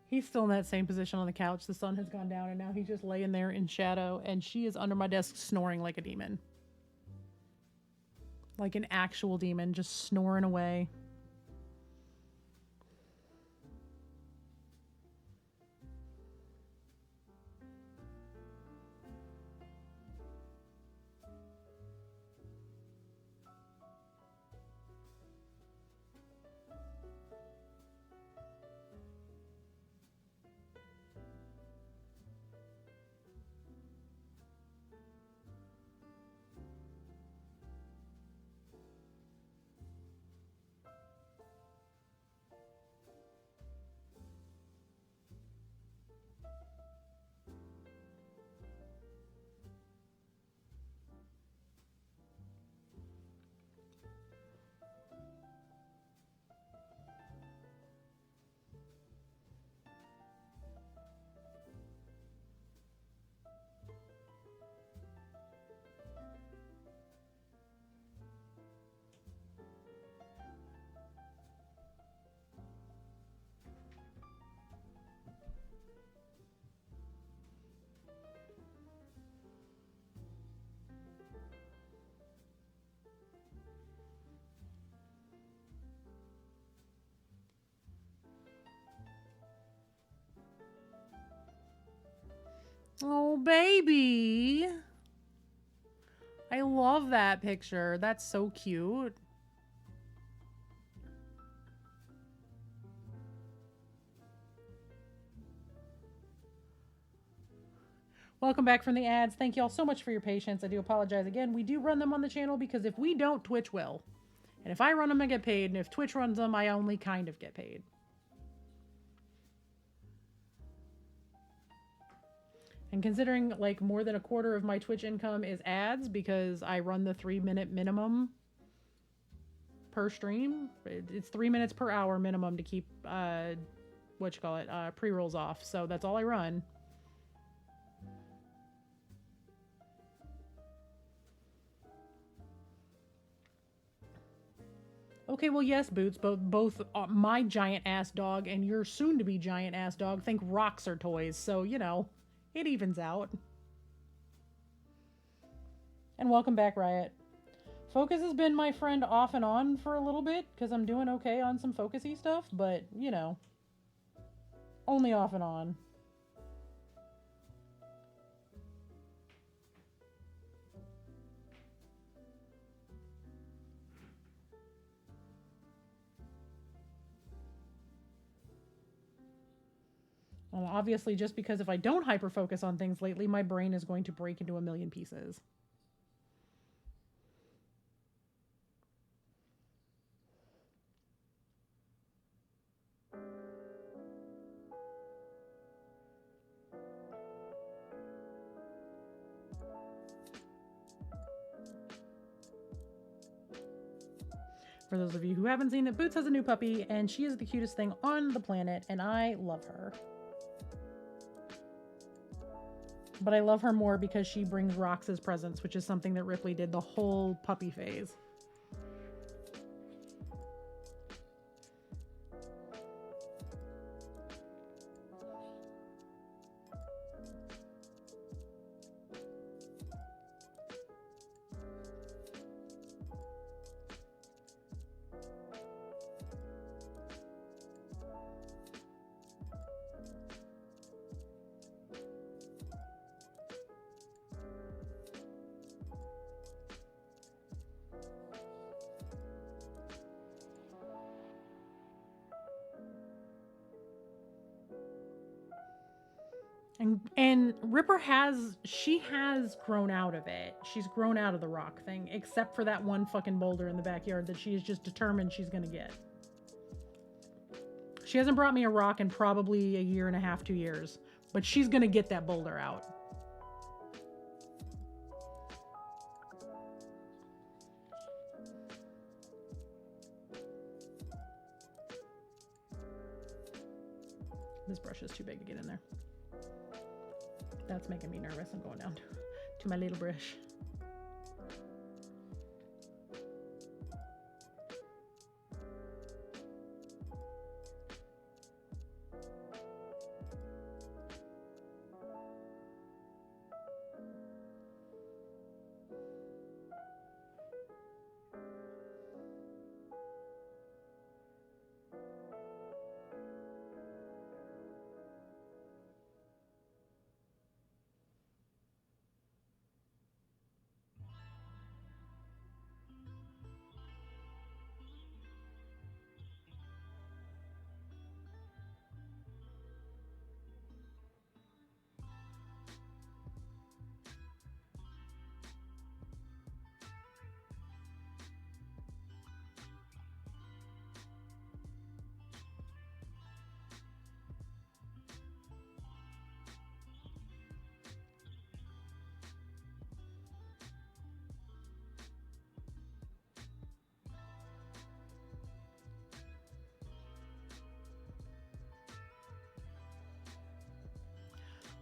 He's still in that same position on the couch. The sun has gone down and now he's just laying there in shadow and she is under my desk snoring like a demon. Like an actual demon, just snoring away. Oh, baby. I love that picture. That's so cute. Welcome back from the ads. Thank you all so much for your patience. I do apologize again. We do run them on the channel because if we don't, Twitch will. And if I run them, I get paid. And if Twitch runs them, I only kind of get paid. And considering like more than a quarter of my Twitch income is ads because I run the 3-minute minimum per stream, it's 3 minutes per hour minimum to keep pre-rolls off. So that's all I run. Okay, well, yes, Boots, both my giant ass dog and your soon to be giant ass dog think rocks are toys, so you know, it evens out. And welcome back, Riot. Focus has been my friend off and on for a little bit because I'm doing okay on some focusy stuff, but you know, only off and on. Well, obviously, just because if I don't hyper focus on things lately, my brain is going to break into a million pieces. For those of you who haven't seen it, Boots has a new puppy, and she is the cutest thing on the planet, and I love her. But I love her more because she brings rocks as presents, which is something that Ripley did the whole puppy phase. And Ripper has grown out of it. She's grown out of the rock thing, except for that one fucking boulder in the backyard that she is just determined she's gonna get. She hasn't brought me a rock in probably a year and a half, 2 years, but she's gonna get that boulder out. This brush is too big to get in there. That's making me nervous. I'm going down to my little brush.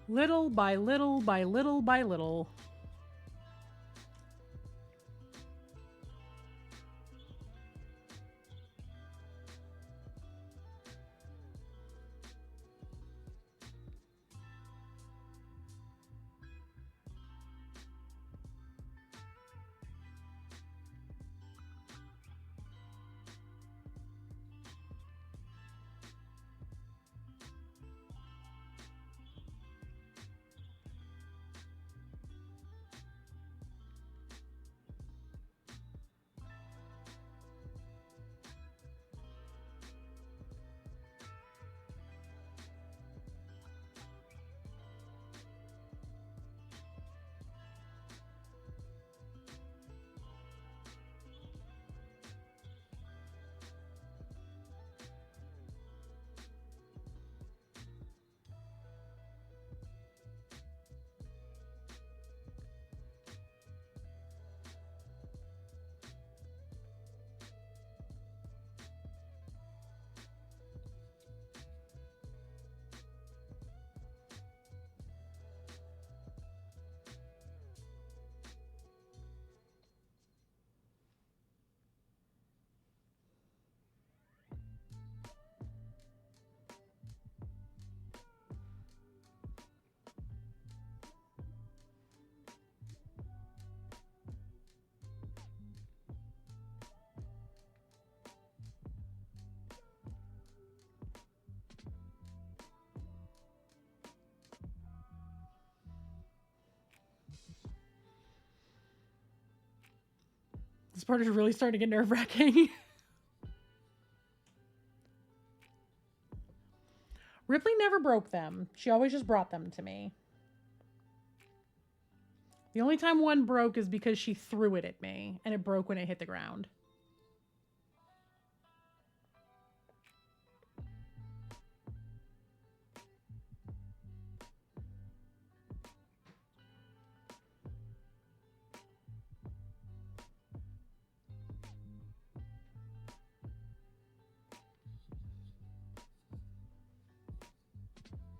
Little by little by little by little. This part is really starting to get nerve-wracking. Ripley never broke them. She always just brought them to me. The only time one broke is because she threw it at me, and it broke when it hit the ground.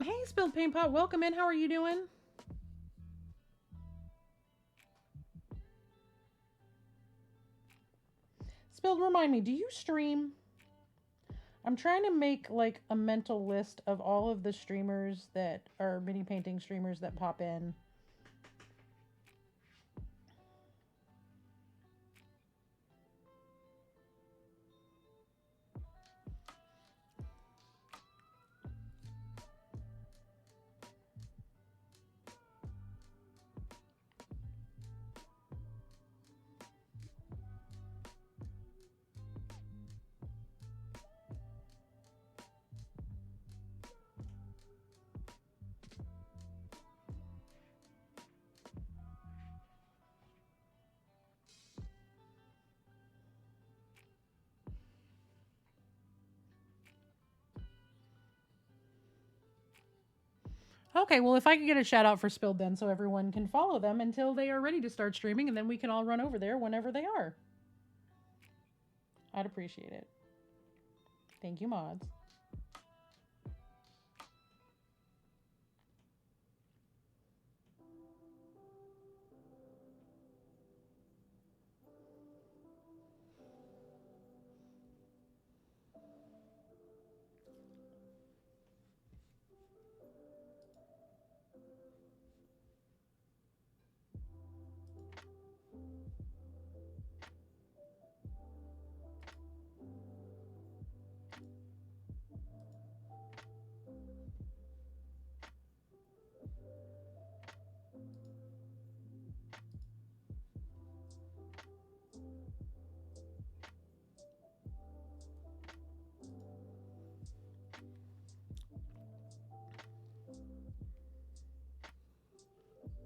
Hey, Spilled Paint Pot, welcome in. How are you doing? Spilled, remind me, do you stream? I'm trying to make like a mental list of all of the streamers that are mini painting streamers that pop in. Okay, well, if I could get a shout out for Spilled then so everyone can follow them until they are ready to start streaming, and then we can all run over there whenever they are. I'd appreciate it. Thank you, mods.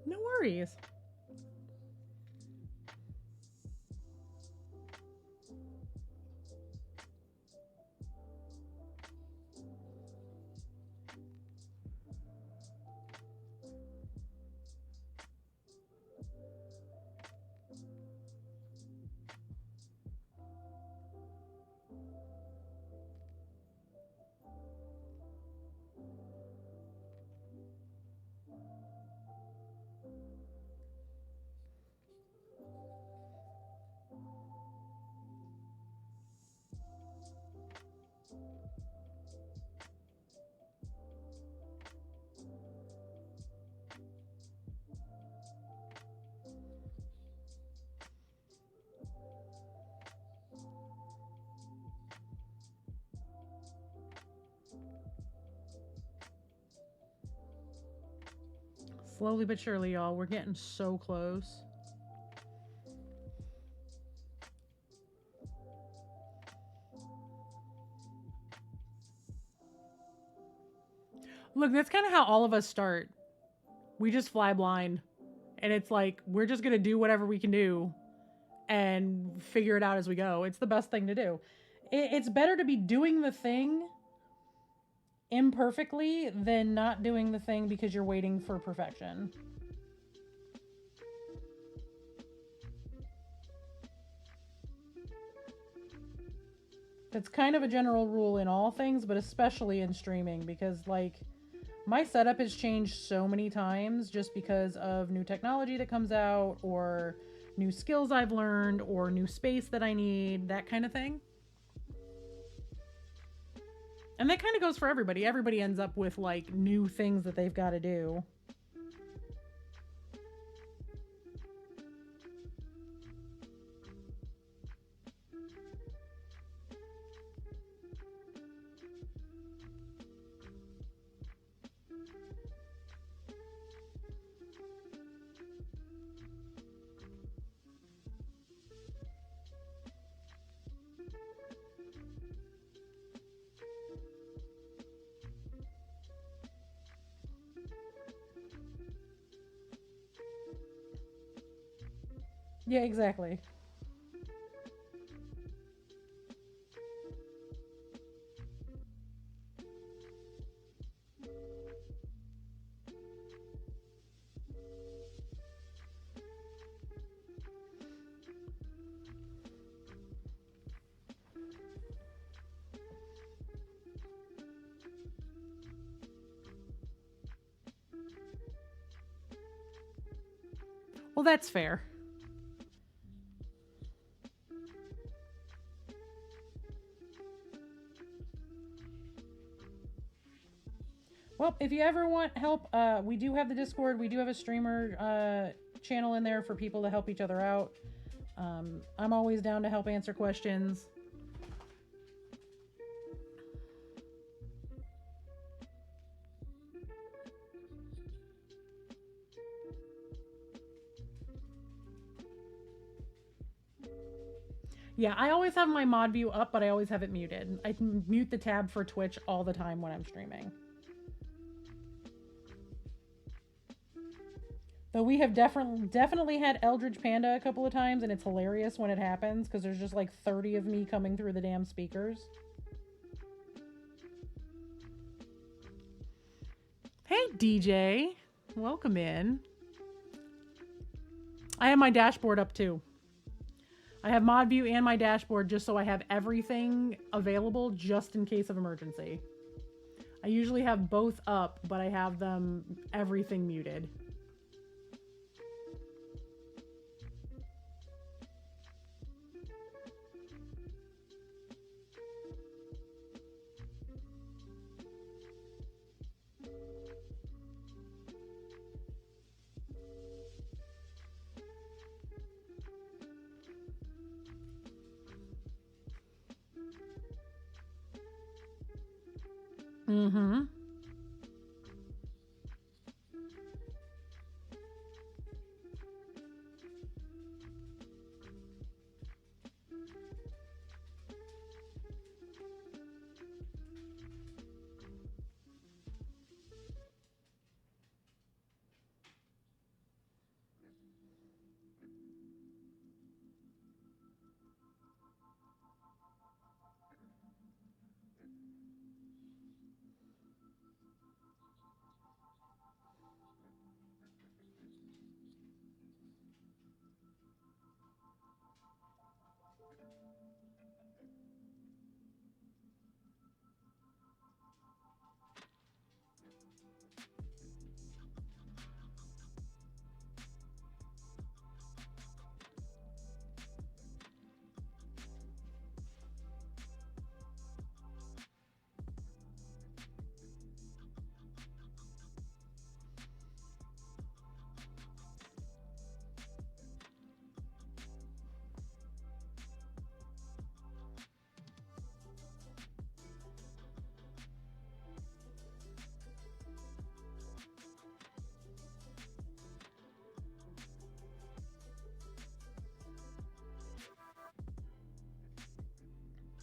No worries. Slowly but surely, y'all. We're getting so close. Look, that's kind of how all of us start. We just fly blind. And it's like, we're just going to do whatever we can do and figure it out as we go. It's the best thing to do. It's better to be doing the thing imperfectly than not doing the thing because you're waiting for perfection. That's kind of a general rule in all things, but especially in streaming, because like my setup has changed so many times just because of new technology that comes out, or new skills I've learned, or new space that I need, that kind of thing. And that kind of goes for everybody. Everybody ends up with like new things that they've got to do. Yeah, exactly. Well, that's fair. Well, if you ever want help, we do have the Discord. We do have a streamer channel in there for people to help each other out. I'm always down to help answer questions. Yeah, I always have my mod view up, but I always have it muted. I can mute the tab for Twitch all the time when I'm streaming. Though we have definitely had Eldritch Panda a couple of times, and it's hilarious when it happens because there's just like 30 of me coming through the damn speakers. Hey, DJ. Welcome in. I have my dashboard up too. I have mod view and my dashboard just so I have everything available just in case of emergency. I usually have both up, but I have them everything muted. Mm-hmm.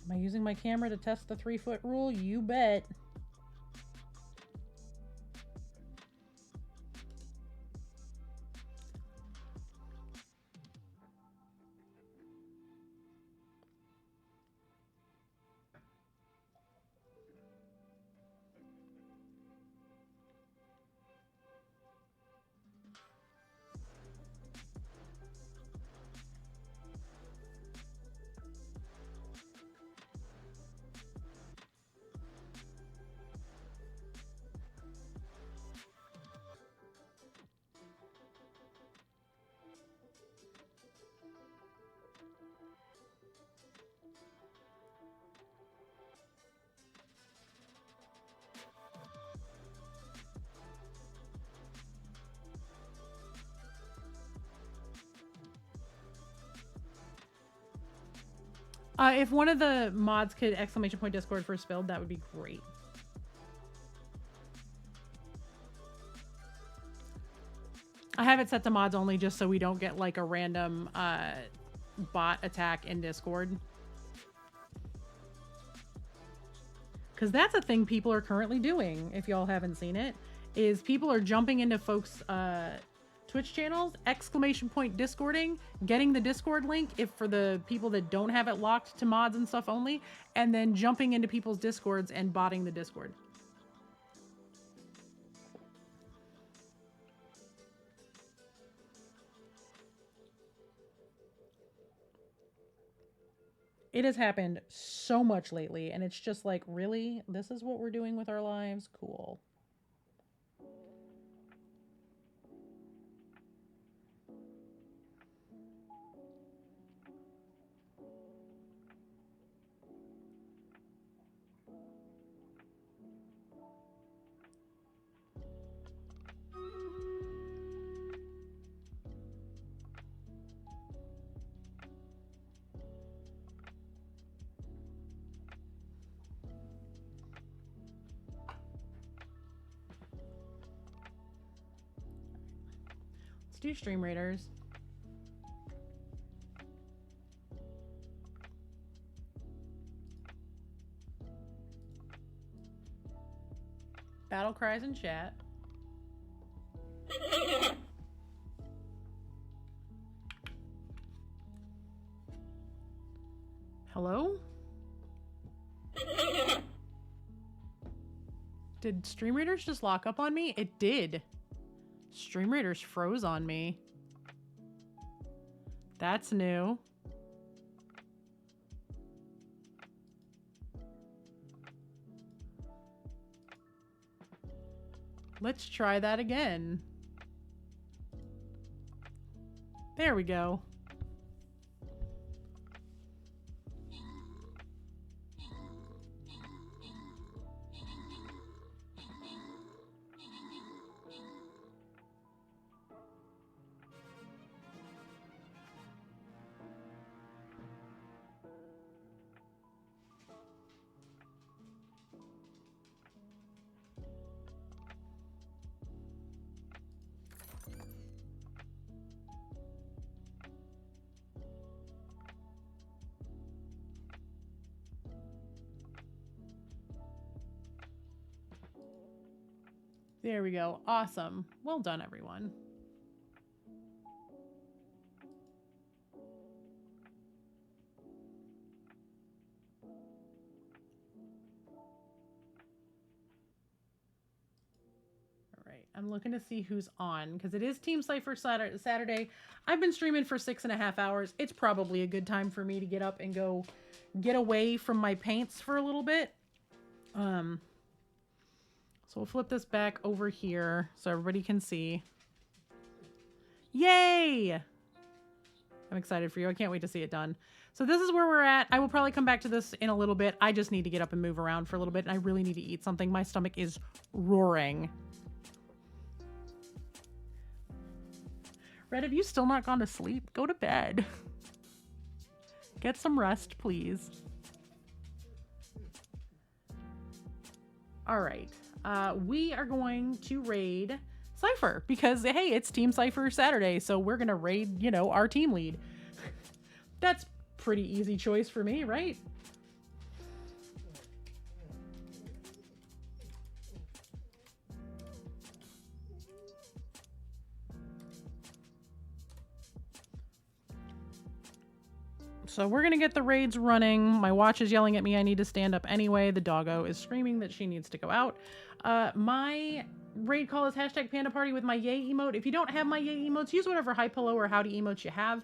Am I using my camera to test the 3-foot rule? You bet. If one of the mods could ! Discord for spilled, that would be great. I have it set to mods only just so we don't get like a random bot attack in Discord. Because that's a thing people are currently doing, if y'all haven't seen it, is people are jumping into folks' Twitch channels, !Discording, getting the Discord link if for the people that don't have it locked to mods and stuff only, and then jumping into people's Discords and botting the Discord. It has happened so much lately, and it's just like, really? This is what we're doing with our lives? Cool. Do Stream Raiders. Battle cries in chat. Hello? Did Stream Raiders just lock up on me? It did. Stream Raiders froze on me. That's new. Let's try that again. There we go. There we go. Awesome. Well done, everyone. All right. I'm looking to see who's on because it is Team Cypher Saturday. I've been streaming for 6.5 hours. It's probably a good time for me to get up and go get away from my paints for a little bit. So we'll flip this back over here so everybody can see. Yay! I'm excited for you. I can't wait to see it done. So this is where we're at. I will probably come back to this in a little bit. I just need to get up and move around for a little bit, and I really need to eat something. My stomach is roaring. Red, have you still not gone to sleep? Go to bed. Get some rest, please. All right. We are going to raid Cypher because, hey, it's Team Cypher Saturday, so we're going to raid, you know, our team lead. That's pretty easy choice for me, right? So we're going to get the raids running. My watch is yelling at me I need to stand up anyway. The doggo is screaming that she needs to go out. My raid call is #PandaParty with my yay emote. If you don't have my yay emotes, use whatever hi, pillow, or howdy emotes you have.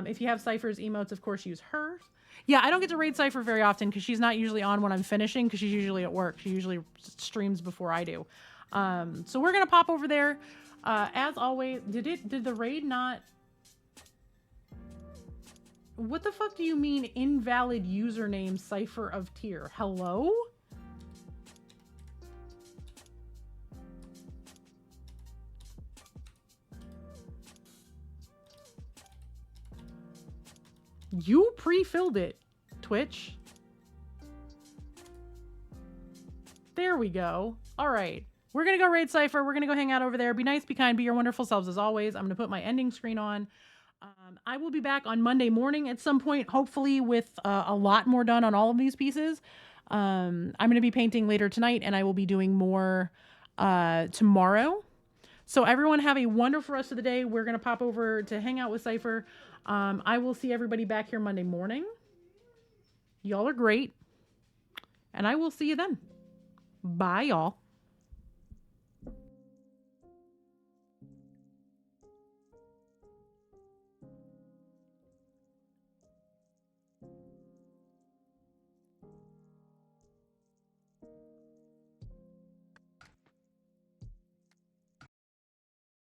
If you have Cypher's emotes, of course, use hers. Yeah, I don't get to raid Cypher very often because she's not usually on when I'm finishing because she's usually at work. She usually streams before I do. So we're going to pop over there. As always, did the raid not... What the fuck do you mean invalid username Cypher of tier? Hello? You pre-filled it, Twitch. There we go. All right. We're going to go raid Cypher. We're going to go hang out over there. Be nice, be kind, be your wonderful selves as always. I'm going to put my ending screen on. I will be back on Monday morning at some point, hopefully with a lot more done on all of these pieces. I'm going to be painting later tonight, and I will be doing more tomorrow. So everyone have a wonderful rest of the day. We're going to pop over to hang out with Cypher. I will see everybody back here Monday morning. Y'all are great. And I will see you then. Bye, y'all.